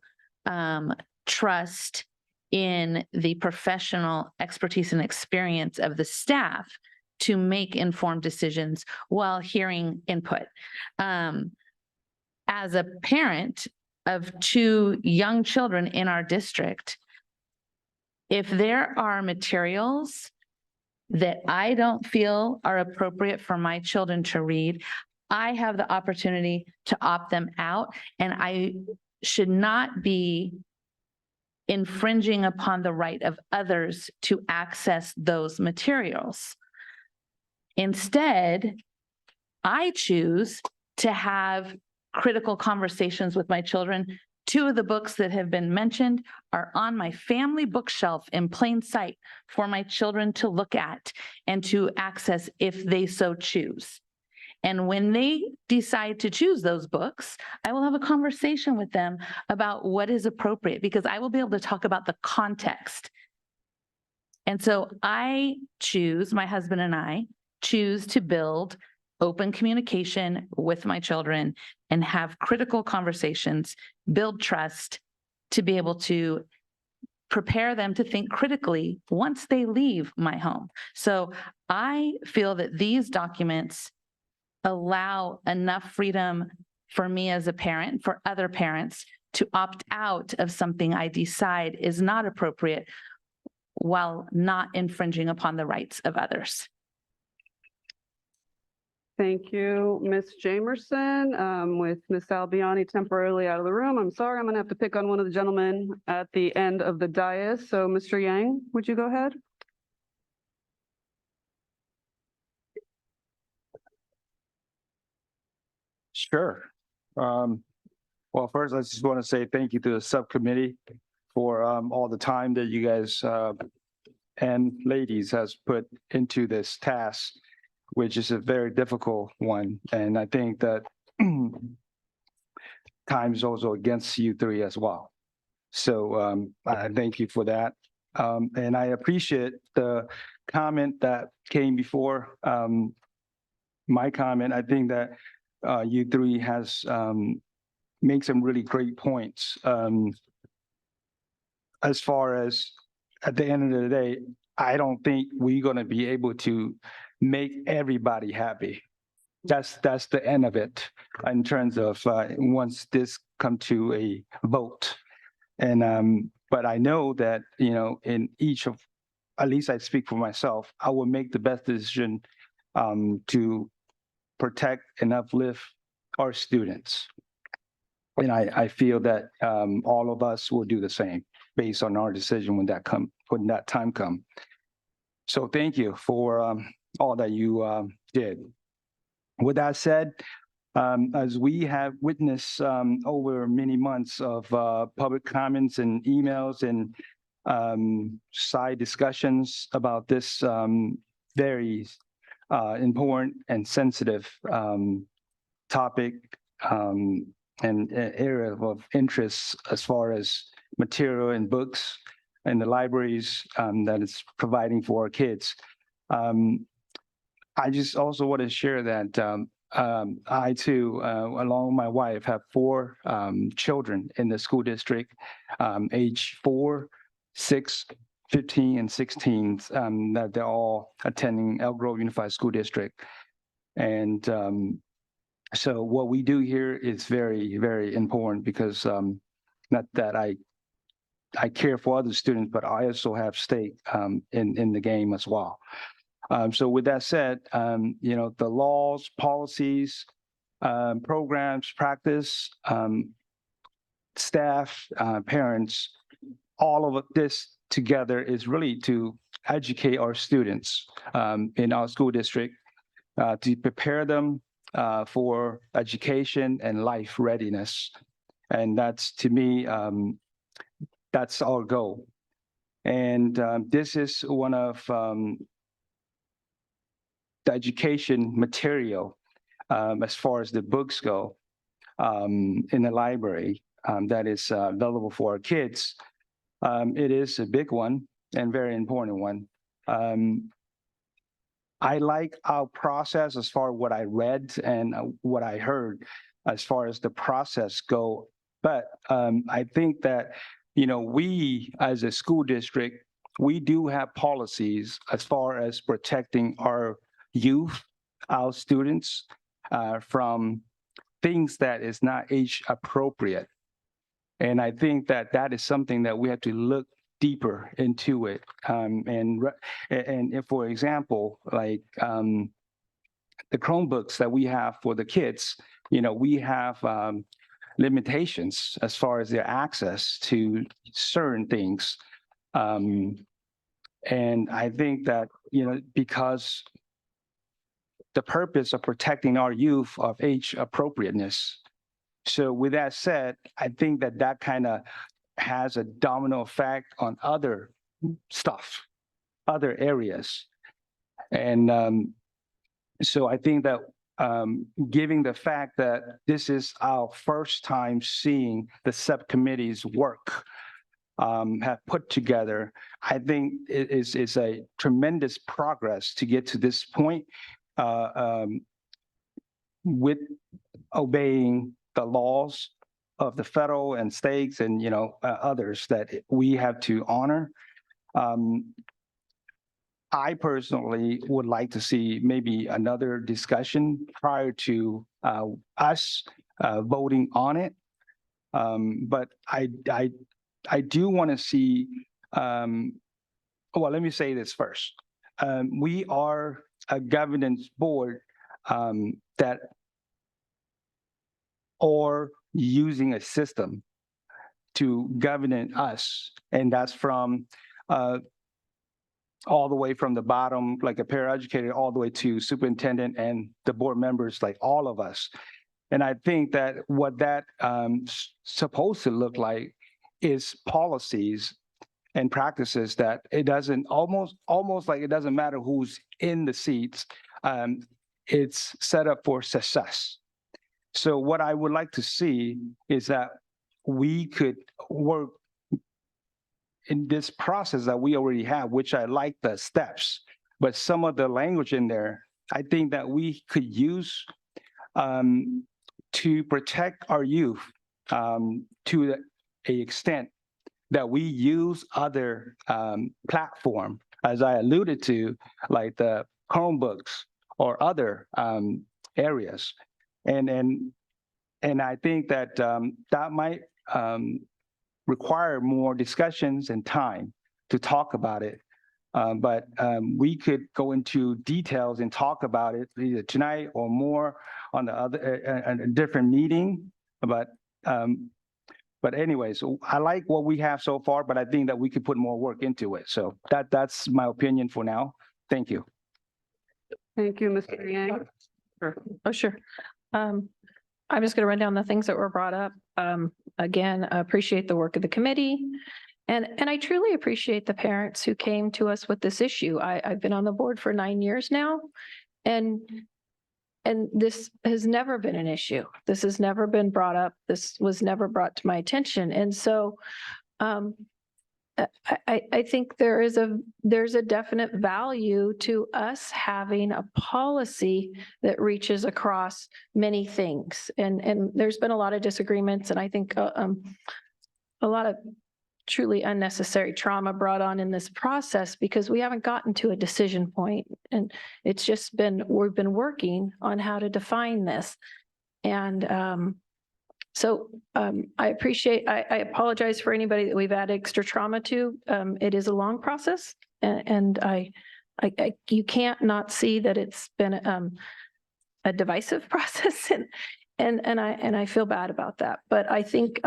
trust in the professional expertise and experience of the staff to make informed decisions while hearing input. As a parent of 2 young children in our district, if there are materials that I don't feel are appropriate for my children to read, I have the opportunity to opt them out, and I should not be infringing upon the right of others to access those materials. Instead, I choose to have critical conversations with my children. Two of the books that have been mentioned are on my family bookshelf in plain sight for my children to look at and to access if they so choose. And when they decide to choose those books, I will have a conversation with them about what is appropriate, because I will be able to talk about the context. And so my husband and I choose to build open communication with my children and have critical conversations, build trust to be able to prepare them to think critically once they leave my home. So I feel that these documents allow enough freedom for me as a parent, for other parents to opt out of something I decide is not appropriate while not infringing upon the rights of others.
Thank you, Ms. Jamerson. With Ms. Albiani temporarily out of the room, I'm sorry, I'm going to have to pick on one of the gentlemen at the end of the dais. So Mr. Yang, would you go ahead?
Sure. Well, first, I just want to say thank you to the subcommittee for all the time that you guys and ladies has put into this task, which is a very difficult one. And I think that time is also against you three as well. So I thank you for that. And I appreciate the comment that came before my comment. I think that you three has made some really great points. As far as at the end of the day, I don't think we're going to be able to make everybody happy. That's the end of it in terms of once this come to a vote. And but I know that, you know, in each of, at least I speak for myself, I will make the best decision to protect and uplift our students. And I feel that all of us will do the same based on our decision when that time comes. So thank you for all that you did. With that said, as we have witnessed over many months of public comments and emails and side discussions about this very important and sensitive topic and area of interest as far as material and books and the libraries that it's providing for our kids. I just also want to share that I too, along with my wife, have 4 children in the school district, age 4, 6, 15, and 16, that they're all attending Elk Grove Unified School District. And so what we do here is very, very important because not that I care for other students, but I also have stake in the game as well. So with that said, you know, the laws, policies, programs, practice, staff, parents, all of this together is really to educate our students in our school district to prepare them for education and life readiness. And that's, to me, that's our goal. And this is one of the education material as far as the books go in the library that is available for our kids. It is a big one and very important one. I like our process as far as what I read and what I heard as far as the process go. But I think that, you know, we as a school district, we do have policies as far as protecting our youth, our students from things that is not age appropriate. And I think that that is something that we have to look deeper into it. And if, for example, like the Chromebooks that we have for the kids, you know, we have limitations as far as their access to certain things. And I think that, you know, because the purpose of protecting our youth of age appropriateness, So with that said, I think that that kind of has a domino effect on other stuff, other areas. And so I think that given the fact that this is our first time seeing the subcommittee's work have put together, I think it is a tremendous progress to get to this point with obeying the laws of the federal and states and, others that we have to honor. I personally would like to see maybe another discussion prior to us voting on it. But I do want to see, well, let me say this first. We are a governance board that are using a system to govern us, and that's from all the way from the bottom, like a paraeducator, all the way to superintendent and the board members, like all of us. And I think that what that supposed to look like is policies and practices that it doesn't almost like it doesn't matter who's in the seats. It's set up for success. So what I would like to see is that we could work in this process that we already have, which I like the steps, but some of the language in there, I think that we could use to protect our youth to an extent that we use other platform, as I alluded to, like the Chromebooks or other areas. And I think that that might require more discussions and time to talk about it. But we could go into details and talk about it either tonight or more on the other a different meeting. But anyways, I like what we have so far, but I think that we could put more work into it. So that's my opinion for now. Thank you.
Thank you, Mr. Yang.
Oh, sure. I'm just going to run down the things that were brought up. Again, I appreciate the work of the committee. And I truly appreciate the parents who came to us with this issue. I've been on the board for 9 years now, and this has never been an issue. This has never been brought up. This was never brought to my attention. And so I think there's a definite value to us having a policy that reaches across many things. And there's been a lot of disagreements, and I think a lot of truly unnecessary trauma brought on in this process because we haven't gotten to a decision point. And it's just we've been working on how to define this. And so I apologize for anybody that we've added extra trauma to. It is a long process, and you can't not see that it's been a divisive process, and I feel bad about that. But I think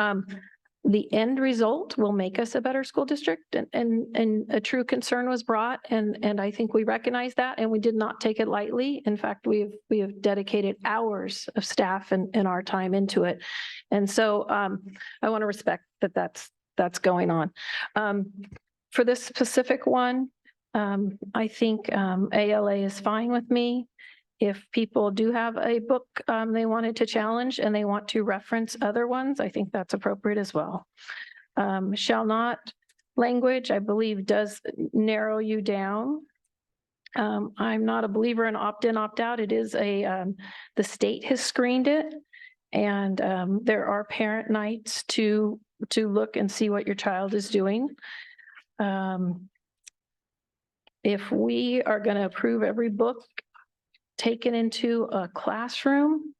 the end result will make us a better school district, and a true concern was brought, and I think we recognize that, and we did not take it lightly. In fact, we have dedicated hours of staff and our time into it, and so I want to respect that that's going on. For this specific one, I think ALA is fine with me. If people do have a book they wanted to challenge and they want to reference other ones, I think that's appropriate as well. Shall not language, I believe, does narrow you down. I'm not a believer in opt-in, opt-out. It is the state has screened it, and there are parent nights to look and see what your child is doing. If we are going to approve every book taken into a classroom,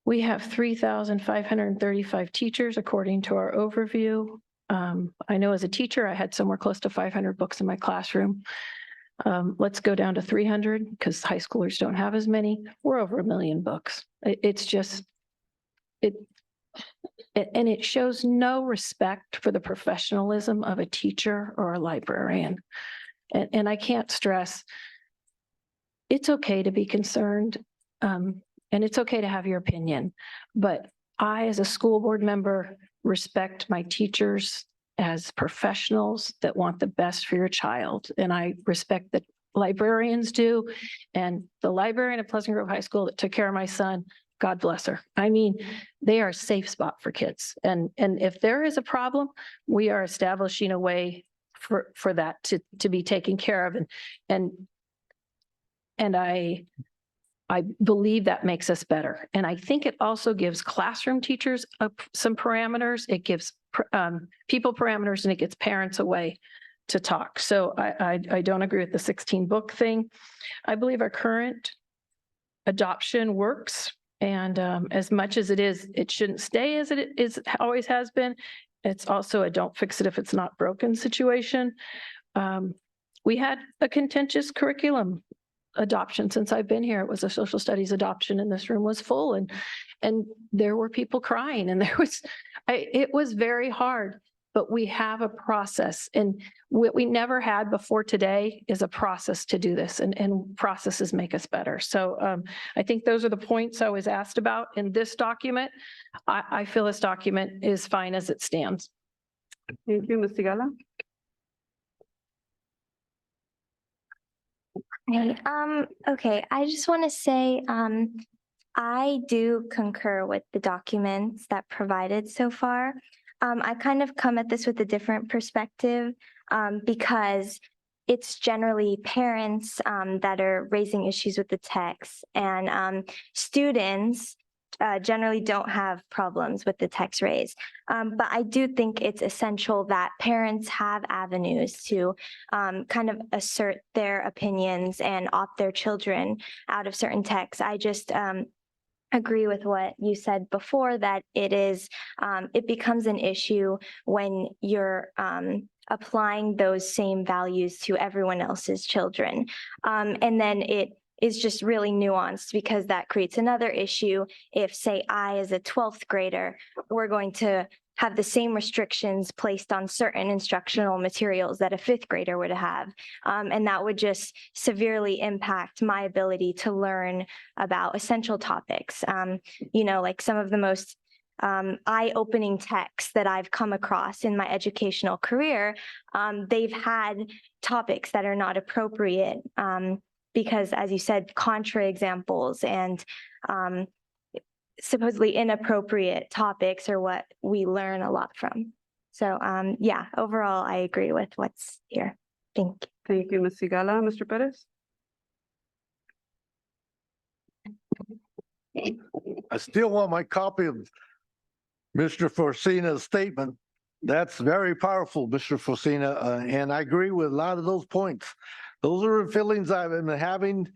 we have 3,535 teachers according to our overview. I know as a teacher, I had somewhere close to 500 books in my classroom. Let's go down to 300 because high schoolers don't have as many. We're over 1 million books. It's just, and it shows no respect for the professionalism of a teacher or a librarian. And I can't stress, it's okay to be concerned. and it's okay to have your opinion, but I, as a school board member, respect my teachers as professionals that want the best for your child. And I respect that librarians do. And the librarian at Pleasant Grove High School that took care of my son, God bless her. I mean, they are a safe spot for kids. And if there is a problem, we are establishing a way for that to be taken care of. And I believe that makes us better. And I think it also gives classroom teachers some parameters. It gives people parameters, and it gets parents a way to talk. So I don't agree with the 16 book thing. I believe our current adoption works. And as much as it shouldn't stay as it is, always has been. It's also a don't fix it if it's not broken situation. We had a contentious curriculum adoption since I've been here. It was a social studies adoption, and this room was full, and there were people crying, and it was very hard. But we have a process, and what we never had before today is a process to do this, and processes make us better. So I think those are the points I was asked about in this document. I feel this document is fine as it stands.
Thank you, Ms. Sigala.
Hey, okay, I just want to say, I do concur with the documents that provided so far. I kind of come at this with a different perspective, because it's generally parents, that are raising issues with the text, and, students, generally don't have problems with the text raised. But I do think it's essential that parents have avenues to kind of assert their opinions and opt their children out of certain texts. I just agree with what you said before, that it becomes an issue when you're applying those same values to everyone else's children. And then it is just really nuanced, because that creates another issue. If, say, I, as a 12th grader, we're going to have the same restrictions placed on certain instructional materials that a 5th grader would have. And that would just severely impact my ability to learn about essential topics. Like some of the most eye-opening texts that I've come across in my educational career, they've had topics that are not appropriate, because, as you said, contra examples and supposedly inappropriate topics are what we learn a lot from. So yeah, overall, I agree with what's here. Thank you.
Thank you, Ms. Sigala. Mr. Perez?
I still want my copy of Mr. Forcina's statement. That's very powerful, Mr. Forcina, and I agree with a lot of those points. Those are the feelings I've been having,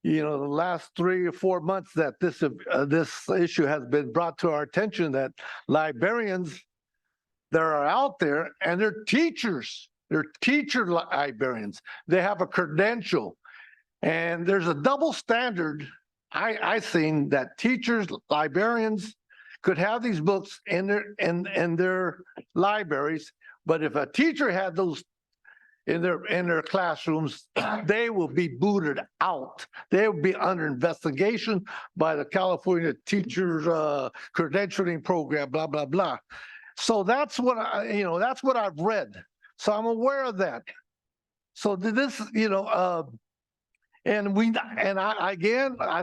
the last 3 or 4 months, that this issue has been brought to our attention, that librarians that are out there, and they're teacher librarians. They have a credential, and there's a double standard. I seen that teachers, librarians could have these books in their libraries, but if a teacher had those in their classrooms, they will be booted out. They will be under investigation by the California Teachers Credentialing Program, blah, blah, blah. So that's what that's what I've read. So I'm aware of that. So this, I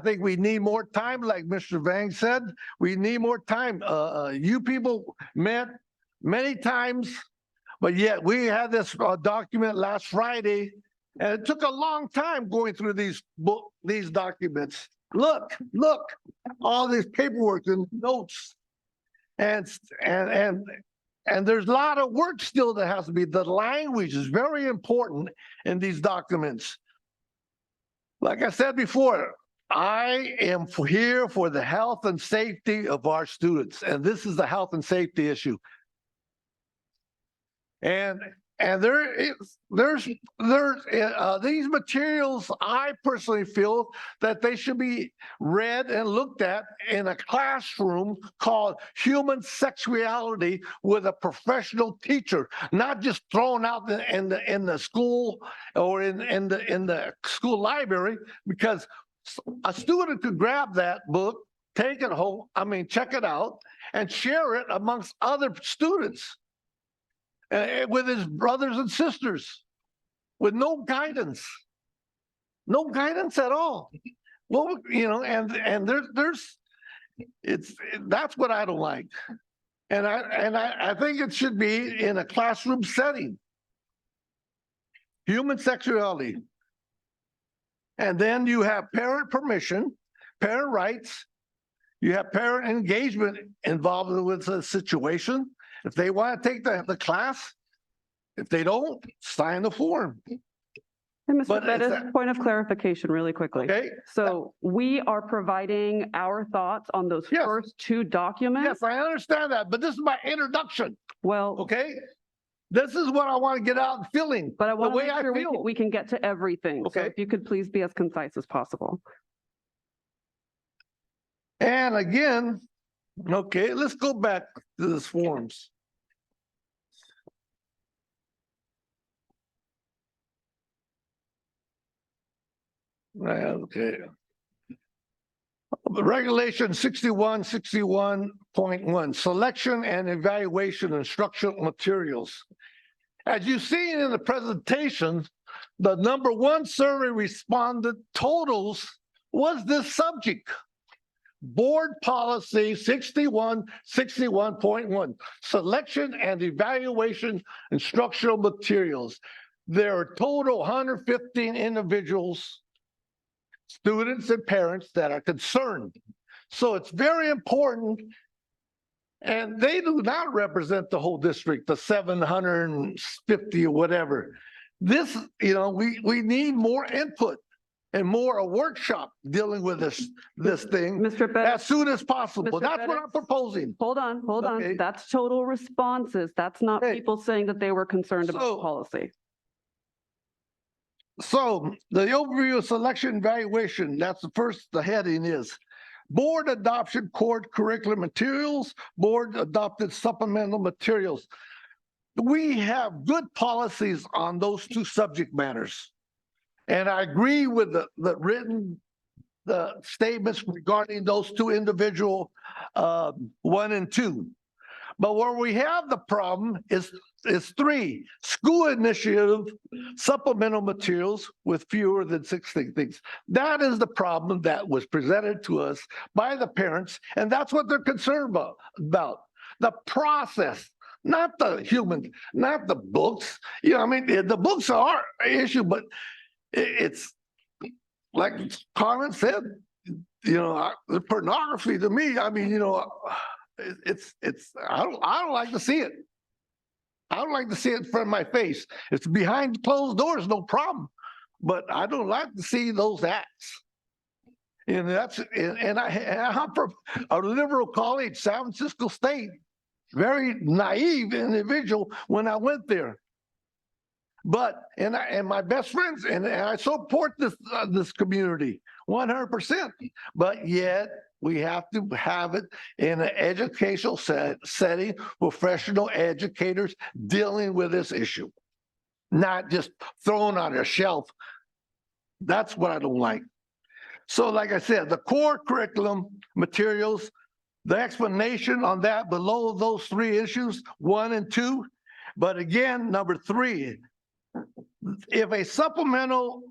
think we need more time, like Mr. Vang said. We need more time. You people met many times, but yet we had this document last Friday, and it took a long time going through these documents. Look, all this paperwork and notes, and there's a lot of work still that has to be. The language is very important in these documents. Like I said before, I am here for the health and safety of our students, and this is the health and safety issue. And there's these materials, I personally feel that they should be read and looked at in a classroom called Human Sexuality with a professional teacher, not just thrown out in the school or in the school library, because A student could grab that book, take it home, check it out, and share it amongst other students with his brothers and sisters with no guidance at all. Well, and that's what I don't like. And I think it should be in a classroom setting. Human sexuality. And then you have parent permission, parent rights. You have parent engagement involved with the situation. If they want to take the class, if they don't, sign the form.
And Mr.
But it's
Bettis,
that-
point of clarification really quickly.
Okay.
So we are providing our thoughts on those
Yes.
first two documents.
Yes, I understand that, but this is my introduction,
Well,
okay? This is what I want to get out and feeling,
but I
the
want to
way
make
I
sure
feel.
we can get to everything. So
Okay.
if you could please be as concise as possible.
And again, okay, let's go back to this forms. Right, okay. Regulation 61.1, selection and evaluation of instructional materials. As you've seen in the presentation, the number one survey respondent totals was this subject. Board policy 61.1, selection and evaluation instructional materials. There are total 115 individuals, students and parents that are concerned. So it's very important. And they do not represent the whole district, the 750 or whatever. This, we need more input and more a workshop dealing with this thing
Mr. Bettis.
as soon as possible.
Mr.
That's what
Bettis.
I'm proposing.
Hold on.
Okay.
That's total responses. That's not
Hey.
people saying that they were concerned about
So-
the policy.
So the overview of selection evaluation, that's the heading is board adoption core curriculum materials, board adopted supplemental materials. We have good policies on those two subject matters. And I agree with the written statements regarding those two individual 1 and 2. But where we have the problem is 3, school initiative supplemental materials with fewer than 16 things. That is the problem that was presented to us by the parents, and that's what they're concerned about. The process, not the human, not the books. The books are an issue, but it's like Carmen said, the pornography to me, I don't like to see it. I don't like to see it in front of my face. It's behind closed doors, no problem. But I don't like to see those acts. And I'm from a liberal college, San Francisco State, very naive individual when I went there. But and my best friends and I support this community 100%. But yet we have to have it in an educational setting, professional educators dealing with this issue, not just thrown on a shelf. That's what I don't like. So like I said, the core curriculum materials, the explanation on that below those 3 issues, 1 and 2. But again, number 3, if a supplemental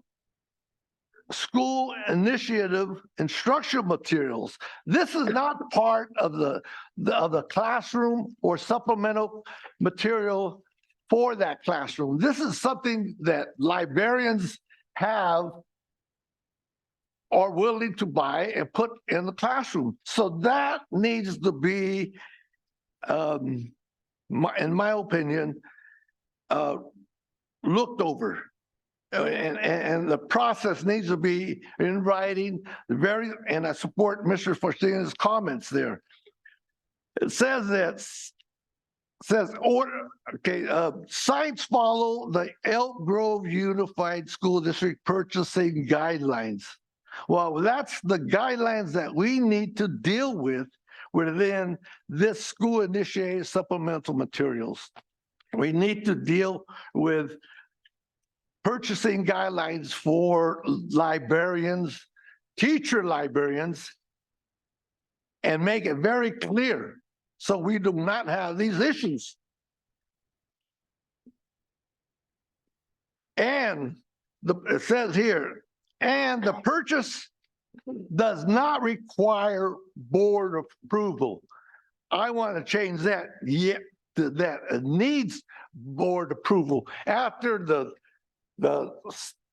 school initiative instructional materials, this is not part of the classroom or supplemental material for that classroom. This is something that librarians have are willing to buy and put in the classroom. So that needs to be, in my opinion, looked over. And the process needs to be in writing, and I support Mr. Fortina's comments there. It says sites follow the Elk Grove Unified School District purchasing guidelines. Well, that's the guidelines that we need to deal with within this school initiated supplemental materials. We need to deal with purchasing guidelines for librarians teacher librarians and make it very clear so we do not have these issues. And it says here, and the purchase does not require board approval. I want to change that yet to that it needs board approval after the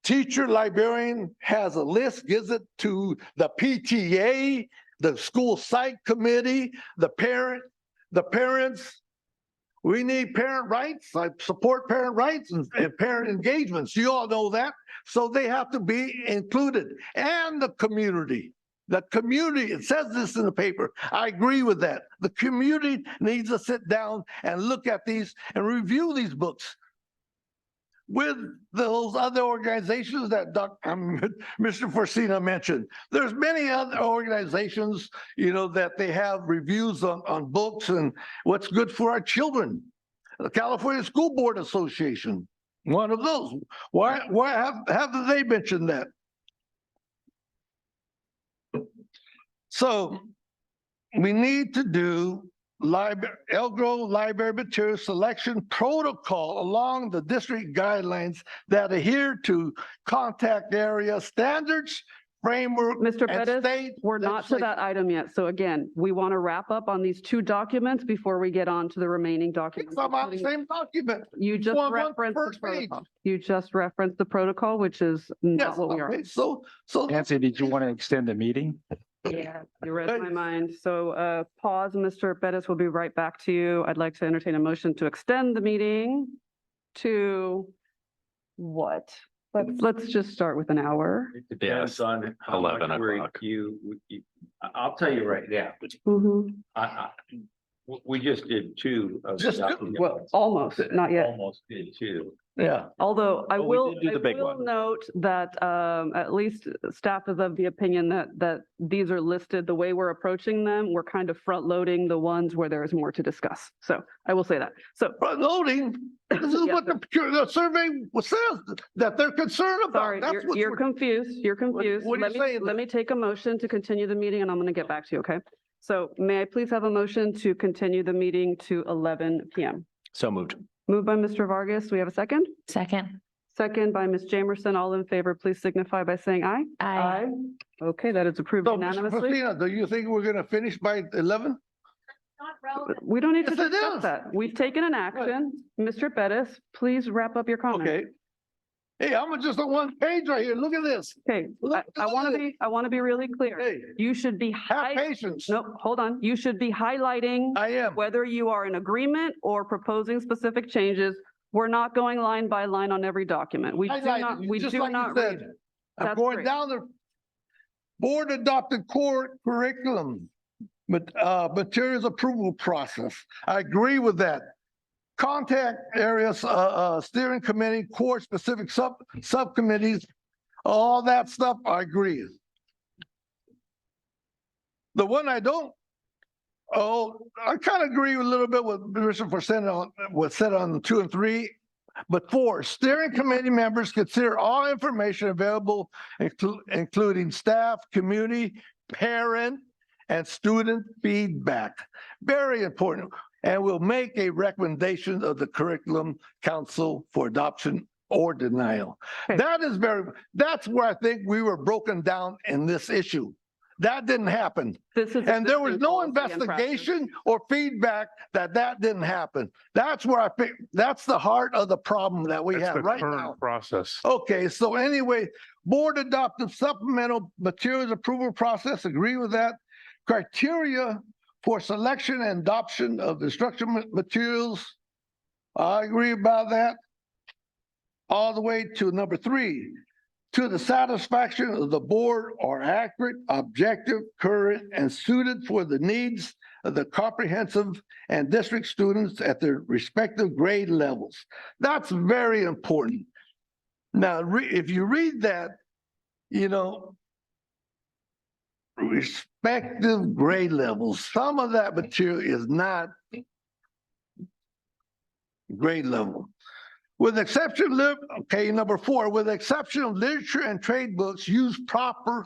teacher librarian has a list, gives it to the PTA, the school site committee, the parents. We need parent rights. I support parent rights and parent engagements. You all know that. So they have to be included. And the community. The community, it says this in the paper. I agree with that. The community needs to sit down and look at these and review these books with those other organizations that Mr. Forcina mentioned. There's many other organizations, you know, that they have reviews on books and what's good for our children. The California School Board Association, one of those. Why haven't they mentioned that? So we need to do Elk Grove library material selection protocol along the district guidelines that adhere to contact area standards, framework.
Mr.
and
Bettis,
state
we're not to that item yet. So again, we want to wrap up on these two documents before we get on to the remaining documents.
I'm on the same document.
You just
One
referenced the
first page.
protocol. You just referenced the protocol, which is not
Yes,
what we are.
okay, so
Nancy, did you want to extend the meeting?
Yeah, you read my mind. So pause, Mr. Bettis, we'll be right back to you. I'd like to entertain a motion to extend the meeting to what? Let's just start with an hour.
It depends on how
11
much we're-
o'clock.
I'll tell you right now,
Mhm.
we just did two of the
Just,
documents.
Well, almost, not yet.
Almost did two.
yeah.
Although I
But we
will,
did do the big one.
note that at least staff is of the opinion that these are listed, the way we're approaching them, we're kind of front loading the ones where there is more to discuss. So I will say that. So
Front loading, this is
Yeah.
what the survey says, that they're concerned about.
sorry,
That's what
you're
we're-
confused. You're confused.
what are you saying
Let me take a motion to continue the meeting and I'm going to get back to you, okay? So may I please have a motion to continue the meeting to 11 PM?
So moved.
Moved by Mr. Vargas. We have a second?
Second.
Second by Ms. Jamerson. All in favor, please signify by saying aye.
Aye.
Okay, that is approved
So, Mr.
unanimously.
Christina, do you think we're gonna finish by 11?
We don't need to
Yes, it
discuss
is.
that. We've taken an action. Mr. Bettis, please wrap up your comment.
Okay. Hey, I'm just on one page right here. Look at this.
Okay, I want to be really clear.
Hey,
You should be,
have patience.
no, hold on. You should be highlighting
I am.
whether you are in agreement or proposing specific changes. We're not going line by line on every document. We do not, we
Just
do
like you
not
said.
read.
I'm
That's
going
great.
down the board adopted core curriculum, materials approval process. I agree with that. Contact areas, steering committee, core specific subcommittees, all that stuff, I agree. The one I don't, I kind of agree a little bit with Mr. Forcena on what's said on 2 and 3. But 4, steering committee members consider all information available, including staff, community, parent, and student feedback. Very important. And will make a recommendation of the curriculum council for adoption or denial.
Okay.
That's where I think we were broken down in this issue. That didn't happen.
This is
And there was
existing
no
policy and practice.
investigation or feedback that didn't happen. That's where I think, that's the heart of the problem that we
That's
have
the
right
current
now.
process.
Okay, so anyway, board adopted supplemental materials approval process, agree with that. Criteria for selection and adoption of instructional materials. I agree about that. All the way to number 3, to the satisfaction of the board are accurate, objective, current, and suited for the needs of the comprehensive and district students at their respective grade levels. That's very important. Now, if you read that, you know, respective grade levels, some of that material is not grade level. With exception, okay, number 4, with the exception of literature and trade books, use proper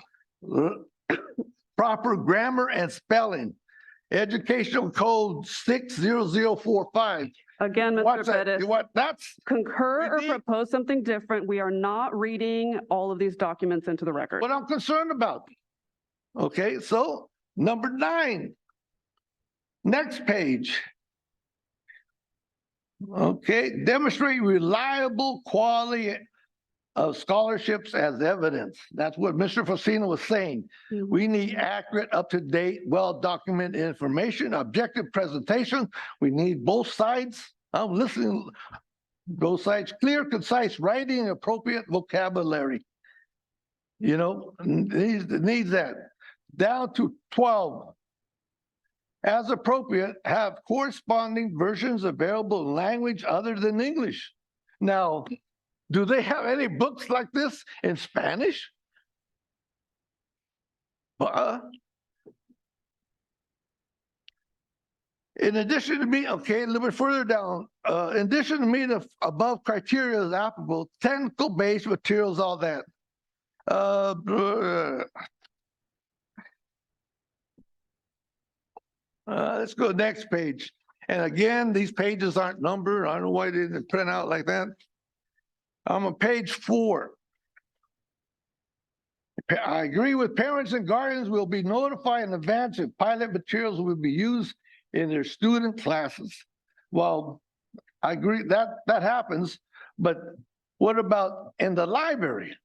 Proper grammar and spelling. Educational code 60045.
Again, Mr.
What's that?
Bettis,
What, that's,
concur or
we need-
propose something different. We are not reading all of these documents into the record.
what I'm concerned about. Okay, so number 9. Next page. Okay, demonstrate reliable quality of scholarships as evidence. That's what Mr. Facina was saying. We need accurate, up-to-date, well-documented information, objective presentation. We need both sides. I'm listening. Both sides, clear, concise writing, appropriate vocabulary. You know, needs that. Down to 12. As appropriate, have corresponding versions available in language other than English. Now, do they have any books like this in Spanish? In addition to me, okay, a little bit further down, in addition to meeting the above criteria is applicable, technical based materials, all that. Let's go next page. And again, these pages aren't numbered. I don't know why they didn't print out like that. I'm on page 4. I agree with parents and guardians will be notified in advance if pilot materials will be used in their student classes. Well, I agree that happens, but what about in the library?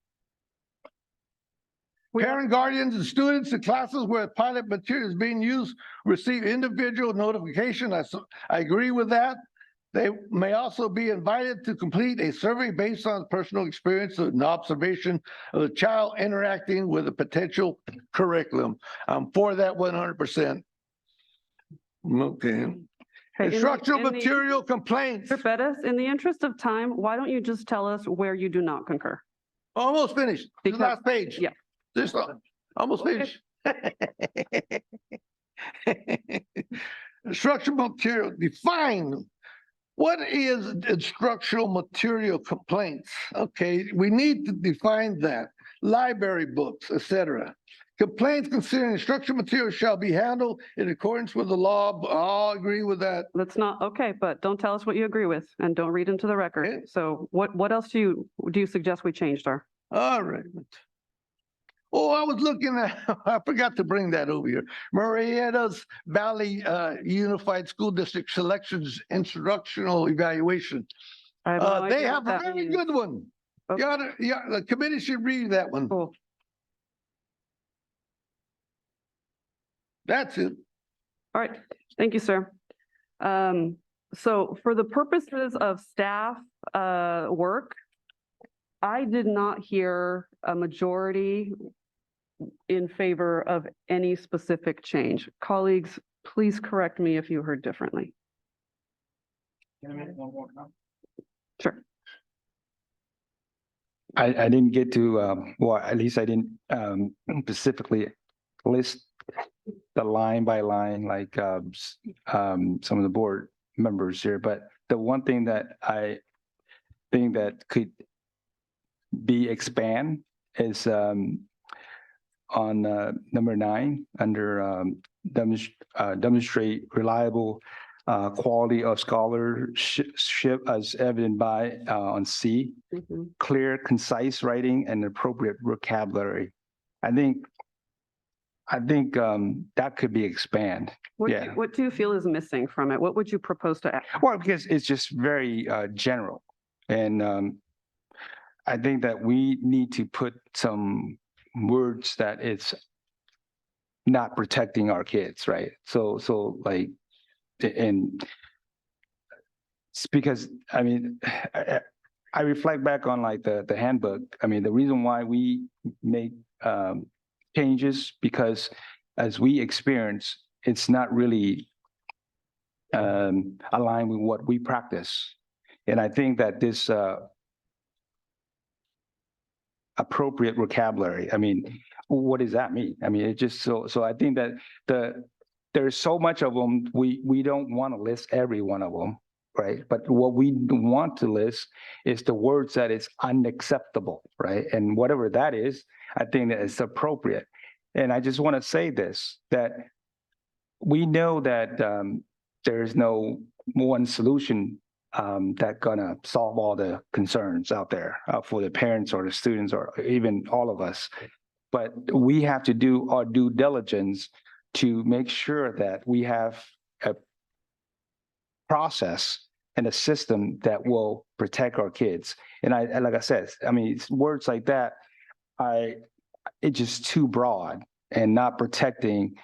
Parent, guardians, and students in classes where pilot material is being used receive individual notification. I agree with that. They may also be invited to complete a survey based on personal experience and observation of the child interacting with a potential curriculum. I'm for that 100%. Okay. Instructional material complaints.
Mr. Bettis, in the interest of time, why don't you just tell us where you do not concur?
Almost finished. The last page.
Yeah.
This almost finished. Instructional material, define what is instructional material complaints. Okay, we need to define that. Library books, etc. Complaints concerning instructional material shall be handled in accordance with the law. I'll agree with that.
Let's not, okay, but don't tell us what you agree with and don't read into the record.
Okay.
So what else do you suggest we change, sir?
All right. Oh, I was looking at, I forgot to bring that over here. Marietta's Valley Unified School District Selections Instructional Evaluation.
I have no
They
idea
have
what
a
that
very
means.
good one.
Okay.
The committee should read that one.
Cool.
That's it.
All right, thank you, sir. So for the purposes of staff work, I did not hear a majority in favor of any specific change. Colleagues, please correct me if you heard differently. Sure.
I didn't get to, well, at least I didn't specifically list the line by line like some of the board members here, but the one thing that I think that could be expand is on number 9 under demonstrate reliable quality of scholarship as evident by on C, clear, concise writing and appropriate vocabulary. I think that could be expand.
What do you feel is missing from it? What would you propose to add?
Well, because it's just very general. And I think that we need to put some words that it's not protecting our kids, right? So like, and it's because, I mean, I reflect back on like the handbook. I mean, the reason why we make changes because as we experience, it's not really aligned with what we practice. And I think that this appropriate vocabulary, I mean, what does that mean? I mean, it just so I think that there's so much of them, we don't want to list every one of them, right? But what we want to list is the words that is unacceptable, right? And whatever that is, I think that it's appropriate. And I just want to say this, that we know that there is no one solution that gonna solve all the concerns out there for the parents or the students or even all of us. But we have to do our due diligence to make sure that we have a process and a system that will protect our kids. And like I said, I mean, words like that, it's just too broad and not protecting,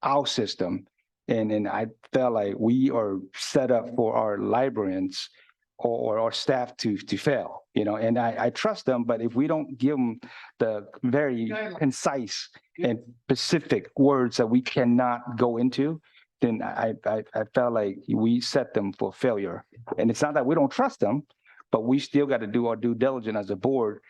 our system. And I felt like we are set up for our librarians or our staff to fail, and I trust them, but if we don't give them the very concise and specific words that we cannot go into, then I felt like we set them for failure. And it's not that we don't trust them, but we still got to do our due diligence as a board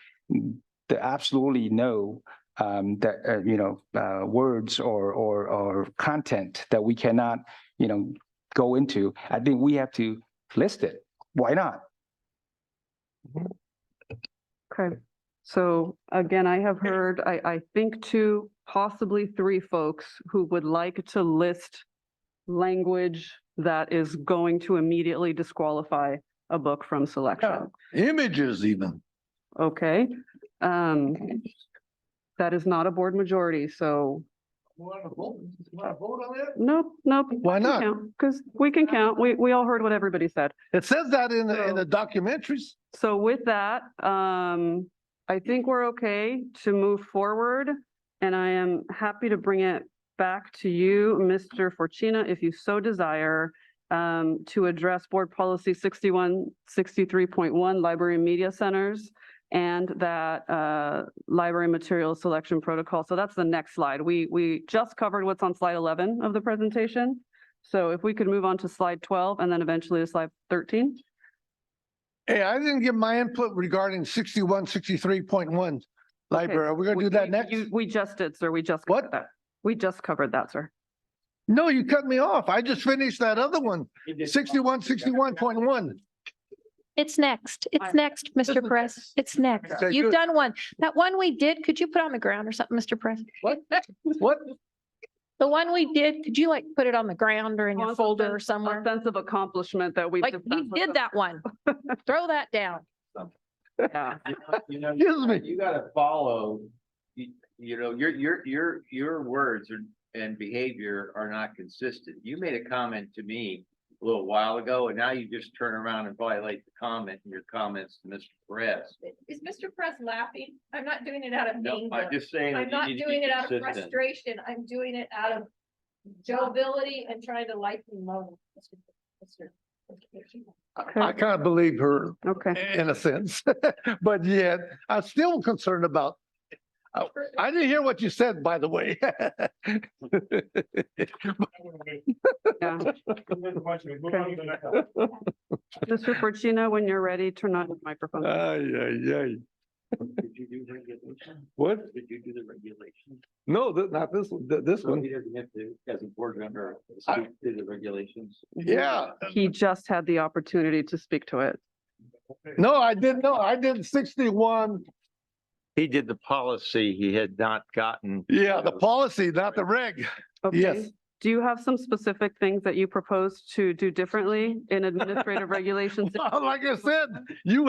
to absolutely know that words or content that we cannot go into. I think we have to list it. Why not?
Okay, so again, I have heard, I think 2, possibly 3 folks who would like to list language that is going to immediately disqualify a book from selection.
Images even.
Okay, that is not a board majority, so.
Want to vote on it?
Nope.
Why not?
Because we can count. We all heard what everybody said.
It says that in the documentaries.
So with that, I think we're okay to move forward, and I am happy to bring it back to you, Mr. Forcina, if you so desire, to address Board Policy 6163.1, Library and Media Centers, and that library materials selection protocol. So that's the next slide. We just covered what's on slide 11 of the presentation. So if we could move on to slide 12 and then eventually to slide 13.
Hey, I didn't give my input regarding 6163.1 library. Are we gonna do that next?
We just did, sir. We just covered that. We just covered that, sir.
No, you cut me off. I just finished that other one, 6161.1.
It's next. It's next, Mr. Press. It's next.
Okay,
You've
good.
done one. That one we did, could you put on the ground or something, Mr. Press?
What? What?
The one we did, could you put it on the ground or in your folder or somewhere?
A sense of accomplishment that we.
Like, we did that one. Throw that down.
Yeah.
Excuse me.
You gotta follow, your words and behavior are not consistent. You made a comment to me a little while ago, and now you just turn around and violate the comment in your comments to Mr. Perez.
Is Mr. Press laughing? I'm not doing it out of
No,
anger.
I'm just saying.
I'm
that
not
you need to
doing
be
it out of
consistent.
frustration. I'm doing it out of joviality and trying to lighten the mood.
I kind of believe her.
Okay.
In a sense, but yet I'm still concerned about. I didn't hear what you said, by the way.
Yeah. Mr. Forcina, when you're ready, turn on your microphone.
Ay.
Did you do regulations?
What?
Did you do the regulations?
No, not this one, this
So
one.
he doesn't have to, as a board member, do the regulations.
Yeah.
He just had the opportunity to speak to it.
No, I didn't know. I did 61.
He did the policy. He had not gotten.
Yeah, the policy, not the reg.
Okay.
Yes.
Do you have some specific things that you propose to do differently in administrative regulations?
Well, like I said, you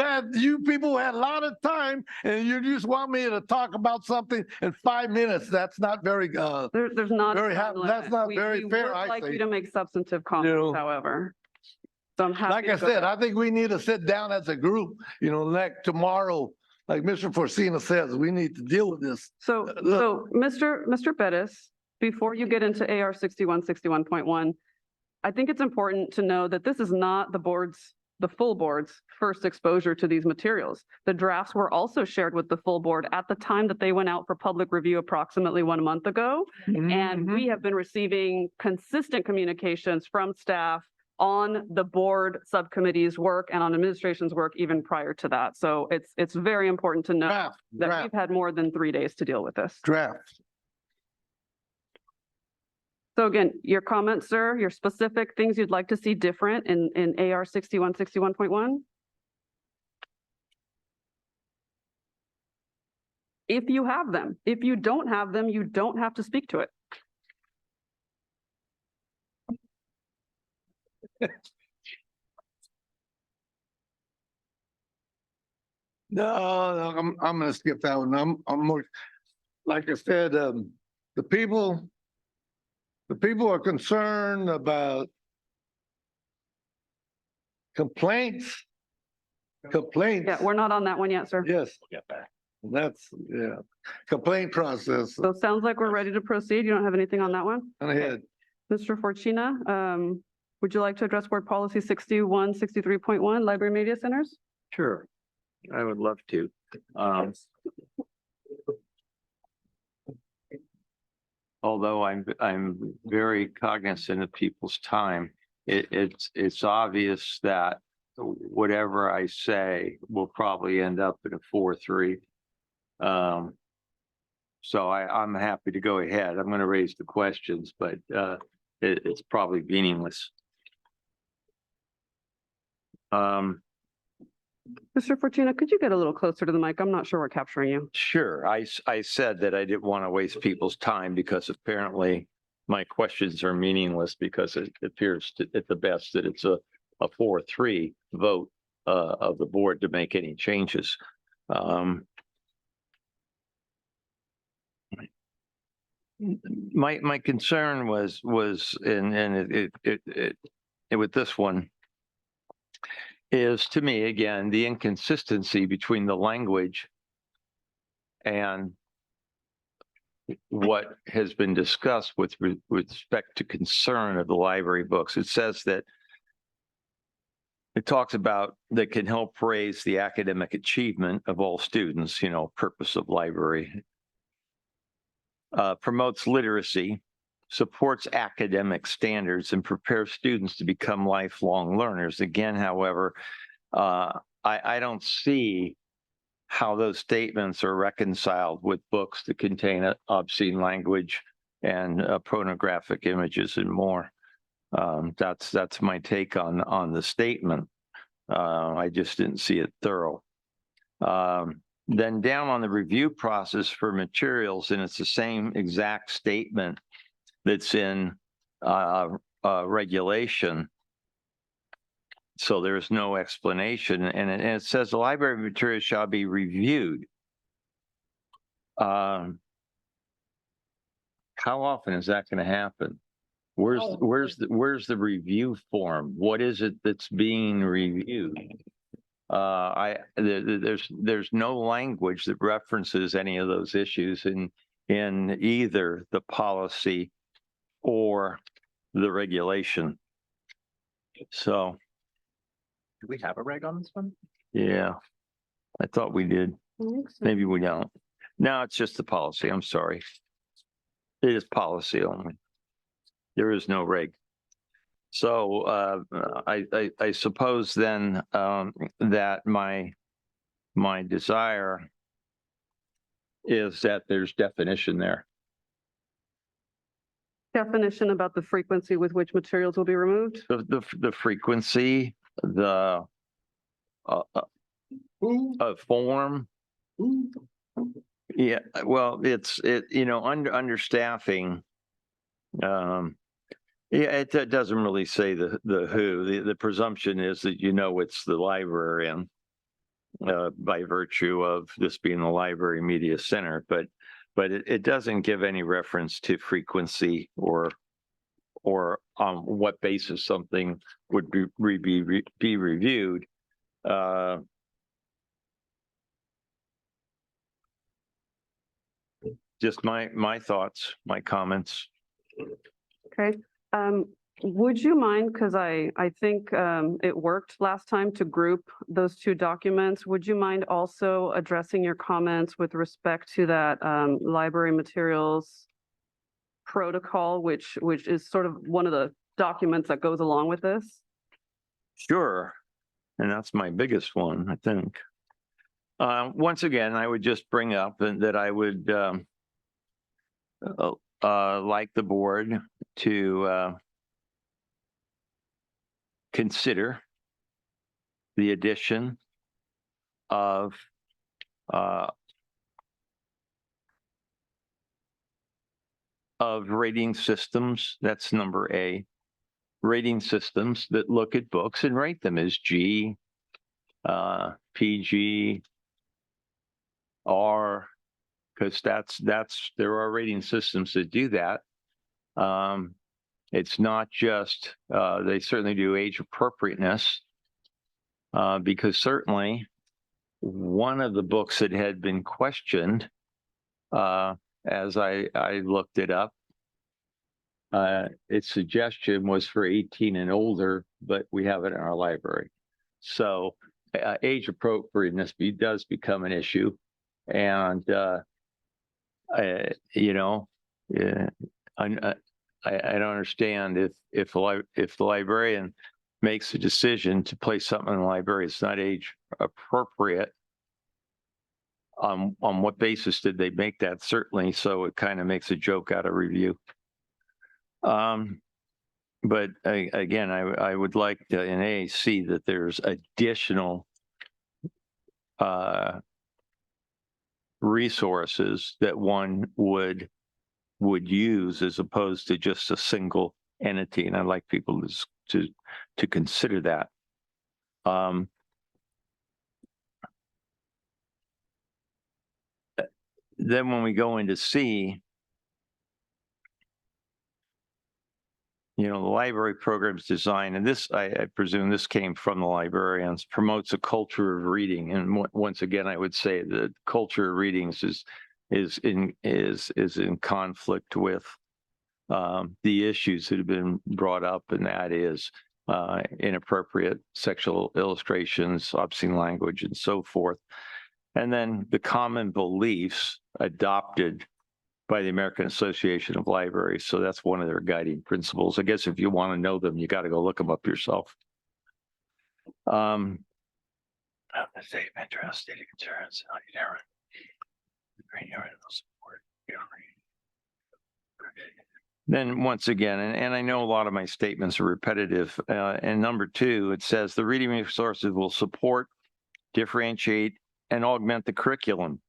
people had a lot of time and you just want me to talk about something in 5 minutes. That's not very,
There's not. a
very
time
that's
limit.
not
We-
very
we
fair,
would
I
like you
think.
to make substantive comments, however. So I'm happy.
like I
to go
said,
back.
I think we need to sit down as a group, like tomorrow, like Mr. Forcina says, we need to deal with this.
So, Mr. Bettis, before you get into AR 6161.1, I think it's important to know that this is not the full board's first exposure to these materials. The drafts were also shared with the full board at the time that they went out for public review approximately 1 month ago. And we have been receiving consistent communications from staff on the board subcommittee's work and on administration's work even prior to that. So it's very important to know that we've had more than 3 days to deal with this.
Draft.
So again, your comments, sir, your specific things you'd like to see different in AR 6161.1? if you have them. If you don't have them, you don't have to speak to it.
No, I'm gonna skip that one. I'm more, like I said, the people are concerned about complaints.
Yeah, we're not on that one yet, sir.
Yes. That's, yeah, complaint process.
So it sounds like we're ready to proceed. You don't have anything on that one?
Go ahead.
Mr. Fortuna, would you like to address Board Policy 6163.1, Library Media Centers?
Sure, I would love to. Although I'm very cognizant of people's time, it's obvious that whatever I say will probably end up in a 4-3. So I'm happy to go ahead. I'm going to raise the questions, but it's probably meaningless.
Mr. Fortuna, could you get a little closer to the mic? I'm not sure we're capturing you.
Sure. I said that I didn't want to waste people's time because apparently my questions are meaningless because it appears at the best that it's a 4-3 vote of the board to make any changes. My concern was and it with this one is, to me, again, the inconsistency between the language and what has been discussed with respect to concern of the library books. It says that it talks about that can help raise the academic achievement of all students, purpose of library, promotes literacy, supports academic standards, and prepares students to become lifelong learners. Again, however, I don't see how those statements are reconciled with books that contain obscene language and pornographic images and more. That's my take on the statement. I just didn't see it thorough. Then down on the review process for materials, and it's the same exact statement that's in regulation. So there's no explanation, and it says the library materials shall be reviewed. How often is that going to happen? Where's the review form? What is it that's being reviewed? There's no language that references any of those issues in either the policy or the regulation. So,
do we have a reg on this one?
Yeah, I thought we did. Maybe we don't. No, it's just the policy. I'm sorry. It is policy only. There is no reg. So I suppose then that my desire is that there's definition there.
Definition about the frequency with which materials will be removed?
The frequency, the form. Yeah, well, it's understaffing. Yeah, it doesn't really say the who. The presumption is that it's the librarian by virtue of this being the library media center, but it doesn't give any reference to frequency or on what basis something would be reviewed. Just my thoughts, my comments.
Okay. Would you mind, because I think it worked last time to group those two documents. Would you mind also addressing your comments with respect to that library materials protocol, which is sort of one of the documents that goes along with this?
Sure. And that's my biggest one, I think. Once again, I would just bring up that I would like the board to consider the addition of of rating systems. That's number A. Rating systems that look at books and rate them as G, PG, R, because there are rating systems that do that. It's not just, they certainly do age appropriateness, because certainly one of the books that had been questioned, as I looked it up, its suggestion was for 18 and older, but we have it in our library. So age appropriateness does become an issue. And, you know, I don't understand if the librarian makes a decision to place something in the library, it's not age appropriate. On what basis did they make that? Certainly, so it kind of makes a joke out of review. But again, I would like to in A see that there's additional resources that one would use as opposed to just a single entity, and I'd like people to consider that. Then when we go into C, you know, the library program's design, and this, I presume this came from the librarians, promotes a culture of reading. And once again, I would say that culture of readings is in conflict with the issues that have been brought up, and that is inappropriate sexual illustrations, obscene language, and so forth. And then the common beliefs adopted by the American Association of Libraries. So that's one of their guiding principles. I guess if you want to know them, you got to go look them up yourself. State of interest, state of concerns, then once again, and I know a lot of my statements are repetitive. And number 2, it says the reading resources will support, differentiate, and augment the curriculum,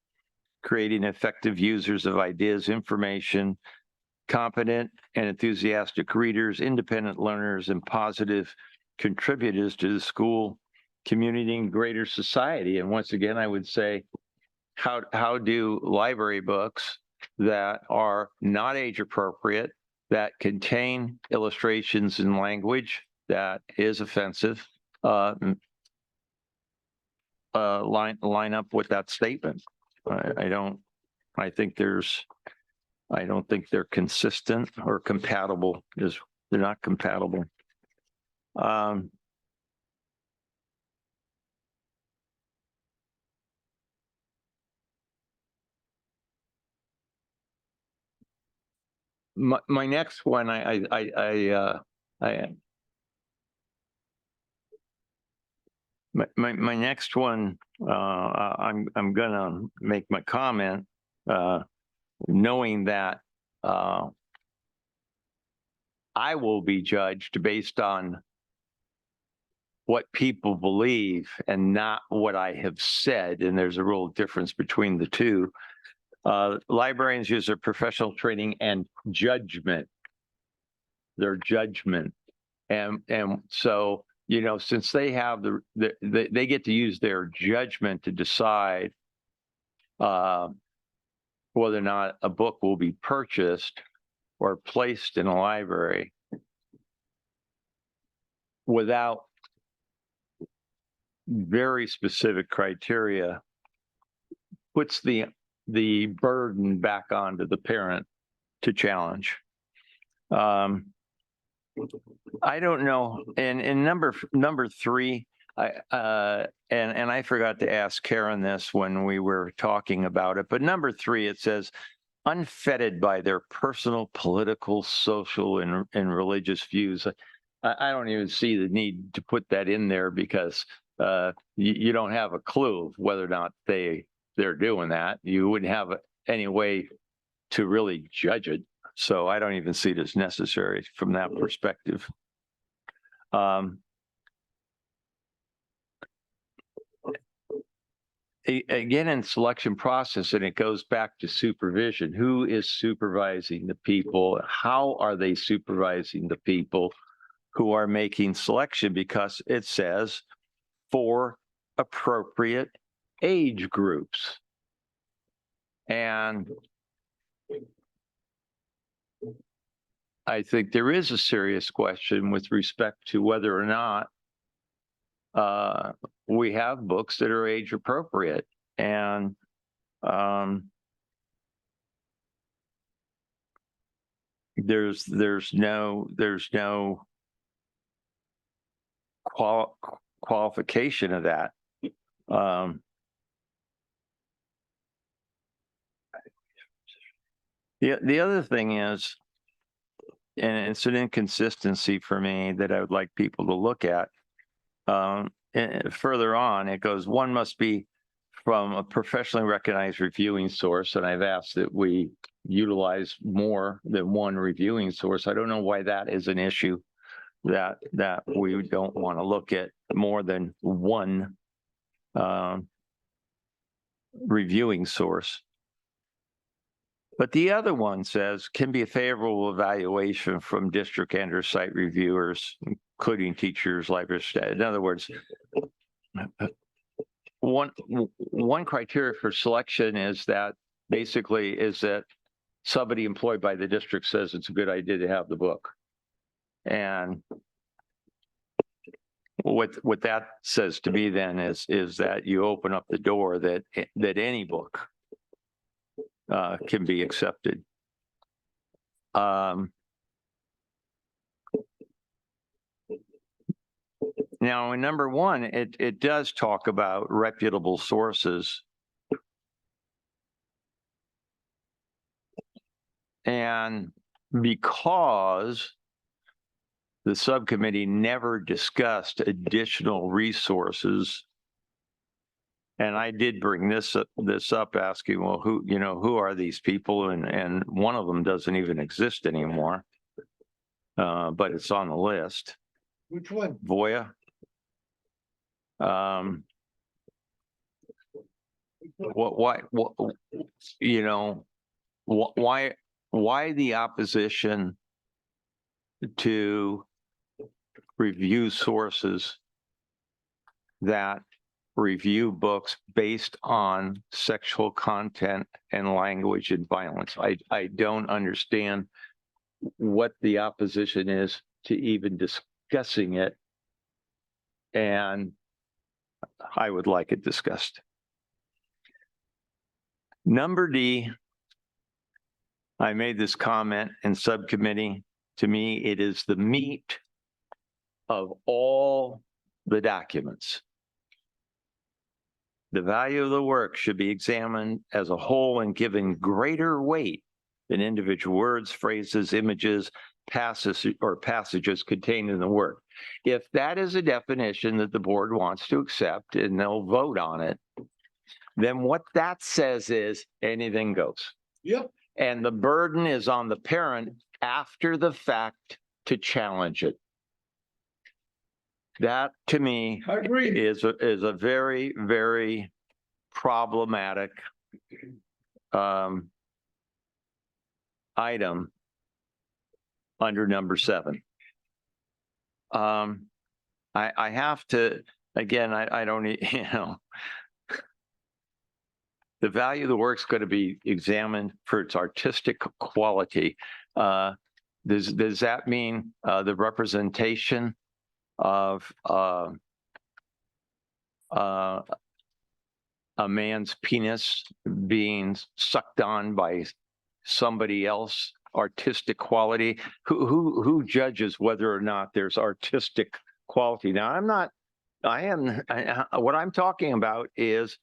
creating effective users of ideas, information, competent and enthusiastic readers, independent learners, and positive contributors to the school, community, and greater society. And once again, I would say, how do library books that are not age appropriate, that contain illustrations and language that is offensive, line up with that statement? I don't think they're consistent or compatible. They're not compatible. My next one, my next one, I'm gonna make my comment, knowing that I will be judged based on what people believe and not what I have said, and there's a real difference between the two. Librarians use their professional training and judgment, their judgment, and so, you know, since they have they get to use their judgment to decide whether or not a book will be purchased or placed in a library without very specific criteria, puts the burden back onto the parent to challenge. I don't know. And in number 3, and I forgot to ask Karen this when we were talking about it, but number 3, it says, unfettered by their personal, political, social, and religious views. I don't even see the need to put that in there because you don't have a clue whether or not they're doing that. You wouldn't have any way to really judge it. So I don't even see it as necessary from that perspective. again, in selection process, and it goes back to supervision. Who is supervising the people? How are they supervising the people who are making selection? Because it says for appropriate age groups. And I think there is a serious question with respect to whether or not we have books that are age appropriate. And there's no qualification of that. The other thing is, and it's an inconsistency for me that I would like people to look at. And further on, it goes, one must be from a professionally recognized reviewing source. And I've asked that we utilize more than one reviewing source. I don't know why that is an issue, that we don't want to look at more than one reviewing source. But the other one says can be a favorable evaluation from district and or site reviewers, including teachers, library staff. In other words, one criteria for selection is that basically is that somebody employed by the district says it's a good idea to have the book. And what that says to me then is that you open up the door that any book can be accepted. Now, in number one, it does talk about reputable sources. And because the subcommittee never discussed additional resources, and I did bring this up asking, well, who are these people? And one of them doesn't even exist anymore, but it's on the list.
Which one?
Voya. Why the opposition to review sources that review books based on sexual content and language and violence? I don't understand what the opposition is to even discussing it, and I would like it discussed. Number D, I made this comment in subcommittee. To me, it is the meat of all the documents. The value of the work should be examined as a whole and given greater weight than individual words, phrases, images, passages contained in the work. If that is a definition that the board wants to accept and they'll vote on it, then what that says is anything goes.
Yep.
And the burden is on the parent after the fact to challenge it. That to me is a very, very problematic item under number 7. I have to, again, I don't, the value of the work is going to be examined for its artistic quality. Does that mean the representation of a man's penis being sucked on by somebody else? Artistic quality. Who judges whether or not there's artistic quality? Now, what I'm talking about is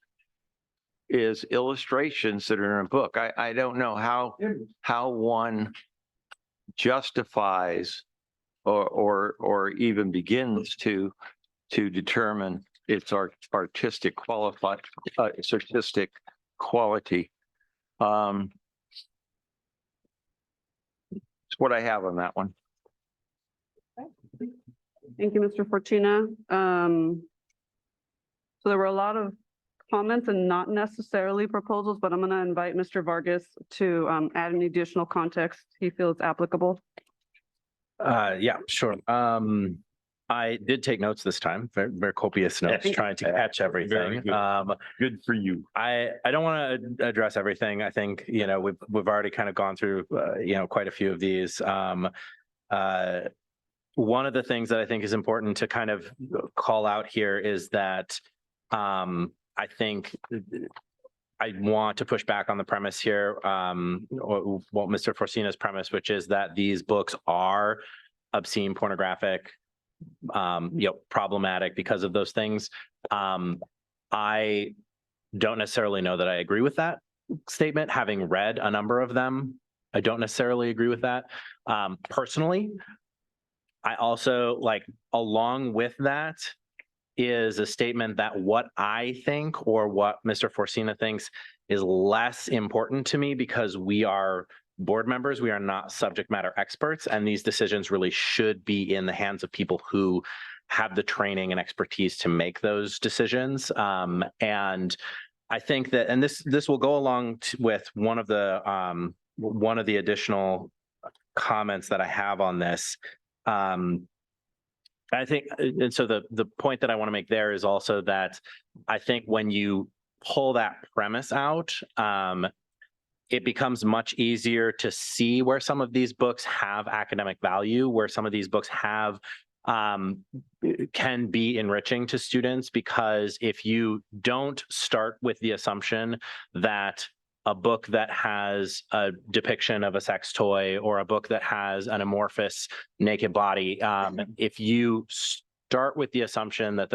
illustrations that are in a book. I don't know how one justifies or even begins to determine its artistic quality. It's what I have on that one.
Thank you, Mr. Fortuna. So there were a lot of comments and not necessarily proposals, but I'm going to invite Mr. Vargas to add any additional context he feels applicable.
Yeah, sure. I did take notes this time, very copious notes, trying to catch everything.
Good for you.
I don't want to address everything. I think, we've already kind of gone through, quite a few of these. One of the things that I think is important to kind of call out here is that I think I want to push back on the premise here, or Mr. Forcina's premise, which is that these books are obscene, pornographic, problematic because of those things. I don't necessarily know that I agree with that statement. Having read a number of them, I don't necessarily agree with that. Personally, I also along with that is a statement that what I think or what Mr. Forcina thinks is less important to me because we are board members. We are not subject matter experts, and these decisions really should be in the hands of people who have the training and expertise to make those decisions. And I think that, and this will go along with one of the additional comments that I have on this. I think, and so the point that I want to make there is also that I think when you pull that premise out, it becomes much easier to see where some of these books have academic value, where some of these books have can be enriching to students, because if you don't start with the assumption that a book that has a depiction of a sex toy or a book that has an amorphous naked body, if you start with the assumption that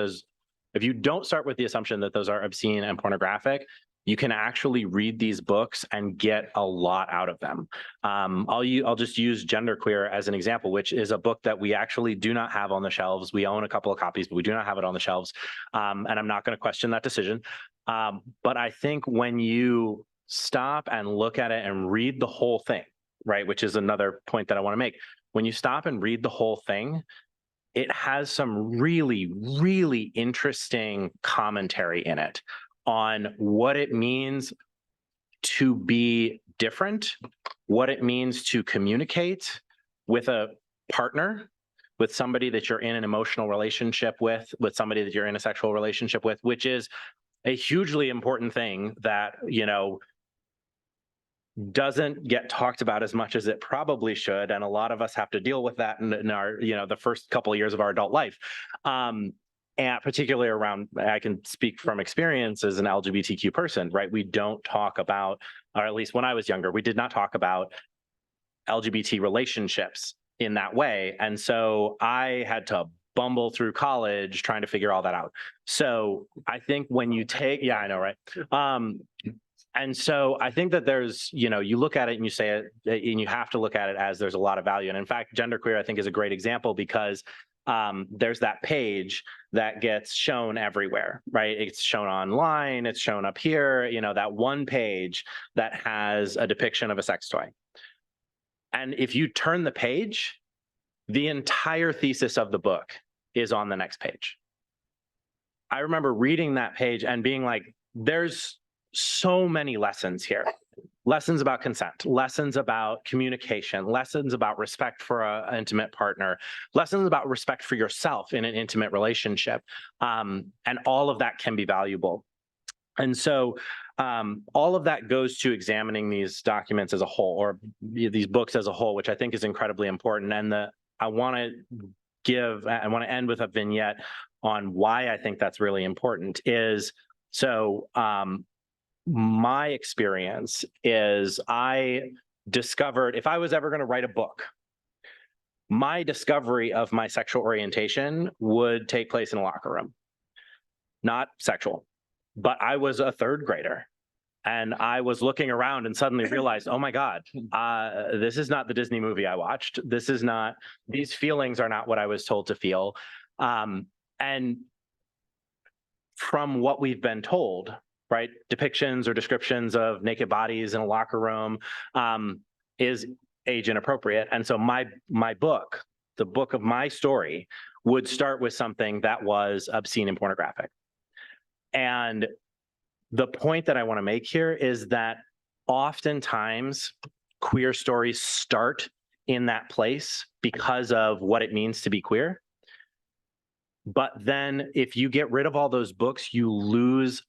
if you don't start with the assumption that those are obscene and pornographic, you can actually read these books and get a lot out of them. I'll just use Genderqueer as an example, which is a book that we actually do not have on the shelves. We own a couple of copies, but we do not have it on the shelves. And I'm not going to question that decision. But I think when you stop and look at it and read the whole thing, right, which is another point that I want to make. When you stop and read the whole thing, it has some really, really interesting commentary in it on what it means to be different, what it means to communicate with a partner, with somebody that you're in an emotional relationship with somebody that you're in a sexual relationship with, which is a hugely important thing that, doesn't get talked about as much as it probably should. And a lot of us have to deal with that in our, the first couple of years of our adult life. And particularly around, I can speak from experience as an LGBTQ person, right? We don't talk about, or at least when I was younger, we did not talk about LGBT relationships in that way. And so I had to bumble through college trying to figure all that out. So I think when you take, yeah, I know, right? And so I think that there's, you look at it and you say it, and you have to look at it as there's a lot of value. And in fact, Genderqueer, I think, is a great example because there's that page that gets shown everywhere, right? It's shown online, it's shown up here, that one page that has a depiction of a sex toy. And if you turn the page, the entire thesis of the book is on the next page. I remember reading that page and being like, there's so many lessons here. Lessons about consent, lessons about communication, lessons about respect for an intimate partner, lessons about respect for yourself in an intimate relationship. And all of that can be valuable. And so all of that goes to examining these documents as a whole, or these books as a whole, which I think is incredibly important. And I want to end with a vignette on why I think that's really important is, so my experience is I discovered, if I was ever going to write a book, my discovery of my sexual orientation would take place in a locker room. Not sexual, but I was a third grader and I was looking around and suddenly realized, oh my God, this is not the Disney movie I watched. These feelings are not what I was told to feel. And from what we've been told, right, depictions or descriptions of naked bodies in a locker room is age inappropriate. And so my book, the book of my story, would start with something that was obscene and pornographic. And the point that I want to make here is that oftentimes queer stories start in that place because of what it means to be queer. But then if you get rid of all those books, you lose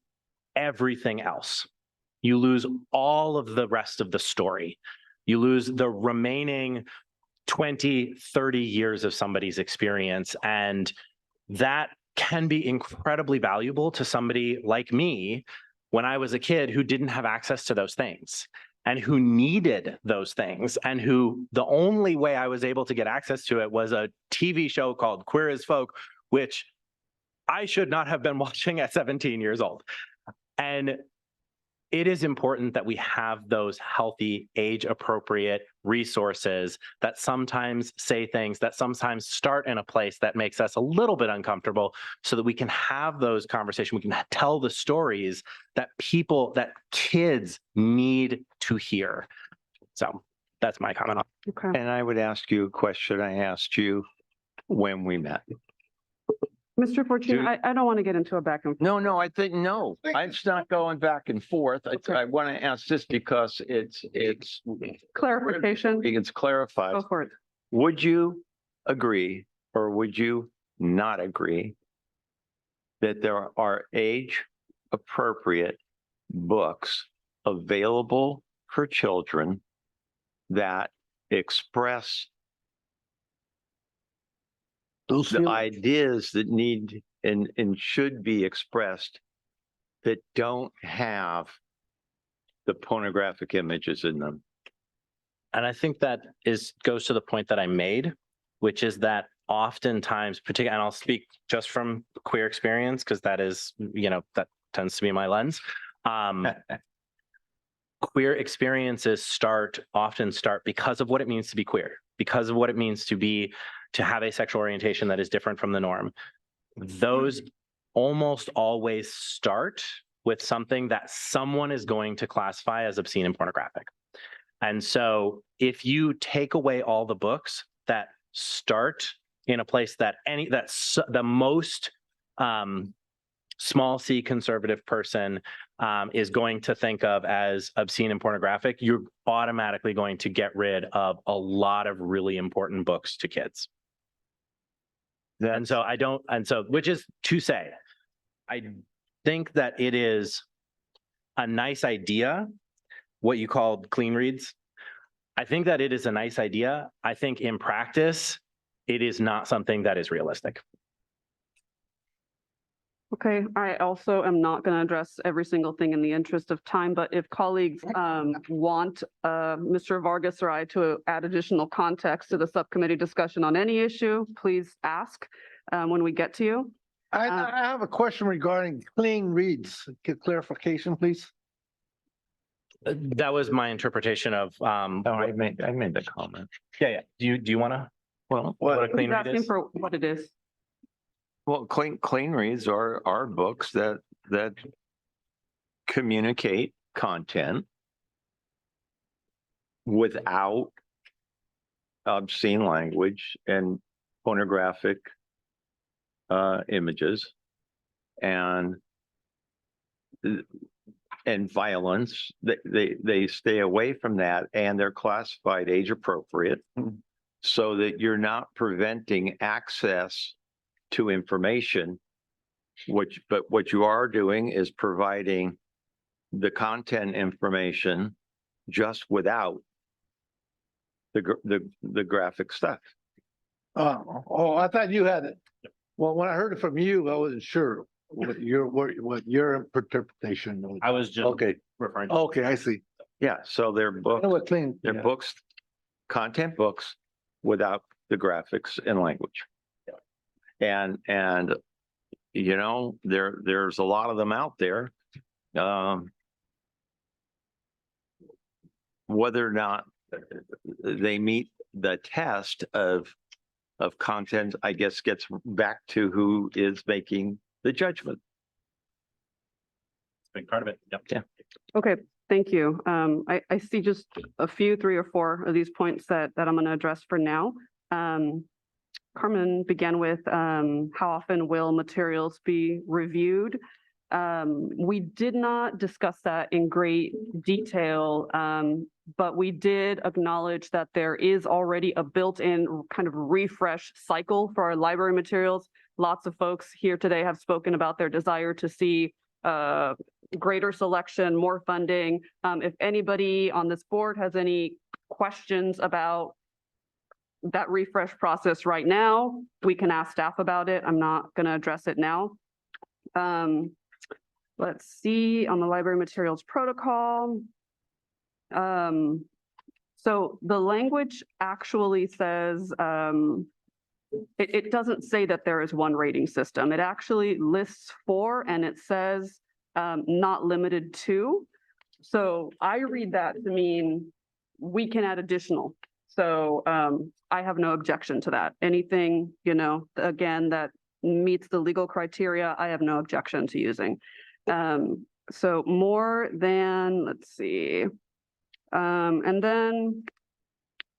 everything else. You lose all of the rest of the story. You lose the remaining 20, 30 years of somebody's experience. And that can be incredibly valuable to somebody like me when I was a kid who didn't have access to those things and who needed those things, and who the only way I was able to get access to it was a TV show called Queer as Folk, which I should not have been watching at 17 years old. And it is important that we have those healthy, age-appropriate resources that sometimes say things, that sometimes start in a place that makes us a little bit uncomfortable, so that we can have those conversations, we can tell the stories that kids need to hear. So that's my comment on it.
Okay.
And I would ask you a question I asked you when we met.
Mr. Fortune, I don't want to get into a back and forth.
No, I think, no, it's not going back and forth. I want to ask this because it's
Clarification.
It's clarified.
Go for it.
Would you agree or would you not agree that there are age-appropriate books available for children that express the ideas that need and should be expressed that don't have the pornographic images in them?
And I think that goes to the point that I made, which is that oftentimes, particularly, and I'll speak just from queer experience, because that is, that tends to be my lens. Queer experiences often start because of what it means to be queer, because of what it means to have a sexual orientation that is different from the norm. Those almost always start with something that someone is going to classify as obscene and pornographic. And so if you take away all the books that start in a place that's the most small c conservative person is going to think of as obscene and pornographic, you're automatically going to get rid of a lot of really important books to kids. Which is to say, I think that it is a nice idea, what you called clean reads. I think that it is a nice idea. I think in practice, it is not something that is realistic.
Okay, I also am not going to address every single thing in the interest of time, but if colleagues want Mr. Vargas or I to add additional context to the subcommittee discussion on any issue, please ask when we get to you.
I have a question regarding clean reads. Get clarification, please.
That was my interpretation of.
I made the comment.
Yeah. Do you want to?
Well,
what a clean
He's
read
asking
is?
for what it is.
Well, clean reads are books that communicate content without obscene language and pornographic images and violence. They stay away from that, and they're classified age appropriate, so that you're not preventing access to information. But what you are doing is providing the content information just without the graphic stuff.
I thought you had it. Well, when I heard it from you, I wasn't sure what your interpretation was.
I was just referring to.
Okay, I see.
Yeah, so they're books. Books, content books without the graphics and language. And there's a lot of them out there. Whether or not they meet the test of content, I guess, gets back to who is making the judgment.
Big part of it. Yep.
Yeah.
Okay, thank you. I see just a few, 3 or 4 of these points that I'm going to address for now. Carmen began with how often will materials be reviewed? We did not discuss that in great detail, but we did acknowledge that there is already a built-in kind of refresh cycle for our library materials. Lots of folks here today have spoken about their desire to see greater selection, more funding. If anybody on this board has any questions about that refresh process right now, we can ask staff about it. I'm not going to address it now. Let's see, on the library materials protocol. So the language actually says, it doesn't say that there is one rating system. It actually lists 4 and it says not limited to. So I read that to mean we can add additional. So I have no objection to that. Anything, you know, again, that meets the legal criteria, I have no objection to using. So more than, let's see. And then,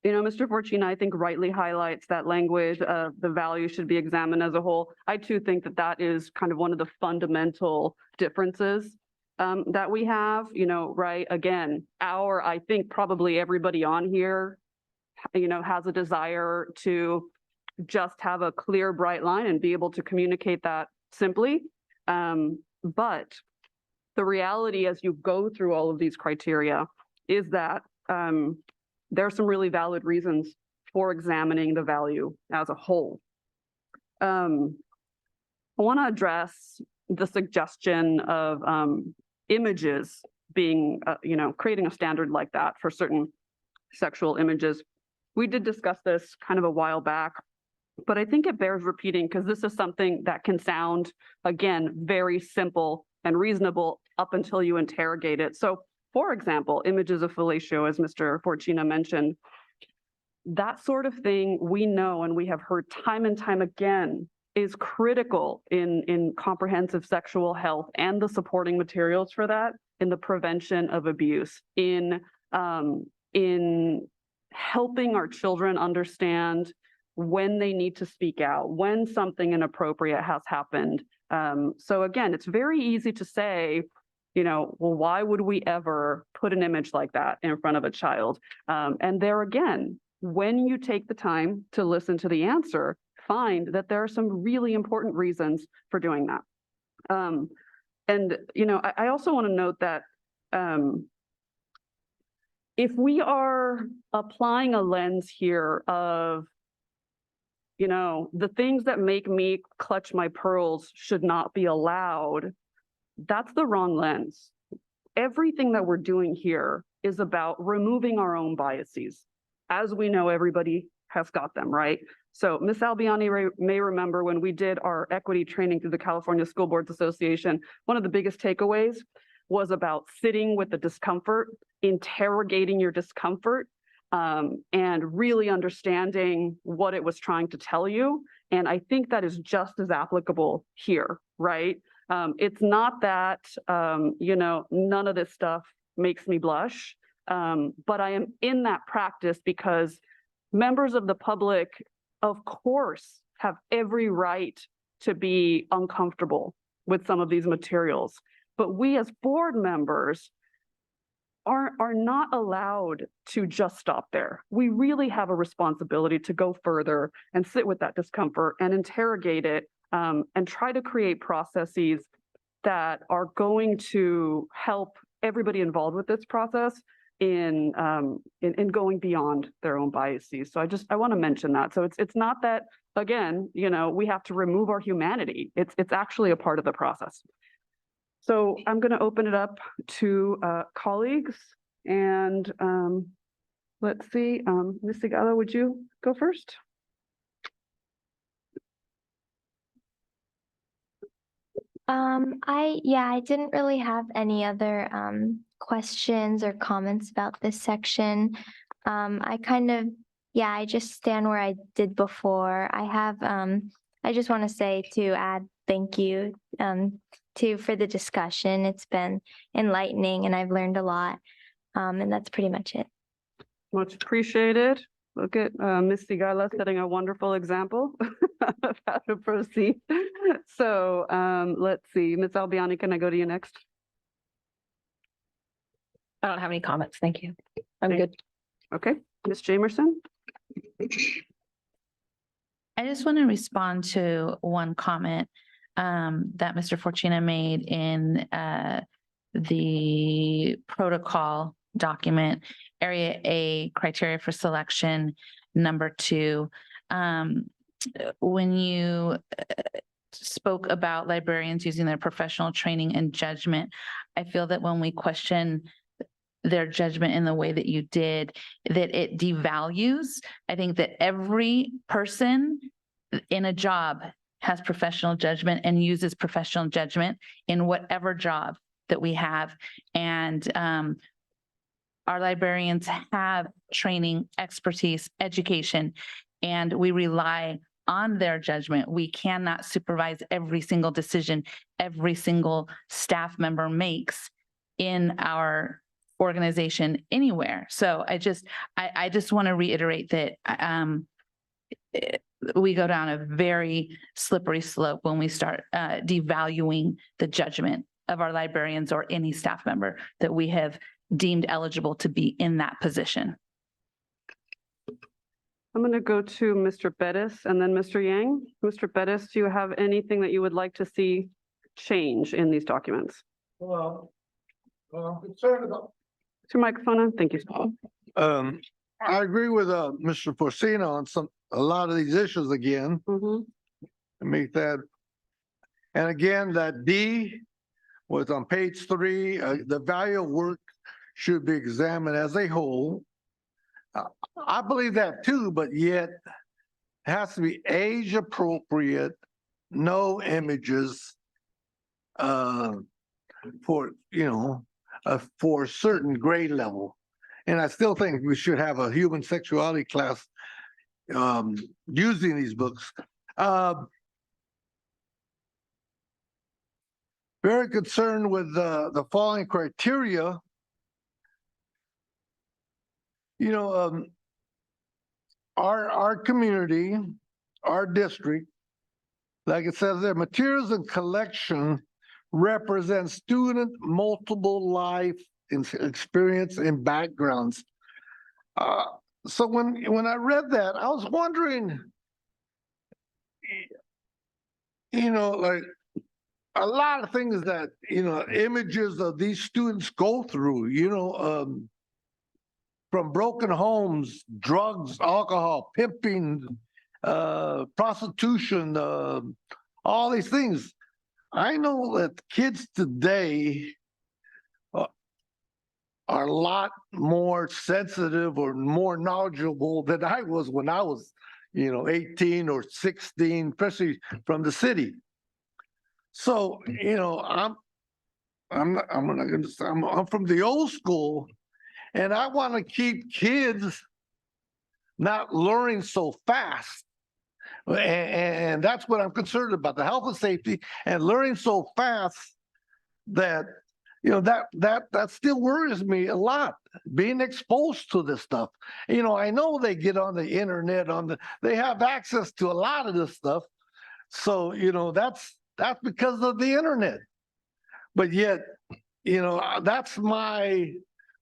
you know, Mr. Fortuna, I think rightly highlights that language of the value should be examined as a whole. I too think that that is kind of one of the fundamental differences that we have, you know, right? Again, I think probably everybody on here, you know, has a desire to just have a clear, bright line and be able to communicate that simply. But the reality as you go through all of these criteria is that there are some really valid reasons for examining the value as a whole. I want to address the suggestion of images being, you know, creating a standard like that for certain sexual images. We did discuss this kind of a while back, but I think it bears repeating because this is something that can sound, again, very simple and reasonable up until you interrogate it. So, for example, images of fellatio, as Mr. Fortuna mentioned, that sort of thing we know and we have heard time and time again is critical in comprehensive sexual health and the supporting materials for that, in the prevention of abuse, in helping our children understand when they need to speak out, when something inappropriate has happened. So again, it's very easy to say, you know, well, why would we ever put an image like that in front of a child? And there again, when you take the time to listen to the answer, find that there are some really important reasons for doing that. And, you know, I also want to note that if we are applying a lens here of, you know, the things that make me clutch my pearls should not be allowed, that's the wrong lens. Everything that we're doing here is about removing our own biases. As we know, everybody has got them, right? So Ms. Albiani may remember when we did our equity training through the California School Boards Association, one of the biggest takeaways was about sitting with the discomfort, interrogating your discomfort, and really understanding what it was trying to tell you. And I think that is just as applicable here, right? It's not that, you know, none of this stuff makes me blush, but I am in that practice because members of the public, of course, have every right to be uncomfortable with some of these materials. But we as board members are not allowed to just stop there. We really have a responsibility to go further and sit with that discomfort and interrogate it, and try to create processes that are going to help everybody involved with this process in going beyond their own biases. So I want to mention that. So it's not that, again, you know, we have to remove our humanity. It's actually a part of the process. So I'm going to open it up to colleagues, and let's see, Ms. Sigala, would you go first?
I didn't really have any other questions or comments about this section. I just stand where I did before. I just want to say to add thank you for the discussion. It's been enlightening and I've learned a lot. And that's pretty much it.
Much appreciated. Look at Ms. Sigala setting a wonderful example of how to proceed. So let's see, Ms. Albiani, can I go to you next?
I don't have any comments. Thank you. I'm
Okay.
good.
Okay, Ms. Jamerson?
I just want to respond to one comment that Mr. Fortuna made in the protocol document, Area A, criteria for selection, number 2. When you spoke about librarians using their professional training and judgment, I feel that when we question their judgment in the way that you did, that it devalues. I think that every person in a job has professional judgment and uses professional judgment in whatever job that we have. And our librarians have training, expertise, education, and we rely on their judgment. We cannot supervise every single decision every single staff member makes in our organization anywhere. So I just want to reiterate that we go down a very slippery slope when we start devaluing the judgment of our librarians or any staff member that we have deemed eligible to be in that position.
I'm going to go to Mr. Bettis and then Mr. Yang. Mr. Bettis, do you have anything that you would like to see change in these documents?
Well, I'm concerned about.
Is your microphone on? Thank you.
I agree with Mr. Forcina on a lot of these issues again. Make that, and again, that D was on page 3. The value of work should be examined as a whole. I believe that too, but yet it has to be age appropriate, no images for for a certain grade level. And I still think we should have a human sexuality class using these books. Very concerned with the following criteria. Our community, our district, like it says there, materials and collection represent student multiple life experience and backgrounds. So when I read that, I was wondering, like a lot of things that, images of these students go through, from broken homes, drugs, alcohol, pimping, prostitution, all these things. I know that kids today are a lot more sensitive or more knowledgeable than I was when I was, 18 or 16, especially from the city. So, I'm from the old school, and I want to keep kids not learning so fast. And that's what I'm concerned about, the health and safety and learning so fast that, that still worries me a lot, being exposed to this stuff. I know they get on the internet, they have access to a lot of this stuff. So, that's because of the internet. But yet, that's my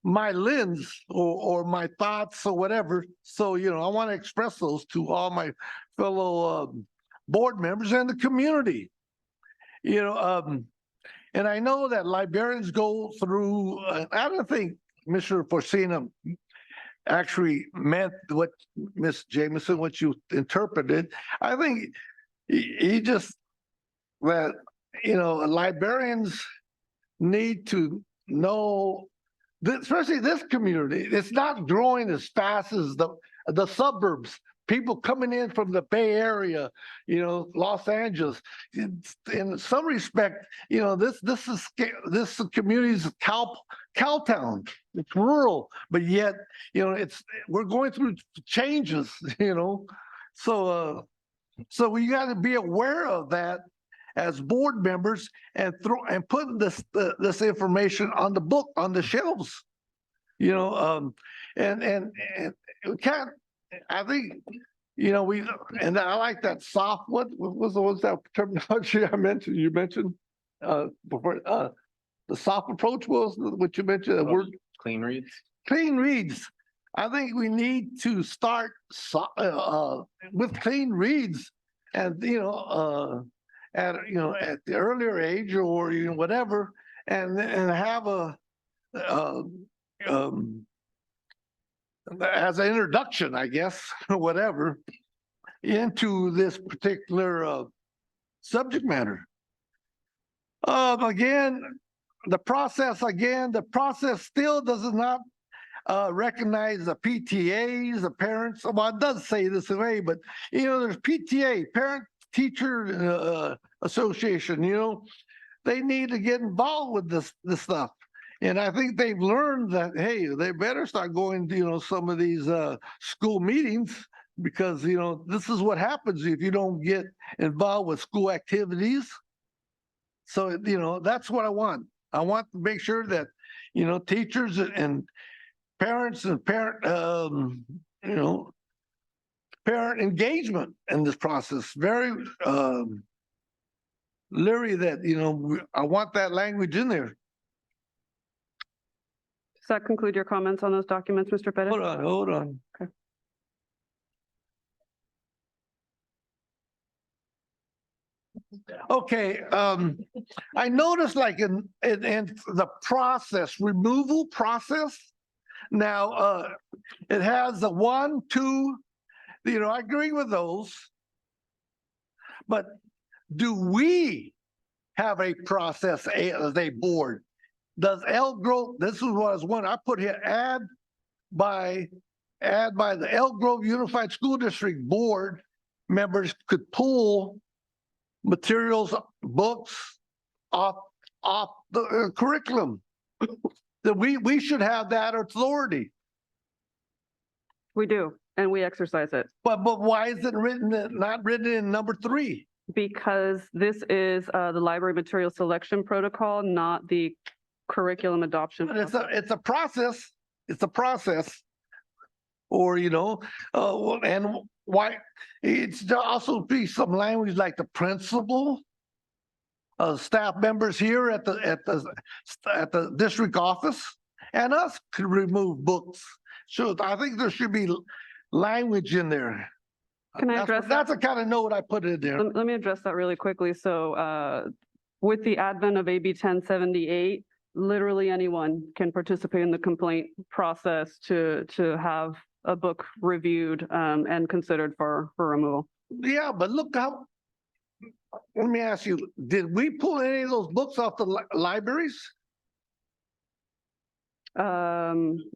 lens or my thoughts or whatever. So, I want to express those to all my fellow board members and the community. And I know that librarians go through, I don't think Mr. Forcina actually meant what Ms. Jameson, what you interpreted. I think he just, that, librarians need to know, especially this community, it's not growing as fast as the suburbs. People coming in from the Bay Area, Los Angeles. In some respect, this community is cow town. It's rural, but yet, we're going through changes. So we got to be aware of that as board members and put this information on the shelves. And we can't. I think, you know, and I like that soft, what was that terminology I mentioned, you mentioned? Before, the soft approach was what you mentioned, the word
Clean reads.
clean reads. I think we need to start with clean reads and, at the earlier age or, whatever, and have as an introduction, I guess, or whatever, into this particular subject matter. Again, the process still does not recognize the PTAs, the parents. Well, it does say this way, but there's PTA, Parent Teacher Association. They need to get involved with this stuff. And I think they've learned that, hey, they better start going to, some of these school meetings, because, this is what happens if you don't get involved with school activities. So, that's what I want. I want to make sure that, teachers and parents and parent engagement in this process. Very leery that, I want that language in there.
Does that conclude your comments on those documents, Mr. Pettit?
Hold on.
Okay.
Okay, I noticed like in the process, removal process. Now, it has the 1, 2, I agree with those. But do we have a process as a board? Does Elk Grove, this is what I was wondering, I put here, add by the Elk Grove Unified School District Board members could pull materials, books off the curriculum. That we should have that authority.
We do, and we exercise it.
But why is it not written in number 3?
Because this is the library material selection protocol, not the curriculum adoption.
But it's a process. It's a process. Or, and why it's also be some language like the principal, staff members here at the district office, and us could remove books. So I think there should be language in there.
Can I address that?
That's the kind of note I put in there.
Let me address that really quickly. So with the advent of AB 1078, literally anyone can participate in the complaint process to have a book reviewed and considered for removal.
Yeah, but look how, let me ask you, did we pull any of those books off the libraries?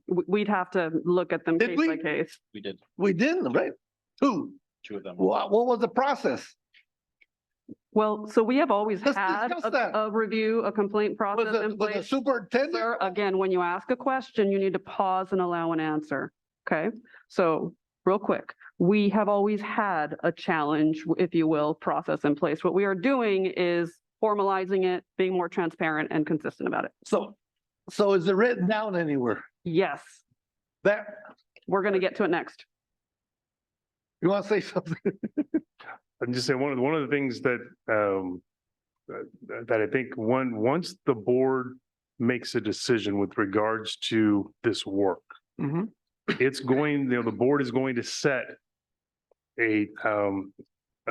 We'd have to look at them case by case.
We did.
We didn't, right? Two
of them.
What was the process?
Well, so we have always
Let's
had
discuss that.
a review, a complaint process in
Was the
place.
superintendent?
Sir, again, when you ask a question, you need to pause and allow an answer. Okay, so real quick, we have always had a challenge, if you will, process in place. What we are doing is formalizing it, being more transparent and consistent about it.
So is it written down anywhere?
Yes.
That
we're going to get to it next.
You want to say something?
I'm just saying, one of the things that that I think once the board makes a decision with regards to this work, it's going, the board is going to set a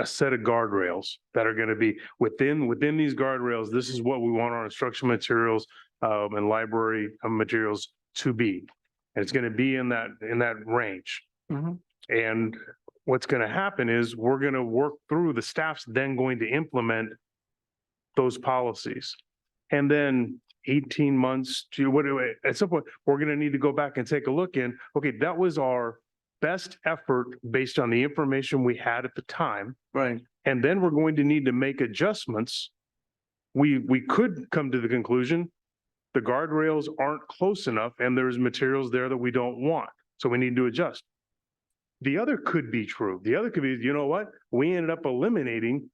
set of guardrails that are going to be within these guardrails. This is what we want our instructional materials and library materials to be, and it's going to be in that range. And what's going to happen is we're going to work through, the staff's then going to implement those policies. And then 18 months to at some point, we're going to need to go back and take a look in, okay, that was our best effort based on the information we had at the time.
Right.
And then we're going to need to make adjustments. We could come to the conclusion the guardrails aren't close enough and there's materials there that we don't want. So we need to adjust. The other could be true. The other could be, you know what? We ended up eliminating,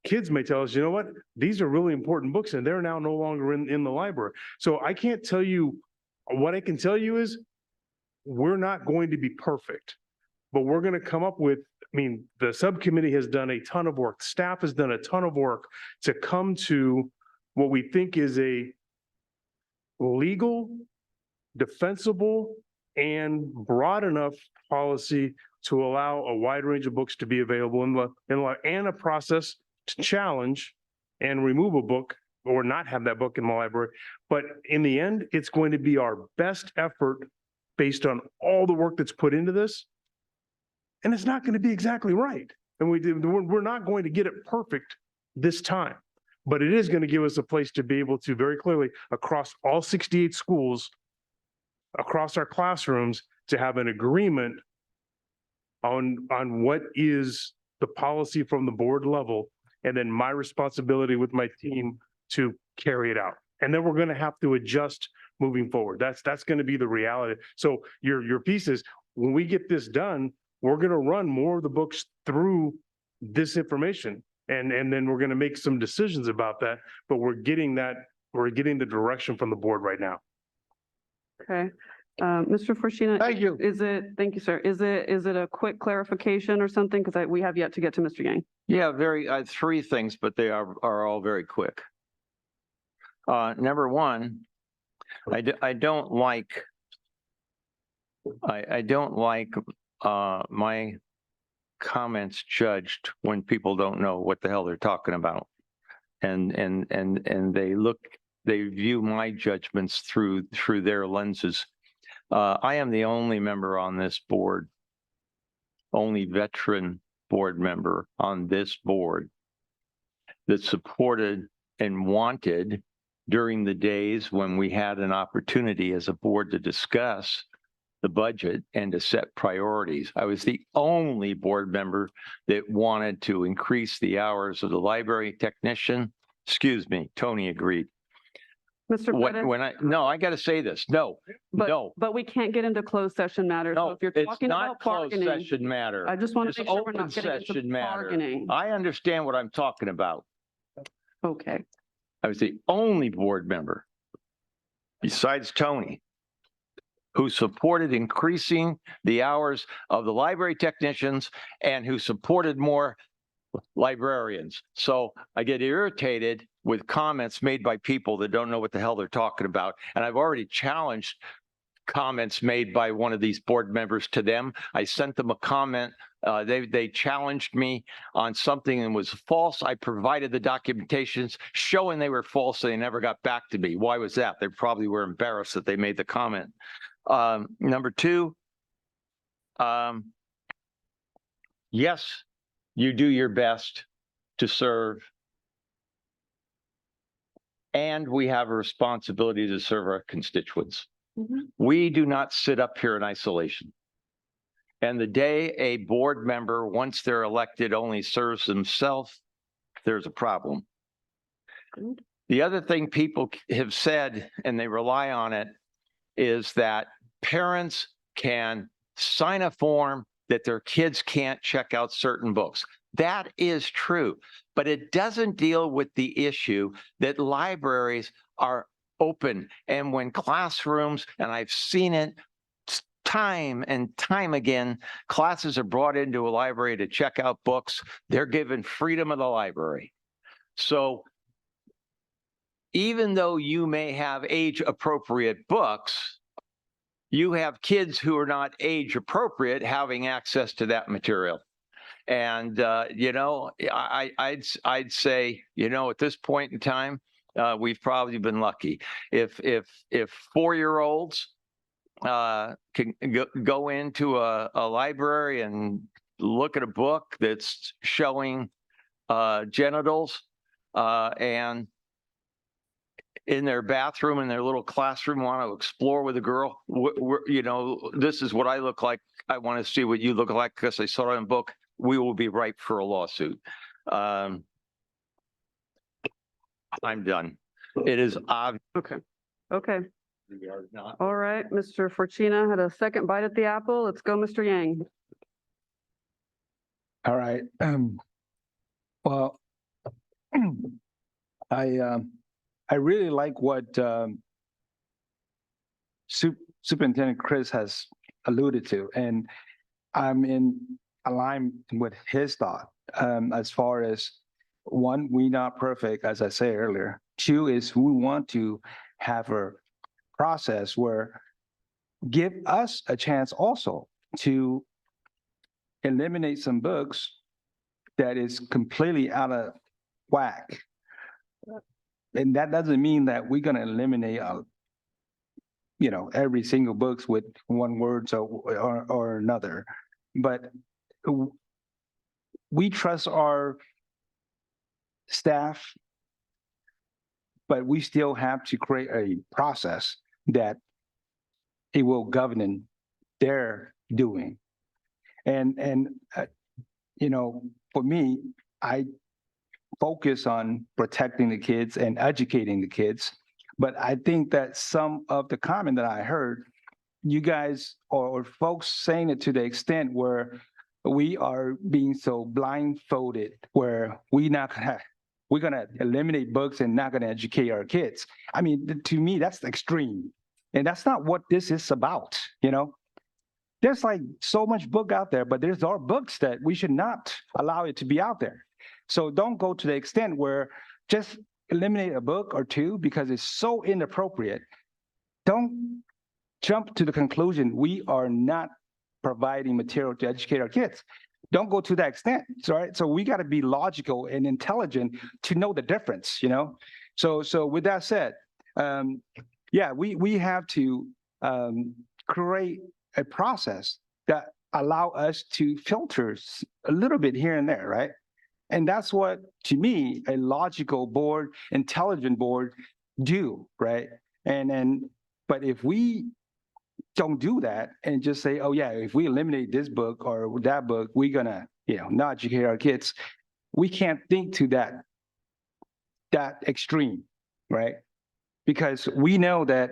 kids may tell us, you know what? These are really important books and they're now no longer in the library. So I can't tell you, what I can tell you is we're not going to be perfect. but we're going to come up with, I mean, the subcommittee has done a ton of work. Staff has done a ton of work to come to what we think is a legal, defensible, and broad enough policy to allow a wide range of books to be available and a process to challenge and remove a book or not have that book in the library. But in the end, it's going to be our best effort based on all the work that's put into this. And it's not going to be exactly right. And we're not going to get it perfect this time, but it is going to give us a place to be able to very clearly across all 68 schools, across our classrooms, to have an agreement on what is the policy from the board level, and then my responsibility with my team to carry it out. And then we're going to have to adjust moving forward. That's going to be the reality. So your piece is, when we get this done, we're going to run more of the books through this information. And then we're going to make some decisions about that, but we're getting the direction from the board right now.
Okay. Mr. Forshina.
Thank you.
Thank you, sir. Is it a quick clarification or something? Because we have yet to get to Mr. Yang.
Yeah, three things, but they are all very quick. Number one, I don't like my comments judged when people don't know what the hell they're talking about. And they view my judgments through their lenses. I am the only member on this board, only veteran board member on this board that supported and wanted, during the days when we had an opportunity as a board to discuss the budget and to set priorities. I was the only board member that wanted to increase the hours of the library technician. Excuse me, Tony agreed.
Mr. Pettis?
I got to say this. No.
But we can't get into closed session matters. So
No,
if you're
it's
talking
not
about
closed
bargaining,
session matter.
I just want
It's
to make sure we're
open
not getting into
session matter.
bargaining.
I understand what I'm talking about.
Okay.
I was the only board member, besides Tony, who supported increasing the hours of the library technicians and who supported more librarians. So I get irritated with comments made by people that don't know what the hell they're talking about. And I've already challenged comments made by one of these board members to them. I sent them a comment. They challenged me on something that was false. I provided the documentations showing they were false. They never got back to me. Why was that? They probably were embarrassed that they made the comment. Number two, yes, you do your best to serve. And we have a responsibility to serve our constituents.
Mm-hmm.
We do not sit up here in isolation. And the day a board member, once they're elected, only serves themselves, there's a problem.
Good.
The other thing people have said, and they rely on it, is that parents can sign a form that their kids can't check out certain books. That is true, but it doesn't deal with the issue that libraries are open. And when classrooms, and I've seen it time and time again, classes are brought into a library to check out books. They're given freedom of the library. So even though you may have age-appropriate books, you have kids who are not age-appropriate having access to that material. And, I'd say, at this point in time, we've probably been lucky. If 4-year-olds can go into a library and look at a book that's showing genitals and in their bathroom, in their little classroom, want to explore with a girl, this is what I look like. I want to see what you look like because I saw it in a book. We will be ripe for a lawsuit. I'm done. It is obvious.
Okay. All right, Mr. Forchina had a second bite at the apple. Let's go, Mr. Yang.
All right. Well, I really like what Superintendent Chris has alluded to, and I'm in alignment with his thought, as far as one, we not perfect, as I said earlier. Two is we want to have a process where give us a chance also to eliminate some books that is completely out of whack. And that doesn't mean that we're going to eliminate, every single books with one word or another. But we trust our staff, but we still have to create a process that it will govern their doing. And for me, I focus on protecting the kids and educating the kids. But I think that some of the comment that I heard, you guys or folks saying it to the extent where we are being so blindfolded, where we're gonna eliminate books and not gonna educate our kids. I mean, to me, that's extreme. And that's not what this is about, There's like so much book out there, but there's our books that we should not allow it to be out there. So don't go to the extent where just eliminate a book or two because it's so inappropriate. Don't jump to the conclusion we are not providing material to educate our kids. Don't go to that extent. Right? So we got to be logical and intelligent to know the difference, So with that said, we have to create a process that allow us to filter a little bit here and there, right? And that's what, to me, a logical board, intelligent board do, right? But if we don't do that and just say, oh yeah, if we eliminate this book or that book, we're gonna, not educate our kids. We can't think to that extreme, right? Because we know that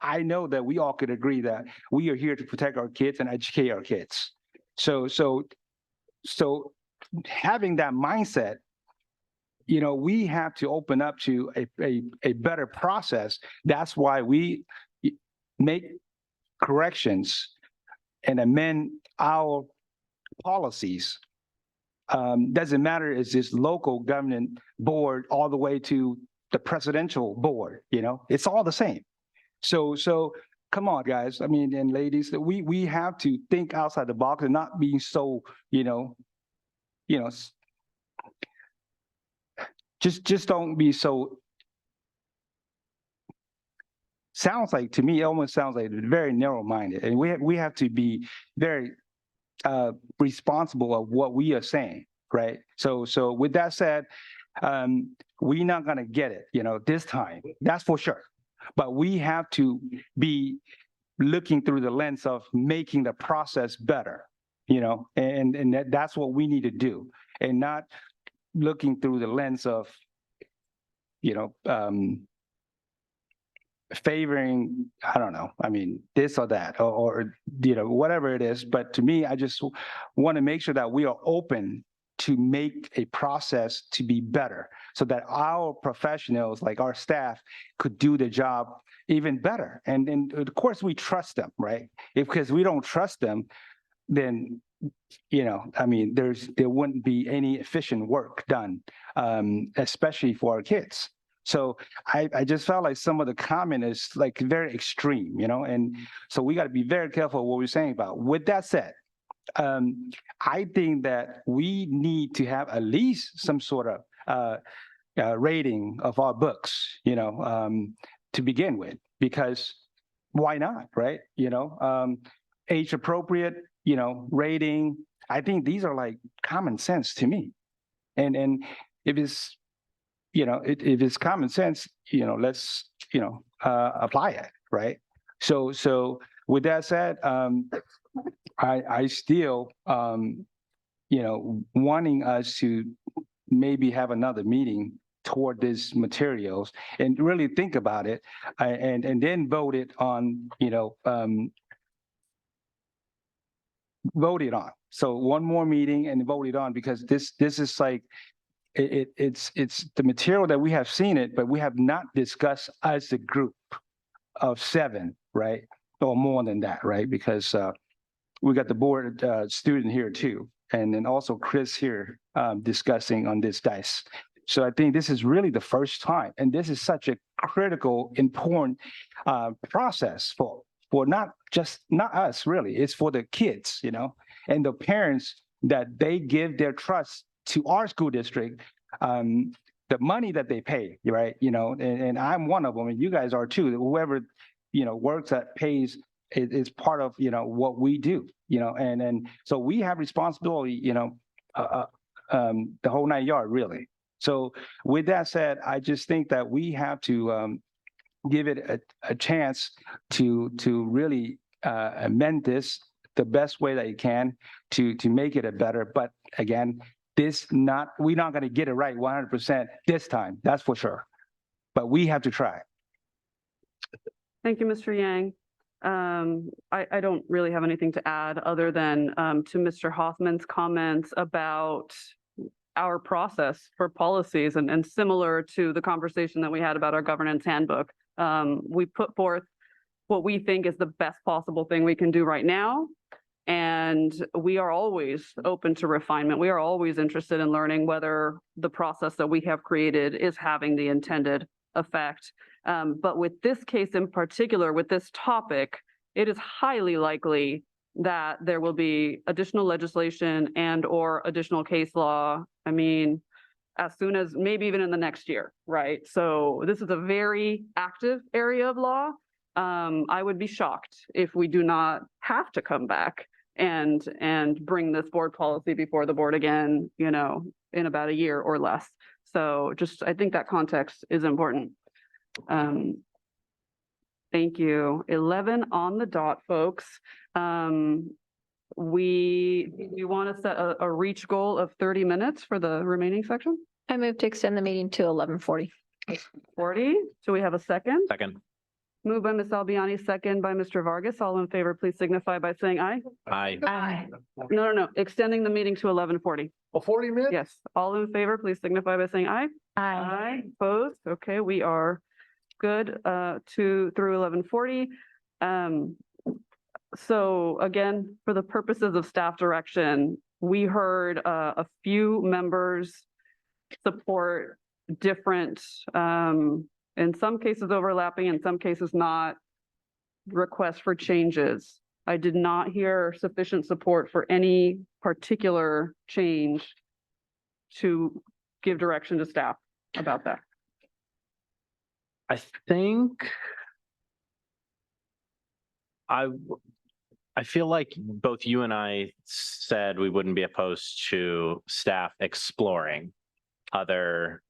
I know that we all could agree that we are here to protect our kids and educate our kids. So having that mindset, we have to open up to a better process. That's why we make corrections and amend our policies. Doesn't matter, is this local government board all the way to the presidential board, it's all the same. So come on, guys. I mean, and ladies, we have to think outside the box and not being so, just don't be so. Sounds like, to me, it almost sounds like very narrow-minded, and we have to be very responsible of what we are saying, right? So with that said, we're not gonna get it, this time. That's for sure. But we have to be looking through the lens of making the process better, and that's what we need to do, and not looking through the lens of, favoring, I don't know, I mean, this or that, or whatever it is. But to me, I just want to make sure that we are open to make a process to be better so that our professionals, like our staff, could do the job even better. And of course, we trust them, right? Because we don't trust them, then, I mean, there wouldn't be any efficient work done, especially for our kids. So I just felt like some of the comment is like very extreme, and so we got to be very careful what we're saying about. With that said, I think that we need to have at least some sort of rating of our books, to begin with, because why not, right? Age appropriate, rating. I think these are like common sense to me, and if it's if it's common sense, let's, apply it, right? So with that said, I still, wanting us to maybe have another meeting toward these materials and really think about it, and then vote it on, voted on. So one more meeting and voted on, because this is like, it's the material that we have seen it, but we have not discussed as a group of 7, right? Or more than that, right? Because we got the board student here too, and then also Chris here discussing on this dice. So I think this is really the first time, and this is such a critical, important process for not us really. It's for the kids, you know, and the parents that they give their trust to our school district. The money that they pay, right? You know, and I'm one of them, and you guys are too. Whoever, you know, works that pays is part of, you know, what we do, you know, and so we have responsibility, you know, the whole 9 yards really. So with that said, I just think that we have to give it a chance to really amend this the best way that you can to make it a better. But again, we're not going to get it right 100% this time. That's for sure. But we have to try.
Thank you, Mr. Yang. I don't really have anything to add other than to Mr. Hoffman's comments about our process for policies and similar to the conversation that we had about our governance handbook. We put forth what we think is the best possible thing we can do right now. And we are always open to refinement. We are always interested in learning whether the process that we have created is having the intended effect. But with this case in particular, with this topic, it is highly likely that there will be additional legislation and/or additional case law. I mean, as soon as maybe even in the next year, right? So this is a very active area of law. I would be shocked if we do not have to come back and bring this board policy before the board again, you know, in about a year or less. So just, I think that context is important. Thank you. 11 on the dot, folks. We want to set a reach goal of 30 minutes for the remaining section?
I move to extend the meeting to 11:40.
40. Do we have a second?
Second.
Moved by Ms. Albiani, second by Mr. Vargas. All in favor, please signify by saying aye.
Aye.
Aye.
No. Extending the meeting to 11:40.
Oh, 40 minutes?
Yes. All in favor, please signify by saying aye.
Aye.
Opposed? Okay, we are good through 11:40. So again, for the purposes of staff direction, we heard a few members support different, in some cases overlapping, in some cases not, requests for changes. I did not hear sufficient support for any particular change to give direction to staff about that.
I think I feel like both you and I said we wouldn't be opposed to staff exploring other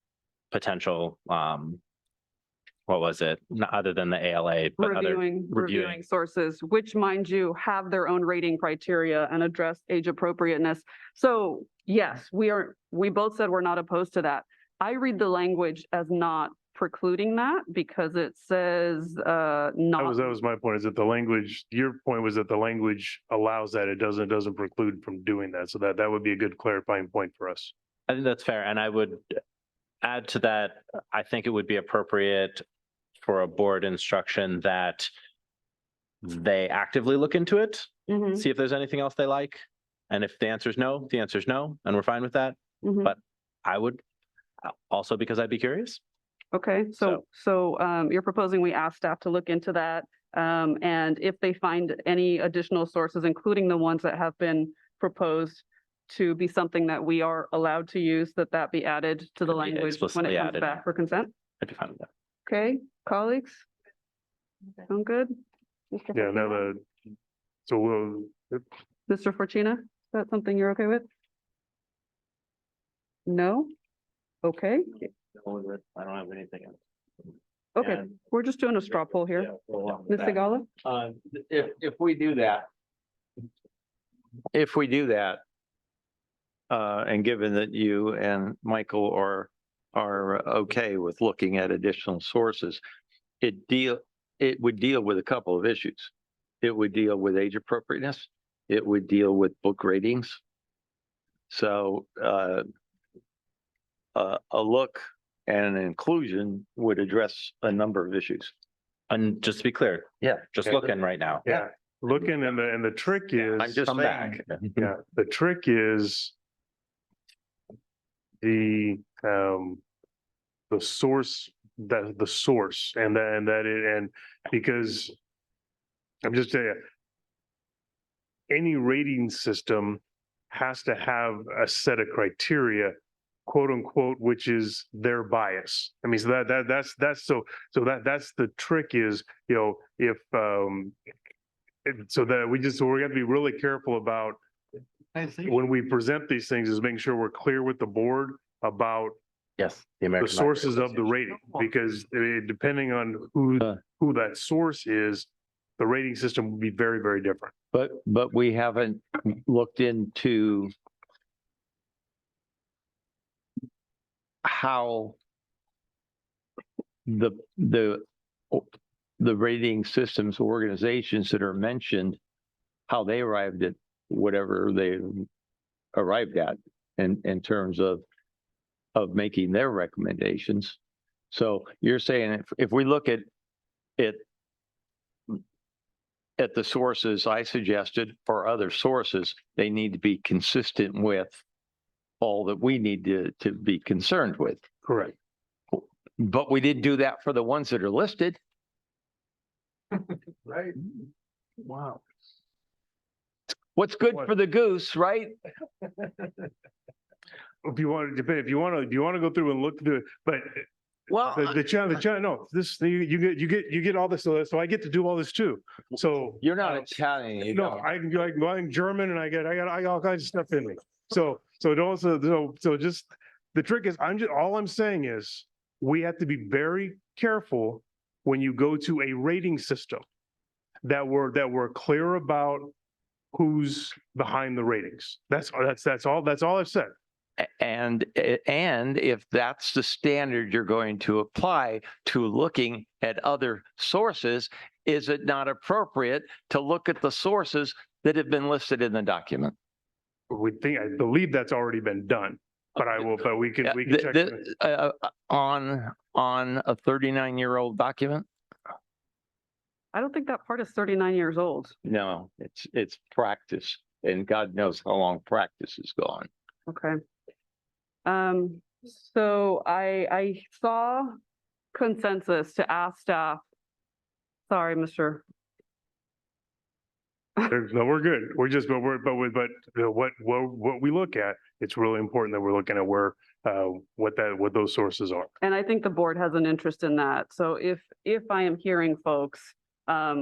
potential, what was it? Not other than the ALA, but
Reviewing sources, which mind you, have their own rating criteria and address age appropriateness. So yes, we both said we're not opposed to that. I read the language as not precluding that because it says not.
That was my point, is that the language, your point was that the language allows that, it doesn't preclude from doing that. So that would be a good clarifying point for us.
I think that's fair. And I would add to that, I think it would be appropriate for a board instruction that they actively look into it, see if there's anything else they like. And if the answer is no, the answer is no, and we're fine with that. But I would also, because I'd be curious.
Okay, so you're proposing we ask staff to look into that. And if they find any additional sources, including the ones that have been proposed to be something that we are allowed to use, that be added to the language when it comes back for consent?
I'd be fine with that.
Okay, colleagues? Sound good? Mr.
Yeah,
Fortuna?
so we'll.
Mr. Fortuna, is that something you're okay with? No? Okay.
I don't have anything else.
Okay,
And-
we're just doing a straw poll here. Ms. Segala?
If we do that, and given that you and Michael are okay with looking at additional sources, it would deal with a couple of issues. It would deal with age appropriateness. It would deal with book ratings. So a look and an inclusion would address a number of issues.
And just to be clear,
Yeah.
just looking right now.
Yeah. looking and the trick is.
I'm just
Come
saying.
back. Yeah, the trick is the source, the source and because I'm just telling you, any rating system has to have a set of criteria, quote unquote, which is their bias. I mean, so that's the trick is, if so that we're going to be really careful about when we present these things is making sure we're clear with the board about
Yes,
the sources of the rating, because depending on who that source is, the rating system will be very, very different.
But we haven't looked into how the rating systems organizations that are mentioned, how they arrived at whatever they arrived at in terms of making their recommendations. So you're saying if we look at the sources I suggested or other sources, they need to be consistent with all that we need to be concerned with.
Correct.
But we didn't do that for the ones that are listed.
Right. Wow.
What's good for the goose, right?
If you want to go through and look through it, but
well,
the channel, no, this you get all this, so I get to do all this too. So
you're not Italian, you
no,
know.
I'm German, and I got all kinds of stuff in me. So just the trick is, all I'm saying is we have to be very careful when you go to a rating system that we're clear about who's behind the ratings. That's all I've said.
And if that's the standard you're going to apply to looking at other sources, is it not appropriate to look at the sources that have been listed in the document?
I believe that's already been done, but we can check.
On a 39-year-old document?
I don't think that part is 39 years old.
No, it's practice, and God knows how long practice has gone.
Okay. So I saw consensus to ask staff. Sorry, Mr.
No, we're good. We're just, but what we look at, it's really important that we're looking at where, what those sources are.
And I think the board has an interest in that. So if I am hearing folks,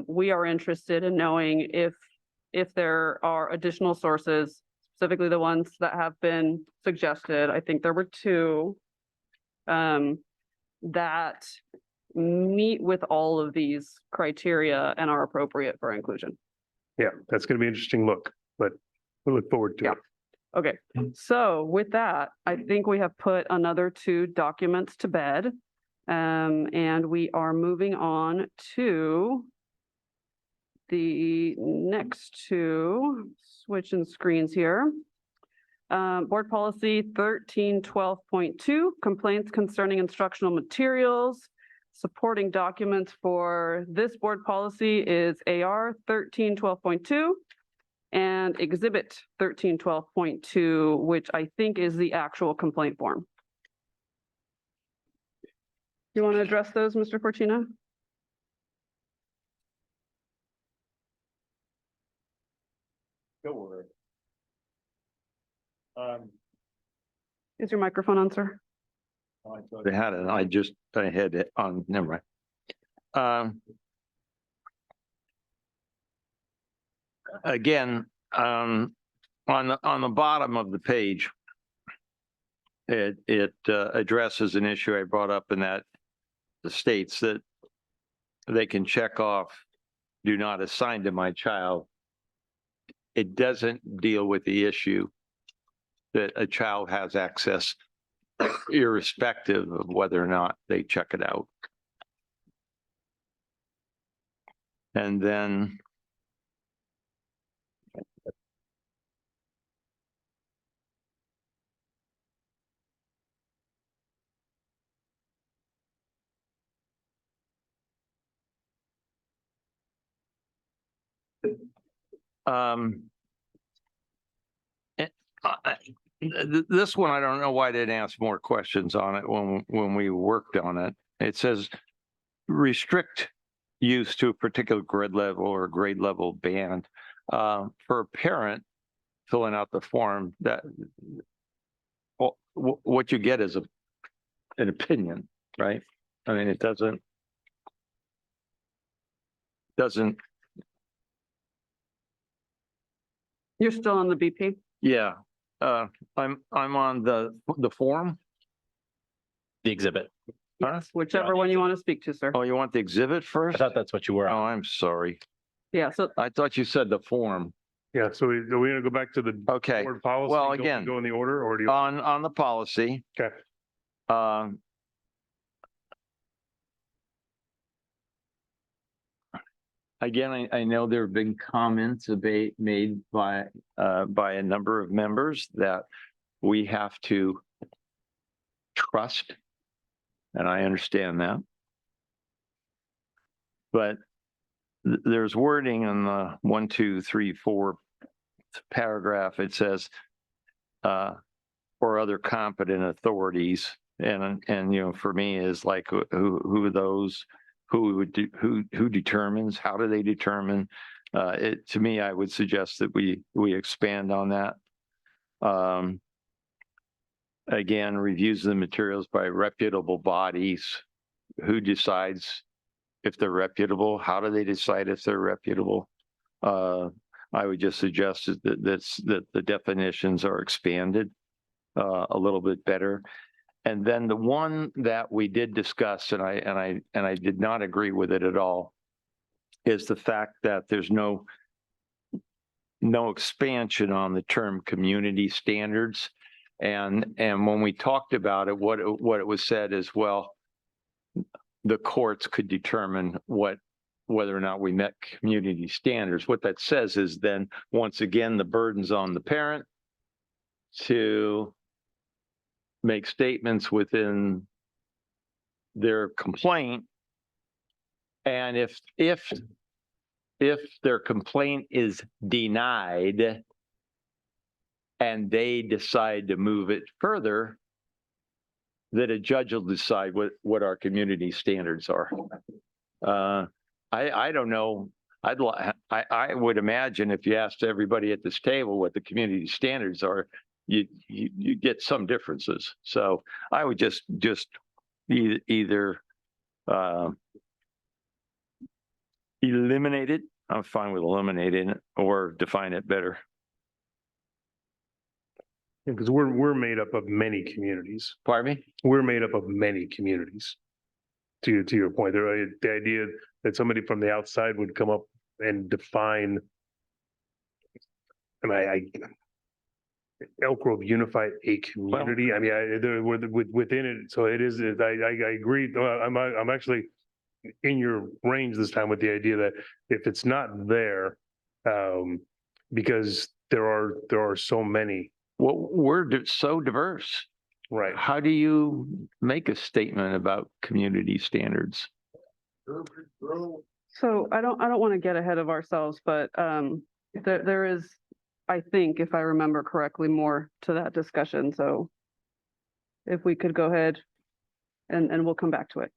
we are interested in knowing if there are additional sources, specifically the ones that have been suggested. I think there were two that meet with all of these criteria and are appropriate for inclusion.
Yeah, that's going to be an interesting look, but we look forward to it.
Okay, so with that, I think we have put another two documents to bed. And we are moving on to the next two, switching screens here. Board policy 1312.2, complaints concerning instructional materials. Supporting documents for this board policy is AR 1312.2 and exhibit 1312.2, which I think is the actual complaint form. You want to address those, Mr. Fortuna?
Go over it.
Is your microphone on, sir?
They had it. I had it on. Never mind. Again, on the bottom of the page, it addresses an issue I brought up in that states that they can check off "do not assign to my child." It doesn't deal with the issue that a child has access irrespective of whether or not they check it out. And then This one, I don't know why I didn't ask more questions on it when we worked on it. It says restrict use to a particular grade level or grade level band. For a parent filling out the form, that what you get is an opinion, right? I mean, it doesn't.
You're still on the BP?
Yeah, I'm on the form.
The exhibit.
Huh?
Whichever one you want to speak to, sir.
Oh, you want the exhibit
I
first?
thought that's what you were on.
Oh, I'm sorry.
Yeah, so
I thought you said the form.
Yeah, so are we gonna go back to the
Okay.
board policy?
Well,
Go-
again,
Go in the order, or do you?
on the policy.
Okay.
Again, I know there have been comments made by a number of members that we have to trust, and I understand that. But there's wording in the 1, 2, 3, 4 paragraph. It says, or other competent authorities, and you know, for me is like who are those, who determines, how do they determine? To me, I would suggest that we expand on that. Again, reviews of the materials by reputable bodies. Who decides if they're reputable? How do they decide if they're reputable? I would just suggest that the definitions are expanded a little bit better. And then the one that we did discuss, and I did not agree with it at all, is the fact that there's no expansion on the term community standards. And when we talked about it, what it was said is, well, the courts could determine whether or not we met community standards. What that says is then, once again, the burden's on the parent to make statements within their complaint. And if their complaint is denied and they decide to move it further, that a judge will decide what our community standards are. I don't know. I would imagine if you asked everybody at this table what the community standards are, you get some differences. So I would just either eliminate it. I'm fine with eliminating it, or define it better.
Because we're made up of many communities.
Pardon me?
We're made up of many communities. To your point, the idea that somebody from the outside would come up and define. Elk Grove Unified a community. I mean, within it, so it is. I agree. I'm actually in your range this time with the idea that if it's not there, because there are so many.
Well, we're so diverse.
Right.
How do you make a statement about community standards?
So I don't want to get ahead of ourselves, but there is, I think, if I remember correctly, more to that discussion. So if we could go ahead and we'll come back to it.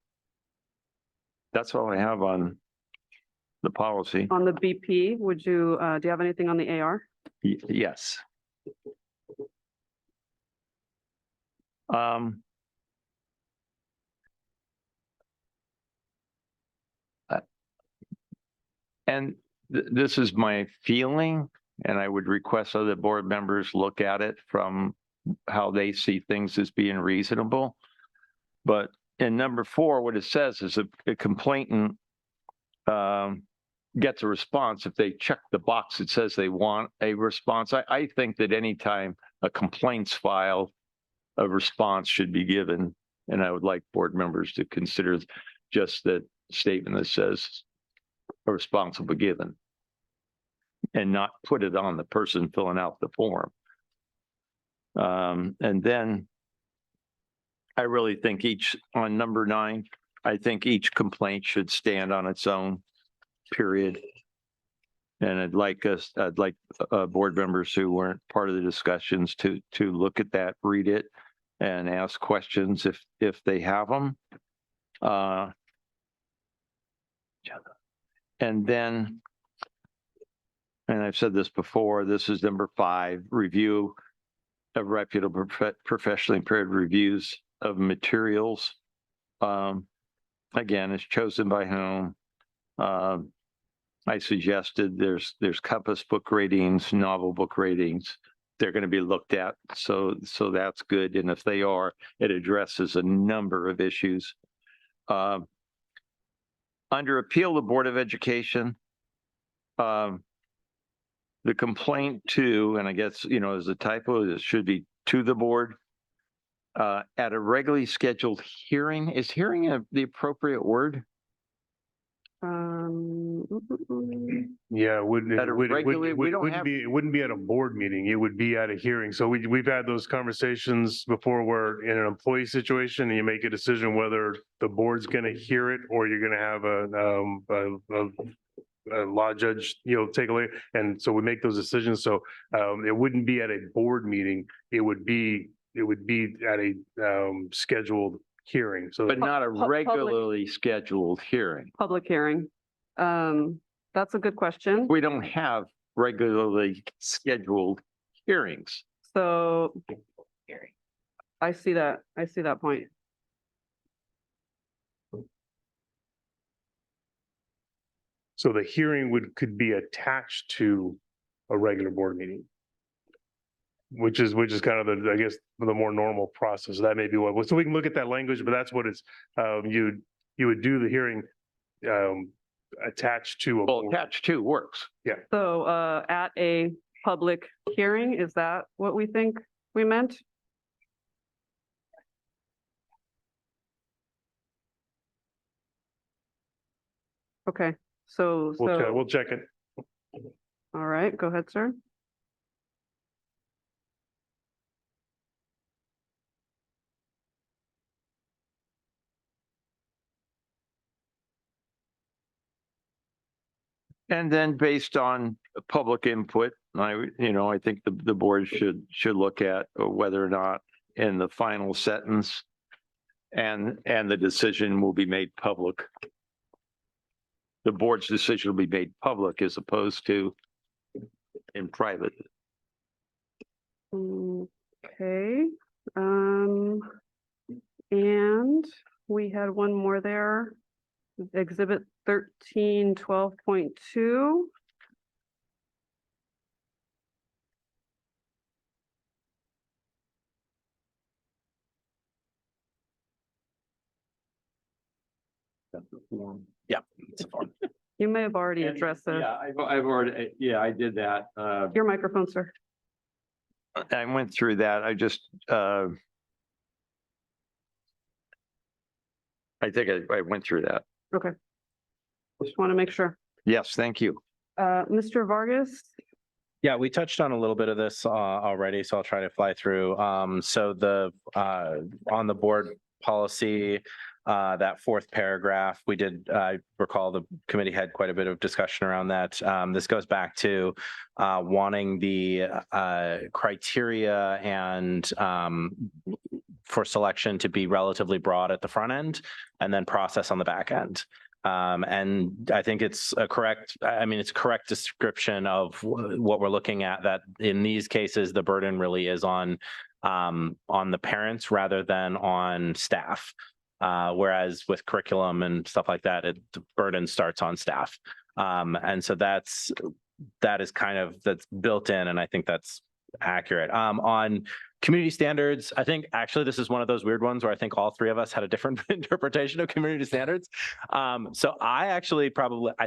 That's all I have on the policy.
On the BP, would you, do you have anything on the AR?
Yes. And this is my feeling, and I would request other board members look at it from how they see things as being reasonable. But in number 4, what it says is a complainant gets a response if they check the box that says they want a response. I think that anytime a complaint's filed, a response should be given. And I would like board members to consider just that statement that says a response will be given, and not put it on the person filling out the form. And then I really think on number 9, I think each complaint should stand on its own, period. And I'd like board members who weren't part of the discussions to look at that, read it, and ask questions if they have them. And then, and I've said this before, this is number 5, review of reputable professionally prepared reviews of materials. Again, it's chosen by whom. I suggested there's Compass book ratings, novel book ratings. They're going to be looked at. So that's good. And if they are, it addresses a number of issues. Under appeal, the Board of Education, the complaint to, and I guess, as a typo, it should be to the board, at a regularly scheduled hearing. Is hearing the appropriate word?
Yeah, it wouldn't
It
wouldn't be at a board meeting. It would be at a hearing. So we've had those conversations before where in an employee situation, you make a decision whether the board's going to hear it or you're going to have a law judge, take away. And so we make those decisions. So it wouldn't be at a board meeting. It would be at a scheduled hearing. So,
but not a regularly scheduled hearing.
Public hearing. That's a good question.
We don't have regularly scheduled hearings.
So I see that point.
So the hearing could be attached to a regular board meeting, which is kind of the, I guess, the more normal process. That may be so we can look at that language, but that's what it's, you would do the hearing, attached to.
Attached to works.
Yeah.
So, at a public hearing, is that what we think we meant? Okay, so.
We'll check it.
All right, go ahead, sir.
And then based on public input, I think the board should look at whether or not in the final sentence and the decision will be made public. The board's decision will be made public as opposed to in private.
Okay. And we had one more there. Exhibit 1312.2.
Yeah, it's a form.
You may have already addressed this.
Yeah, I've already, I did that.
Your microphone, sir.
I went through that. I just, I think I went through that.
Okay. Just want to make sure.
Yes, thank you.
Mr. Vargas?
Yeah, we touched on a little bit of this already, so I'll try to fly through. So the on the board policy, that 4th paragraph, we did, I recall the committee had quite a bit of discussion around that. This goes back to wanting the criteria and for selection to be relatively broad at the front end and then process on the back end. And I think it's a correct description of what we're looking at, that in these cases, the burden really is on the parents rather than on staff. Whereas with curriculum and stuff like that, the burden starts on staff. And so that is that's built in, and I think that's accurate. On community standards, I think actually this is one of those weird ones where I think all 3 of us had a different interpretation of community standards. So I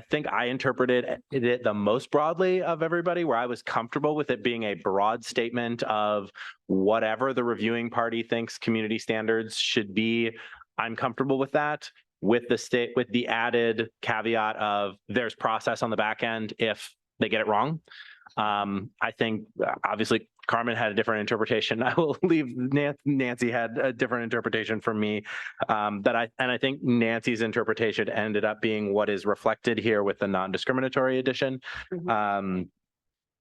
think I interpreted it the most broadly of everybody, where I was comfortable with it being a broad statement of whatever the reviewing party thinks community standards should be. I'm comfortable with that, with the added caveat of there's process on the back end if they get it wrong. I think obviously Carmen had a different interpretation. I will leave Nancy had a different interpretation from me. I think Nancy's interpretation ended up being what is reflected here with the non-discriminatory addition.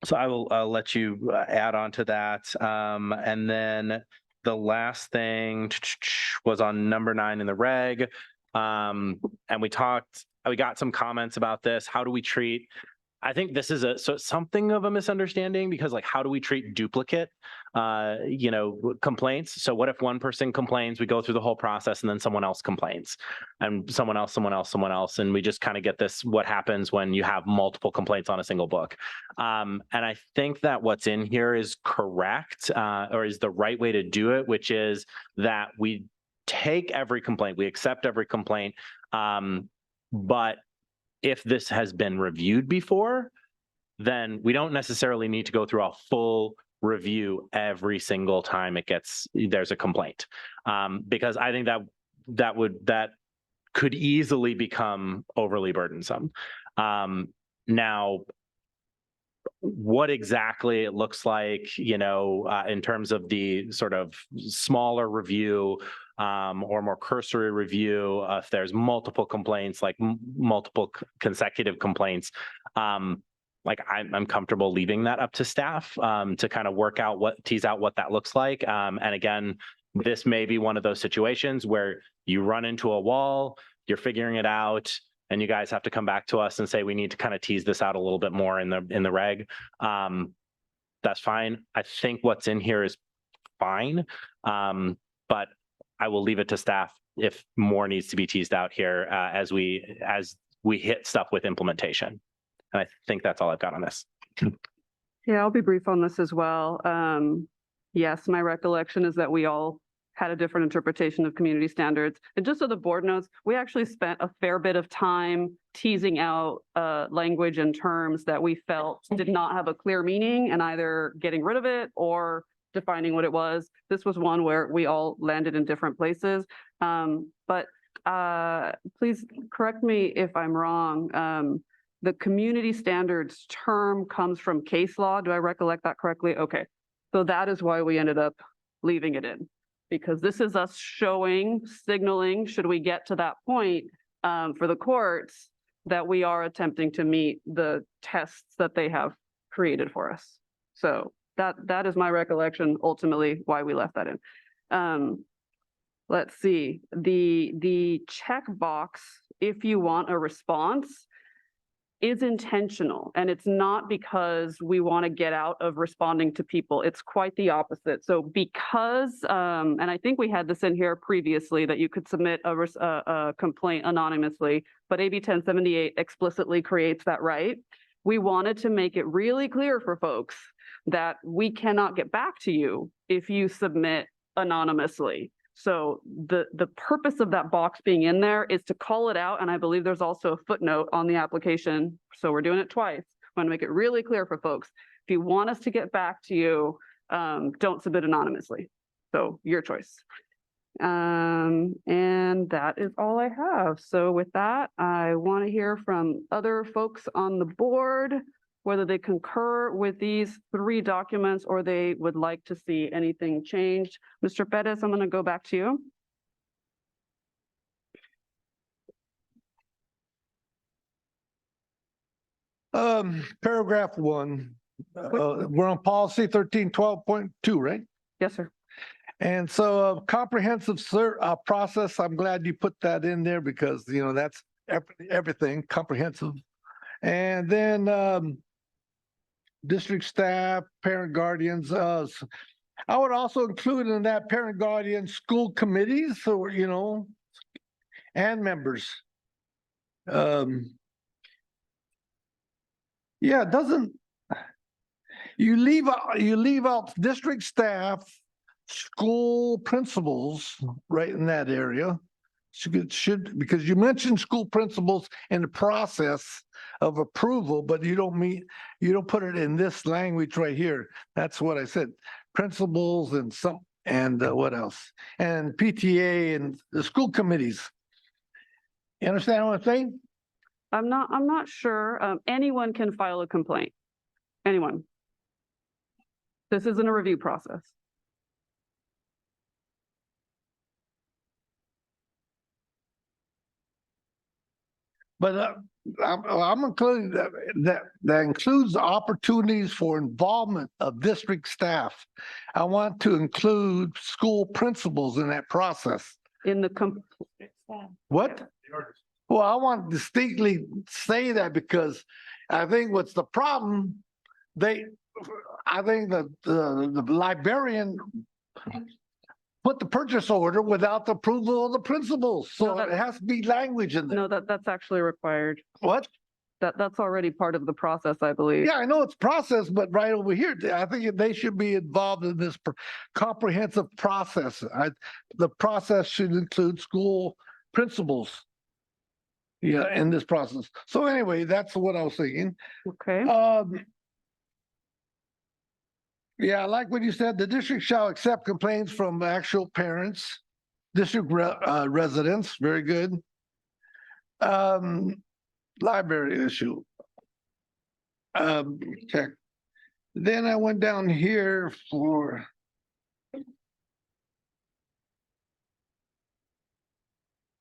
So I'll let you add on to that. And then the last thing was on number 9 in the reg. And we got some comments about this. How do we treat, I think this is something of a misunderstanding, because like, how do we treat duplicate, complaints? So what if one person complains, we go through the whole process, and then someone else complains, and someone else, and we just kind of get this, what happens when you have multiple complaints on a single book. And I think that what's in here is correct, or is the right way to do it, which is that we take every complaint, we accept every complaint, but if this has been reviewed before, then we don't necessarily need to go through a full review every single time there's a complaint. Because I think that could easily become overly burdensome. Now, what exactly it looks like, in terms of the sort of smaller review, or more cursory review, if there's multiple complaints, like multiple consecutive complaints, like I'm comfortable leaving that up to staff to kind of tease out what that looks like. And again, this may be one of those situations where you run into a wall, you're figuring it out, and you guys have to come back to us and say, we need to kind of tease this out a little bit more in the reg. That's fine. I think what's in here is fine. But I will leave it to staff if more needs to be teased out here as we hit stuff with implementation. And I think that's all I've got on this.
Yeah, I'll be brief on this as well. Yes, my recollection is that we all had a different interpretation of community standards. And just so the board knows, we actually spent a fair bit of time teasing out language and terms that we felt did not have a clear meaning, and either getting rid of it or defining what it was. This was one where we all landed in different places. But please correct me if I'm wrong. The community standards term comes from case law. Do I recollect that correctly? Okay. So that is why we ended up leaving it in, because this is us signaling, should we get to that point for the courts, that we are attempting to meet the tests that they have created for us. So that is my recollection, ultimately why we left that in. Let's see, the checkbox, if you want a response, is intentional, and it's not because we want to get out of responding to people. It's quite the opposite. So because, and I think we had this in here previously, that you could submit a complaint anonymously, but AB 1078 explicitly creates that right. We wanted to make it really clear for folks that we cannot get back to you if you submit anonymously. So the purpose of that box being in there is to call it out. And I believe there's also a footnote on the application. So we're doing it twice. I want to make it really clear for folks. If you want us to get back to you, don't submit anonymously. So your choice. And that is all I have. So with that, I want to hear from other folks on the board, whether they concur with these 3 documents or they would like to see anything changed. Mr. Perez, I'm going to go back to you.
Paragraph 1, we're on policy 1312.2, right?
Yes, sir.
And so comprehensive process, I'm glad you put that in there, because, that's everything comprehensive. And then district staff, parent guardians. I would also include in that parent guardian school committees, or, and members. Yeah, you leave out district staff, school principals right in that area. Should because you mentioned school principals in the process of approval, but you don't put it in this language right here. That's what I said. Principals and what else? And PTA and the school committees. You understand what I'm saying?
I'm not sure. Anyone can file a complaint. Anyone? This isn't a review process.
But I'm including that includes opportunities for involvement of district staff. I want to include school principals in that process.
In the
What? Well, I want to distinctly say that because I think what's the problem, I think that the librarian put the purchase order without the approval of the principals. So it has to be language in there.
No, that's actually required.
What?
That's already part of the process, I believe.
Yeah, I know it's process, but right over here, I think they should be involved in this comprehensive process. The process should include school principals. Yeah, in this process. So anyway, that's what I was thinking.
Okay.
Yeah, I like what you said. The district shall accept complaints from actual parents, district residents. Very good. Library issue. Check. Then I went down here for.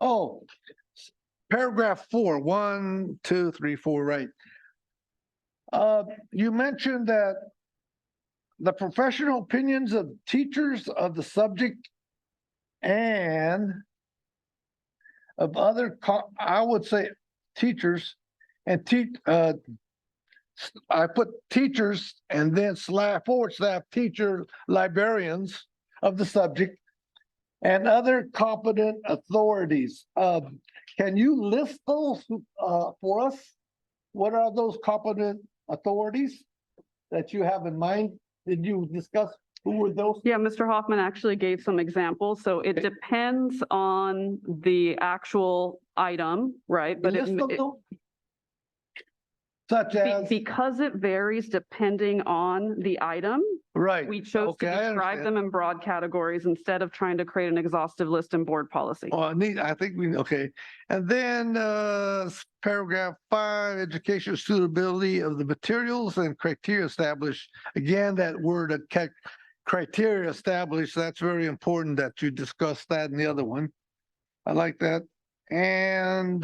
Oh, paragraph 4, 1, 2, 3, 4, right. You mentioned that the professional opinions of teachers of the subject and of other, I would say teachers and I put teachers and then // teacher librarians of the subject and other competent authorities. Can you list those for us? What are those competent authorities that you have in mind? Did you discuss who were those?
Yeah, Mr. Hoffman actually gave some examples. So it depends on the actual item, right? But
such as?
Because it varies depending on the item.
Right.
We chose to describe them in broad categories instead of trying to create an exhaustive list in board policy.
Oh, neat. I think okay. And then paragraph 5, education suitability of the materials and criteria established. Again, that word criteria established, that's very important that you discuss that in the other one. I like that. And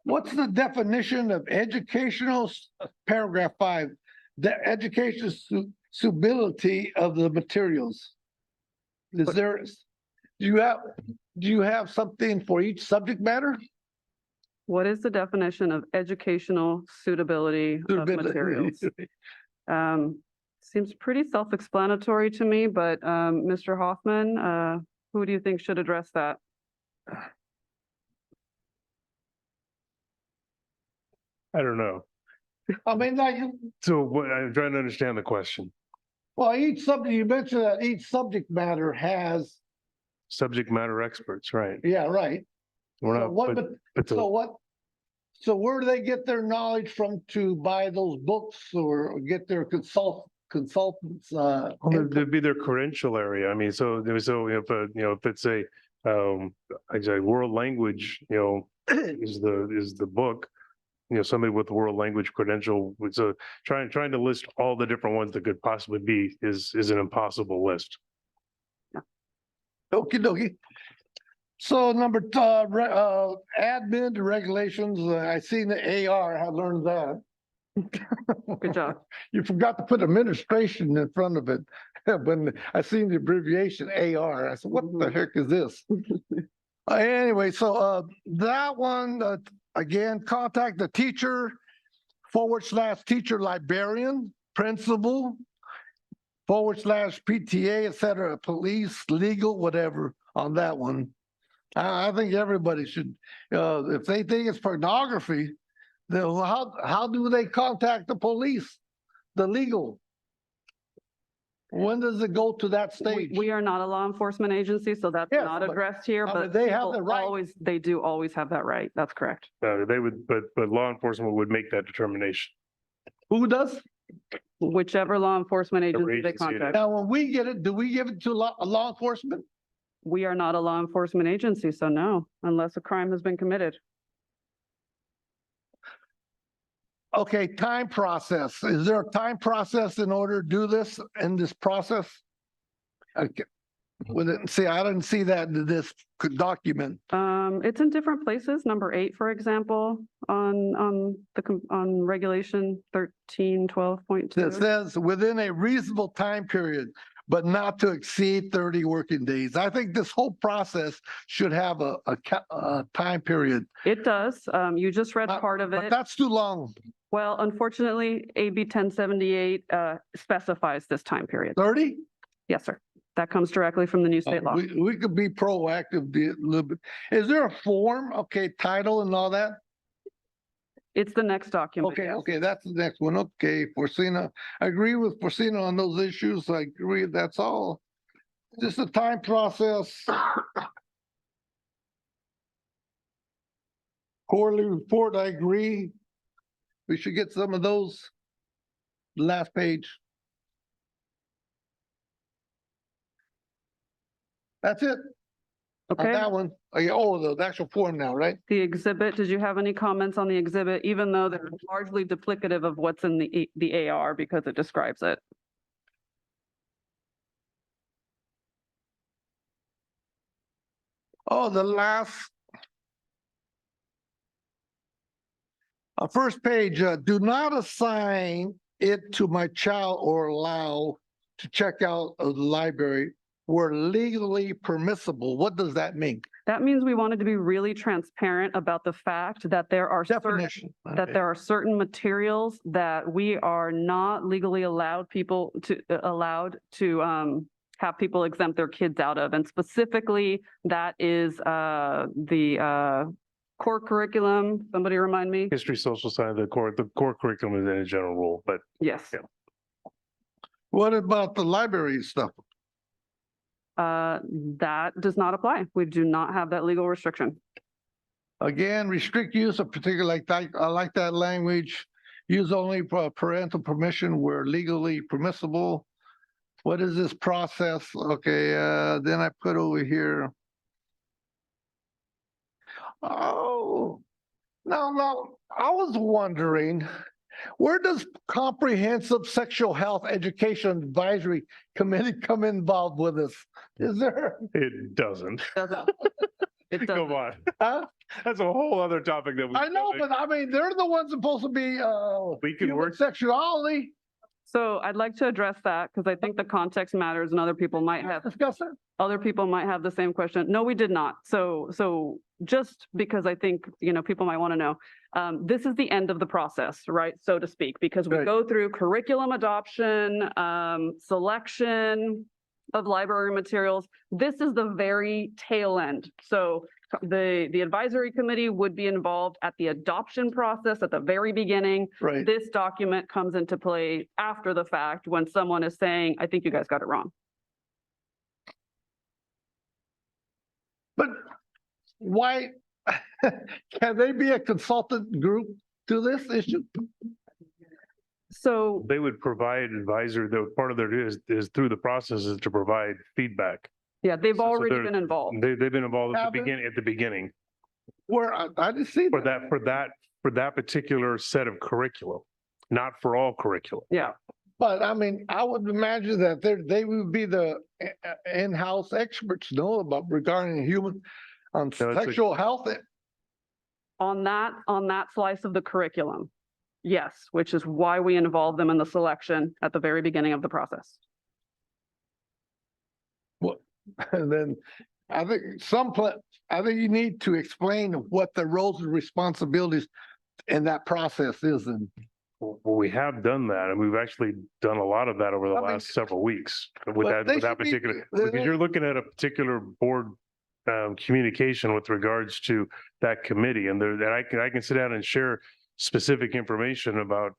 what's the definition of educational, paragraph 5, the educational suitability of the materials? Is there, do you have something for each subject matter?
What is the definition of educational suitability of materials? Seems pretty self-explanatory to me, but Mr. Hoffman, who do you think should address that?
I don't know.
I mean,
So what, I'm trying to understand the question.
well, each subject, you mentioned that each subject matter has.
Subject matter experts, right?
Yeah, right.
We're
So
not,
what,
but
so where do they get their knowledge from to buy those books or get their consultants?
well, there'd be their credential area. I mean, so if it's a world language, is the book, somebody with the world language credential. So trying to list all the different ones that could possibly be is an impossible list.
Okie dokie. So number admin regulations, I seen the AR, I learned that.
Good job.
You forgot to put administration in front of it. When I seen the abbreviation AR, I said, what the heck is this? Anyway, so that one, again, contact the teacher / teacher librarian, principal, / PTA, et cetera, police, legal, whatever on that one. I think everybody should, if they think it's pornography, then how do they contact the police, the legal? When does it go to that stage?
We are not a law enforcement agency, so that's not addressed here, but
they have the right.
They do always have that right. That's correct.
They would, but law enforcement would make that determination.
Who does?
Whichever law enforcement agency they contact.
Now, when we get it, do we give it to law enforcement?
We are not a law enforcement agency, so no, unless a crime has been committed.
okay, time process. Is there a time process in order to do this in this process? Okay. See, I didn't see that in this document.
It's in different places. Number 8, for example, on regulation 1312.2.
It says within a reasonable time period, but not to exceed 30 working days. I think this whole process should have a time period.
It does. You just read part of
But
it.
that's too long.
Well, unfortunately, AB 1078 specifies this time period.
30?
Yes, sir. That comes directly from the new state law.
We could be proactive a little bit. Is there a form? Okay, title and all that?
It's the next document.
Okay, okay, that's the next one. Okay, Forcina. I agree with Forcina on those issues. I agree, that's all. Just a time process. Quarterly report, I agree. We should get some of those. Last page. That's it. On
Okay.
that one. Oh, the actual form now, right?
The exhibit, did you have any comments on the exhibit, even though they're largely duplicative of what's in the AR because it describes it?
Oh, the last. First page, do not assign it to my child or allow to check out of the library were legally permissible. What does that mean?
That means we wanted to be really transparent about the fact that there are
Definition.
that there are certain materials that we are not legally allowed to have people exempt their kids out of. And specifically, that is the core curriculum. Somebody remind me?
History, social science, the core curriculum is in a general rule, but
Yes.
yeah.
What about the library stuff?
That does not apply. We do not have that legal restriction.
Again, restrict use of particular, like that, I like that language. Use only parental permission where legally permissible. What is this process? Okay, then I put over here. Oh, no, I was wondering, where does Comprehensive Sexual Health Education Advisory Committee come involved with this? Is there?
It doesn't.
It doesn't.
Come on.
Huh?
That's a whole other topic that we.
I know, but I mean, they're the ones supposed to be
We can
human
work.
sexuality.
So I'd like to address that because I think the context matters and other people might have
Discuss it.
other people might have the same question. No, we did not. So just because I think, people might want to know, this is the end of the process, right? So to speak, because we
Right.
go through curriculum adoption, selection of library materials. This is the very tail end. So the advisory committee would be involved at the adoption process at the very beginning.
Right.
This document comes into play after the fact when someone is saying, I think you guys got it wrong.
But why, can they be a consultant group to this issue?
So
They would provide advisor, though part of their is through the process is to provide feedback.
yeah, they've
So
already
they're-
been involved.
They've been involved
Have they?
at the beginning
Where I didn't see
for
that.
for that particular set of curriculum, not for all curriculum.
Yeah.
But I mean, I would imagine that they would be the in-house experts, about regarding human
No, it's a-
sexual health.
On that slice of the curriculum. Yes, which is why we involve them in the selection at the very beginning of the process.
Well, and then I think I think you need to explain what the roles and responsibilities in that process is. And
Well, we have done that, and we've actually done a lot of that over the
I mean,
last several weeks with
but they
with that
should be-
particular,
they-
because you're looking at a particular board communication with regards to that committee, and I can sit down and share specific information about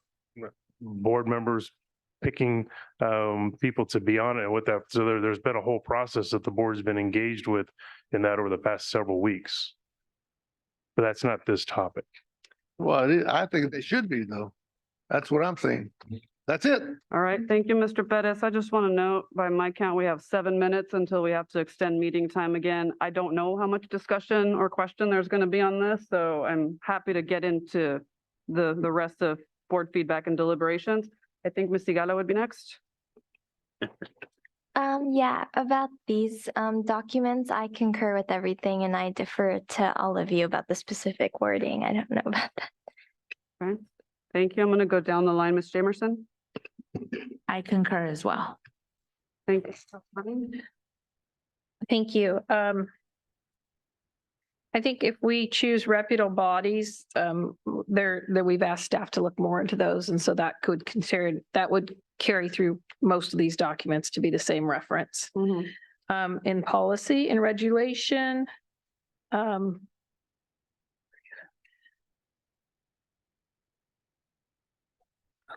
board members picking people to be on it and what that, so there's been a whole process that the board's been engaged with in that over the past several weeks. But that's not this topic.
well, I think they should be though. That's what I'm saying. That's it.
All right, thank you, Mr. Bettis. I just want to note, by my count, we have 7 minutes until we have to extend meeting time again. I don't know how much discussion or question there's going to be on this, so I'm happy to get into the rest of board feedback and deliberations. I think Ms. Sigala would be next.
Yeah, about these documents, I concur with everything and I defer to all of you about the specific wording. I don't know about that.
Okay, thank you. I'm going to go down the line, Ms. Jamerson.
I concur as well.
Thank you.
Thank you. I think if we choose reputable bodies, that we've asked staff to look more into those. And so that would carry through most of these documents to be the same reference. In policy and regulation, oh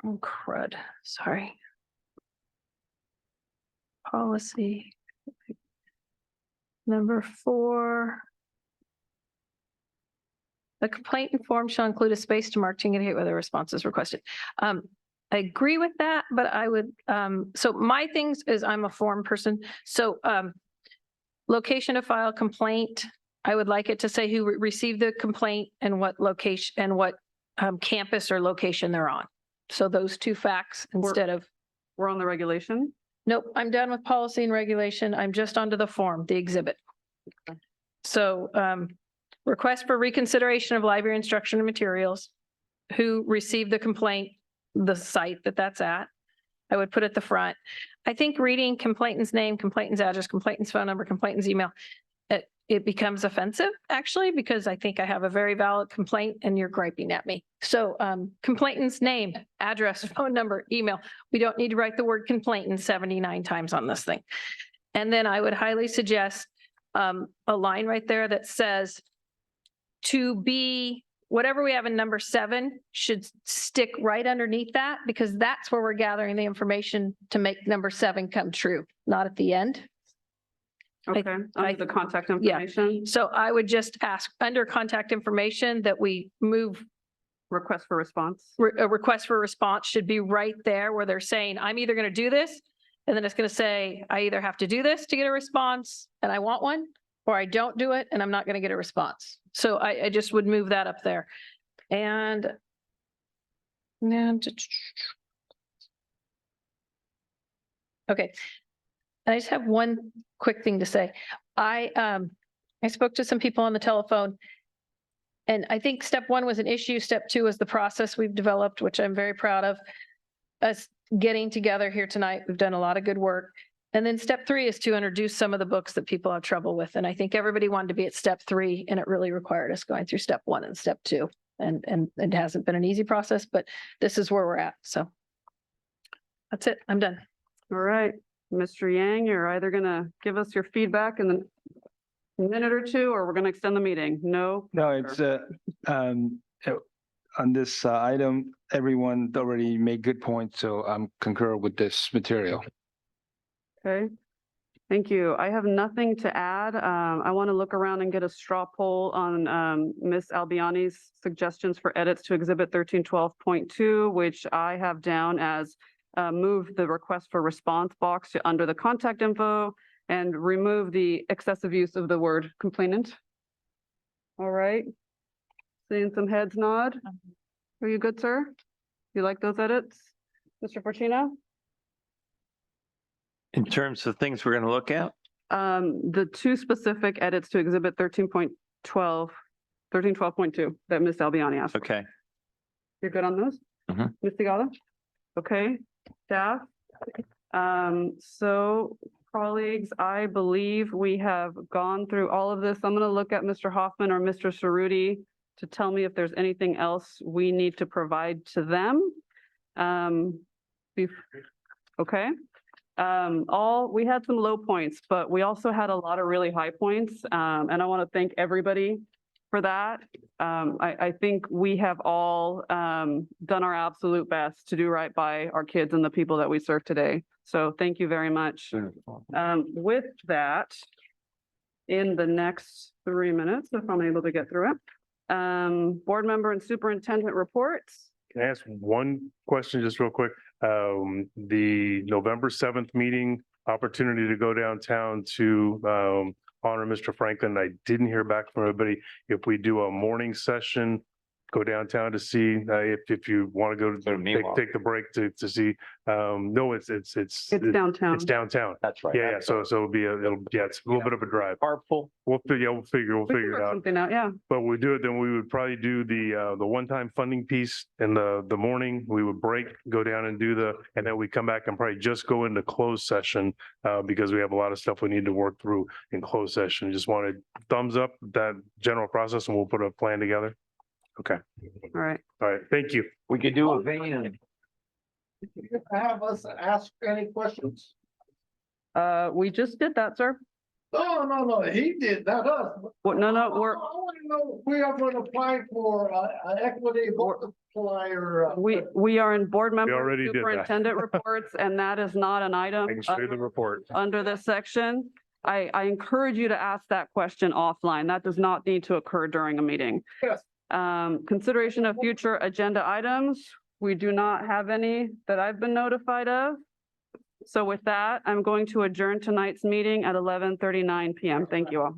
crud, sorry. Policy. Number 4. The complaint form shall include a space to mark to indicate whether a response is requested. I agree with that, but I would, so my things is I'm a form person. So location to file complaint, I would like it to say who received the complaint and what location and what campus or location they're on. So those 2 facts instead of.
We're on the regulation.
Nope, I'm done with policy and regulation. I'm just onto the form, the exhibit.
Okay.
So request for reconsideration of library instruction and materials, who received the complaint, the site that's at. I would put at the front. I think reading complainant's name, complainant's address, complainant's phone number, complainant's email, it becomes offensive actually, because I think I have a very valid complaint and you're griping at me. So complainant's name, address, phone number, email. We don't need to write the word complainant 79 times on this thing. And then I would highly suggest a line right there that says to be, whatever we have in number 7 should stick right underneath that, because that's where we're gathering the information to make number 7 come true, not at the end.
Okay, under the contact information.
Yeah. So I would just ask under contact information that we move.
Request for response.
A request for response should be right there where they're saying, I'm either going to do this, and then it's going to say, I either have to do this to get a response and I want one, or I don't do it and I'm not going to get a response. So I just would move that up there. And okay. I just have one quick thing to say. I spoke to some people on the telephone, and I think step 1 was an issue. Step 2 is the process we've developed, which I'm very proud of. Us getting together here tonight, we've done a lot of good work. And then step 3 is to introduce some of the books that people have trouble with. And I think everybody wanted to be at step 3, and it really required us going through step 1 and step 2. And it hasn't been an easy process, but this is where we're at. So that's it. I'm done.
All right, Mr. Yang, you're either going to give us your feedback in a minute or 2, or we're going to extend the meeting. No,
it's on this item, everyone already made good points, so I'm concur with this material.
Okay, thank you. I have nothing to add. I want to look around and get a straw poll on Ms. Albiani's suggestions for edits to Exhibit 1312.2, which I have down as move the request for response box to under the contact info and remove the excessive use of the word complainant. All right. Seeing some heads nod. Are you good, sir? You like those edits? Mr. Fortino?
In terms of things we're going to look at?
The 2 specific edits to Exhibit 1312.2 that Ms. Albiani asked for.
Okay.
You're good on those? Ms. Sigala? Okay, staff. So colleagues, I believe we have gone through all of this. I'm going to look at Mr. Hoffman or Mr. Cerruti to tell me if there's anything else we need to provide to them. Okay. We had some low points, but we also had a lot of really high points. And I want to thank everybody for that. I think we have all done our absolute best to do right by our kids and the people that we serve today. So thank you very much. With that, in the next 3 minutes, if I'm able to get through it, board member and superintendent reports.
Can I ask one question just real quick? The November 7th meeting, opportunity to go downtown to honor Mr. Franklin. I didn't hear back from everybody. If we do a morning session go downtown to see, if you want to go to take the break to see. No, it's
downtown.
It's downtown.
That's right.
Yeah, yeah. So it'll be it's a little bit of a drive.
Carpool.
We'll figure it
work
out.
something out, yeah.
But we do it, then we would probably do the one-time funding piece in the morning. We would break, go down and do and then we come back and probably just go into closed session because we have a lot of stuff we need to work through in closed session. Just wanted thumbs up that general process and we'll put a plan together. Okay.
All right.
All right. Thank you.
We could do a van.
Have us ask any questions?
We just did that, sir.
No, he did, not us.
What, no,
I want to know if we are going to apply for an equity multiplier.
we are in board member
already did that.
superintendent reports, and that is not an item
I can show you the report.
under this section. I encourage you to ask that question offline. That does not need to occur during a meeting.
Yes.
Consideration of future agenda items. We do not have any that I've been notified of. So with that, I'm going to adjourn tonight's meeting at 11:39 PM. Thank you all.